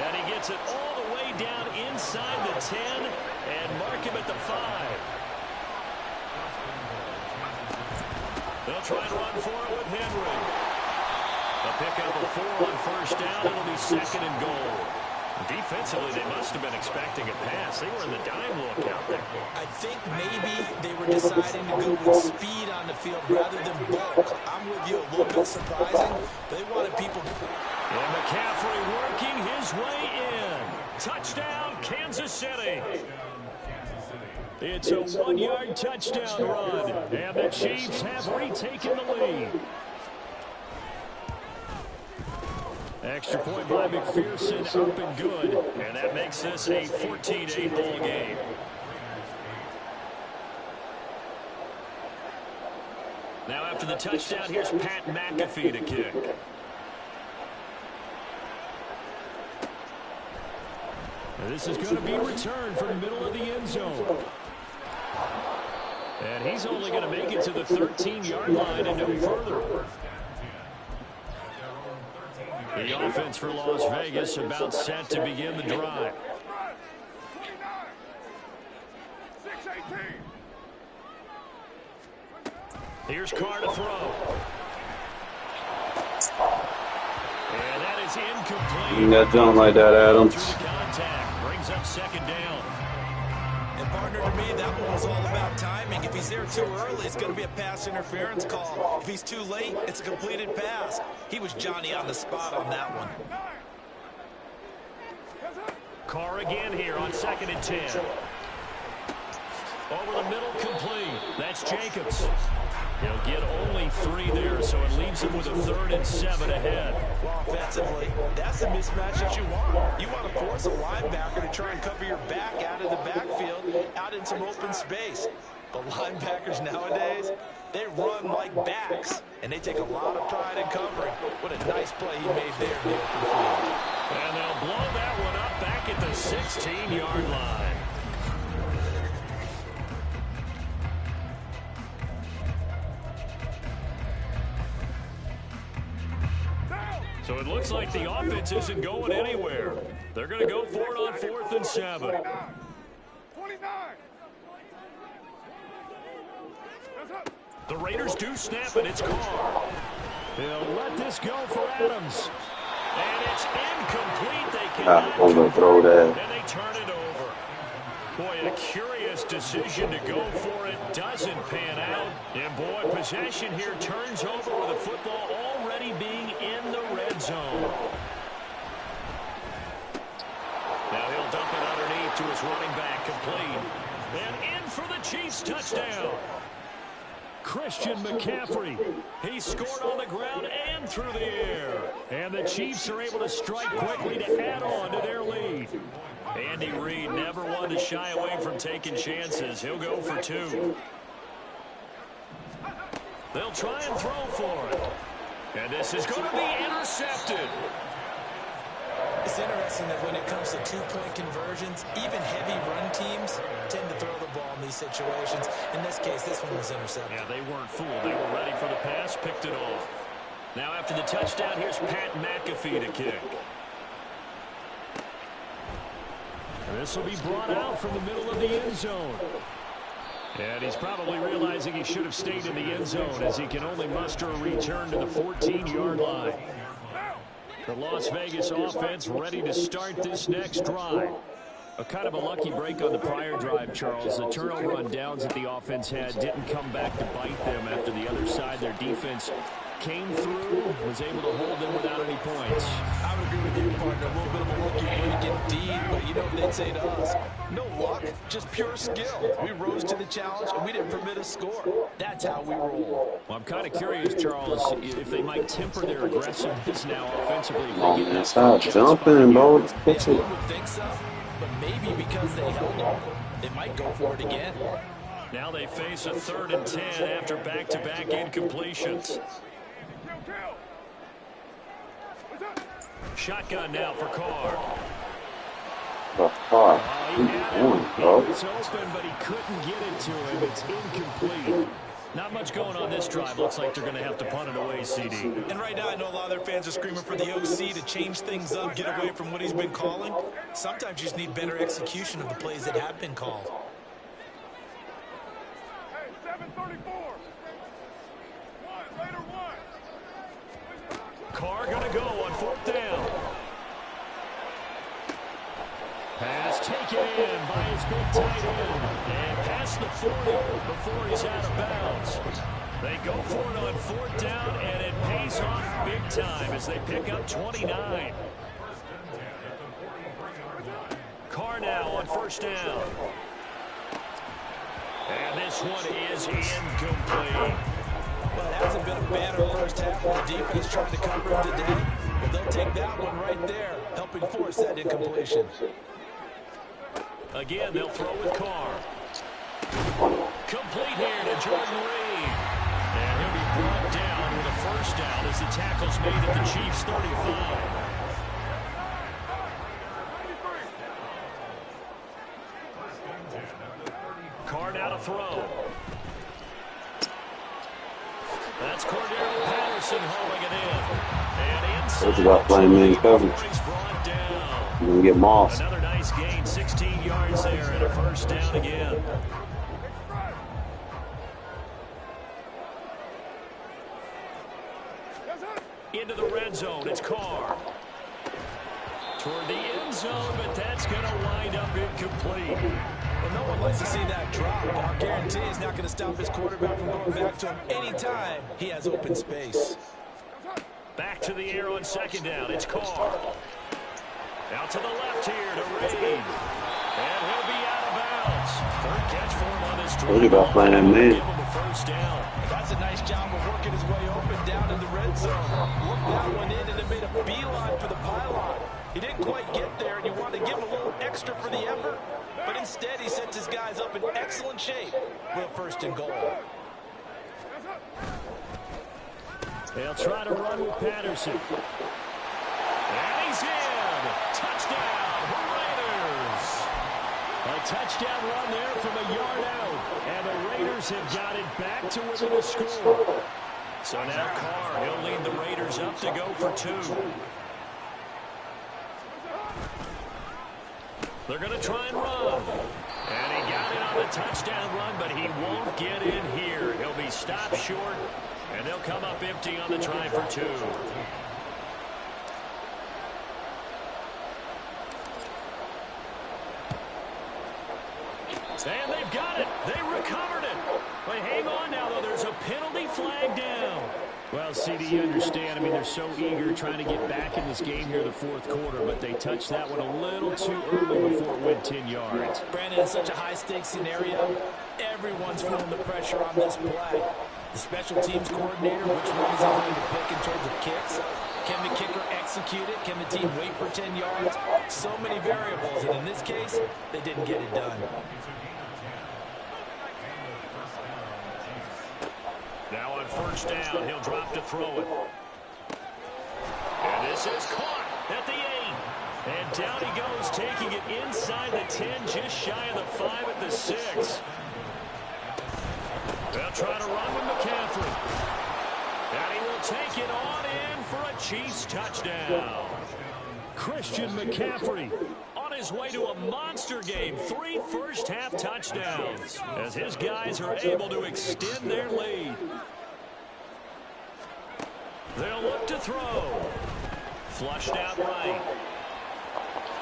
And he gets it all the way down inside the 10 and mark him at the 5. They'll try and run for it with Henry. A pickup of 4 on first down. It'll be second and goal. Defensively, they must have been expecting a pass. They were in the dime look out there. I think maybe they were deciding to go with speed on the field rather than bulk. I'm with you, a little bit surprising. They wanted people. And McCaffrey working his way in. Touchdown, Kansas City. It's a 1-yard touchdown run, and the Chiefs have retaken the lead. Extra point by McPherson, up and good, and that makes this a 14-8 ball game. Now after the touchdown, here's Pat McAfee to kick. And this is going to be returned from the middle of the end zone. And he's only going to make it to the 13-yard line and no further. The offense for Las Vegas about set to begin the drive. 6-18. Here's Carr to throw. And that is incomplete. You got jump like that, Adams. Through the contact. Brings up second down. And partner, to me, that one was all about timing. If he's there too early, it's going to be a pass interference call. If he's too late, it's a completed pass. He was Johnny on the spot on that one. Carr again here on 2nd and 10. Over the middle, complete. That's Jacobs. He'll get only 3 there, so it leaves him with a 3rd and 7 ahead. Well, offensively, that's the mismatch that you want. You want to force a linebacker to try and cover your back out of the backfield, out in some open space. But linebackers nowadays, they run like backs, and they take a lot of pride in covering. What a nice play he made there in the open field. And they'll blow that one up back at the 16-yard line. So it looks like the offense isn't going anywhere. They're going to go for it on 4th and 7. 29. The Raiders do snap it. It's Carr. They'll let this go for Adams. And it's incomplete. They cannot I'm going to throw that. and they turn it over. Boy, a curious decision to go for it. Doesn't pan out. And boy, possession here turns over with the football already being in the red zone. to his running back, complete. And in for the Chiefs touchdown. Christian McCaffrey. He scored on the ground and through the air. And the Chiefs are able to strike quickly to add on to their lead. Andy Reid never one to shy away from taking chances. He'll go for 2. They'll try and throw for it. And this is going to be intercepted. It's interesting that when it comes to two-point conversions, even heavy run teams tend to throw the ball in these situations. In this case, this one was intercepted. Yeah, they weren't fooled. They were ready for the pass, picked it off. Now after the touchdown, here's Pat McAfee to kick. This will be brought out from the middle of the end zone. And he's probably realizing he should have stayed in the end zone as he can only muster a return to the 14-yard line. The Las Vegas offense ready to start this next drive. A kind of a lucky break on the prior drive, Charles. The turnover on downs that the offense had didn't come back to bite them after the other side. Their defense came through, was able to hold them without any points. I would agree with you, partner. A little bit of a lucky break indeed, but you know what they'd say to us? No luck, just pure skill. We rose to the challenge, and we didn't permit a score. That's how we roll. Well, I'm kind of curious, Charles, if they might temper their aggressiveness now offensively. Oh, man, stop jumping, bro. Pitch it. I would think so, but maybe because they held on, they might go for it again. Now they face a 3rd and 10 after back-to-back incompletions. Shotgun now for Carr. The fuck? He was open, but he couldn't get it to him. It's incomplete. Not much going on this drive. Looks like they're going to have to punt it away, CD. And right now, I know a lot of their fans are screaming for the OC to change things up, get away from what he's been calling. Sometimes you just need better execution of the plays that have been called. Hey, 734. Later one. Carr going to go on 4th down. Pass taken in by his big tight end. And past the 40 before he's out of bounds. They go for it on 4th down, and it pays off big time as they pick up 29. Carr now on 1st down. And this one is incomplete. Well, it hasn't been a banner first half with the defense trying to cover him today. But they'll take that one right there, helping force that incompletion. Again, they'll throw with Carr. Complete here to Jordan Reed. And he'll be brought down with a 1st down as the tackle's made at the Chiefs' 35. Carr now to throw. That's Cordero Patterson hauling it in. And inside. It's about playing man coverage. You're going to get mossed. Another nice gain, 16 yards there, and a 1st down again. Into the red zone, it's Carr. Toward the end zone, but that's going to wind up incomplete. Well, no one likes to see that drop, but I'll guarantee he's not going to stop his quarterback from going back to him anytime he has open space. Back to the air on 2nd down, it's Carr. Out to the left here to Reed. And he'll be out of bounds. 3rd catch for him on this drive. What about playing that man? Give him a 1st down. That's a nice job of working his way open down in the red zone. Looked that one in and it made a beeline for the pylon. He didn't quite get there, and you want to give him a little extra for the effort. But instead, he sets his guys up in excellent shape with a 1st and goal. They'll try to run with Patterson. And he's in. Touchdown, Raiders. A touchdown run there from a yard out. And the Raiders have got it back to within a score. So now Carr, he'll lead the Raiders up to go for 2. They're going to try and run. And he got it on the touchdown run, but he won't get in here. He'll be stopped short, and they'll come up empty on the try for 2. And they've got it. They recovered it. But hang on now, though. There's a penalty flag down. Well, CD, you understand. I mean, they're so eager trying to get back in this game here in the fourth quarter, but they touched that one a little too early before it went 10 yards. Brandon, in such a high-stakes scenario, everyone's feeling the pressure on this play. The special teams coordinator, which one is he going to pick in terms of kicks? Can the kicker execute it? Can the team wait for 10 yards? So many variables, and in this case, they didn't get it done. Now on first down, he'll drop to throw it. And this is caught at the 8. And down he goes, taking it inside the 10, just shy of the 5 at the 6. They'll try to run with McCaffrey. And he will take it on in for a Chiefs touchdown. Christian McCaffrey on his way to a monster game. 3 first-half touchdowns as his guys are able to extend their lead. They'll look to throw. Flushed out right.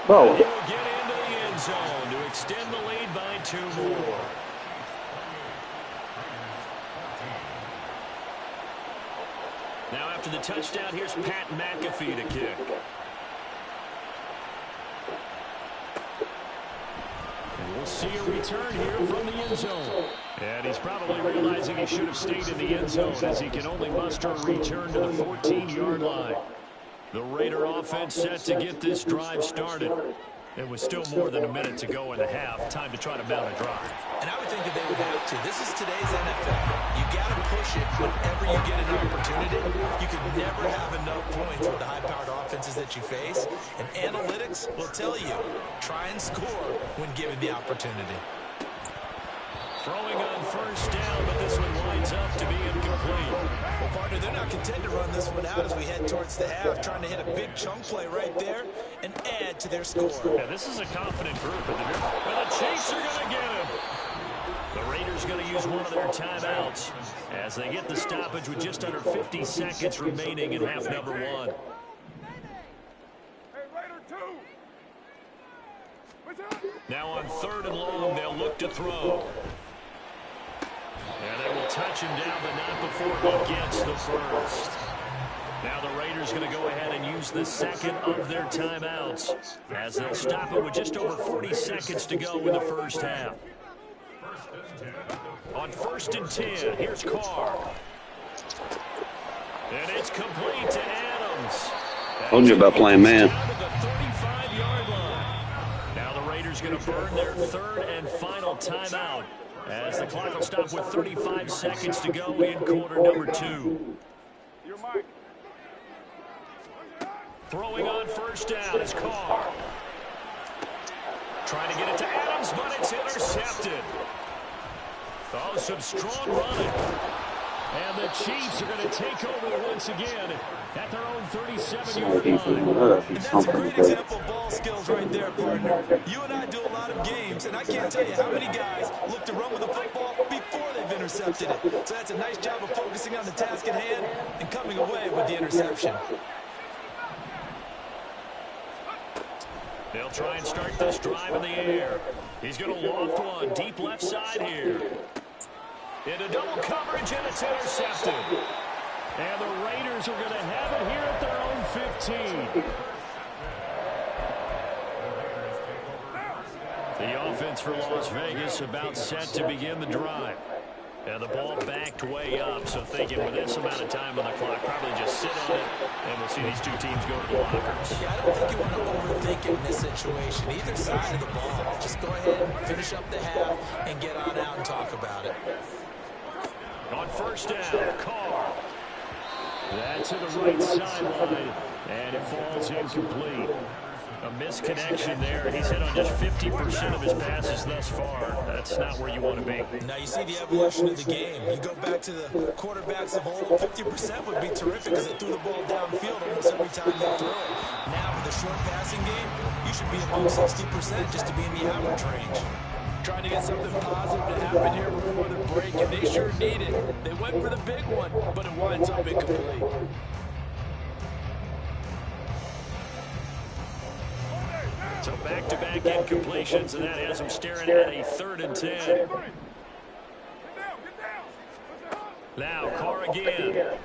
Oh. And he will get into the end zone to extend the lead by 2 more. Now after the touchdown, here's Pat McAfee to kick. And we'll see a return here from the end zone. And he's probably realizing he should have stayed in the end zone as he can only muster a return to the 14-yard line. The Raider offense set to get this drive started. It was still more than a minute to go in the half. Time to try to mount a drive. And I would think that they would have to. This is today's NFL. You got to push it whenever you get an opportunity. You could never have enough points with the high-powered offenses that you face. And analytics will tell you, try and score when given the opportunity. Throwing on first down, but this one winds up to be incomplete. Well, partner, they're not content to run this one out as we head towards the half, trying to hit a big chunk play right there and add to their score. Yeah, this is a confident group. And the Chiefs are going to get him. The Raiders going to use one of their timeouts as they get the stoppage with just under 50 seconds remaining in half number 1. Hey, Raider 2. What's up? Now on 3rd and long, they'll look to throw. And they will touch him down, but not before he gets the first. Now the Raiders going to go ahead and use the second of their timeouts as they'll stop it with just over 40 seconds to go in the first half. On 1st and 10, here's Carr. And it's complete to Adams. Told you about playing man. Down to the 35-yard line. Now the Raiders going to burn their 3rd and final timeout as the clock will stop with 35 seconds to go in quarter number 2. Your mic. Throwing on first down is Carr. Trying to get it to Adams, but it's intercepted. Oh, some strong running. And the Chiefs are going to take over once again at their own 37-yard line. And that's a great example of ball skills right there, partner. You and I do a lot of games, and I can't tell you how many guys look to run with the football before they've intercepted it. So that's a nice job of focusing on the task at hand and coming away with the interception. They'll try and start this drive in the air. He's going to loft one deep left side here. Into double coverage, and it's intercepted. And the Raiders are going to have it here at their own 15. The offense for Las Vegas about set to begin the drive. And the ball backed way up, so thinking with this amount of time on the clock, probably just sit on it, and we'll see these two teams go to the lockers. Yeah, I don't think you want to overthink it in this situation. Either side of the ball, just go ahead and finish up the half and get on out and talk about it. On first down, Carr. That's to the right sideline, and it falls incomplete. A misconnection there. He's hit on just 50% of his passes thus far. That's not where you want to be. Now you see the evolution of the game. You go back to the quarterbacks of old, 50% would be terrific because they threw the ball downfield almost every time they threw it. Now with the short passing game, you should be above 60% just to be in the average range. Trying to get something positive to happen here before the break, and they sure need it. They went for the big one, but it winds up incomplete. So back-to-back incompletions, and that has him staring at a 3rd and 10. Now Carr again.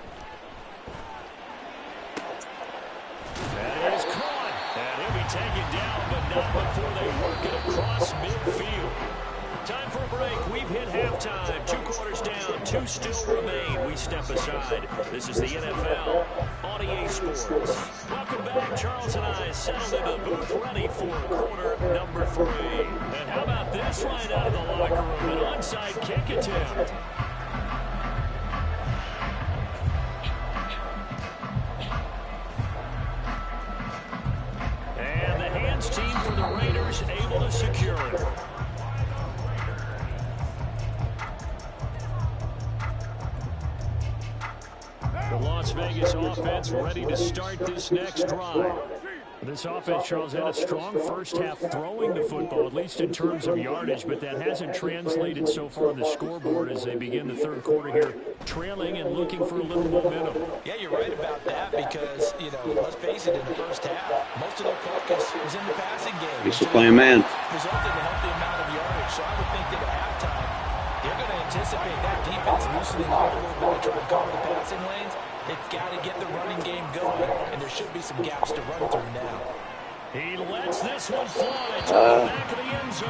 taken down, but not before they work it across midfield. Time for a break. We've hit halftime. 2 quarters down. 2 still remain. We step aside. This is the NFL on EA Sports. Welcome back. Charles and I settled into the booth ready for quarter number 3. And how about this right out of the locker room? An onside kick attempt. And the hands team for the Raiders able to secure it. The Las Vegas offense ready to start this next drive. This offense, Charles, had a strong first half throwing the football, at least in terms of yardage, but that hasn't translated so far on the scoreboard as they begin the third quarter here, trailing and looking for a little momentum. Yeah, you're right about that because, let's face it, in the first half, most of their focus was in the passing game. He's playing man. Resulted in a healthy amount of yardage, so I would think that at halftime, they're going to anticipate that defense loosening up a little bit to try to cover the passing lanes. They've got to get the running game going, and there should be some gaps to run through now. He lets this one fly to the back of the end zone.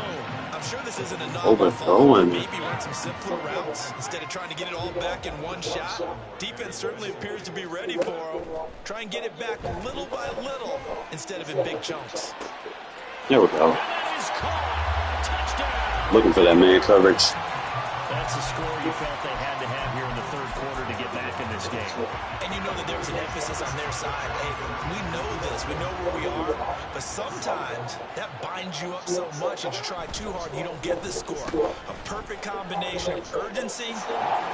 I'm sure this isn't enough. Overthrowing. Maybe run some simpler routes instead of trying to get it all back in one shot. Defense certainly appears to be ready for him. Try and get it back little by little instead of in big chunks. There we go. And that is caught. Touchdown. Looking for that man coverage. That's a score you felt they had to have here in the third quarter to get back in this game. And you know that there was an emphasis on their side. Hey, we know this. We know where we are. But sometimes that binds you up so much that you try too hard and you don't get the score. A perfect combination of urgency,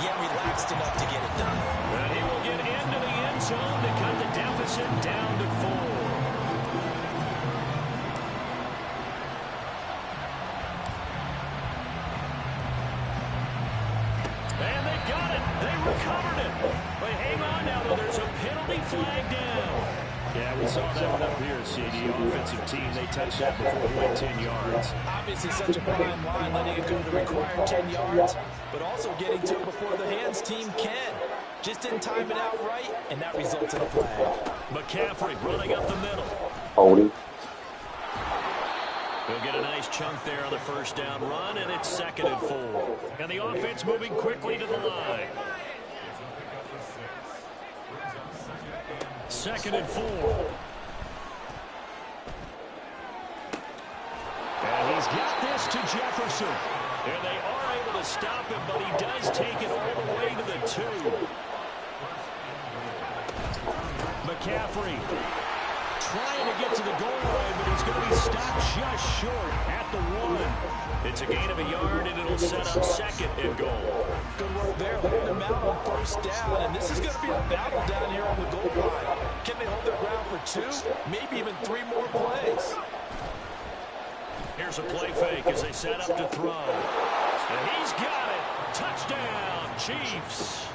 yet relaxed enough to get it done. And he will get into the end zone to cut the deficit down to 4. And they got it. They recovered it. But hang on now, though. There's a penalty flag down. Yeah, we saw that one up here, CD. Offensive team, they touched that before it went 10 yards. Obviously such a fine line, letting it go to the required 10 yards, but also getting to it before the hands team can. Just didn't time it out right, and that results in a flag. McCaffrey running up the middle. Holding. He'll get a nice chunk there on the first down run, and it's 2nd and 4. And the offense moving quickly to the line. 2nd and 4. And he's got this to Jefferson. And they are able to stop him, but he does take it all the way to the 2. McCaffrey trying to get to the goal line, but he's going to be stopped just short at the 1. It's a gain of a yard, and it'll set up 2nd and goal. Good work there, holding them out on first down, and this is going to be a battle down here on the goal line. Can they hold their ground for 2, maybe even 3 more plays? Here's a play fake as they set up to throw. And he's got it. Touchdown, Chiefs.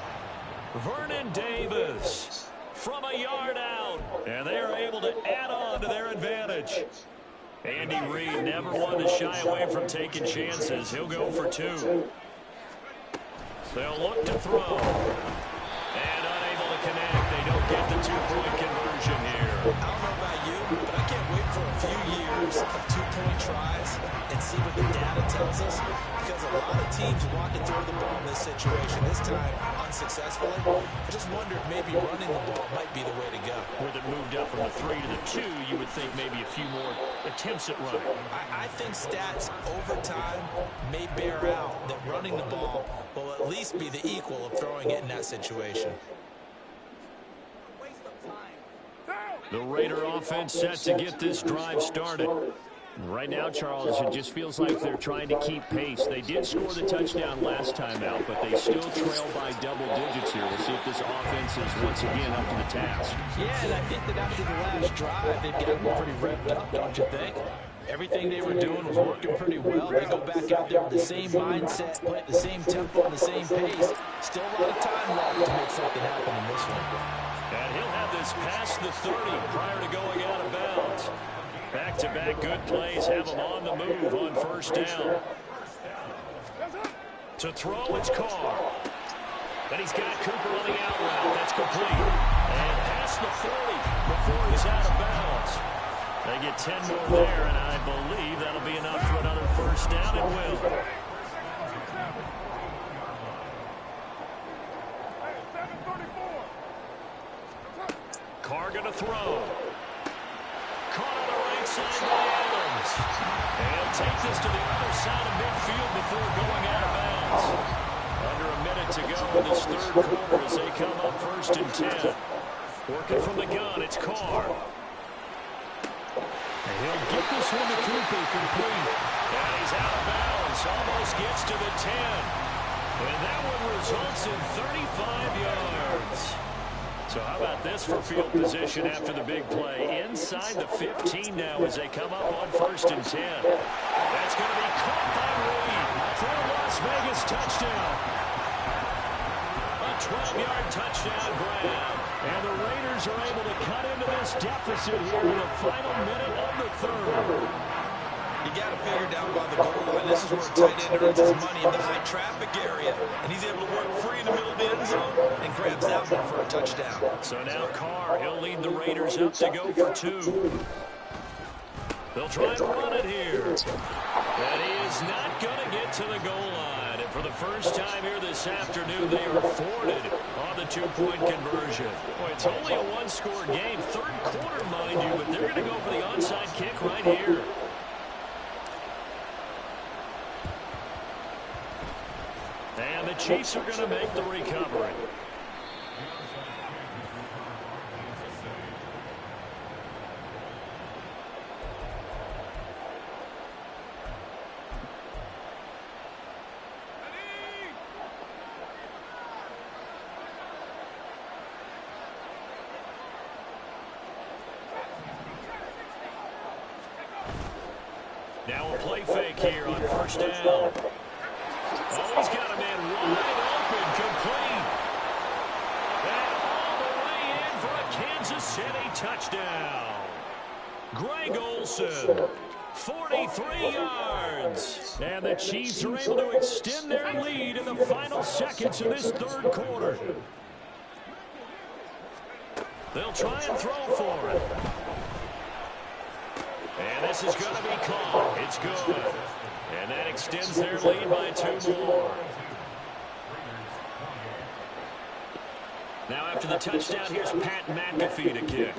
Vernon Davis from a yard out. And they are able to add on to their advantage. Andy Reid never one to shy away from taking chances. He'll go for 2. They'll look to throw. And unable to connect. They don't get the 2-point conversion here. I don't know about you, but I can't wait for a few years of 2-point tries and see what the data tells us. Because a lot of teams want to throw the ball in this situation. This time, unsuccessfully. I just wonder if maybe running the ball might be the way to go. With it moved up from the 3 to the 2, you would think maybe a few more attempts at running. I think stats over time may bear out that running the ball will at least be the equal of throwing it in that situation. The Raider offense set to get this drive started. Right now, Charles, it just feels like they're trying to keep pace. They did score the touchdown last time out, but they still trail by double digits here. We'll see if this offense is once again up to the task. Yeah, and I think that after the last drive, they've gotten pretty revved up, don't you think? Everything they were doing was working pretty well. They go back out there with the same mindset, play at the same tempo and the same pace. Still a lot of time left to make something happen in this one. And he'll have this past the 30 prior to going out of bounds. Back-to-back good plays have him on the move on first down. To throw, it's Carr. Then he's got Cooper on the out route. That's complete. And past the 40 before he's out of bounds. They get 10 more there, and I believe that'll be enough for another first down. It will. Carr going to throw. Caught on the right side by Adams. And take this to the other side of midfield before going out of bounds. Under a minute to go in this third quarter as they come up 1st and 10. Working from the gun, it's Carr. And he'll get this one to Cooper complete. And he's out of bounds. Almost gets to the 10. And that one results in 35 yards. So how about this for field position after the big play? Inside the 15 now as they come up on 1st and 10. That's going to be caught by Reed for a Las Vegas touchdown. A 12-yard touchdown grab. And the Raiders are able to cut into this deficit here in the final minute of the third. You got to figure down by the goal line. This is where a tight end earns his money in the high traffic area. And he's able to work free in the middle of the end zone and grabs that one for a touchdown. So now Carr, he'll lead the Raiders up to go for 2. They'll try and run it here. And he is not going to get to the goal line. And for the first time here this afternoon, they are thwarted on the 2-point conversion. Boy, it's only a one-score game. Third quarter, mind you, but they're going to go for the onside kick right here. And the Chiefs are going to make the recovery. Now a play fake here on 1st down. Oh, he's got a man wide open, complete. And all the way in for a Kansas City touchdown. Greg Olsen, 43 yards. And the Chiefs are able to extend their lead in the final seconds of this third quarter. They'll try and throw for it. And this is going to be caught. It's good. And that extends their lead by 2 more. Now after the touchdown, here's Pat McAfee to kick.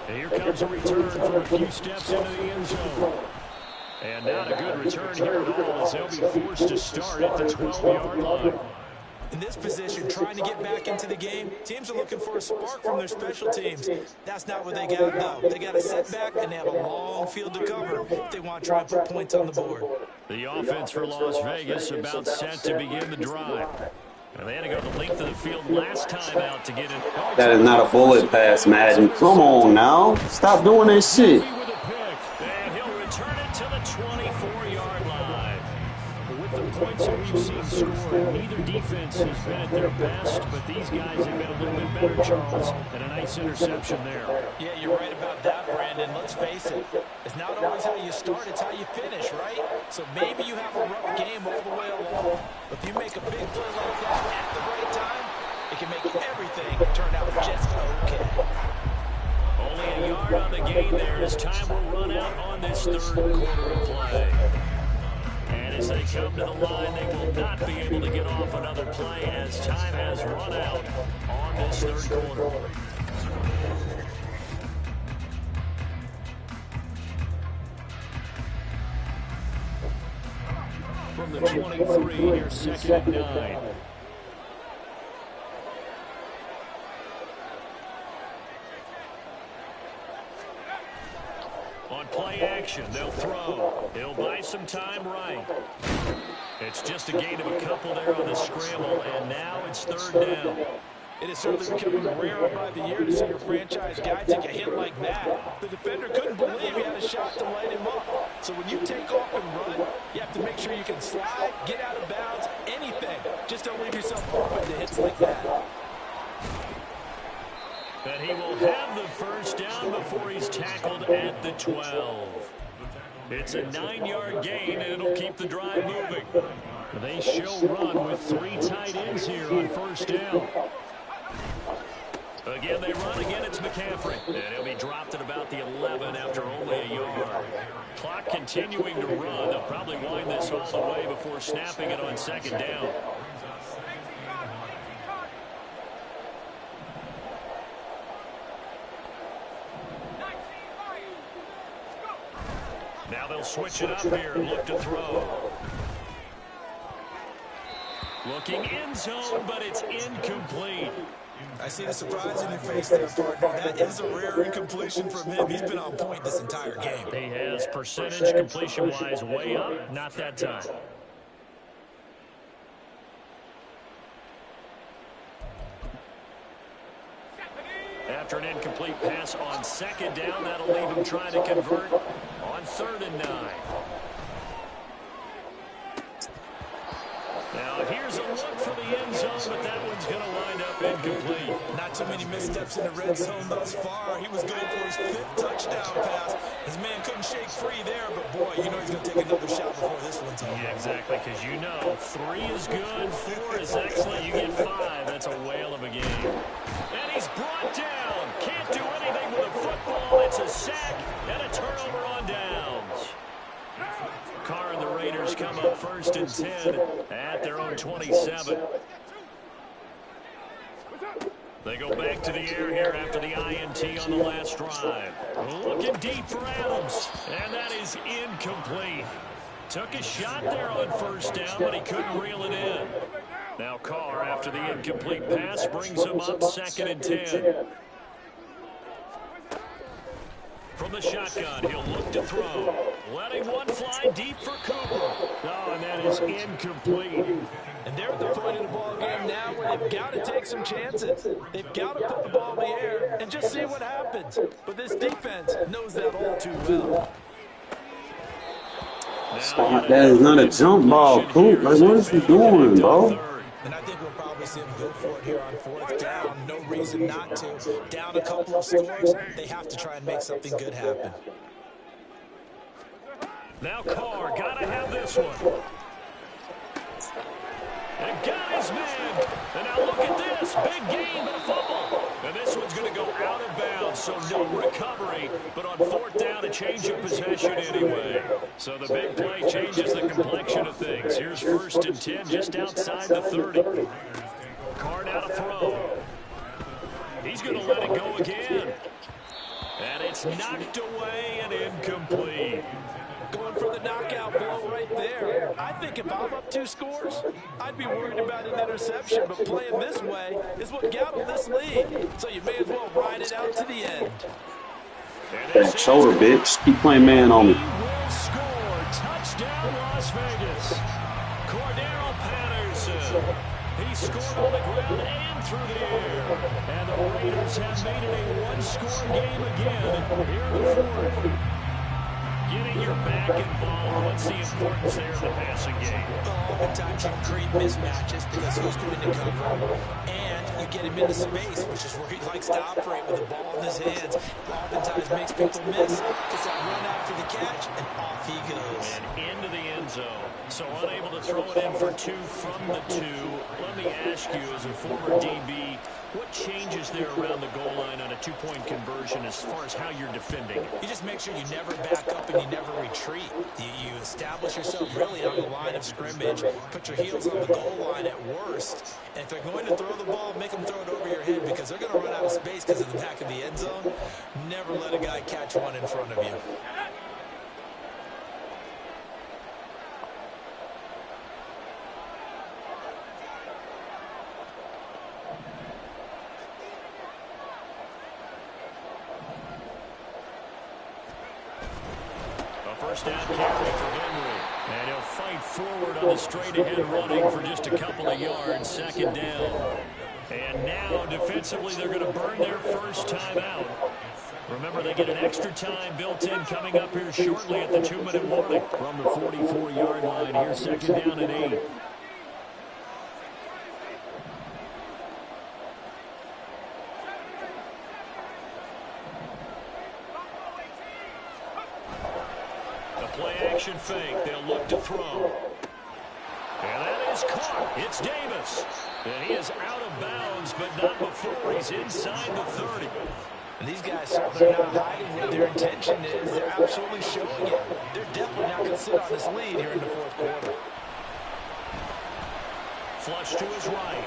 And here comes a return from a few steps into the end zone. And not a good return here at all as they'll be forced to start at the 12-yard line. In this position, trying to get back into the game, teams are looking for a spark from their special teams. That's not what they got, though. They got a setback, and they have a long field to cover if they want to try and put points on the board. The offense for Las Vegas about set to begin the drive. And they had to go the length of the field last time out to get it. That is not a bullet pass, Madden. Come on now. Stop doing that shit. And he'll return it to the 24-yard line. With the points that we've seen scored, neither defense has been at their best, but these guys have been a little bit better, Charles, and a nice interception there. Yeah, you're right about that, Brandon. Let's face it. It's not always how you start, it's how you finish, right? So maybe you have a rough game all the way along, but if you make a big play like that at the right time, it can make everything turn out just okay. Only a yard on the gain there as time will run out on this third quarter of play. And as they come to the line, they will not be able to get off another play as time has run out on this third quarter. From the 23, here's 2nd and 9. On play action, they'll throw. He'll buy some time right. It's just a gain of a couple there on the scramble, and now it's 3rd down. It is certainly becoming rarer by the year to see your franchise guy take a hit like that. The defender couldn't believe he had a shot to light him up. So when you take off and run, you have to make sure you can slide, get out of bounds, anything. Just don't leave yourself open to hits like that. And he will have the first down before he's tackled at the 12. It's a 9-yard gain, and it'll keep the drive moving. They show run with 3 tight ends here on 1st down. Again, they run. Again, it's McCaffrey. And he'll be dropped at about the 11 after only a yard. Clock continuing to run. They'll probably wind this all the way before snapping it on second down. Now they'll switch it up here and look to throw. Looking end zone, but it's incomplete. I see the surprise in your face there, partner. That is a rare incompletion from him. He's been on point this entire game. He has percentage completion-wise way up. Not that time. After an incomplete pass on second down, that'll leave him trying to convert on 3rd and 9. Now, here's a look for the end zone, but that one's going to wind up incomplete. Not too many missteps in the red zone thus far. He was going for his 5th touchdown pass. His man couldn't shake free there, but boy, you know he's going to take another shot before this one's over. Yeah, exactly, because you know 3 is good, 4 is excellent, you get 5. That's a whale of a game. And he's brought down. Can't do anything with a football. It's a sack and a turnover on downs. Carr and the Raiders come up 1st and 10 at their own 27. They go back to the air here after the INT on the last drive. Looking deep for Adams, and that is incomplete. Took a shot there on 1st down, but he couldn't reel it in. Now Carr, after the incomplete pass, brings him up 2nd and 10. From the shotgun, he'll look to throw. Letting one fly deep for Cooper. Oh, and that is incomplete. And they're at the point of the ball game now where they've got to take some chances. They've got to put the ball in the air and just see what happens. But this defense knows that all too well. Stop, that is not a jump ball, Coop. Like, what is he doing, bro? And I think we'll probably see him go for it here on 4th down. No reason not to. Down a couple of scores, they have to try and make something good happen. Now Carr, gotta have this one. And got his man. And now look at this. Big game, but a fumble. And this one's going to go out of bounds, so no recovery. But on 4th down, a change of possession anyway. So the big play changes the complexion of things. Here's 1st and 10 just outside the 30. Carr now to throw. He's going to let it go again. And it's knocked away and incomplete. Going for the knockout blow right there. I think if I'm up 2 scores, I'd be worried about an interception, but playing this way is what got him this lead. So you may as well ride it out to the end. Shoulder, bitch. Keep playing man on me. He will score. Touchdown, Las Vegas. Cordero Patterson. He scored on the ground and through the air. And the Raiders have made it a 1-score game again here in the 4th. Getting your back involved, what's the importance there in the passing game? Oftentimes you create mismatches because who's going to cover, and you get him into space, which is where he likes to operate with the ball in his hands. Oftentimes makes people miss. Gets that run after the catch, and off he goes. And into the end zone. So unable to throw it in for 2 from the 2. Let me ask you, as a former DB, what changes there around the goal line on a 2-point conversion as far as how you're defending? You just make sure you never back up and you never retreat. You establish yourself really on the line of scrimmage, put your heels on the goal line at worst, and if they're going to throw the ball, make them throw it over your head because they're going to run out of space because of the back of the end zone. Never let a guy catch one in front of you. First down carry for Henry. And he'll fight forward on the straight-ahead running for just a couple of yards. 2nd down. And now, defensively, they're going to burn their first time out. Remember, they get an extra time built in coming up here shortly at the 2-minute warning. From the 44-yard line, here's 2nd down and 8. Play action fake. They'll look to throw. And that is is caught. It's Davis. And he is out of bounds, but not before he's inside the 30. And these guys, they're not hiding what their intention is. They're absolutely showing it. They're definitely not going to sit on this lead here in the fourth quarter. Flush to his right.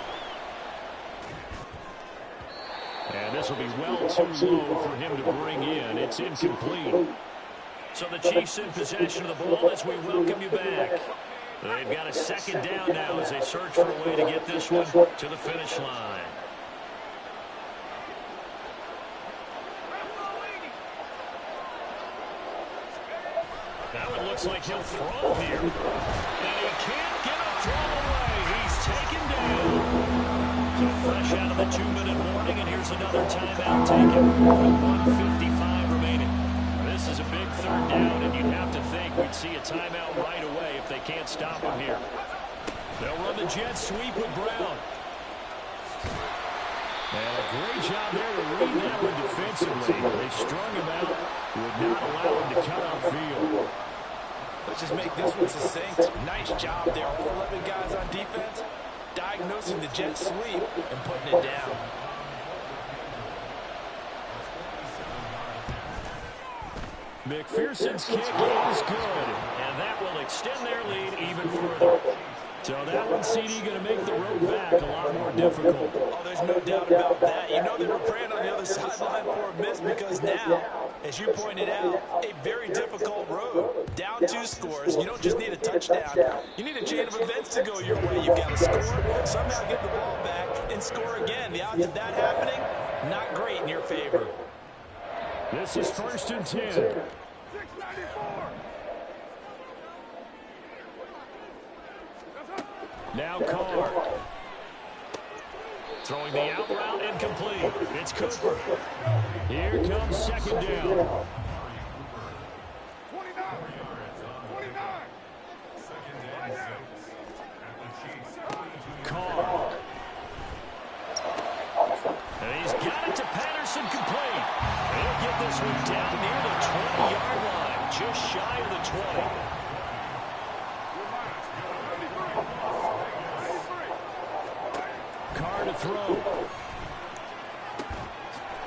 And this will be well too low for him to bring in. It's incomplete. So the Chiefs in possession of the ball as we welcome you back. They've got a second down now as they search for a way to get this one to the finish line. Now it looks like he'll throw here. And he can't get a throw away. He's taken down. So fresh out of the 2-minute warning, and here's another timeout taken with 1:55 remaining. This is a big third down, and you'd have to think we'd see a timeout right away if they can't stop him here. They'll run the jet sweep with Brown. And a great job there to read that one defensively. They strung him out, would not allow him to cut upfield. Let's just make this one succinct. Nice job there. All 11 guys on defense, diagnosing the jet sweep and putting it down. McPherson's kick is good, and that will extend their lead even further. So that one, CD, going to make the road back a lot more difficult. Oh, there's no doubt about that. You know they were praying on the other sideline for a miss because now, as you pointed out, a very difficult road. Down 2 scores. You don't just need a touchdown. You need a chain of events to go your way. You've got to score, somehow get the ball back, and score again. The odds of that happening, not great in your favor. This is 1st and 10. 694. Now Carr. Throwing the out route incomplete. It's Cooper. Here comes 2nd down. 29. 29. Carr. And he's got it to Patterson complete. He'll get this one down near the 20-yard line, just shy of the 20. Carr to throw.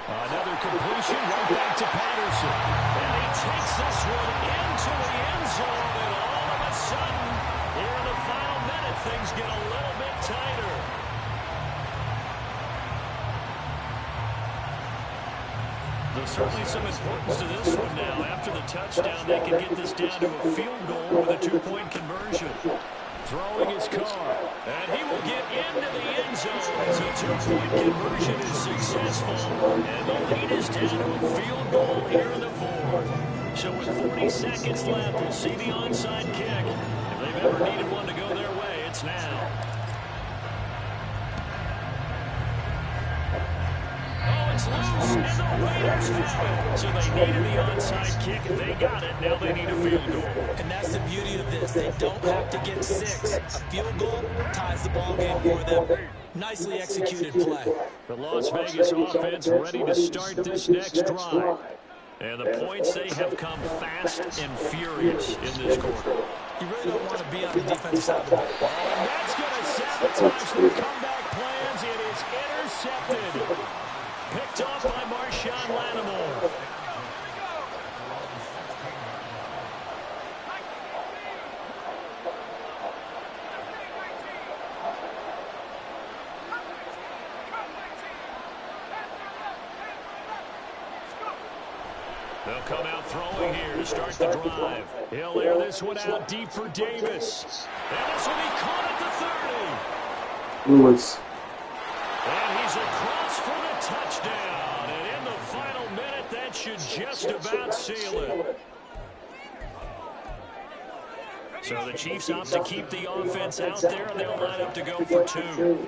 Another completion right back to Patterson. And he takes this one into the end zone, and all of a sudden, here in the final minute, things get a little bit tighter. There's certainly some importance to this one now. After the touchdown, they can get this down to a field goal with a 2-point conversion. Throwing his Carr, and he will get into the end zone as a 2-point conversion is successful, and the lead is down to a field goal here in the 4th. So with 40 seconds left, we'll see the onside kick. If they've ever needed one to go their way, it's now. Oh, it's loose, and the Raiders have it. So they needed the onside kick, and they got it. Now they need a field goal. And that's the beauty of this. They don't have to get 6. A field goal ties the ball game for them. Nicely executed play. The Las Vegas offense ready to start this next drive. And the points, they have come fast and furious in this quarter. You really don't want to be on the defensive side of the ball. And that's going to sabotage the comeback plans. It is intercepted. Picked off by Marshawn Lattimore. They'll come out throwing here to start the drive. He'll air this one out deep for Davis. And this will be caught at the 30. Lewis. And he's across for the touchdown. And in the final minute, that should just about seal it. So the Chiefs opt to keep the offense out there, and they'll line up to go for 2.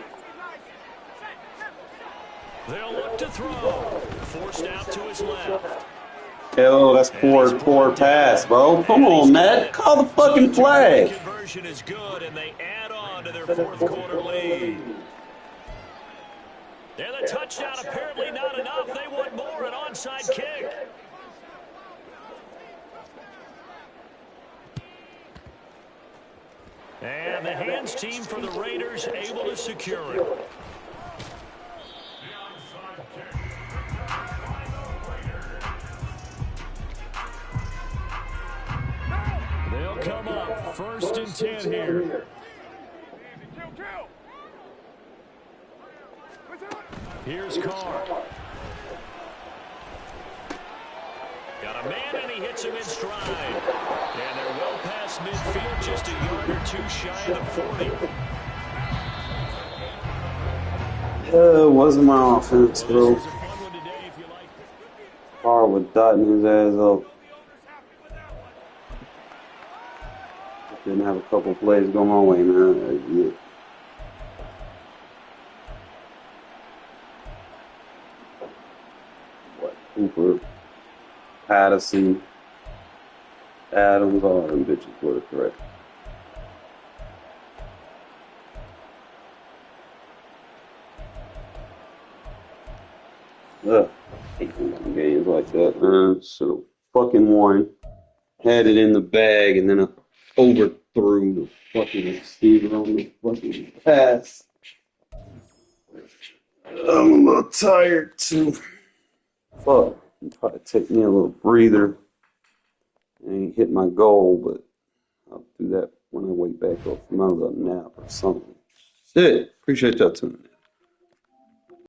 They'll look to throw. Forced out to his left. Hell, that's poor pass, bro. Come on, Matt. Call the fucking flag. Conversion is good, and they add on to their 4th quarter lead. And the touchdown apparently not enough. They want more, an onside kick. And the hands team for the Raiders able to secure it. The onside kick returned by the Raiders. They'll come up 1st and 10 here. Kill. Here's Carr. Got a man, and he hits him in stride. And they're well past midfield, just a yard or two shy of the 40. It wasn't my offense, bro. This was a fun one today if you like. Carr was dotting his ass up. Didn't have a couple plays go my way, man. Yeah. What? Cooper, Patterson, Adams, all them bitches were a threat. Ugh, hate games like that, man. Should have fucking won. Had it in the bag, and then I overthrew the fucking receiver on the fucking pass. I'm a little tired too. Fuck. Probably take me a little breather. I ain't hit my goal, but I'll do that when I wake back up from my little nap or something. Shit. Appreciate y'all tuning in.